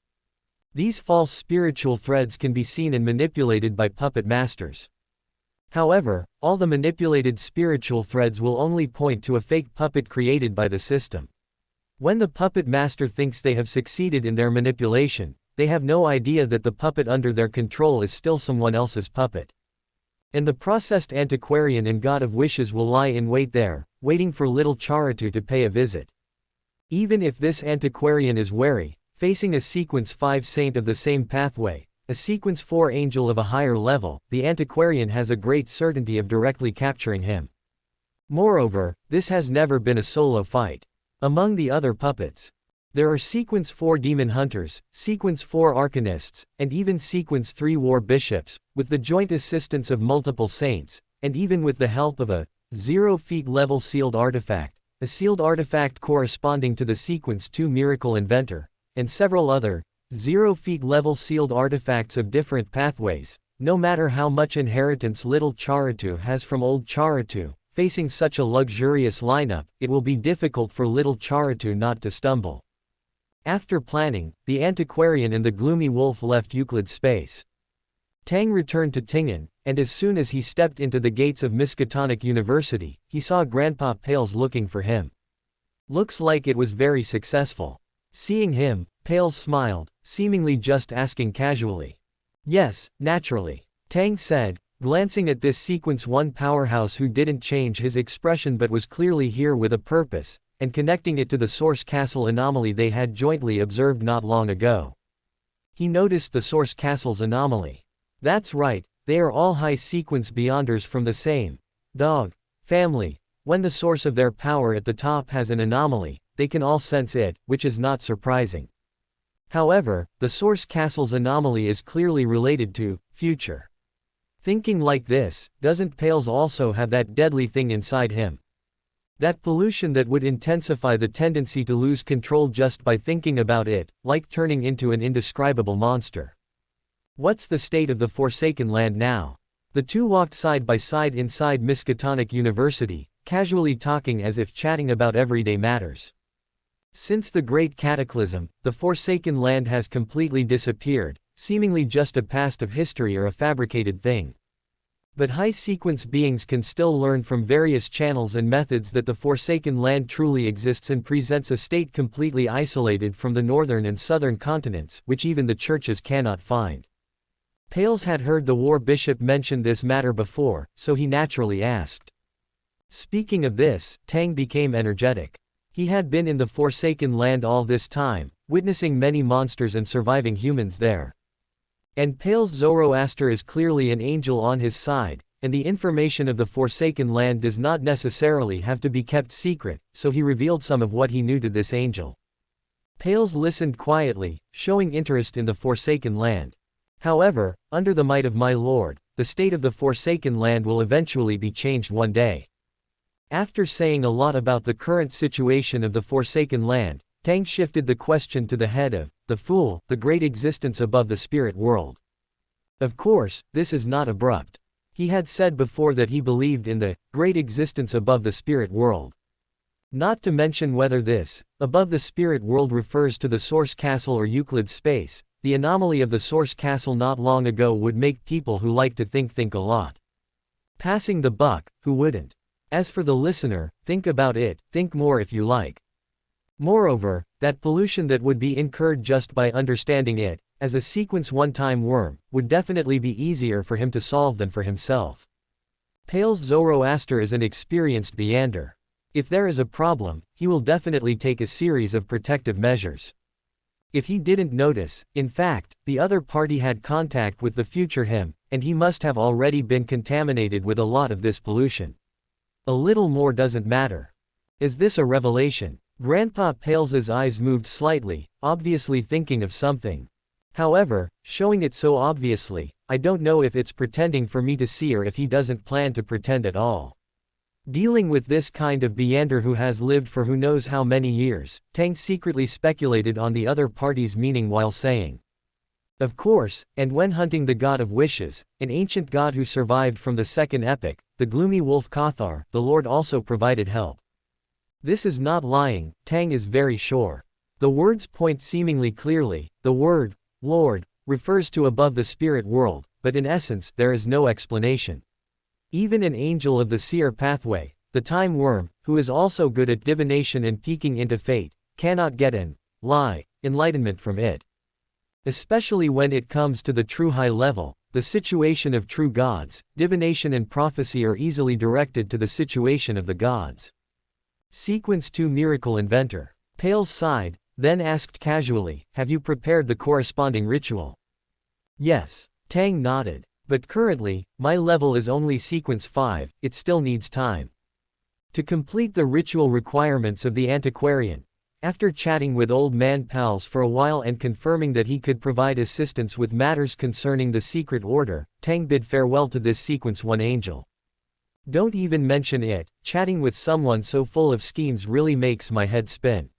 These false spiritual threads can be seen and manipulated by puppet masters. However, all the manipulated spiritual threads will only point to a fake puppet created by the system. When the puppet master thinks they have succeeded in their manipulation, they have no idea that the puppet under their control is still someone else's puppet. And the processed antiquarian and god of wishes will lie in wait there, waiting for little Charatu to pay a visit. Even if this antiquarian is wary, facing a sequence 5 saint of the same pathway, a sequence 4 angel of a higher level, the antiquarian has a great certainty of directly capturing him. Moreover, this has never been a solo fight. Among the other puppets, there are Sequence 4 Demon Hunters, Sequence 4 Arcanists, and even Sequence 3 War Bishops, with the joint assistance of multiple saints, and even with the help of a 0 feet level sealed artifact, a sealed artifact corresponding to the Sequence 2 Miracle Inventor, and several other 0 feet level sealed artifacts of different pathways. No matter how much inheritance little Charatu has from old Charatu, facing such a luxurious lineup, it will be difficult for little Charatu not to stumble. After planning, the antiquarian and the gloomy wolf left Euclid space. Tang returned to Tingen, and as soon as he stepped into the gates of Miskatonic University, he saw Grandpa Pales looking for him. Looks like it was very successful. Seeing him, Pales smiled, seemingly just asking casually. Yes, naturally, Tang said, glancing at this Sequence 1 powerhouse who didn't change his expression but was clearly here with a purpose, and connecting it to the Source Castle anomaly they had jointly observed not long ago. He noticed the Source Castle's anomaly. That's right, they are all high sequence beyonders from the same dog family. When the source of their power at the top has an anomaly, they can all sense it, which is not surprising. However, the Source Castle's anomaly is clearly related to future. Thinking like this, doesn't Pales also have that deadly thing inside him? That pollution that would intensify the tendency to lose control just by thinking about it, like turning into an indescribable monster. What's the state of the Forsaken Land now? The two walked side by side inside Miskatonic University, casually talking as if chatting about everyday matters. Since the Great Cataclysm, the Forsaken Land has completely disappeared, seemingly just a past of history or a fabricated thing. But high-sequence beings can still learn from various channels and methods that the Forsaken Land truly exists and presents a state completely isolated from the northern and southern continents, which even the churches cannot find. Pales had heard the War Bishop mention this matter before, so he naturally asked. Speaking of this, Tang became energetic. He had been in the Forsaken Land all this time, witnessing many monsters and surviving humans there. And Pales Zoroaster is clearly an angel on his side, and the information of the Forsaken Land does not necessarily have to be kept secret, so he revealed some of what he knew to this angel. Pales listened quietly, showing interest in the Forsaken Land. However, under the might of my lord, the state of the Forsaken Land will eventually be changed one day. After saying a lot about the current situation of the Forsaken Land, Tang shifted the question to the head of the Fool, the great existence above the spirit world. Of course, this is not abrupt. He had said before that he believed in the great existence above the spirit world. Not to mention whether this above the spirit world refers to the Source Castle or Euclid's space. The anomaly of the Source Castle not long ago would make people who like to think a lot. Passing the buck, who wouldn't? As for the listener, think about it, think more if you like. Moreover, that pollution that would be incurred just by understanding it, as a sequence one-time worm, would definitely be easier for him to solve than for himself. Pale's Zoroaster is an experienced Beander. If there is a problem, he will definitely take a series of protective measures. If he didn't notice, in fact, the other party had contact with the future him, and he must have already been contaminated with a lot of this pollution. A little more doesn't matter. Is this a revelation? Grandpa Pales's eyes moved slightly, obviously thinking of something. However, showing it so obviously, I don't know if it's pretending for me to see or if he doesn't plan to pretend at all. Dealing with this kind of Beander who has lived for who knows how many years, Tang secretly speculated on the other party's meaning while saying. Of course, and when hunting the god of wishes, an ancient god who survived from the Second Epoch, the gloomy wolf Cathar, the Lord also provided help. This is not lying, Tang is very sure. The words point seemingly clearly. The word, Lord, refers to above the spirit world, but in essence, there is no explanation. Even an angel of the seer pathway, the time worm, who is also good at divination and peeking into fate, cannot get an enlightenment from it. Especially when it comes to the true high level, the situation of true gods, divination and prophecy are easily directed to the situation of the gods. Sequence 2 Miracle Inventor. Pales sighed, then asked casually, have you prepared the corresponding ritual? Yes. Tang nodded. But currently, my level is only sequence 5, it still needs time. To complete the ritual requirements of the antiquarian, after chatting with old man Pals for a while and confirming that he could provide assistance with matters concerning the secret order, Tang bid farewell to this sequence 1 angel. Don't even mention it, chatting with someone so full of schemes really makes my head spin.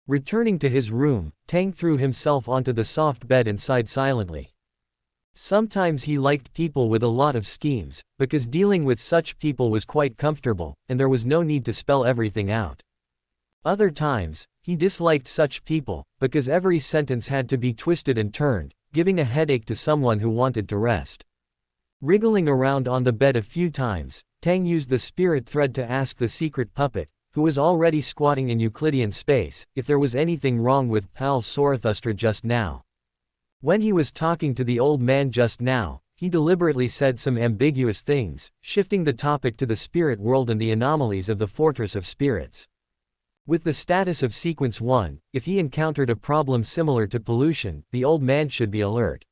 Returning to his room, Tang threw himself onto the soft bed and sighed silently. Sometimes he liked people with a lot of schemes, because dealing with such people was quite comfortable, and there was no need to spell everything out. Other times, he disliked such people, because every sentence had to be twisted and turned, giving a headache to someone who wanted to rest. Wriggling around on the bed a few times, Tang used the spirit thread to ask the secret puppet, who was already squatting in Euclidean space, if there was anything wrong with Pal's Zoroaster just now. When he was talking to the old man just now, he deliberately said some ambiguous things, shifting the topic to the spirit world and the anomalies of the Fortress of Spirits. With the status of Sequence 1, if he encountered a problem similar to pollution, the old man should be alert.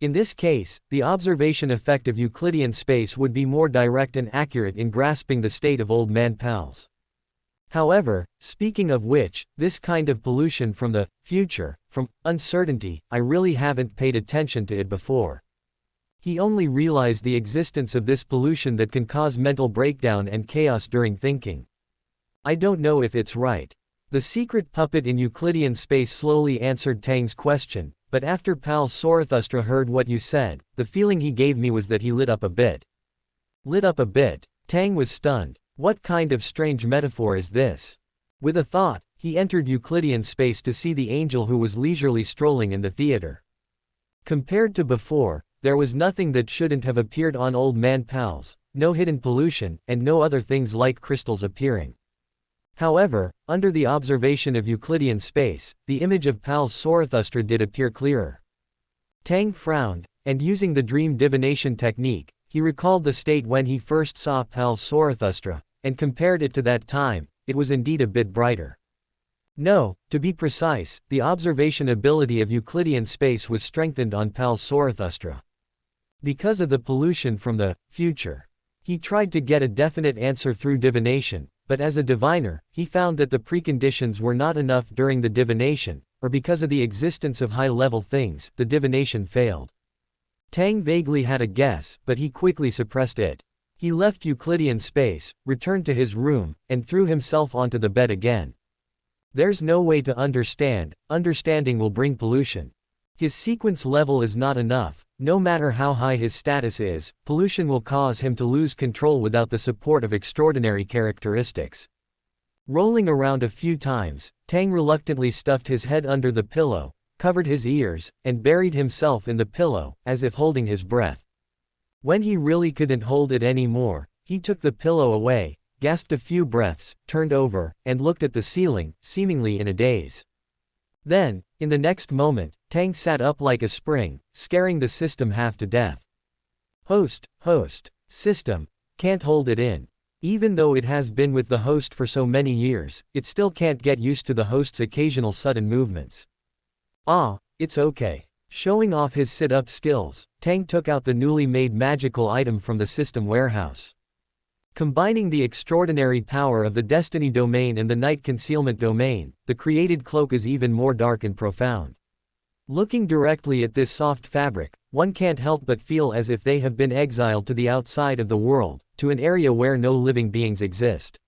In this case, the observation effect of Euclidean space would be more direct and accurate in grasping the state of old man Pals. However, speaking of which, this kind of pollution from the future, from uncertainty, I really haven't paid attention to it before. He only realized the existence of this pollution that can cause mental breakdown and chaos during thinking. I don't know if it's right. The secret puppet in Euclidean space slowly answered Tang's question, but after Pal's Zoroaster heard what you said, the feeling he gave me was that he lit up a bit. Lit up a bit? Tang was stunned. What kind of strange metaphor is this? With a thought, he entered Euclidean space to see the angel who was leisurely strolling in the theater. Compared to before, there was nothing that shouldn't have appeared on old man Pals, no hidden pollution, and no other things like crystals appearing. However, under the observation of Euclidean space, the image of Pal's Zoroaster did appear clearer. Tang frowned, and using the dream divination technique, he recalled the state when he first saw Pal's Zoroaster, and compared it to that time. It was indeed a bit brighter. No, to be precise, the observation ability of Euclidean space was strengthened on Pal's Zoroaster. Because of the pollution from the future. He tried to get a definite answer through divination, but as a diviner, he found that the preconditions were not enough during the divination, or because of the existence of high-level things, the divination failed. Tang vaguely had a guess, but he quickly suppressed it. He left Euclidean space, returned to his room, and threw himself onto the bed again. There's no way to understand, understanding will bring pollution. His sequence level is not enough, no matter how high his status is, pollution will cause him to lose control without the support of extraordinary characteristics. Rolling around a few times, Tang reluctantly stuffed his head under the pillow, covered his ears, and buried himself in the pillow, as if holding his breath. When he really couldn't hold it anymore, he took the pillow away, gasped a few breaths, turned over, and looked at the ceiling, seemingly in a daze. Then, in the next moment, Tang sat up like a spring, scaring the system half to death. Host, system, can't hold it in. Even though it has been with the host for so many years, it still can't get used to the host's occasional sudden movements. Ah, it's okay. Showing off his sit-up skills, Tang took out the newly made magical item from the system warehouse. Combining the extraordinary power of the Destiny domain and the Night Concealment domain, the created cloak is even more dark and profound. Looking directly at this soft fabric, one can't help but feel as if they have been exiled to the outside of the world, to an area where no living beings exist.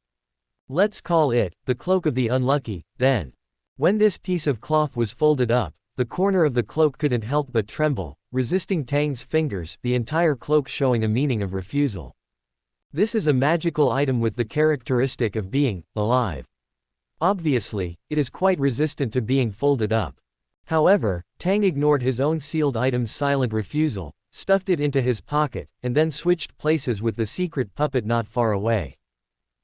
Let's call it the Cloak of the Unlucky, then. When this piece of cloth was folded up, the corner of the cloak couldn't help but tremble, resisting Tang's fingers, the entire cloak showing a meaning of refusal. This is a magical item with the characteristic of being alive. Obviously, it is quite resistant to being folded up. However, Tang ignored his own sealed item's silent refusal, stuffed it into his pocket, and then switched places with the secret puppet not far away.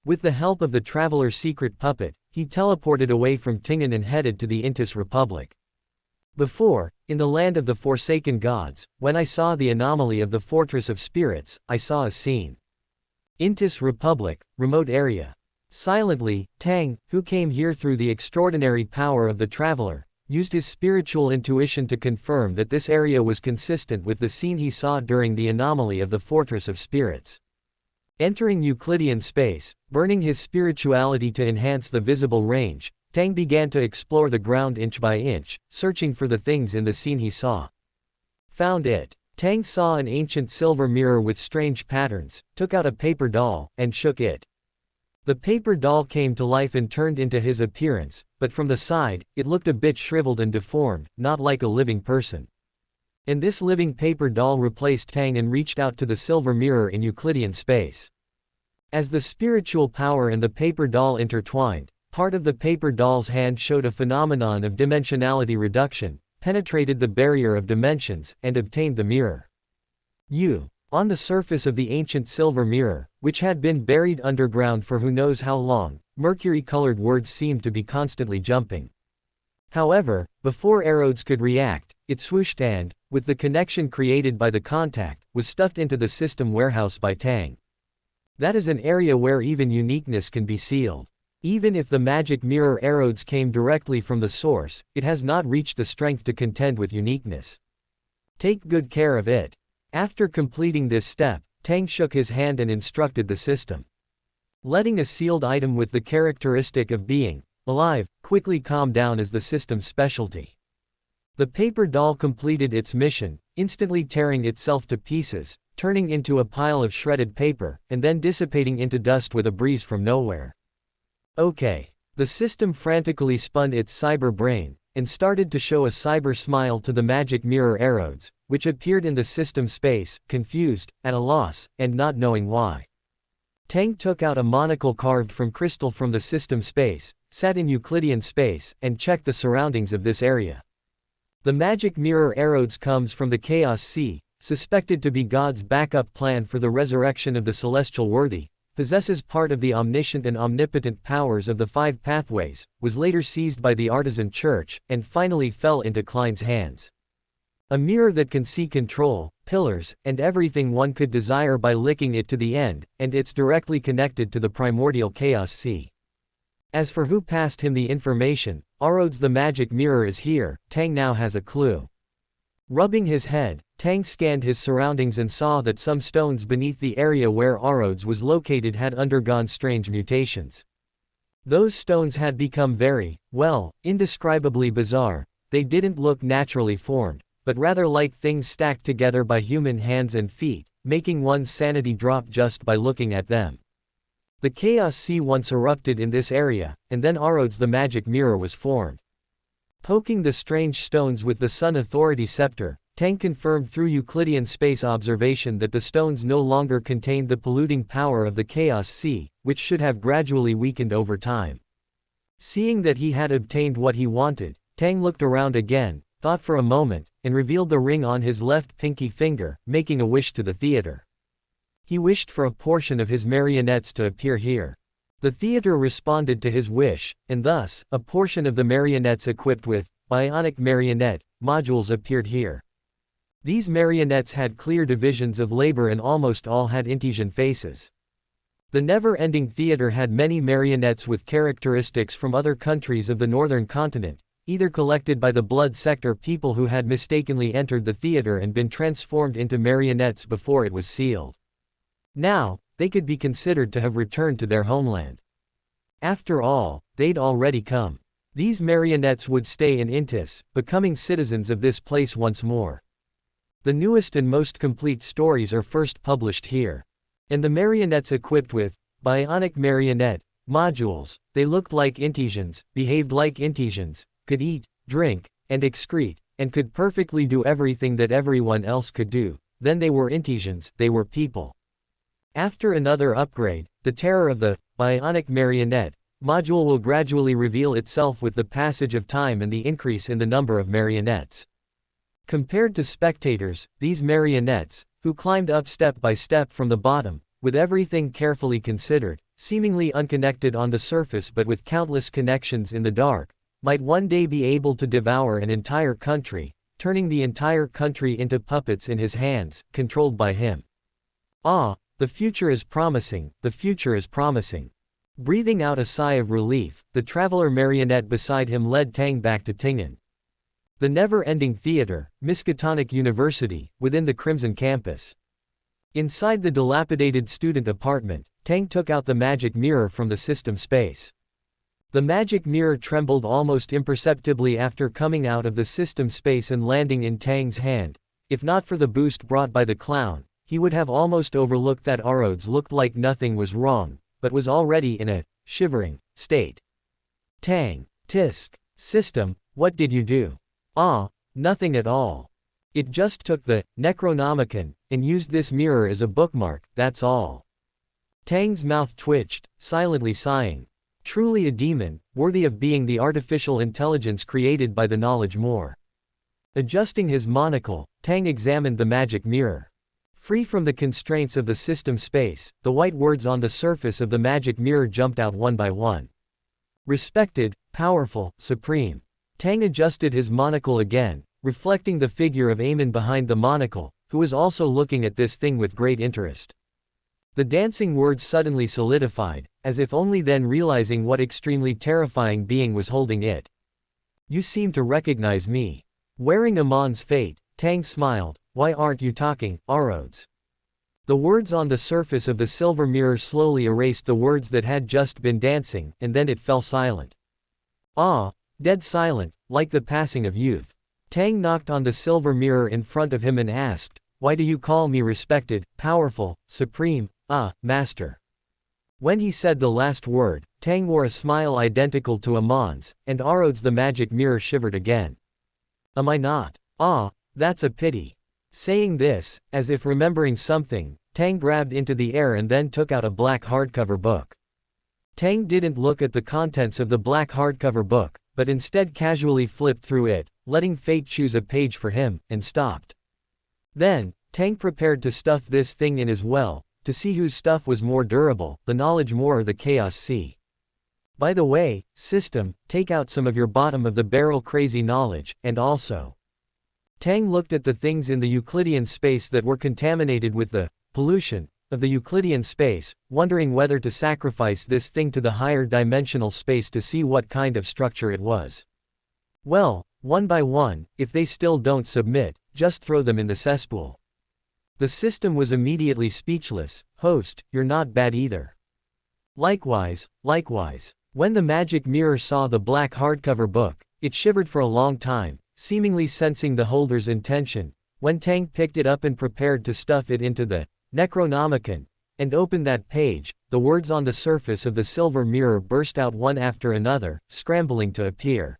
With the help of the Traveler's secret puppet, he teleported away from Tingen and headed to the Intis Republic. Before, in the land of the Forsaken Gods, when I saw the anomaly of the Fortress of Spirits, I saw a scene. Intis Republic, remote area. Silently, Tang, who came here through the extraordinary power of the Traveler, used his spiritual intuition to confirm that this area was consistent with the scene he saw during the anomaly of the Fortress of Spirits. Entering Euclidean space, burning his spirituality to enhance the visible range, Tang began to explore the ground inch by inch, searching for the things in the scene he saw. Found it. Tang saw an ancient silver mirror with strange patterns, took out a paper doll, and shook it. The paper doll came to life and turned into his appearance, but from the side, it looked a bit shriveled and deformed, not like a living person. And this living paper doll replaced Tang and reached out to the silver mirror in Euclidean space. As the spiritual power and the paper doll intertwined, part of the paper doll's hand showed a phenomenon of dimensionality reduction, penetrated the barrier of dimensions, and obtained the mirror. On the surface of the ancient silver mirror, which had been buried underground for who knows how long, mercury-colored words seemed to be constantly jumping. However, before Erodes could react, it swooshed and, with the connection created by the contact, was stuffed into the system warehouse by Tang. That is an area where even uniqueness can be sealed. Even if the magic mirror Erodes came directly from the source, it has not reached the strength to contend with uniqueness. Take good care of it. After completing this step, Tang shook his hand and instructed the system. Letting a sealed item with the characteristic of being alive quickly calm down is the system's specialty. The paper doll completed its mission, instantly tearing itself to pieces, turning into a pile of shredded paper, and then dissipating into dust with a breeze from nowhere. Okay. The system frantically spun its cyber brain, and started to show a cyber smile to the magic mirror Erodes, which appeared in the system space, confused, at a loss, and not knowing why. Tang took out a monocle carved from crystal from the system space, sat in Euclidean space, and checked the surroundings of this area. The magic mirror Erodes comes from the Chaos Sea, suspected to be God's backup plan for the resurrection of the celestial worthy, possesses part of the omniscient and omnipotent powers of the five pathways, was later seized by the artisan church, and finally fell into Klein's hands. A mirror that can see control, pillars, and everything one could desire by licking it to the end, and it's directly connected to the primordial Chaos Sea. As for who passed him the information, Erodes the magic mirror is here, Tang now has a clue. Rubbing his head, Tang scanned his surroundings and saw that some stones beneath the area where Arodes was located had undergone strange mutations. Those stones had become very, well, indescribably bizarre. They didn't look naturally formed, but rather like things stacked together by human hands and feet, making one's sanity drop just by looking at them. The Chaos Sea once erupted in this area, and then Arodes the magic mirror was formed. Poking the strange stones with the Sun Authority scepter, Tang confirmed through Euclidean space observation that the stones no longer contained the polluting power of the Chaos Sea, which should have gradually weakened over time. Seeing that he had obtained what he wanted, Tang looked around again, thought for a moment, and revealed the ring on his left pinky finger, making a wish to the theater. He wished for a portion of his marionettes to appear here. The theater responded to his wish, and thus, a portion of the marionettes equipped with bionic marionette modules appeared here. These marionettes had clear divisions of labor and almost all had Intesian faces. The never-ending theater had many marionettes with characteristics from other countries of the northern continent, either collected by the blood sector people who had mistakenly entered the theater and been transformed into marionettes before it was sealed. Now, they could be considered to have returned to their homeland. After all, they'd already come. These marionettes would stay in Intis, becoming citizens of this place once more. The newest and most complete stories are first published here. And the marionettes equipped with bionic marionette modules, they looked like Intesians, behaved like Intesians, could eat, drink, and excrete, and could perfectly do everything that everyone else could do. Then they were Intesians, they were people. After another upgrade, the terror of the bionic marionette module will gradually reveal itself with the passage of time and the increase in the number of marionettes. Compared to spectators, these marionettes, who climbed up step by step from the bottom, with everything carefully considered, seemingly unconnected on the surface but with countless connections in the dark, might one day be able to devour an entire country, turning the entire country into puppets in his hands, controlled by him. Ah, the future is promising, the future is promising. Breathing out a sigh of relief, the traveler marionette beside him led Tang back to Tingen. The never-ending theater, Miskatonic University, within the Crimson Campus. Inside the dilapidated student apartment, Tang took out the magic mirror from the system space. The magic mirror trembled almost imperceptibly after coming out of the system space and landing in Tang's hand. If not for the boost brought by the clown, he would have almost overlooked that Arodes looked like nothing was wrong, but was already in a shivering state. Tang, tisk, system, what did you do? Ah, nothing at all. It just took the Necronomicon and used this mirror as a bookmark, that's all. Tang's mouth twitched, silently sighing. Truly a demon, worthy of being the artificial intelligence created by the knowledge more. Adjusting his monocle, Tang examined the magic mirror. Free from the constraints of the system space, the white words on the surface of the magic mirror jumped out one by one. Respected, powerful, supreme. Tang adjusted his monocle again, reflecting the figure of Amon behind the monocle, who was also looking at this thing with great interest. The dancing words suddenly solidified, as if only then realizing what extremely terrifying being was holding it. You seem to recognize me. Wearing Amon's fate, Tang smiled. Why aren't you talking, Arodes? The words on the surface of the silver mirror slowly erased the words that had just been dancing, and then it fell silent. Ah, dead silent, like the passing of youth. Tang knocked on the silver mirror in front of him and asked, why do you call me respected, powerful, supreme, master? When he said the last word, Tang wore a smile identical to Amon's, and Arodes the magic mirror shivered again. Am I not? Ah, that's a pity. Saying this, as if remembering something, Tang grabbed into the air and then took out a black hardcover book. Tang didn't look at the contents of the black hardcover book, but instead casually flipped through it, letting fate choose a page for him, and stopped. Then, Tang prepared to stuff this thing in as well, to see whose stuff was more durable, the knowledge more or the chaos sea. By the way, system, take out some of your bottom of the barrel crazy knowledge, and also. Tang looked at the things in the Euclidean space that were contaminated with the pollution of the Euclidean space, wondering whether to sacrifice this thing to the higher dimensional space to see what kind of structure it was. Well, One by one, if they still don't submit, just throw them in the cesspool. The system was immediately speechless. Host, you're not bad either. Likewise. When the magic mirror saw the black hardcover book, it shivered for a long time, seemingly sensing the holder's intention. When Tang picked it up and prepared to stuff it into the Necronomicon, and opened that page, the words on the surface of the silver mirror burst out one after another, scrambling to appear.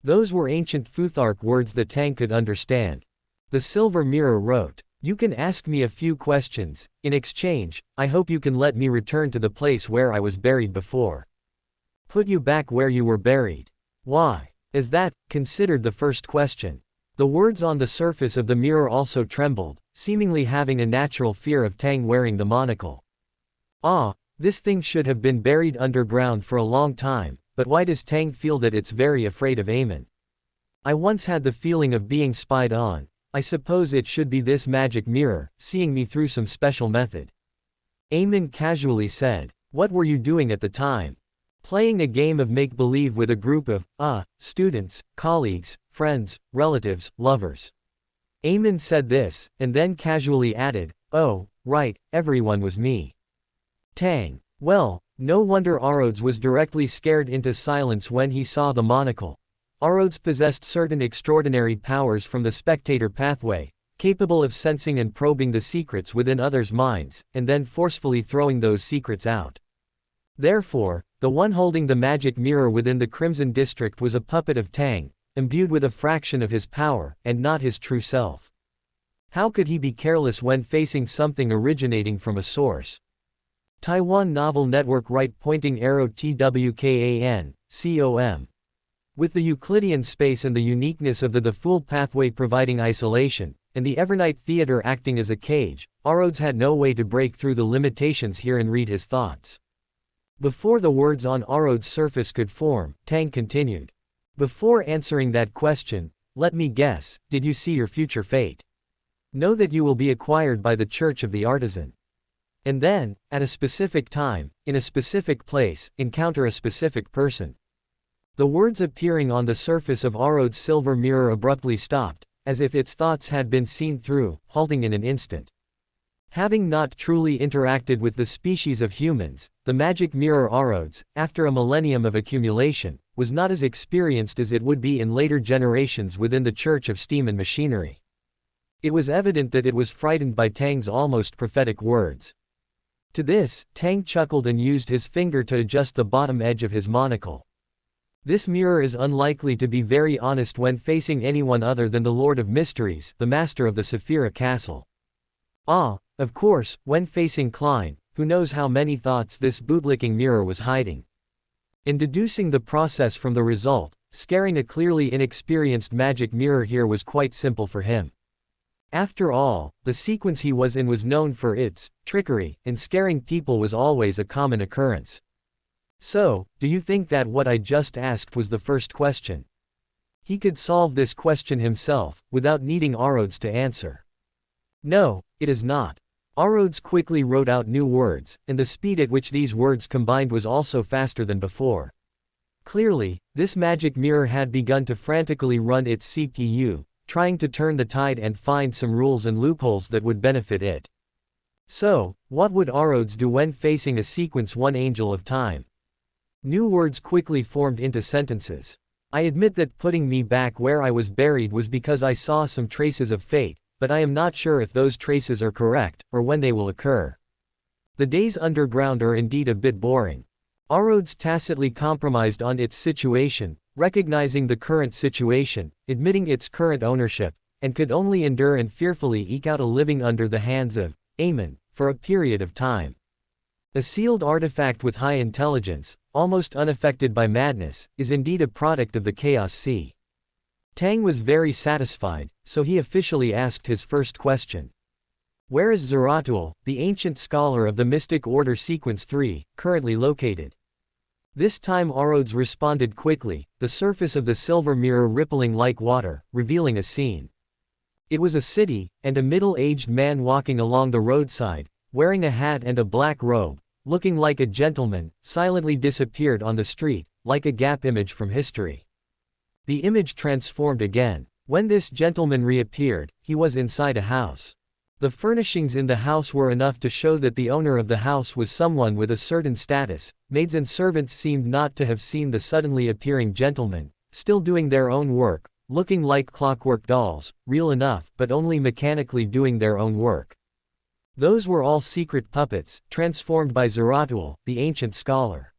Those were ancient Futhark words that Tang could understand. The silver mirror wrote, "You can ask me a few questions. In exchange, I hope you can let me return to the place where I was buried before. Put you back where you were buried." Why? Is that considered the first question? The words on the surface of the mirror also trembled, seemingly having a natural fear of Tang wearing the monocle. This thing should have been buried underground for a long time, but why does Tang feel that it's very afraid of Amon? I once had the feeling of being spied on. I suppose it should be this magic mirror, seeing me through some special method. Amon casually said, "What were you doing at the time?" "Playing a game of make-believe with a group of, students, colleagues, friends, relatives, lovers." Amon said this, and then casually added, "Oh, right, everyone was me." Tang. Well, no wonder Arodes was directly scared into silence when he saw the monocle. Arodes possessed certain extraordinary powers from the spectator pathway, capable of sensing and probing the secrets within others' minds, and then forcefully throwing those secrets out. Therefore, the one holding the magic mirror within the Crimson District was a puppet of Tang, imbued with a fraction of his power, and not his true self. How could he be careless when facing something originating from a source? Taiwan Novel Network right pointing arrow TWKAN, COM. With the Euclidean space and the uniqueness of the Fool pathway providing isolation, and the Evernight Theater acting as a cage, Arodes had no way to break through the limitations here and read his thoughts. Before the words on Arodes' surface could form, Tang continued. "Before answering that question, let me guess, did you see your future fate? Know that you will be acquired by the Church of the Artisan. And then, at a specific time, in a specific place, encounter a specific person." The words appearing on the surface of Arodes' silver mirror abruptly stopped, as if its thoughts had been seen through, halting in an instant. Having not truly interacted with the species of humans, the magic mirror Arodes, after a millennium of accumulation, was not as experienced as it would be in later generations within the Church of Steam and Machinery. It was evident that it was frightened by Tang's almost prophetic words. To this, Tang chuckled and used his finger to adjust the bottom edge of his monocle. This mirror is unlikely to be very honest when facing anyone other than the Lord of Mysteries, the master of the Saphira Castle. Of course, when facing Klein, who knows how many thoughts this bootlicking mirror was hiding. In deducing the process from the result, scaring a clearly inexperienced magic mirror here was quite simple for him. After all, the sequence he was in was known for its trickery, and scaring people was always a common occurrence. So, do you think that what I just asked was the first question? He could solve this question himself, without needing Arodes to answer. No, it is not. Arodes quickly wrote out new words, and the speed at which these words combined was also faster than before. Clearly, this magic mirror had begun to frantically run its CPU, trying to turn the tide and find some rules and loopholes that would benefit it. So, what would Arodes do when facing a sequence one angel of time? New words quickly formed into sentences. I admit that putting me back where I was buried was because I saw some traces of fate, but I am not sure if those traces are correct, or when they will occur. The days underground are indeed a bit boring. Arodes tacitly compromised on its situation, recognizing the current situation, admitting its current ownership, and could only endure and fearfully eke out a living under the hands of Amon, for a period of time. A sealed artifact with high intelligence, almost unaffected by madness, is indeed a product of the Chaos Sea. Tang was very satisfied, so he officially asked his first question. Where is Zeratul, the ancient scholar of the Mystic Order Sequence 3, currently located? This time Arodes responded quickly, the surface of the silver mirror rippling like water, revealing a scene. It was a city, and a middle-aged man walking along the roadside, wearing a hat and a black robe, looking like a gentleman, silently disappeared on the street, like a gap image from history. The image transformed again. When this gentleman reappeared, he was inside a house. The furnishings in the house were enough to show that the owner of the house was someone with a certain status. Maids and servants seemed not to have seen the suddenly appearing gentleman, still doing their own work, looking like clockwork dolls, real enough, but only mechanically doing their own work. Those were all secret puppets, transformed by Zeratul, the ancient scholar.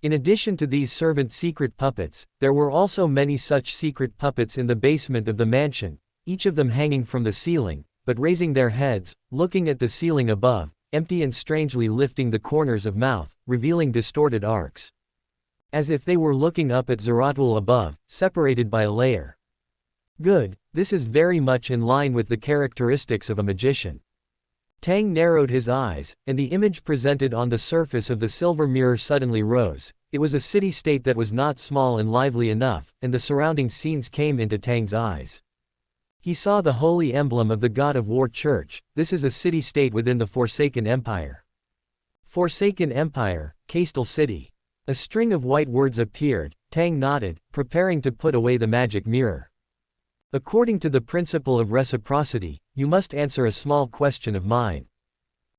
In addition to these servant secret puppets, there were also many such secret puppets in the basement of the mansion, each of them hanging from the ceiling, but raising their heads, looking at the ceiling above, empty and strangely lifting the corners of mouth, revealing distorted arcs. As if they were looking up at Zeratul above, separated by a layer. Good, this is very much in line with the characteristics of a magician. Tang narrowed his eyes, and the image presented on the surface of the silver mirror suddenly rose. It was a city-state that was not small and lively enough, and the surrounding scenes came into Tang's eyes. He saw the holy emblem of the God of War Church. This is a city-state within the Forsaken Empire. Forsaken Empire, Castel City. A string of white words appeared. Tang nodded, preparing to put away the magic mirror. According to the principle of reciprocity, you must answer a small question of mine.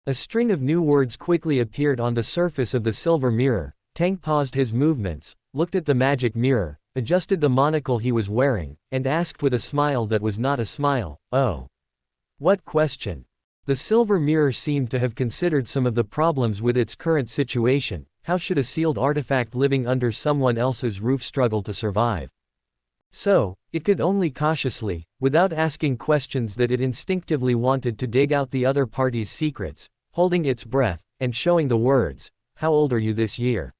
A string of new words quickly appeared on the surface of the silver mirror. Tang paused his movements, looked at the magic mirror, adjusted the monocle he was wearing, and asked with a smile that was not a smile, "Oh. What question?" The silver mirror seemed to have considered some of the problems with its current situation. How should a sealed artifact living under someone else's roof struggle to survive? So, it could only cautiously, without asking questions that it instinctively wanted to dig out the other party's secrets, holding its breath, and showing the words, "How old are you this year?"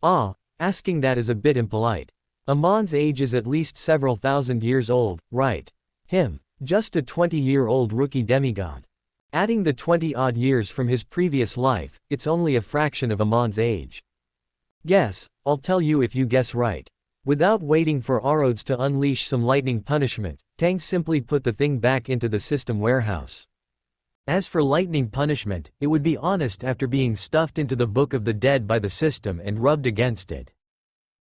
Asking that is a bit impolite. Amon's age is at least several thousand years old, right? Him, just a 20-year-old rookie demigod. Adding the 20-odd years from his previous life, it's only a fraction of Amon's age. Guess, I'll tell you if you guess right. Without waiting for Arodes to unleash some lightning punishment, Tang simply put the thing back into the system warehouse. As for lightning punishment, it would be honest after being stuffed into the Book of the Dead by the system and rubbed against it.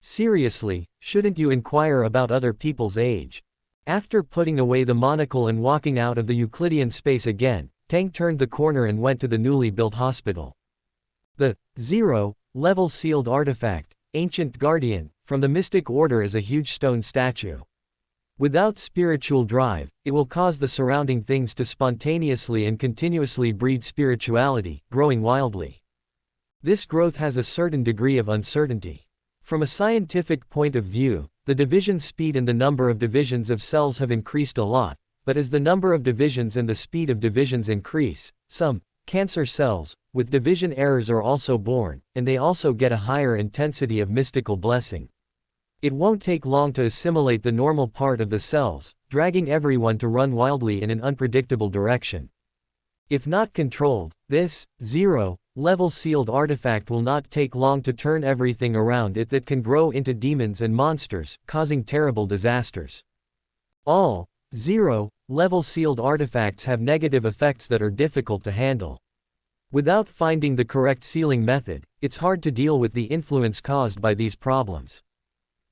Seriously, shouldn't you inquire about other people's age? After putting away the monocle and walking out of the Euclidean space again, Tang turned the corner and went to the newly built hospital. The 0-level sealed artifact, Ancient Guardian, from the Mystic Order is a huge stone statue. Without spiritual drive, it will cause the surrounding things to spontaneously and continuously breed spirituality, growing wildly. This growth has a certain degree of uncertainty. From a scientific point of view, the division speed and the number of divisions of cells have increased a lot, but as the number of divisions and the speed of divisions increase, some cancer cells with division errors are also born, and they also get a higher intensity of mystical blessing. It won't take long to assimilate the normal part of the cells, dragging everyone to run wildly in an unpredictable direction. If not controlled, this 0-level sealed artifact will not take long to turn everything around it that can grow into demons and monsters, causing terrible disasters. All 0-level sealed artifacts have negative effects that are difficult to handle. Without finding the correct sealing method, it's hard to deal with the influence caused by these problems.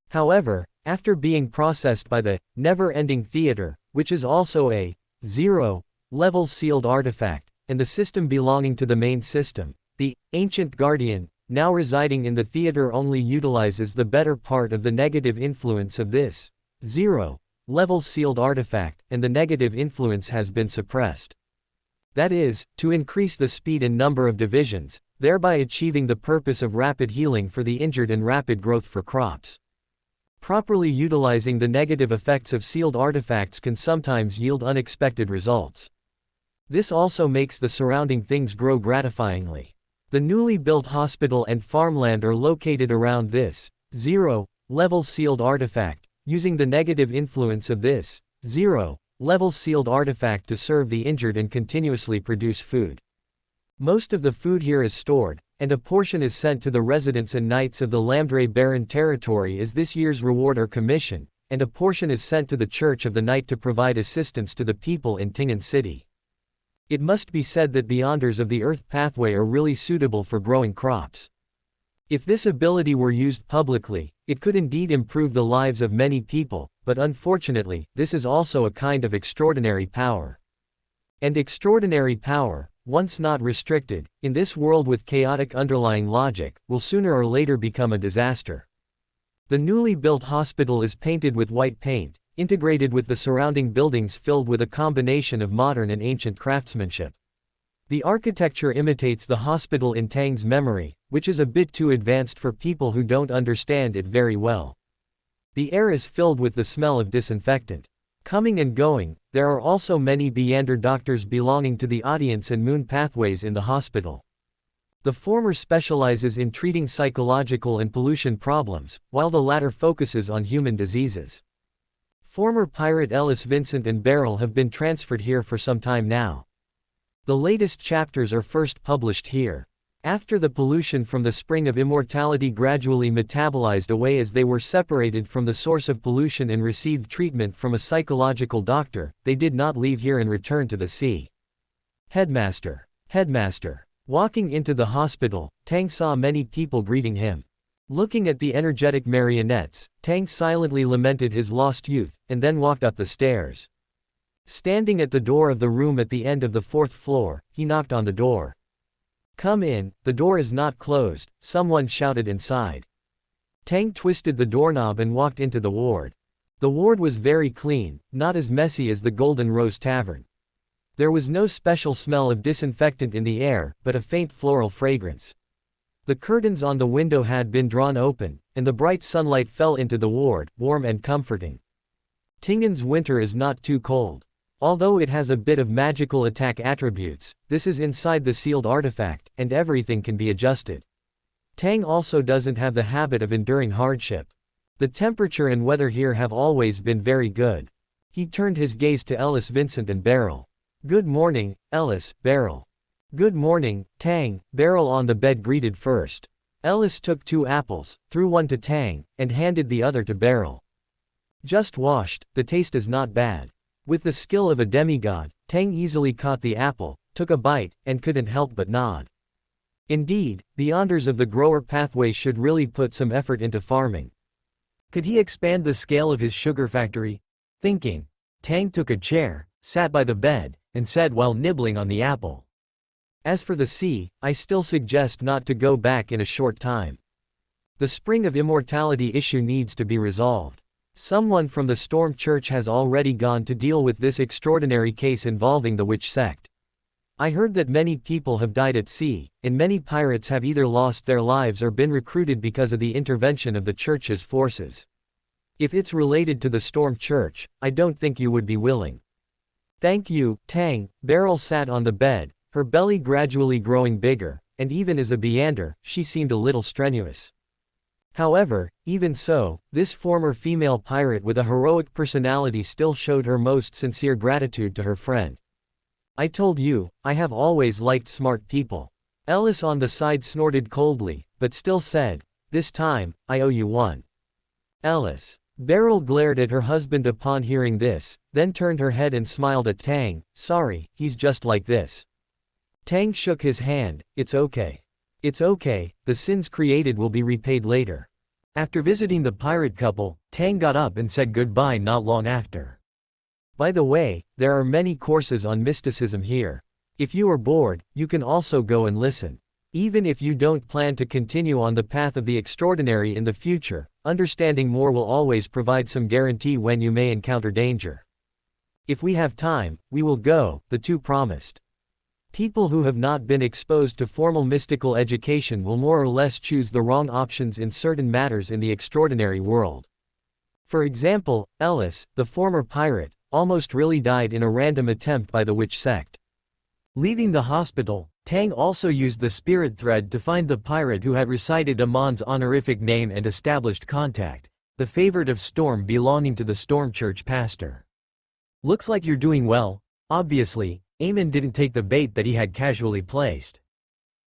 However, after being processed by the never-ending theater, which is also a 0-level sealed artifact, and the system belonging to the main system, the Ancient Guardian, now residing in the theater only utilizes the better part of the negative influence of this 0-level sealed artifact, and the negative influence has been suppressed. That is, to increase the speed and number of divisions, thereby achieving the purpose of rapid healing for the injured and rapid growth for crops. Properly utilizing the negative effects of sealed artifacts can sometimes yield unexpected results. This also makes the surrounding things grow gratifyingly. The newly built hospital and farmland are located around this 0-level sealed artifact, using the negative influence of this 0-level sealed artifact to serve the injured and continuously produce food. Most of the food here is stored, and a portion is sent to the residents and knights of the Lamdre Baron territory as this year's reward or commission, and a portion is sent to the Church of the Night to provide assistance to the people in Tingen City. It must be said that Beyonders of the Earth pathway are really suitable for growing crops. If this ability were used publicly, it could indeed improve the lives of many people, but unfortunately, this is also a kind of extraordinary power. And extraordinary power, once not restricted, in this world with chaotic underlying logic, will sooner or later become a disaster. The newly built hospital is painted with white paint, integrated with the surrounding buildings filled with a combination of modern and ancient craftsmanship. The architecture imitates the hospital in Tang's memory, which is a bit too advanced for people who don't understand it very well. The air is filled with the smell of disinfectant. Coming and going, there are also many Beander doctors belonging to the audience and moon pathways in the hospital. The former specializes in treating psychological and pollution problems, while the latter focuses on human diseases. Former pirate Ellis Vincent and Beryl have been transferred here for some time now. The latest chapters are first published here. After the pollution from the spring of immortality gradually metabolized away as they were separated from the source of pollution and received treatment from a psychological doctor, they did not leave here and return to the sea. Headmaster. Headmaster. Walking into the hospital, Tang saw many people greeting him. Looking at the energetic marionettes, Tang silently lamented his lost youth, and then walked up the stairs. Standing at the door of the room at the end of the 4th floor, he knocked on the door. "Come in, the door is not closed," someone shouted inside. Tang twisted the doorknob and walked into the ward. The ward was very clean, not as messy as the Golden Rose Tavern. There was no special smell of disinfectant in the air, but a faint floral fragrance. The curtains on the window had been drawn open, and the bright sunlight fell into the ward, warm and comforting. Tingen's winter is not too cold. Although it has a bit of magical attack attributes, this is inside the sealed artifact, and everything can be adjusted. Tang also doesn't have the habit of enduring hardship. The temperature and weather here have always been very good. He turned his gaze to Ellis Vincent and Beryl. "Good morning, Ellis, Beryl." "Good morning, Tang," Beryl on the bed greeted first. Ellis took 2 apples, threw one to Tang, and handed the other to Beryl. "Just washed, the taste is not bad." With the skill of a demigod, Tang easily caught the apple, took a bite, and couldn't help but nod. Indeed, Beyonders of the grower pathway should really put some effort into farming. Could he expand the scale of his sugar factory? Thinking, Tang took a chair, sat by the bed, and said while nibbling on the apple. "As for the sea, I still suggest not to go back in a short time. The spring of immortality issue needs to be resolved. Someone from the Storm Church has already gone to deal with this extraordinary case involving the witch sect. I heard that many people have died at sea, and many pirates have either lost their lives or been recruited because of the intervention of the Church's forces. If it's related to the Storm Church, I don't think you would be willing." "Thank you, Tang." Beryl sat on the bed, her belly gradually growing bigger, and even as a Beander, she seemed a little strenuous. However, even so, this former female pirate with a heroic personality still showed her most sincere gratitude to her friend. "I told you, I have always liked smart people." Ellis on the side snorted coldly, but still said, "This time, I owe you one." "Ellis." Beryl glared at her husband upon hearing this, then turned her head and smiled at Tang. "Sorry, he's just like this." Tang shook his hand. "It's okay. It's okay, the sins created will be repaid later." After visiting the pirate couple, Tang got up and said goodbye not long after. "By the way, there are many courses on mysticism here. If you are bored, you can also go and listen. Even if you don't plan to continue on the path of the extraordinary in the future, understanding more will always provide some guarantee when you may encounter danger." "If we have time, we will go," the two promised. People who have not been exposed to formal mystical education will more or less choose the wrong options in certain matters in the extraordinary world. For example, Ellis, the former pirate, almost really died in a random attempt by the witch sect. Leaving the hospital, Tang also used the spirit thread to find the pirate who had recited Amon's honorific name and established contact, the favorite of Storm belonging to the Storm Church pastor. "Looks like you're doing well." Obviously, Amon didn't take the bait that he had casually placed.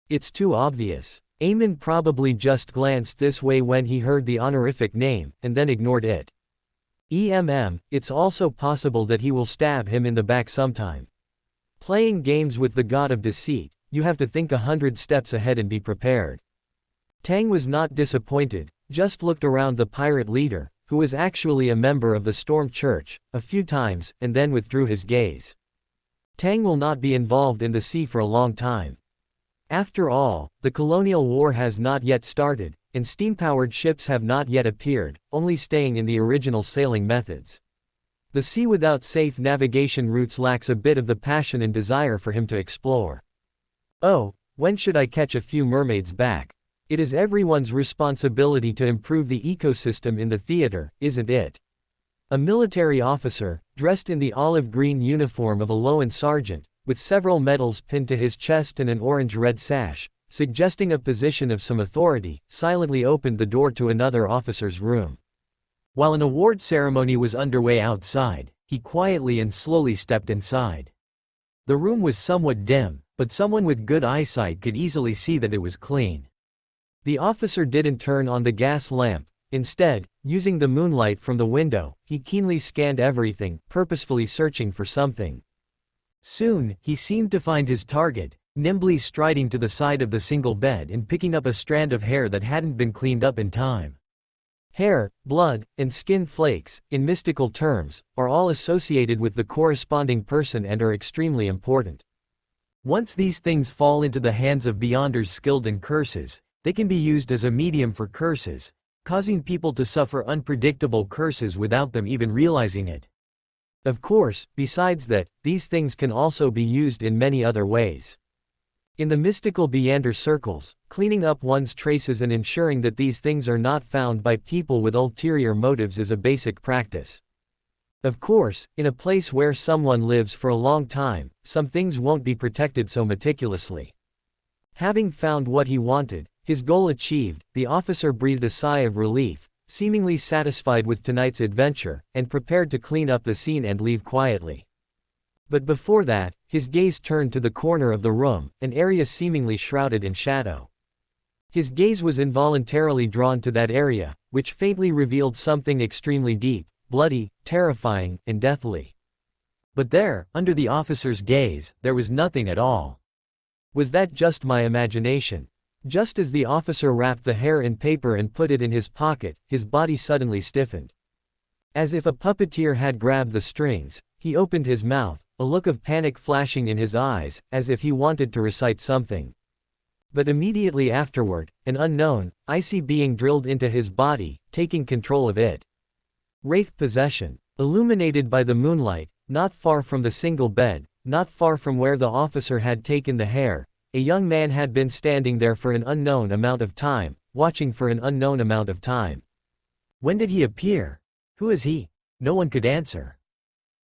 "It's too obvious." Amon probably just glanced this way when he heard the honorific name, and then ignored it. It's also possible that he will stab him in the back sometime. Playing games with the god of deceit, you have to think 100 steps ahead and be prepared. Tang was not disappointed, just looked around the pirate leader, who was actually a member of the Storm Church, a few times, and then withdrew his gaze. Tang will not be involved in the sea for a long time. After all, the colonial war has not yet started, and steam-powered ships have not yet appeared, only staying in the original sailing methods. The sea without safe navigation routes lacks a bit of the passion and desire for him to explore. Oh, when should I catch a few mermaids back? It is everyone's responsibility to improve the ecosystem in the theater, isn't it? A military officer, dressed in the olive-green uniform of a Loen sergeant, with several medals pinned to his chest and an orange-red sash, suggesting a position of some authority, silently opened the door to another officer's room. While an award ceremony was underway outside, he quietly and slowly stepped inside. The room was somewhat dim, but someone with good eyesight could easily see that it was clean. The officer didn't turn on the gas lamp. Instead, using the moonlight from the window, he keenly scanned everything, purposefully searching for something. Soon, he seemed to find his target, nimbly striding to the side of the single bed and picking up a strand of hair that hadn't been cleaned up in time. Hair, blood, and skin flakes, in mystical terms, are all associated with the corresponding person and are extremely important. Once these things fall into the hands of beyonders skilled in curses, they can be used as a medium for curses, causing people to suffer unpredictable curses without them even realizing it. Of course, besides that, these things can also be used in many other ways. In the mystical Beyonder circles, cleaning up one's traces and ensuring that these things are not found by people with ulterior motives is a basic practice. Of course, in a place where someone lives for a long time, some things won't be protected so meticulously. Having found what he wanted, his goal achieved, the officer breathed a sigh of relief, seemingly satisfied with tonight's adventure, and prepared to clean up the scene and leave quietly. But before that, his gaze turned to the corner of the room, an area seemingly shrouded in shadow. His gaze was involuntarily drawn to that area, which faintly revealed something extremely deep, bloody, terrifying, and deathly. But there, under the officer's gaze, there was nothing at all. Was that just my imagination? Just as the officer wrapped the hair in paper and put it in his pocket, his body suddenly stiffened. As if a puppeteer had grabbed the strings, he opened his mouth, a look of panic flashing in his eyes, as if he wanted to recite something. But immediately afterward, an unknown, icy being drilled into his body, taking control of it. Wraith possession. Illuminated by the moonlight, not far from the single bed, not far from where the officer had taken the hair, a young man had been standing there for an unknown amount of time, watching for an unknown amount of time. When did he appear? Who is he? No one could answer.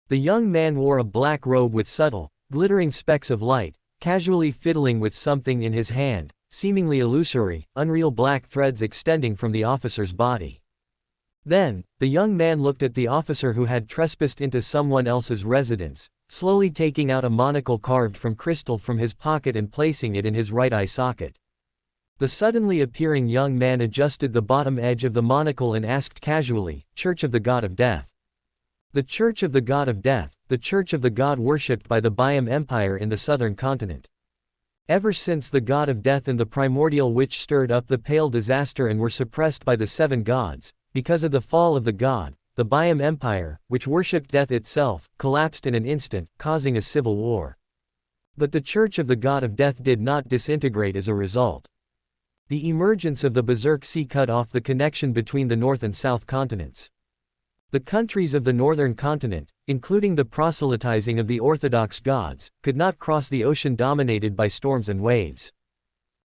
The young man wore a black robe with subtle, glittering specks of light, casually fiddling with something in his hand, seemingly illusory, unreal black threads extending from the officer's body. Then, the young man looked at the officer who had trespassed into someone else's residence, slowly taking out a monocle carved from crystal from his pocket and placing it in his right eye socket. The suddenly appearing young man adjusted the bottom edge of the monocle and asked casually, "Church of the God of Death." The Church of the God of Death, the church of the god worshipped by the Byam Empire in the southern continent. Ever since the God of Death and the primordial witch stirred up the Pale Disaster and were suppressed by the seven gods, because of the fall of the god, the Byam Empire, which worshipped death itself, collapsed in an instant, causing a civil war. But the Church of the God of Death did not disintegrate as a result. The emergence of the Berserk Sea cut off the connection between the North and South continents. The countries of the northern continent, including the proselytizing of the orthodox gods, could not cross the ocean dominated by storms and waves.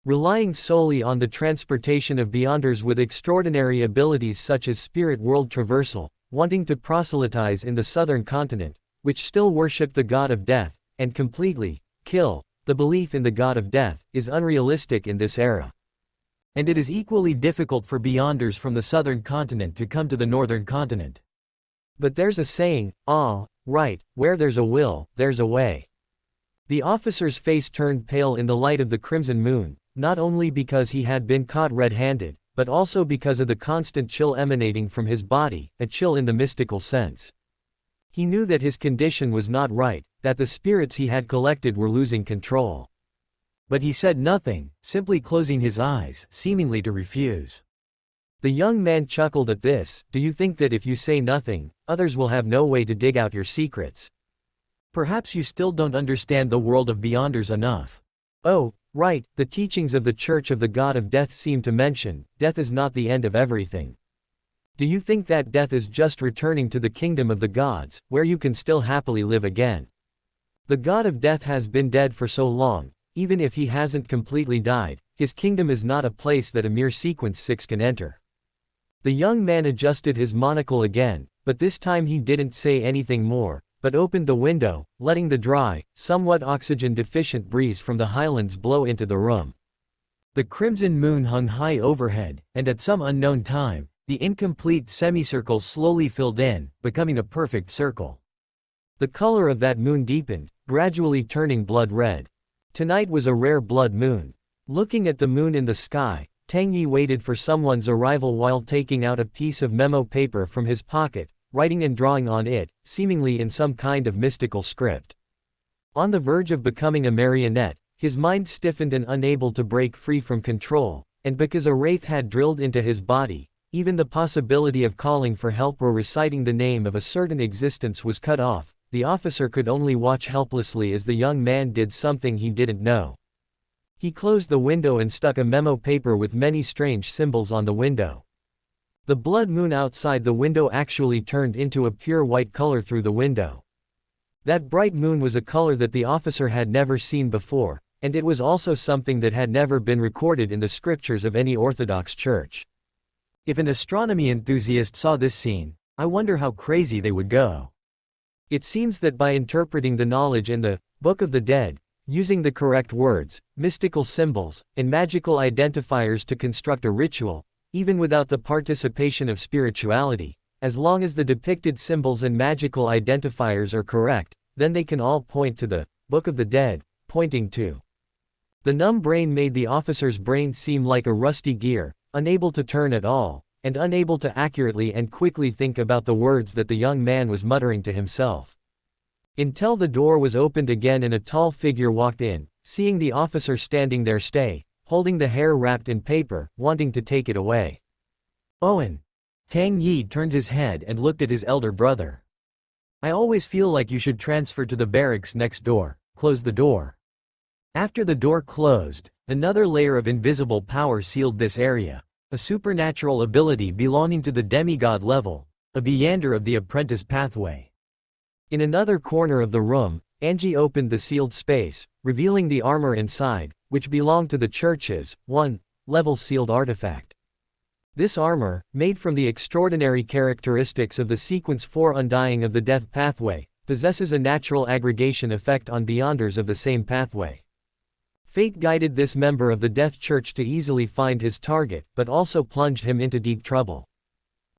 Relying solely on the transportation of beyonders with extraordinary abilities such as spirit world traversal, wanting to proselytize in the southern continent, which still worshipped the God of Death, and completely kill the belief in the God of Death, is unrealistic in this era. And it is equally difficult for beyonders from the southern continent to come to the northern continent. But there's a saying, right, where there's a will, there's a way. The officer's face turned pale in the light of the crimson moon, not only because he had been caught red-handed, but also because of the constant chill emanating from his body, a chill in the mystical sense. He knew that his condition was not right, that the spirits he had collected were losing control. But he said nothing, simply closing his eyes, seemingly to refuse. The young man chuckled at this. Do you think that if you say nothing, others will have no way to dig out your secrets? Perhaps you still don't understand the world of Beyonders enough. Oh, right, the teachings of the Church of the God of Death seem to mention, death is not the end of everything. Do you think that death is just returning to the kingdom of the gods, where you can still happily live again? The God of Death has been dead for so long, even if he hasn't completely died, his kingdom is not a place that a mere sequence 6 can enter. The young man adjusted his monocle again, but this time he didn't say anything more, but opened the window, letting the dry, somewhat oxygen-deficient breeze from the highlands blow into the room. The crimson moon hung high overhead, and at some unknown time, the incomplete semicircle slowly filled in, becoming a perfect circle. The color of that moon deepened, gradually turning blood red. Tonight was a rare blood moon. Looking at the moon in the sky, Tang Yi waited for someone's arrival while taking out a piece of memo paper from his pocket, writing and drawing on it, seemingly in some kind of mystical script. On the verge of becoming a marionette, his mind stiffened and unable to break free from control, and because a wraith had drilled into his body, even the possibility of calling for help or reciting the name of a certain existence was cut off. The officer could only watch helplessly as the young man did something he didn't know. He closed the window and stuck a memo paper with many strange symbols on the window. The blood moon outside the window actually turned into a pure white color through the window. That bright moon was a color that the officer had never seen before, and it was also something that had never been recorded in the scriptures of any Orthodox church. If an astronomy enthusiast saw this scene, I wonder how crazy they would go. It seems that by interpreting the knowledge in the Book of the Dead, using the correct words, mystical symbols, and magical identifiers to construct a ritual, even without the participation of spirituality, as long as the depicted symbols and magical identifiers are correct, then they can all point to the Book of the Dead, pointing to. The numb brain made the officer's brain seem like a rusty gear, unable to turn at all, and unable to accurately and quickly think about the words that the young man was muttering to himself. Until the door was opened again and a tall figure walked in, seeing the officer standing there holding the hair wrapped in paper, wanting to take it away. Owen. Tang Yi turned his head and looked at his elder brother. I always feel like you should transfer to the barracks next door. Close the door. After the door closed, another layer of invisible power sealed this area. A supernatural ability belonging to the demigod level, a Beyonder of the apprentice pathway. In another corner of the room, Angie opened the sealed space, revealing the armor inside, which belonged to the church's level sealed artifact. This armor, made from the extraordinary characteristics of the sequence 4 undying of the death pathway, possesses a natural aggregation effect on Beyonders of the same pathway. Fate guided this member of the Death Church to easily find his target, but also plunged him into deep trouble.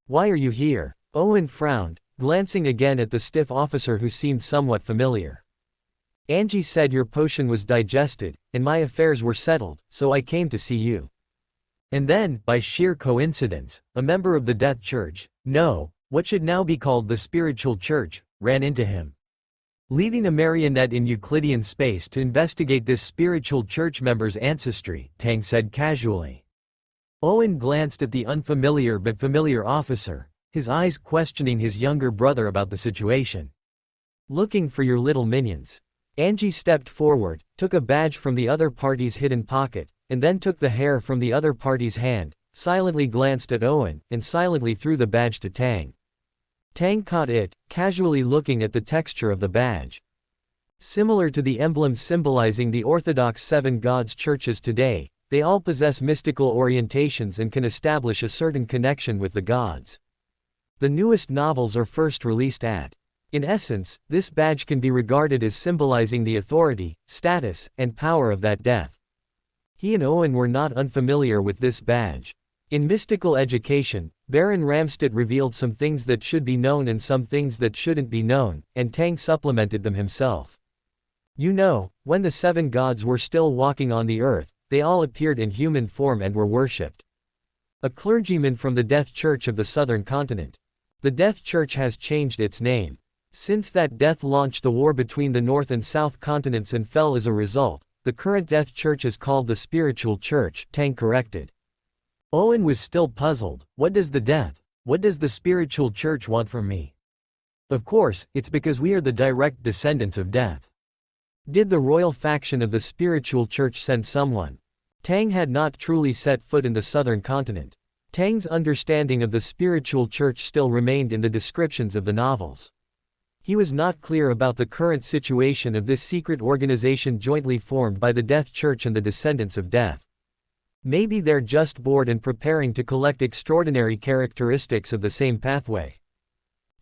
Why are you here? Owen frowned, glancing again at the stiff officer who seemed somewhat familiar. Angie said your potion was digested, and my affairs were settled, so I came to see you. And then, by sheer coincidence, a member of the Death Church, no, what should now be called the Spiritual Church, ran into him. Leaving a marionette in Euclidean space to investigate this spiritual church member's ancestry, Tang said casually. Owen glanced at the unfamiliar but familiar officer, his eyes questioning his younger brother about the situation. Looking for your little minions. Angie stepped forward, took a badge from the other party's hidden pocket, and then took the hair from the other party's hand, silently glanced at Owen, and silently threw the badge to Tang. Tang caught it, casually looking at the texture of the badge. Similar to the emblems symbolizing the Orthodox 7 gods churches today, they all possess mystical orientations and can establish a certain connection with the gods. The newest novels are first released at. In essence, this badge can be regarded as symbolizing the authority, status, and power of that death. He and Owen were not unfamiliar with this badge. In mystical education, Baron Ramde revealed some things that should be known and some things that shouldn't be known, and Tang supplemented them himself. You know, when the 7 gods were still walking on the earth, they all appeared in human form and were worshipped. A clergyman from the Death Church of the Southern Continent. The Death Church has changed its name. Since that death launched the war between the North and South continents and fell as a result, the the current Death Church is called the Spiritual Church, Tang corrected. Owen was still puzzled. What does the Spiritual Church want from me? Of course, it's because we are the direct descendants of Death. Did the royal faction of the Spiritual Church send someone? Tang had not truly set foot in the southern continent. Tang's understanding of the Spiritual Church still remained in the descriptions of the novels. He was not clear about the current situation of this secret organization jointly formed by the Death Church and the descendants of Death. Maybe they're just bored and preparing to collect extraordinary characteristics of the same pathway.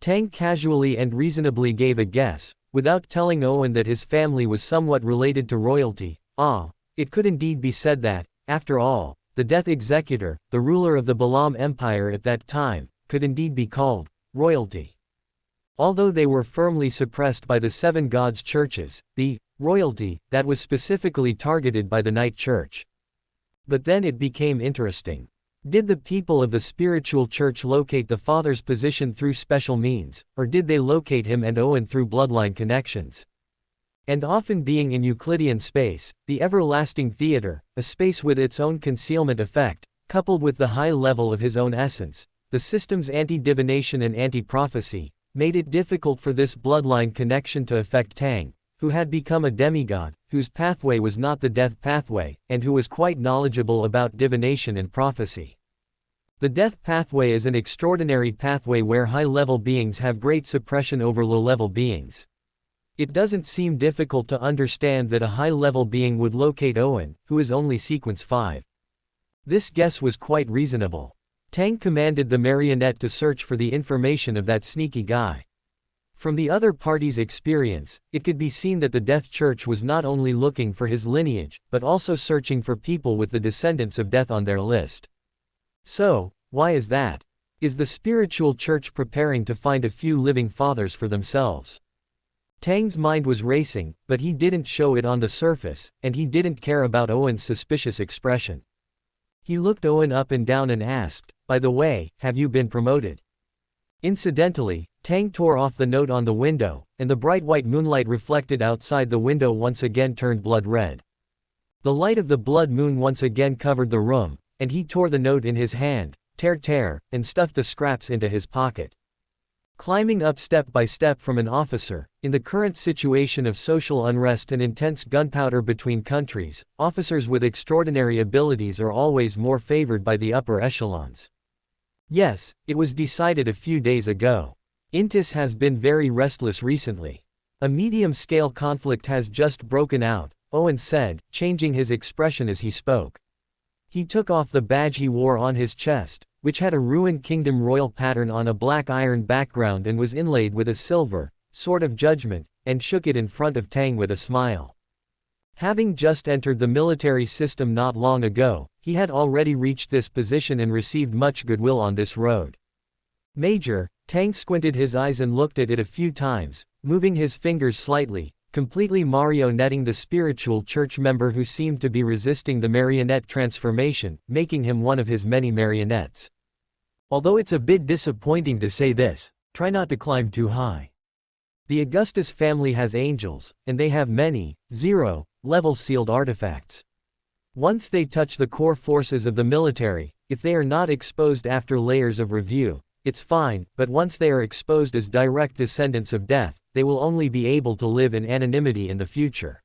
Tang casually and reasonably gave a guess, without telling Owen that his family was somewhat related to royalty. It could indeed be said that, after all, the Death Executor, the ruler of the Balam Empire at that time, could indeed be called royalty. Although they were firmly suppressed by the Seven Gods churches, the royalty that was specifically targeted by the Night Church. But then it became interesting. Did the people of the Spiritual Church locate the Father's position through special means, or did they locate him and Owen through bloodline connections? And often being in Euclidean space, the everlasting theater, a space with its own concealment effect, coupled with the high level of his own essence, the system's anti-divination and anti-prophecy, made it difficult for this bloodline connection to affect Tang, who had become a demigod, whose pathway was not the death pathway, and who was quite knowledgeable about divination and prophecy. The death pathway is an extraordinary pathway where high-level beings have great suppression over low-level beings. It doesn't seem difficult to understand that a high-level being would locate Owen, who is only sequence 5. This guess was quite reasonable. Tang commanded the marionette to search for the information of that sneaky guy. From the other party's experience, it could be seen that the Death Church was not only looking for his lineage, but also searching for people with the descendants of Death on their list. So, why is that? Is the Spiritual Church preparing to find a few living fathers for themselves? Tang's mind was racing, but he didn't show it on the surface, and he didn't care about Owen's suspicious expression. He looked Owen up and down and asked, "By the way, have you been promoted?" Incidentally, Tang tore off the note on the window, and the bright white moonlight reflected outside the window once again turned blood red. The light of the blood moon once again covered the room, and he tore the note in his hand, tear, and stuffed the scraps into his pocket. Climbing up step by step from an officer, in the current situation of social unrest and intense gunpowder between countries, officers with extraordinary abilities are always more favored by the upper echelons. Yes, it was decided a few days ago. Intis has been very restless recently. A medium-scale conflict has just broken out, Owen said, changing his expression as he spoke. He took off the badge he wore on his chest, which had a ruined kingdom royal pattern on a black iron background and was inlaid with a silver sword of judgment, and shook it in front of Tang with a smile. Having just entered the military system not long ago, he had already reached this position and received much goodwill on this road. Major, Tang squinted his eyes and looked at it a few times, moving his fingers slightly, completely marionetting the Spiritual Church member who seemed to be resisting the marionette transformation, making him one of his many marionettes. Although it's a bit disappointing to say this, try not to climb too high. The Augustus family has angels, and they have many, zero-level sealed artifacts. Once they touch the core forces of the military, if they are not exposed after layers of review, it's fine, but once they are exposed as direct descendants of Death, they will only be able to live in anonymity in the future.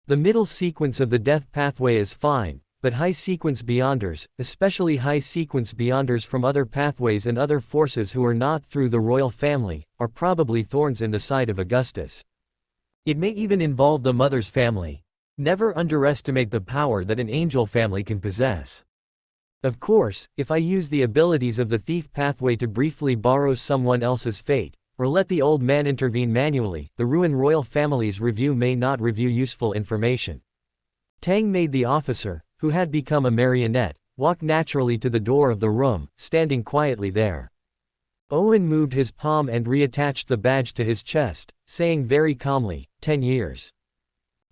The middle sequence of the Death pathway is fine, but high-sequence beyonders, especially high-sequence beyonders from other pathways and other forces who are not through the royal family, are probably thorns in the side of Augustus. It may even involve the mother's family. Never underestimate the power that an angel family can possess. Of course, if I use the abilities of the thief pathway to briefly borrow someone else's fate, or let the old man intervene manually, the ruined royal family's review may not review useful information. Tang made the officer, who had become a marionette, walk naturally to the door of the room, standing quietly there. Owen moved his palm and reattached the badge to his chest, saying very calmly, 10 years.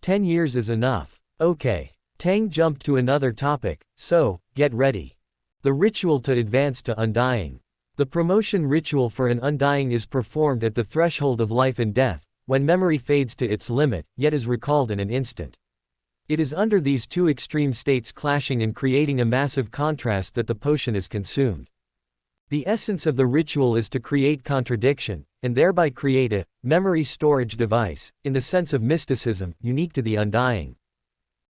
10 years is enough. Okay. Tang jumped to another topic, so, get ready. The ritual to advance to undying. The promotion ritual for an undying is performed at the threshold of life and death, when memory fades to its limit, yet is recalled in an instant. It is under these two extreme states clashing and creating a massive contrast that the potion is consumed. The essence of the ritual is to create contradiction, and thereby create a memory storage device, in the sense of mysticism, unique to the undying.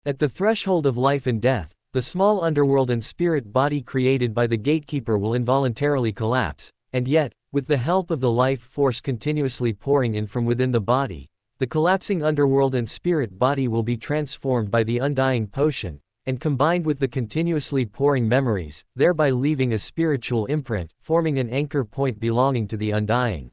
At the threshold of life and death, the small underworld and spirit body created by the gatekeeper will involuntarily collapse, and yet, with the help of the life force continuously pouring in from within the body, the collapsing underworld and spirit body will be transformed by the undying potion, and combined with the continuously pouring memories, thereby leaving a spiritual imprint, forming an anchor point belonging to the undying.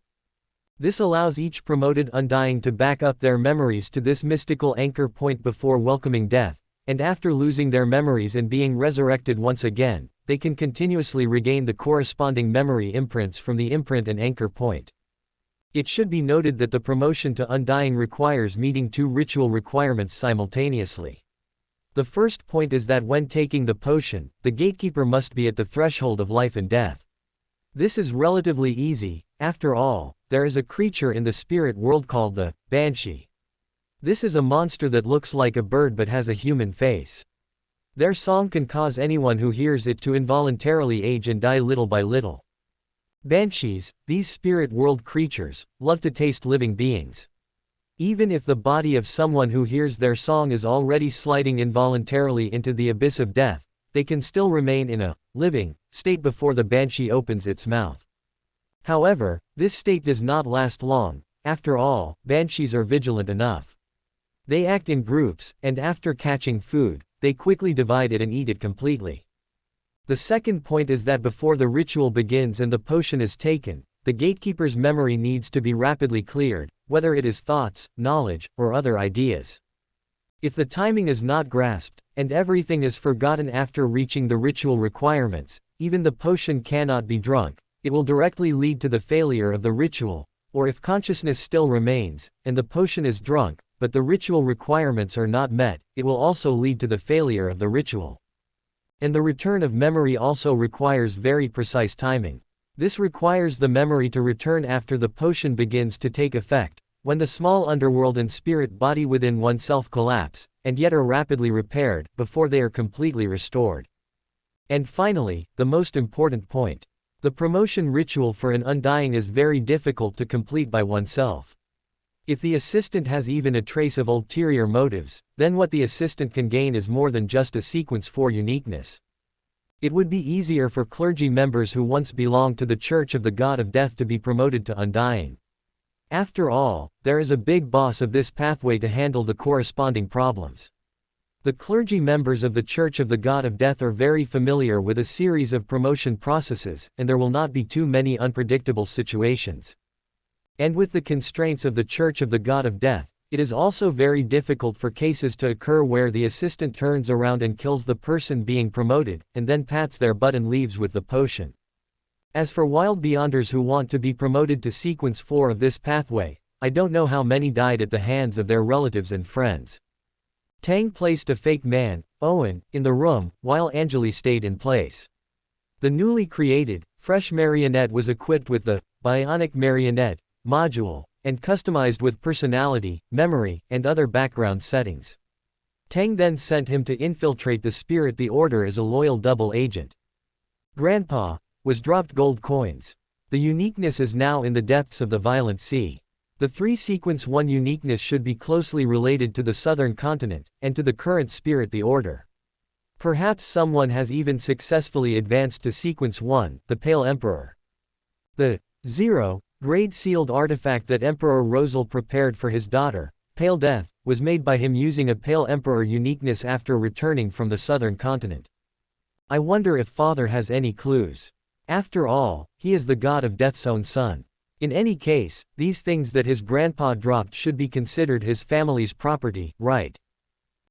This allows each promoted undying to back up their memories to this mystical anchor point before welcoming death, and after losing their memories and being resurrected once again, they can continuously regain the corresponding memory imprints from the imprint and anchor point. It should be noted that the promotion to undying requires meeting two ritual requirements simultaneously. The first point is that when taking the potion, the gatekeeper must be at the threshold of life and death. This is relatively easy. After all, there is a creature in the spirit world called the Banshee. This is a monster that looks like a bird but has a human face. Their song can cause anyone who hears it to involuntarily age and die little by little. Banshees, these spirit world creatures, love to taste living beings. Even if the body of someone who hears their song is already sliding involuntarily into the abyss of death, they can still remain in a living state before the banshee opens its mouth. However, this state does not last long. After all, banshees are vigilant enough. They act in groups, and after catching food, they quickly divide it and eat it completely. The second point is that before the ritual begins and the potion is taken, the gatekeeper's memory needs to be rapidly cleared, whether it is thoughts, knowledge, or other ideas. If the timing is not grasped, and everything is forgotten after reaching the ritual requirements, even the potion cannot be drunk. It will directly lead to the failure of the ritual, or if consciousness still remains, and the potion is drunk, but the ritual requirements are not met, it will also lead to the failure of the ritual. And the return of memory also requires very precise timing. This requires the memory to return after the potion begins to take effect, when the small underworld and spirit body within oneself collapse, and yet are rapidly repaired, before they are completely restored. And finally, the most important point. The promotion ritual for an undying is very difficult to complete by oneself. If the assistant has even a trace of ulterior motives, then what the assistant can gain is more than just a sequence 4 uniqueness. It would be easier for clergy members who once belonged to the Church of the God of Death to be promoted to undying. After all, there is a big boss of this pathway to handle the corresponding problems. The clergy members of the Church of the God of Death are very familiar with a series of promotion processes, and there will not be too many unpredictable situations. And with the constraints of the Church of the God of Death, it is also very difficult for cases to occur where the assistant turns around and kills the person being promoted, and then pats their butt and leaves with the potion. As for wild beyonders who want to be promoted to sequence 4 of this pathway, I don't know how many died at the hands of their relatives and friends. Tang placed a fake man, Owen, in the room, while Angeli stayed in place. The newly created, fresh marionette was equipped with the bionic marionette module, and customized with personality, memory, and other background settings. Tang then sent him to infiltrate the spirit the order as a loyal double agent. Grandpa was dropped gold coins. The uniqueness is now in the depths of the violent sea. The 3 sequence 1 uniqueness should be closely related to the southern continent, and to the current spirit the order. Perhaps someone has even successfully advanced to sequence 1, the Pale Emperor. The 0 grade sealed artifact that Emperor Rosal prepared for his daughter, Pale Death, was made by him using a Pale Emperor uniqueness after returning from the southern continent. I wonder if Father has any clues. After all, he is the God of Death's own son. In any case, these things that his grandpa dropped should be considered his family's property, right?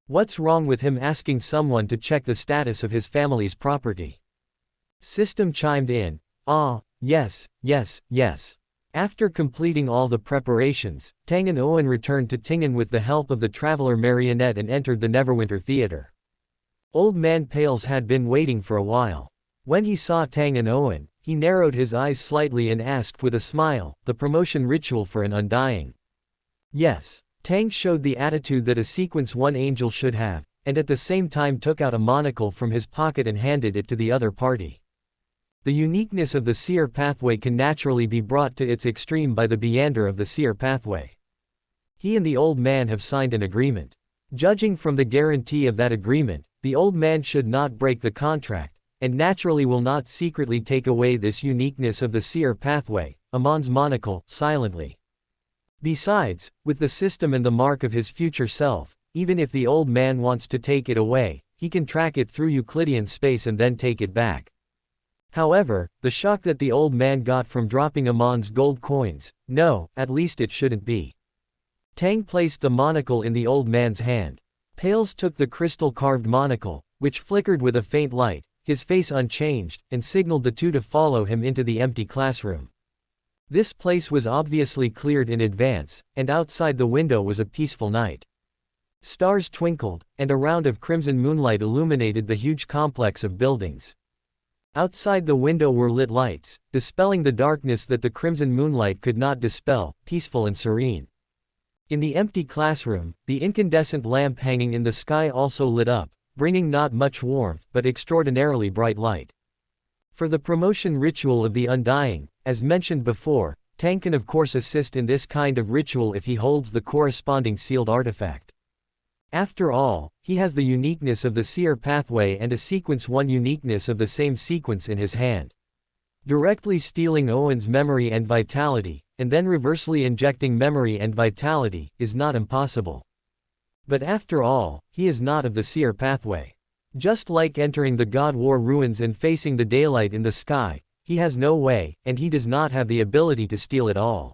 What's wrong with him asking someone to check the status of his family's property? System chimed in. Ah, yes, yes, yes. After completing all the preparations, Tang and Owen returned to Tingen with the help of the Traveler Marionette and entered the Neverwinter Theater. Old Man Pales had been waiting for a while. When he saw Tang and Owen, he narrowed his eyes slightly and asked with a smile, the promotion ritual for an undying. Yes. Tang showed the attitude that a Sequence 1 angel should have, and at the same time took out a monocle from his pocket and handed it to the other party. The uniqueness of the seer pathway can naturally be brought to its extreme by the Beander of the seer pathway. He and the old man have signed an agreement. Judging from the guarantee of that agreement, the old man should not break the contract, and naturally will not secretly take away this uniqueness of the seer pathway, Amon's monocle, silently. Besides, with the system and the mark of his future self, even if the old man wants to take it away, he can track it through Euclidean space and then take it back. However, the shock that the old man got from dropping Amon's gold coins, no, at least it shouldn't be. Tang placed the monocle in the old man's hand. Pales took the crystal-carved monocle, which flickered with a faint light, his face unchanged, and signaled the two to follow him into the empty classroom. This place was obviously cleared in advance, and outside the window was a peaceful night. Stars twinkled, and a round of crimson moonlight illuminated the huge complex of buildings. Outside the window were lit lights, dispelling the darkness that the crimson moonlight could not dispel, peaceful and serene. In the empty classroom, the incandescent lamp hanging in the sky also lit up, bringing not much warmth but extraordinarily bright light. For the promotion ritual of the Undying, as mentioned before, Tang can of course assist in this kind of ritual if he holds the corresponding sealed artifact. After all, he has the uniqueness of the seer pathway and a Sequence 1 uniqueness of the same sequence in his hand. Directly stealing Owen's memory and vitality, and then reversely injecting memory and vitality, is not impossible. But after all, he is not of the seer pathway. Just like entering the God War ruins and facing the daylight in the sky, he has no way, and he does not have the ability to steal it all.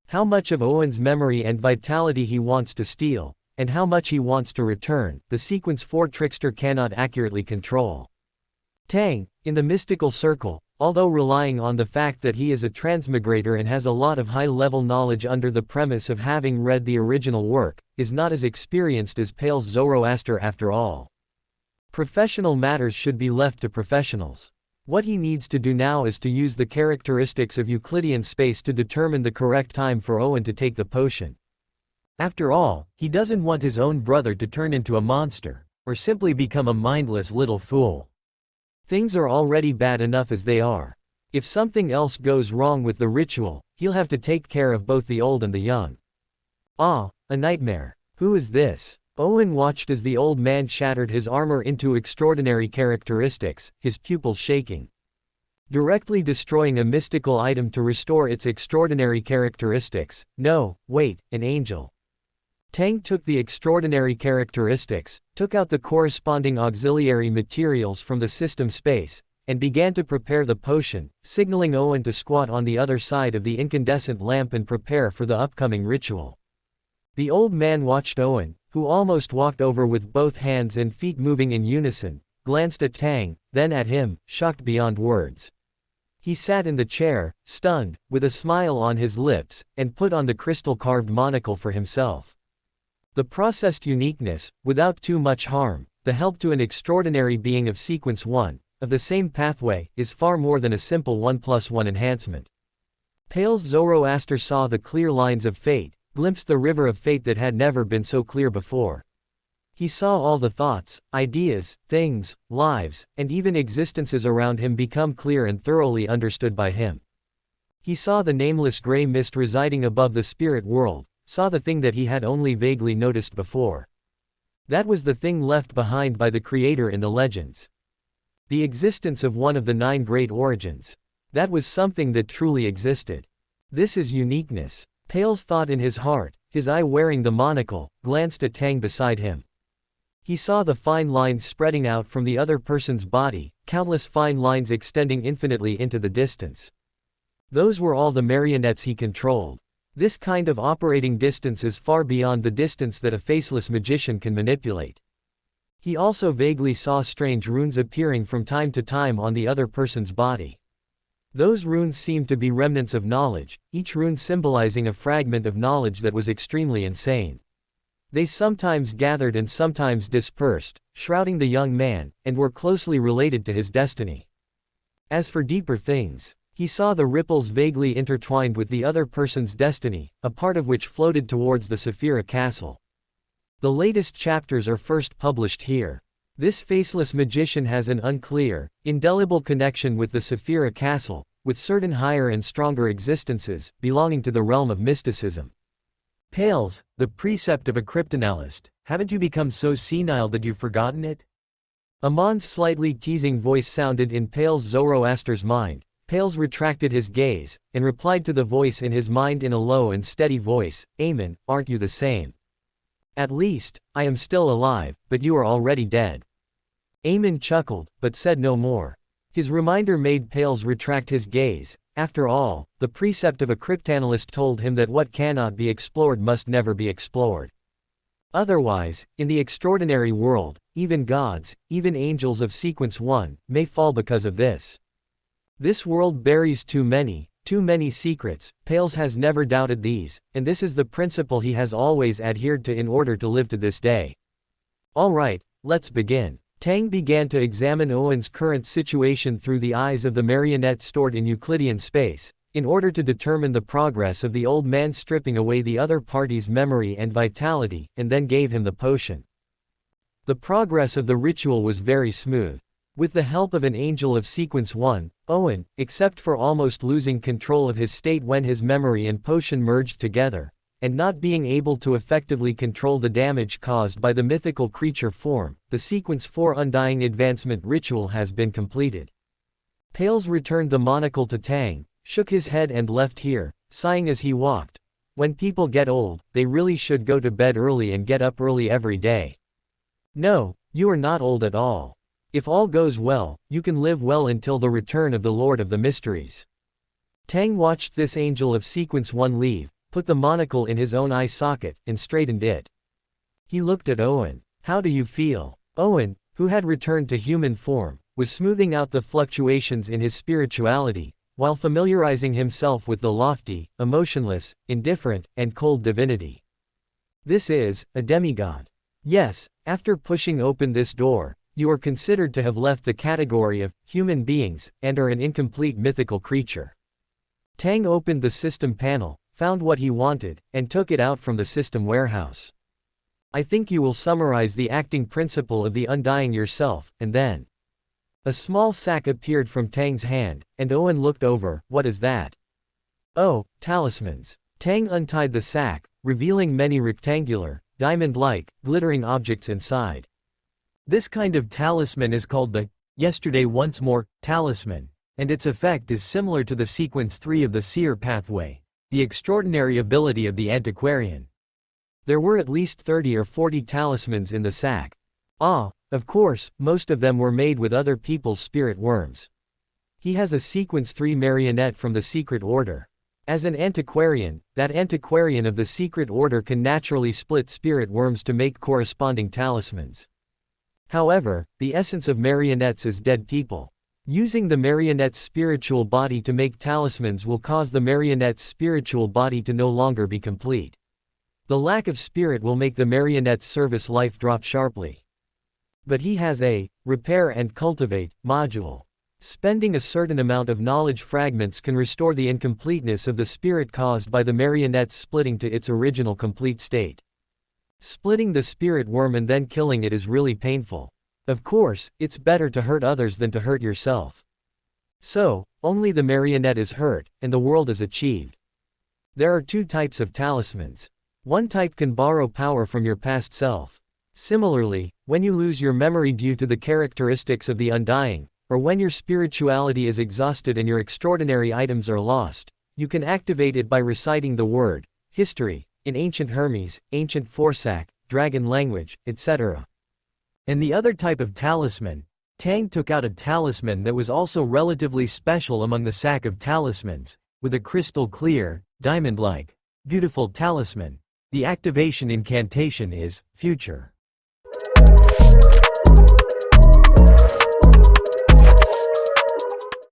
How much of Owen's memory and vitality he wants to steal, and how much he wants to return, the Sequence 4 trickster cannot accurately control. Tang, in the mystical circle, although relying on the fact that he is a transmigrator and has a lot of high-level knowledge under the premise of having read the original work, is not as experienced as Pale's Zoroaster after all. Professional matters should be left to professionals. What he needs to do now is to use the characteristics of Euclidean space to determine the correct time for Owen to take the potion. After all, he doesn't want his own brother to turn into a monster, or simply become a mindless little fool. Things are already bad enough as they are. If something else goes wrong with the ritual, he'll have to take care of both the old and the young. Ah, a nightmare. Who is this? Owen watched as the old man shattered his armor into extraordinary characteristics, his pupils shaking. Directly destroying a mystical item to restore its extraordinary characteristics. No, wait, an angel. Tang took the extraordinary characteristics, took out the corresponding auxiliary materials from the system space, and began to prepare the potion, signaling Owen to squat on the other side of the incandescent lamp and prepare for the upcoming ritual. The old man watched Owen, who almost walked over with both hands and feet moving in unison, glanced at Tang, then at him, shocked beyond words. He sat in the chair, stunned, with a smile on his lips, and put on the crystal-carved monocle for himself. The processed uniqueness, without too much harm, the help to an extraordinary being of Sequence 1, of the same pathway, is far more than a simple 1+1 enhancement. Pale's Zoroaster saw the clear lines of fate, glimpsed the river of fate that had never been so clear before. He saw all the thoughts, ideas, things, lives, and even existences around him become clear and thoroughly understood by him. He saw the nameless gray mist residing above the spirit world, saw the thing that he had only vaguely noticed before. That was the thing left behind by the Creator in the legends. The existence of one of the 9 great origins. That was something that truly existed. This is uniqueness. Pales thought in his heart, his eye wearing the monocle, glanced at Tang beside him. He saw the fine lines spreading out from the other person's body, countless fine lines extending infinitely into the distance. Those were all the marionettes he controlled. This kind of operating distance is far beyond the distance that a faceless magician can manipulate. He also vaguely saw strange runes appearing from time to time on the other person's body. Those runes seemed to be remnants of knowledge, each rune symbolizing a fragment of knowledge that was extremely insane. They sometimes gathered and sometimes dispersed, shrouding the young man, and were closely related to his destiny. As for deeper things, He saw the ripples vaguely intertwined with the other person's destiny, a part of which floated towards the Saphira castle. The latest chapters are first published here. This faceless magician has an unclear, indelible connection with the Saphira castle, with certain higher and stronger existences, belonging to the realm of mysticism. Pales, the precept of a cryptanalyst, haven't you become so senile that you've forgotten it? Amon's slightly teasing voice sounded in Pale's Zoroaster's mind. Pales retracted his gaze, and replied to the voice in his mind in a low and steady voice, Amon, aren't you the same? At least, I am still alive, but you are already dead. Amon chuckled, but said no more. His reminder made Pales retract his gaze. After all, the precept of a cryptanalyst told him that what cannot be explored must never be explored. Otherwise, in the extraordinary world, even gods, even angels of Sequence 1, may fall because of this. This world buries too many secrets. Pales has never doubted these, and this is the principle he has always adhered to in order to live to this day. Alright, let's begin. Tang began to examine Owen's current situation through the eyes of the marionette stored in Euclidean space, in order to determine the progress of the old man stripping away the other party's memory and vitality, and then gave him the potion. The progress of the ritual was very smooth. With the help of an angel of Sequence 1, Owen, except for almost losing control of his state when his memory and potion merged together, and not being able to effectively control the damage caused by the mythical creature form, the Sequence 4 Undying Advancement ritual has been completed. Pales returned the monocle to Tang, shook his head and left here, sighing as he walked. When people get old, they really should go to bed early and get up early every day. No, you are not old at all. If all goes well, you can live well until the return of the Lord of the Mysteries. Tang watched this angel of Sequence 1 leave, put the monocle in his own eye socket, and straightened it. He looked at Owen. How do you feel? Owen, who had returned to human form, was smoothing out the fluctuations in his spirituality, while familiarizing himself with the lofty, emotionless, indifferent, and cold divinity. This is a demigod. Yes, after pushing open this door, you are considered to have left the category of human beings, and are an incomplete mythical creature. Tang opened the system panel, found what he wanted, and took it out from the system warehouse. I think you will summarize the acting principle of the undying yourself, and then. A small sack appeared from Tang's hand, and Owen looked over. What is that? Oh, talismans. Tang untied the sack, revealing many rectangular, diamond-like, glittering objects inside. This kind of talisman is called the Yesterday Once More talisman, and its effect is similar to the Sequence 3 of the Seer pathway, the extraordinary ability of the antiquarian. There were at least 30 or 40 talismans in the sack. Of course, most of them were made with other people's spirit worms. He has a Sequence 3 marionette from the Secret Order. As an antiquarian, that antiquarian of the Secret Order can naturally split spirit worms to make corresponding talismans. However, the essence of marionettes is dead people. Using the marionette's spiritual body to make talismans will cause the marionette's spiritual body to no longer be complete. The lack of spirit will make the marionette's service life drop sharply. But he has a repair and cultivate module. Spending a certain amount of knowledge fragments can restore the incompleteness of the spirit caused by the marionette's splitting to its original complete state. Splitting the spirit worm and then killing it is really painful. Of course, it's better to hurt others than to hurt yourself. So, only the marionette is hurt, and the world is achieved. There are two types of talismans. One type can borrow power from your past self. Similarly, when you lose your memory due to the characteristics of the undying, or when your spirituality is exhausted and your extraordinary items are lost, you can activate it by reciting the word, history, in ancient Hermes, ancient Forsac, dragon language, etc. And the other type of talisman, Tang took out a talisman that was also relatively special among the sack of talismans, with a crystal clear, diamond-like, beautiful talisman. The activation incantation is, future.